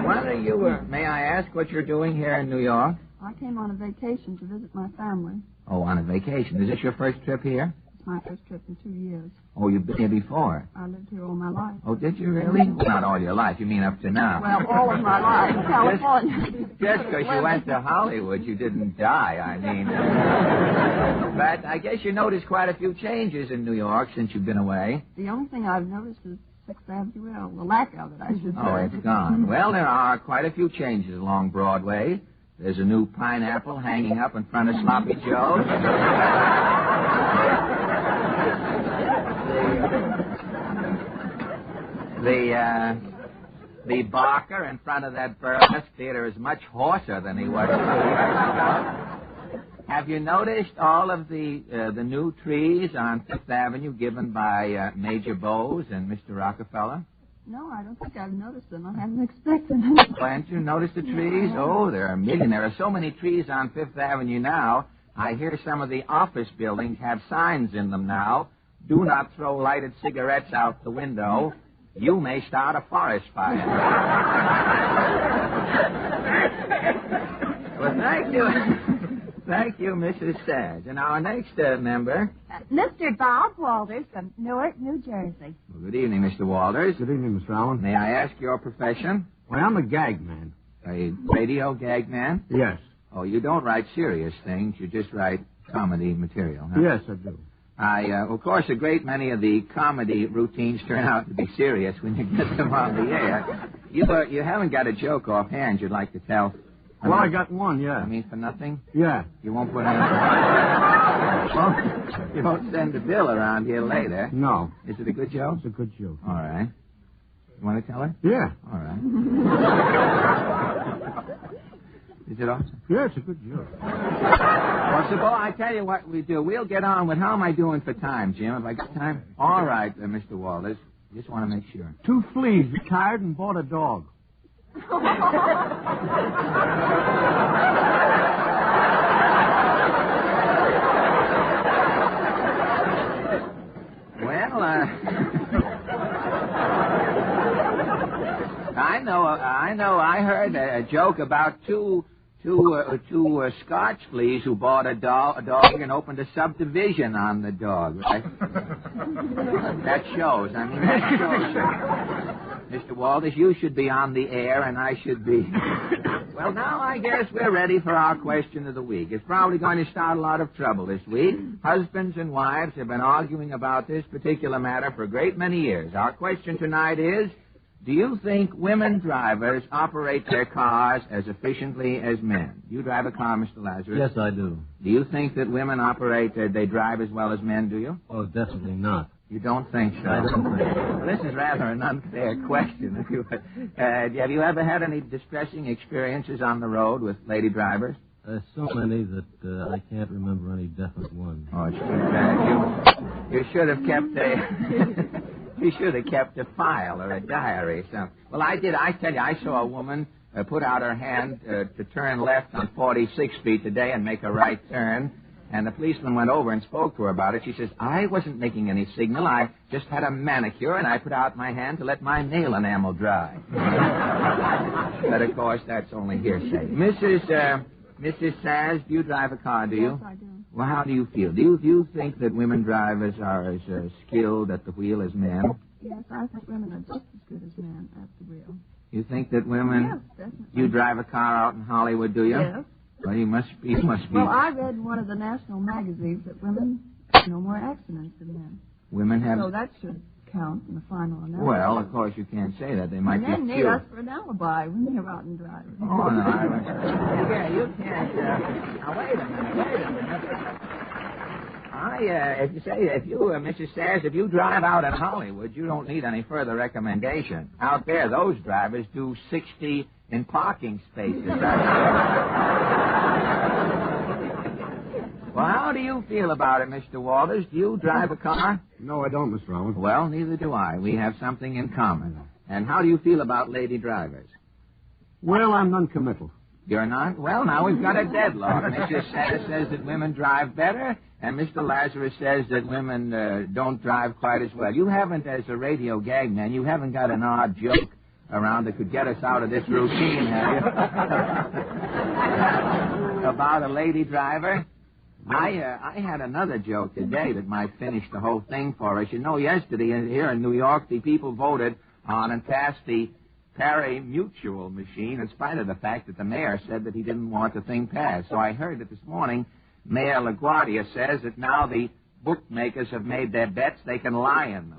What are you, may I ask what you're doing here in New York? I came on a vacation to visit my family. Oh, on a vacation. Is this your first trip here? It's my first trip in 2 years. Oh, you've been here before? I lived here all my life. Oh, did you really? Not all your life. You mean up to now? Well, all of my life. California. Just because you went to Hollywood, you didn't die, I mean. But I guess you noticed quite a few changes in New York since you've been away. The only thing I've noticed is 6th Avenue. Well, the lack of it, I should say. Oh, it's gone. Well, there are quite a few changes along Broadway. There's a new pineapple hanging up in front of Sloppy Joe's. The Barker in front of that burlesque theater is much hoarser than he was 2 years ago. Have you noticed all of the new trees on Fifth Avenue given by Major Bowes and Mr. Rockefeller? No, I don't think I've noticed them. I haven't expected them. Haven't you noticed the trees? Oh, there are a million. There are so many trees on Fifth Avenue now. I hear some of the office buildings have signs in them now. Do not throw lighted cigarettes out the window. You may start a forest fire. Well, thank you. Thank you, Mrs. Sass. And our next member... Mr. Bob Walters from Newark, New Jersey. Well, good evening, Mr. Walters. Good evening, Mr. Allen. May I ask your profession? Well, I'm a gag man. A radio gag man? Yes. Oh, you don't write serious things. You just write comedy material, huh? Yes, I do. Of course, a great many of the comedy routines turn out to be serious when you get them on the air. You haven't got a joke offhand you'd like to tell? Well, I got one, yeah. I mean, for nothing? Yeah. You won't put any... You won't send a bill around here later? No. Is it a good joke? It's a good joke. All right. You want to tell her? Yeah. All right. Is it awesome? Yeah, it's a good joke. Well, Sabo, I tell you what we do. We'll get on with... How am I doing for time, Jim? Have I got time? All right, Mr. Walters. Just want to make sure. 2 fleas retired and bought a dog. Well, I know. I heard a joke about two Scotch fleas who bought a dog and opened a subdivision on the dog, right? That shows. Mr. Walters, you should be on the air, and I should be... Well, now I guess we're ready for our question of the week. It's probably going to start a lot of trouble this week. Husbands and wives have been arguing about this particular matter for a great many years. Our question tonight is, do you think women drivers operate their cars as efficiently as men? You drive a car, Mr. Lazarus? Yes, I do. Do you think that women they drive as well as men, do you? Oh, definitely not. You don't think so? I don't think so. Well, this is rather an unfair question. Have you ever had any distressing experiences on the road with lady drivers? So many that I can't remember any definite one. Oh, it's too bad. You should have kept you should have kept a file or a diary or something. Well, I did. I tell you, I saw a woman put out her hand to turn left on 46th Street today and make a right turn. And the policeman went over and spoke to her about it. She says, I wasn't making any signal. I just had a manicure, and I put out my hand to let my nail enamel dry. But, of course, that's only hearsay. Mrs. Sass, do you drive a car, do you? Yes, I do. Well, how do you feel? Do you think that women drivers are as skilled at the wheel as men? Yes, I think women are just as good as men at the wheel. You think that women... Yes, definitely. You drive a car out in Hollywood, do you? Yes. Well, you must be. Well, I read in one of the national magazines that women have no more accidents than men. Women have... So that should count in the final analysis. Well, of course, you can't say that. They might be men need us for an alibi when they're out and driving. Oh, no. You can't. Now, wait a minute. Mrs. Sass, if you drive out in Hollywood, you don't need any further recommendation. Out there, those drivers do 60 in parking spaces. Well, how do you feel about it, Mr. Walters? Do you drive a car? No, I don't, Mr. Allen. Well, neither do I. We have something in common. And how do you feel about lady drivers? Well, I'm non-committal. You're not? Well, now we've got a deadlock. Mrs. Sass says that women drive better, and Mr. Lazarus says that women don't drive quite as well. You haven't, as a radio gag man, you haven't got an odd joke around that could get us out of this routine, have you? About a lady driver? I had another joke today that might finish the whole thing for us. You know, yesterday here in New York, the people voted on and passed the Paar Mutual machine in spite of the fact that the mayor said that he didn't want the thing passed. So I heard that this morning Mayor LaGuardia says that now the bookmakers have made their bets, they can lie in them.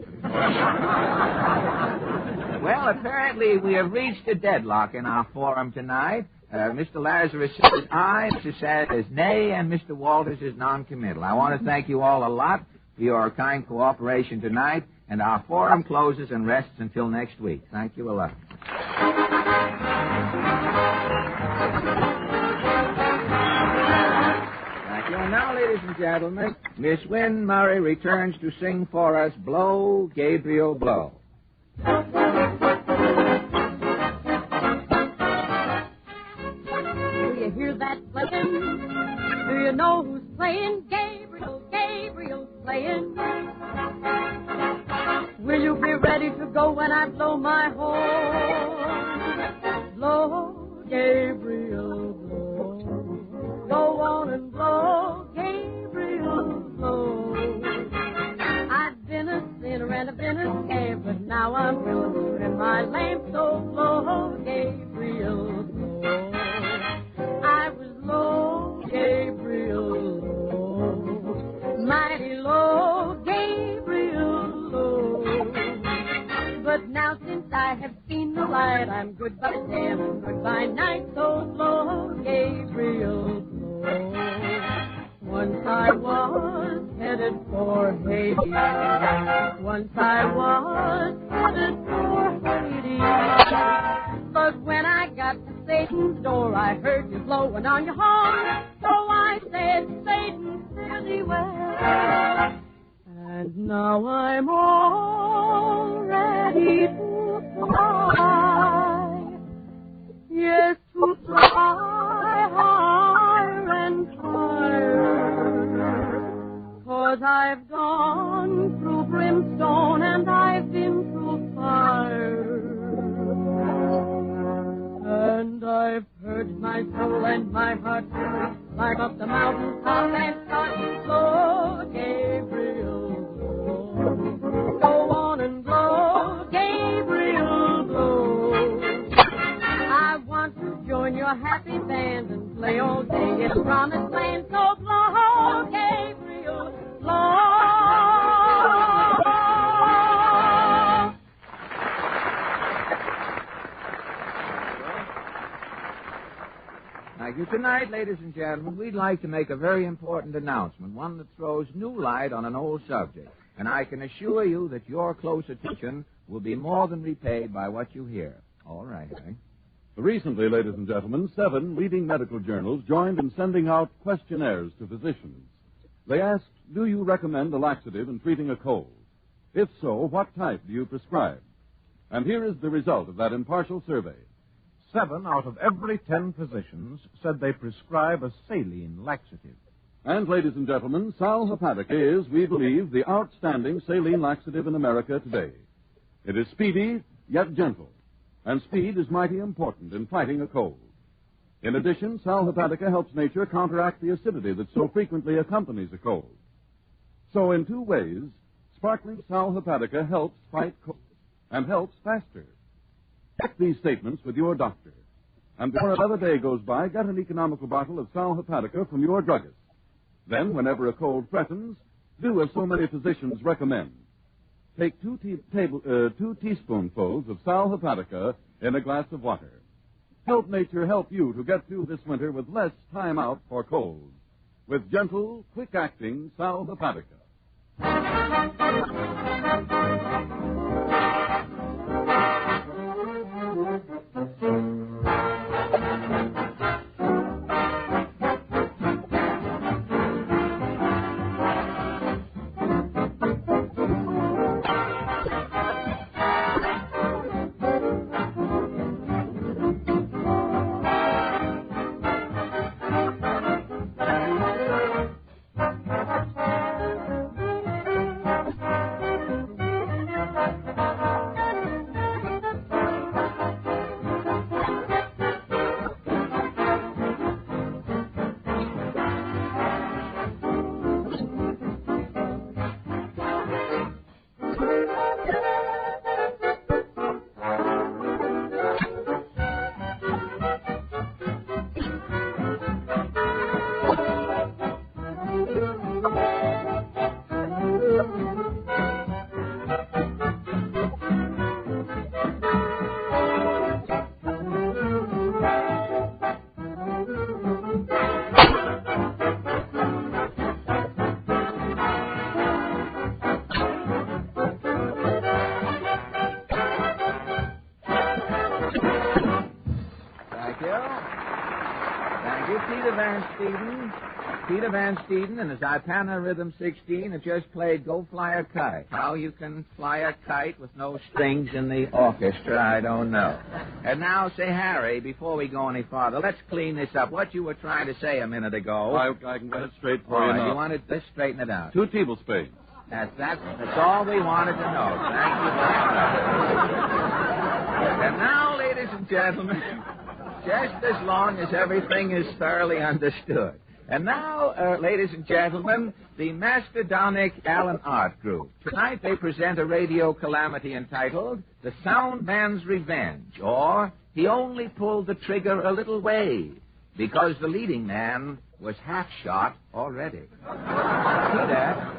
Well, apparently we have reached a deadlock in our forum tonight. Mr. Lazarus says aye, Mr. Sad is nay, and Mr. Walters is non-committal. I want to thank you all a lot for your kind cooperation tonight, and our forum closes and rests until next week. Thank you a lot. Thank you. And now, ladies and gentlemen, Miss Wynne Murray returns to sing for us Blow, Gabriel, Blow. Do you know who's playing? Gabriel, Gabriel's playing. Will you be ready to go when I blow my horn? Blow, Gabriel, blow. Go on and blow, Gabriel, blow. I've been a sinner and I've been a scamp, but now I'm willing to in my lamp, so blow, Gabriel, blow. I was low, Gabriel, low, mighty low, Gabriel, low. But now since I have seen the light, I'm goodbye day and goodbye night, so low, Gabriel, low. Once I was headed for Hades, once I was headed for Hades, but when I got to Satan's door, I heard you blowing on your horn. So I said, Satan, fare thee well. And now I'm all ready to fly. Yes, to fly higher and higher. 'Cause I've gone through brimstone and I've been through fire. And I've heard my soul and my heart climb up the mountain top and start to blow, Gabriel, blow. Go on and blow, Gabriel, blow. I want to join your happy band and play all day in the promised land, so blow, Gabriel, blow. Thank you. Tonight, ladies and gentlemen, we'd like to make a very important announcement, one that throws new light on an old subject. And I can assure you that your close attention will be more than repaid by what you hear. All right, eh? Recently, ladies and gentlemen, 7 leading medical journals joined in sending out questionnaires to physicians. They asked, do you recommend a laxative in treating a cold? If so, what type do you prescribe? And here is the result of that impartial survey. 7 out of every 10 physicians said they prescribe a saline laxative. And, ladies and gentlemen, Sal Hepatica is, we believe, the outstanding saline laxative in America today. It is speedy, yet gentle. And speed is mighty important in fighting a cold. In addition, Sal Hepatica helps nature counteract the acidity that so frequently accompanies a cold. So, in 2 ways, sparkling Sal Hepatica helps fight cold and helps faster. Check these statements with your doctor. And before another day goes by, get an economical bottle of Sal Hepatica from your druggist. Then, whenever a cold threatens, do as so many physicians recommend. Take 2 teaspoonfuls of Sal Hepatica in a glass of water. Help nature help you to get through this winter with less time out for colds. With gentle, quick-acting Sal Hepatica. Jill. Thank you, Peter Van Steeden. Peter Van Steeden and his Ipana Rhythm 16 have just played Go Fly a Kite. How you can fly a kite with no strings in the orchestra, I don't know. And now, say, Harry, before we go any farther, let's clean this up. What you were trying to say a minute ago. I can get it straight for All you right, now. you wanted to straighten it out. 2 tablespoons. That's all we wanted to know. Thank you very much. And now, ladies and gentlemen, just as long as everything is thoroughly understood. And now, ladies and gentlemen, the Mastodonic Allen Art Group. Tonight they present a radio calamity entitled The Sound Man's Revenge, or He Only Pulled the Trigger a Little Way, because the leading man was half shot already. See that?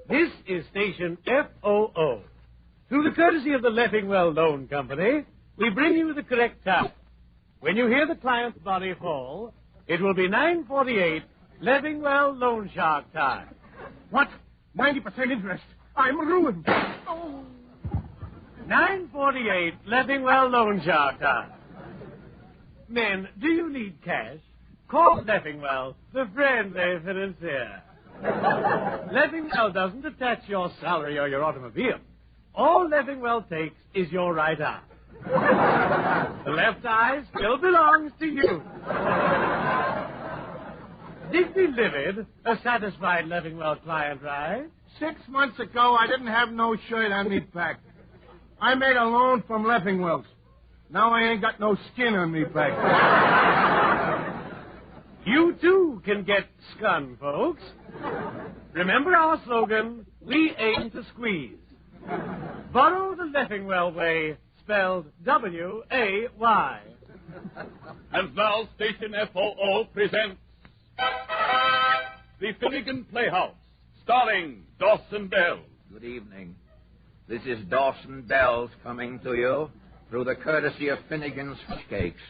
This is station FOO. Through the courtesy of the Leffingwell Loan Company, we bring you the correct time. When you hear the client's body fall, it will be 9:48 Leffingwell Loan Shark time. What? 90% interest. I'm ruined. 9:48 Leffingwell Loan Shark time. Men, do you need cash? Call Leffingwell, the friendly financier. Leffingwell doesn't attach your salary or your automobile. All Leffingwell takes is your right eye. The left eye still belongs to you. Digby Livid, a satisfied Leffingwell client, right? 6 months ago, I didn't have no shirt on me back. I made a loan from Leffingwell's. Now I ain't got no skin on me back. You, too, can get skun, folks. Remember our slogan, we aim to squeeze. Borrow the Leffingwell way, spelled W-A-Y. And now Station FOO presents The Finnegan Playhouse, starring Dawson Bells. Good evening. This is Dawson Bells coming to you through the courtesy of Finnegan's Fish Cakes.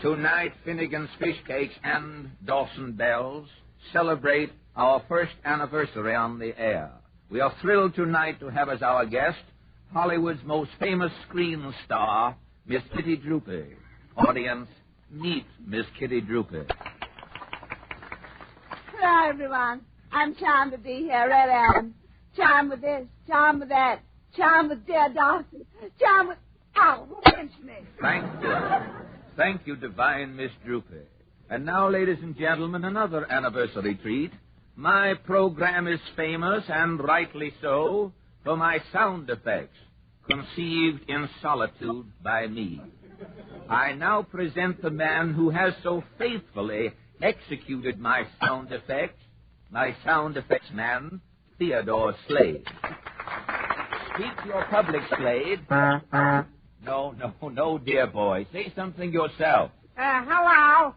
Tonight, Finnegan's Fish Cakes and Dawson Bells celebrate our first anniversary on the air. We are thrilled tonight to have as our guest Hollywood's most famous screen star, Miss Kitty Droopy. Audience, meet Miss Kitty Droopy. Hello, everyone. I'm charmed to be here, Red Allen. Charmed with this, charmed with that, charmed with dear Dawson, charmed with... Ow, who pinched me? Thank you. Thank you, divine Miss Droopy. And now, ladies and gentlemen, another anniversary treat. My program is famous, and rightly so, for my sound effects, conceived in solitude by me. I now present the man who has so faithfully executed my sound effects man, Theodore Slade. Speak your public, Slade. No, dear boy. Say something yourself. Hello.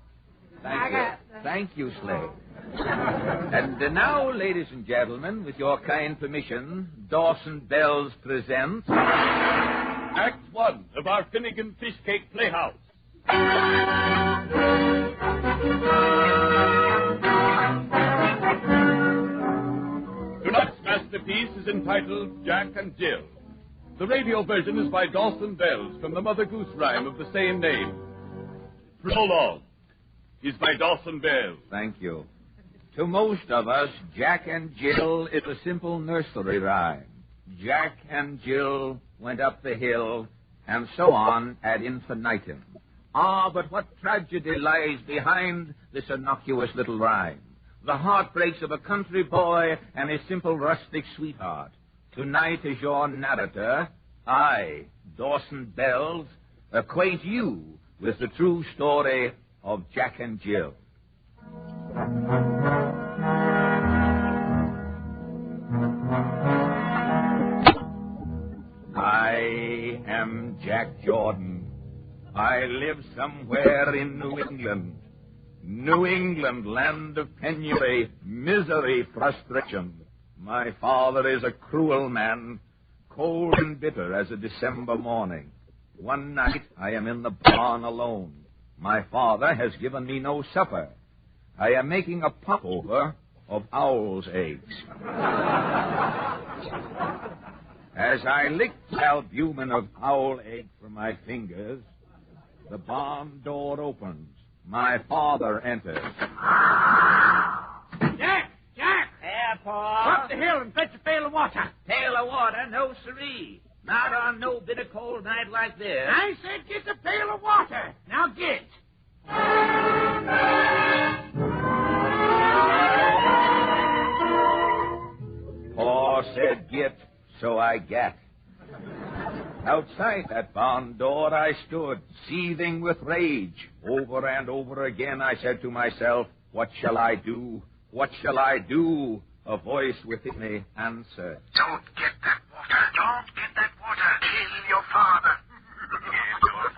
Thank you, Slade. And now, ladies and gentlemen, with your kind permission, Dawson Bells presents Act 1 of our Finnegan Fish Cake Playhouse. Tonight's masterpiece is entitled Jack and Jill. The radio version is by Dawson Bells from the Mother Goose rhyme of the same name. Prologue is by Dawson Bells. Thank you. To most of us, Jack and Jill is a simple nursery rhyme. Jack and Jill went up the hill, and so on ad infinitum. Ah, but what tragedy lies behind this innocuous little rhyme? The heartbreaks of a country boy and his simple rustic sweetheart. Tonight, as your narrator, I, Dawson Bells, acquaint you with the true story of Jack and Jill. I am Jack Jordan. I live somewhere in New England. New England, land of penury, misery, frustration. My father is a cruel man, cold and bitter as a December morning. One night I am in the barn alone. My father has given me no supper. I am making a popover of owl's eggs. As I licked the albumin of owl egg from my fingers, the barn door opens. My father enters. Jack! Here, Go Paar. up the hill and fetch a pail of water. Pail of water? No, siree. Not on no bitter cold night like this. I said get a pail of water. Now get. Paar said get, so I get. Outside that barn door I stood, seething with rage. Over and over again I said to myself, what shall I do? What shall I do? A voice within me answered. Don't get that water. Don't get that water. Kill your father. Kill your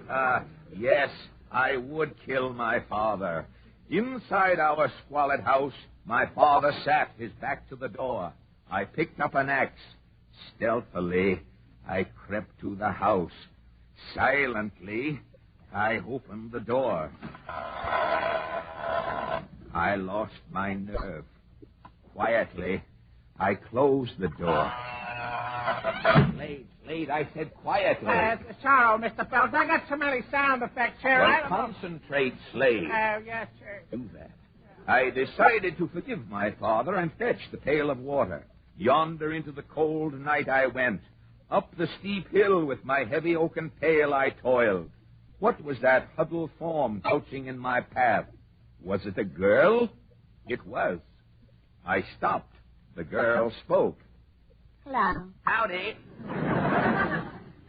father. Yes, I would kill my father. Inside our squalid house, my father sat, his back to the door. I picked up an axe. Stealthily, I crept to the house. Silently, I opened the door. I lost my nerve. Quietly, I closed the door. Slade, I said quietly. Sorrow, Mr. Phelps. I got so many sound effects here. Well, I don't know. concentrate, Slade. Yes, sir. Do that. I decided to forgive my father and fetch the pail of water. Yonder into the cold night I went. Up the steep hill with my heavy oaken pail I toiled. What was that huddled form crouching in my path? Was it a girl? It was. I stopped. The girl spoke. Hello. Howdy.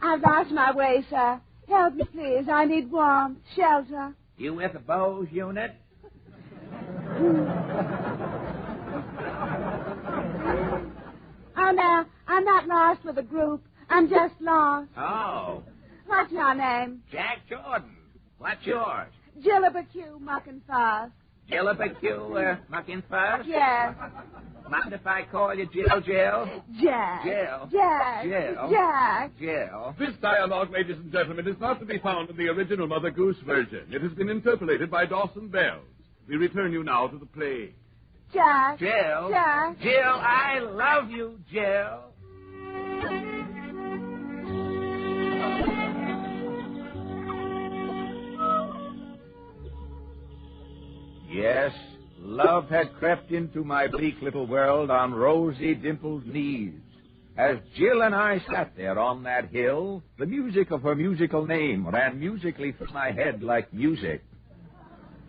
I've lost my way, sir. Help me, please. I need warmth, shelter. You with the Bose unit? Oh, no, I'm not lost with a group. I'm just lost. Oh, What's your name? Jack Jordan. What's yours? Jillibacue Muck and Fuss. Jillibacue, mucking fuss? Yes. Mind if I call you Jill? Jack. Jill. Jack. Jill. Jack. Jill. This dialogue, ladies and gentlemen, is not to be found in the original Mother Goose version. It has been interpolated by Dawson Bells. We return you now to the play. Jack. Jill. Jack. Jill, I love you, Jill. Yes, love had crept into my bleak little world on rosy, dimpled knees. As Jill and I sat there on that hill, the music of her musical name ran musically through my head like music.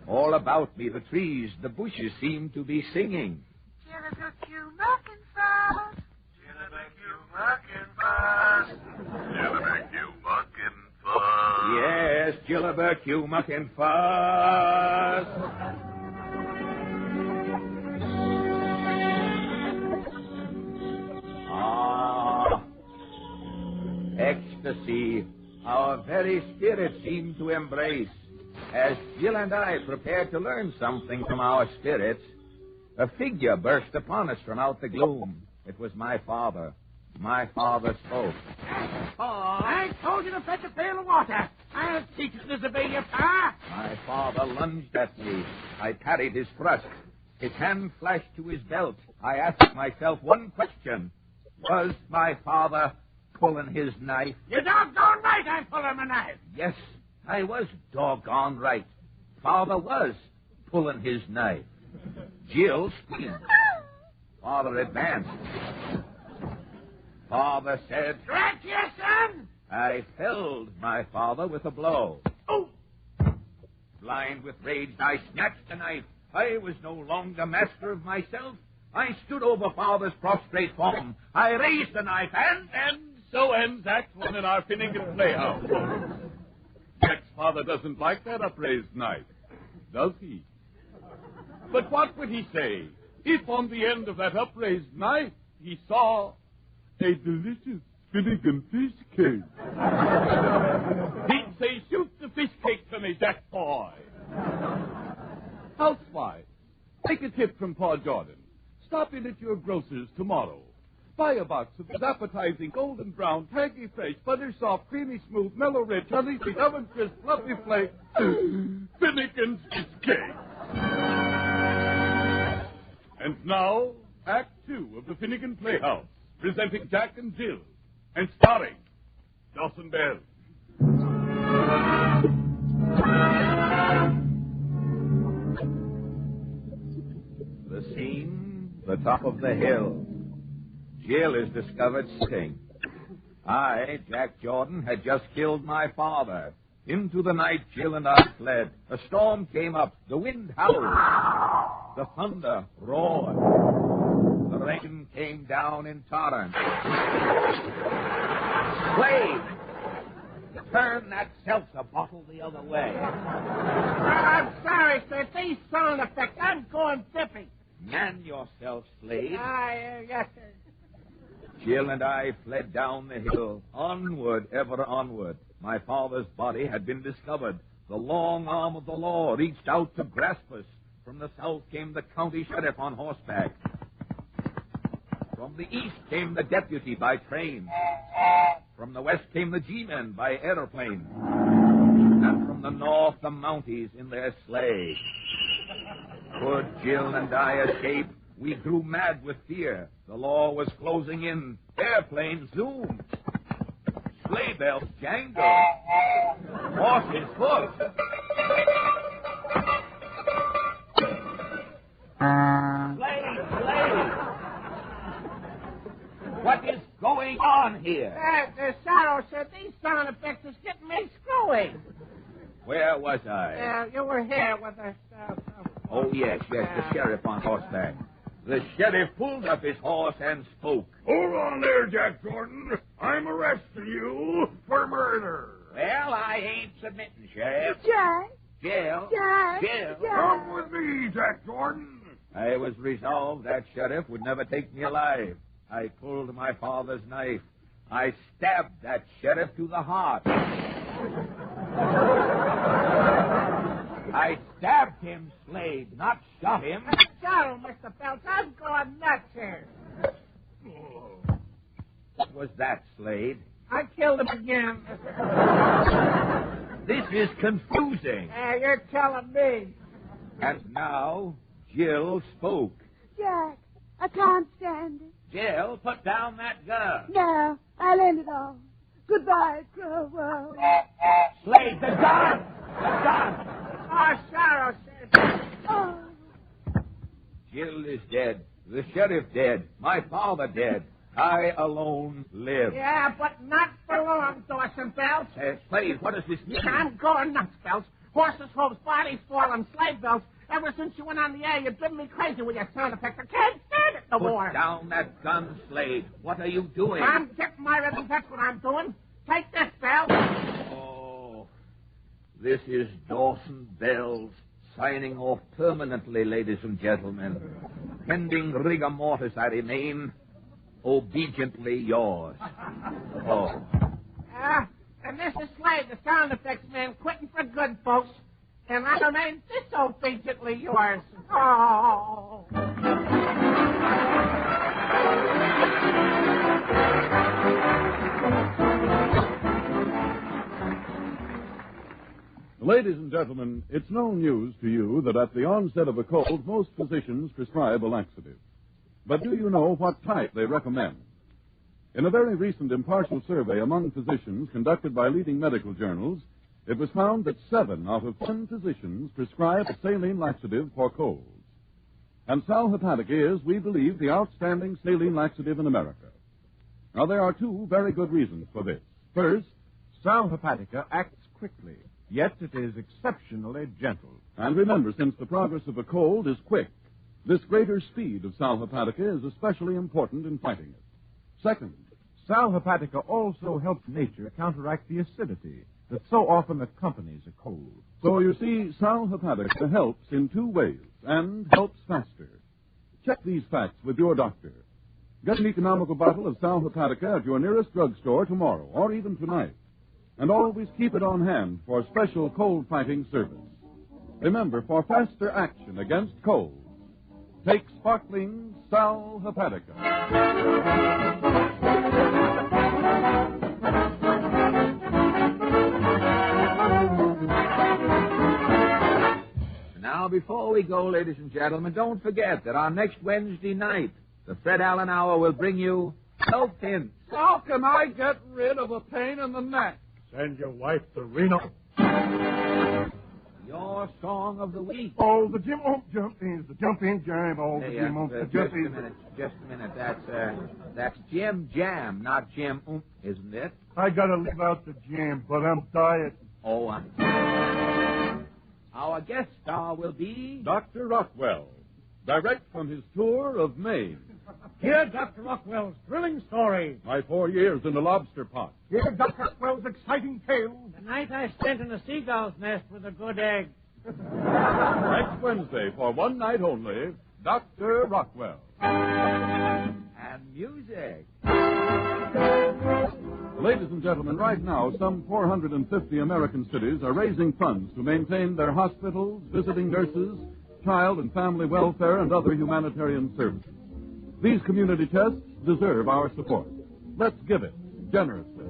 All about me, the trees, the bushes seemed to be singing. Jillibacue Muck and Fuss. Jillibacue Muck and Fuss. Jillibacue Muck and Fuss. Yes, Jillibacue Muck and Fuss. Ecstasy, our very spirit seemed to embrace. As Jill and I prepared to learn something from our spirits, a figure burst upon us from out the gloom. It was my father. My father spoke. Oh, I told you to fetch a pail of water. I'll teach you to disobey your Pa. My father lunged at me. I parried his thrust. His hand flashed to his belt. I asked myself one question. Was my father pulling his knife? You're doggone right I'm pulling a knife. Yes, I was doggone right. Father was pulling his knife. Jill screamed. Father advanced. Father said, Right here, son. I felled my father with a blow. Oh! Blind with rage, I snatched the knife. I was no longer master of myself. I stood over Father's prostrate form. I raised the knife and so ends Act 1 in our Finnegan Playhouse. Jack's father doesn't like that upraised knife, does he? But what would he say if on the end of that upraised knife he saw a delicious Finnegan fish cake? He'd say, shoot the fish cake for me, Jack boy. Housewife, take a tip from Pa Jordan. Stop in at your grocer's tomorrow. Buy a box of this appetizing, golden brown, tangy fresh, butter soft, creamy smooth, mellow rich, honey sweet, oven crisp, fluffy flake, Finnegan's fish cake. of the Finnegan Playhouse, presenting Jack and Jill, and starring Dawson Bell. The scene, the top of the hill. Jill is discovered sitting. I, Jack Jordan, had just killed my father. Into the night Jill and I fled. A storm came up. The wind howled. The thunder roared. The rain came down in torrents. Slade, turn that seltzer bottle the other way. I'm sorry, sir. These sound effects. I'm going dippy. Man yourself, Slade. Yes, sir. Jill and I fled down the hill, onward, ever onward. My father's body had been discovered. The long arm of the law reached out to grasp us. From the south came the county sheriff on horseback. From the east came the deputy by train. From the west came the G-men by aeroplane. And from the north, the Mounties in their sleigh. Could Jill and I escape? We grew mad with fear. The law was closing in. Airplanes zoomed. Sleigh bells jangled. Horses hoofed. Slade! What is going on here? Sorrow, sir. These sound effects is getting me screwy. Where was I? You were here with us. Oh, yes, the sheriff on horseback. The sheriff pulled up his horse and spoke. Hold on there, Jack Jordan. I'm arresting you for murder. Well, I ain't submitting, Sheriff. Jack. Jill. Jack. Jill. Jack. Come with me, Jack Jordan. I was resolved that sheriff would never take me alive. I pulled my father's knife. I stabbed that sheriff to the heart. I stabbed him, Slade, not shot him. Sorrow, Mr. Phelps. I'm going nuts here. What was that, Slade? I killed him again. This is confusing. You're telling me. And now, Jill spoke. Jack, I can't stand it. Jill, put down that gun. No, I'll end it all. Goodbye, Crowell. Slade, the gun! The gun! Oh, sorrow, sir. Oh. Jill is dead. The sheriff dead. My father dead. I alone live. Yeah, but not for long, Dawson Phelps. Slade, what does this mean? I'm going nuts, Phelps. Horses' hooves, bodies falling, sleigh bells. Ever since you went on the air, you've driven me crazy with your sound effects. I can't stand it no more. Put down that gun, Slade. What are you doing? I'm getting my rhythm. That's what I'm doing. Take this, Bell. Oh, this is Dawson Bells signing off permanently, ladies and gentlemen. Pending rigor mortis, I remain obediently yours. Oh. And this is Slade, the sound effects man, quitting for good, folks. And I remain disobediently yours. Oh. Ladies and gentlemen, it's no news to you that at the onset of a cold, most physicians prescribe a laxative. But do you know what type they recommend? In a very recent impartial survey among physicians conducted by leading medical journals, it was found that 7 out of 10 physicians prescribe a saline laxative for colds. And Sal Hepatica is, we believe, the outstanding saline laxative in America. Now, there are 2 very good reasons for this. First, Sal Hepatica acts quickly, yet it is exceptionally gentle. And remember, since the progress of a cold is quick, this greater speed of Sal Hepatica is especially important in fighting it. Second, Sal Hepatica also helps nature counteract the acidity that so often accompanies a cold. So you see, Sal Hepatica helps in 2 ways, and helps faster. Check these facts with your doctor. Get an economical bottle of Sal Hepatica at your nearest drugstore tomorrow, or even tonight. And always keep it on hand for special cold-fighting service. Remember, for faster action against colds, take sparkling Sal Hepatica. Now, before we go, ladies and gentlemen, don't forget that on next Wednesday night, the Fred Allen Hour will bring you Soap Hints. How can I get rid of a pain in the neck? Send your wife to Reno. Your song of the week. Oh, the Jim Jumpins, the jumping jam. Oh, the Jim Just a minute. That's Jim Jam, not Jim isn't it? I gotta leave out the jam, but I'm dieting. Oh, our guest star will be Dr. Rockwell, direct from his tour of Maine. Hear Dr. Rockwell's thrilling story. My 4 years in the lobster pot. Hear Dr. Rockwell's exciting tale. The night I spent in a seagull's nest with a good egg. Next Wednesday, for one night only, Dr. Rockwell. And music. Ladies and gentlemen, right now, some 450 American cities are raising funds to maintain their hospitals, visiting nurses, child and family welfare, and other humanitarian services. These community tests deserve our support. Let's give it generously.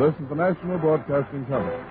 This is the National Broadcasting Company.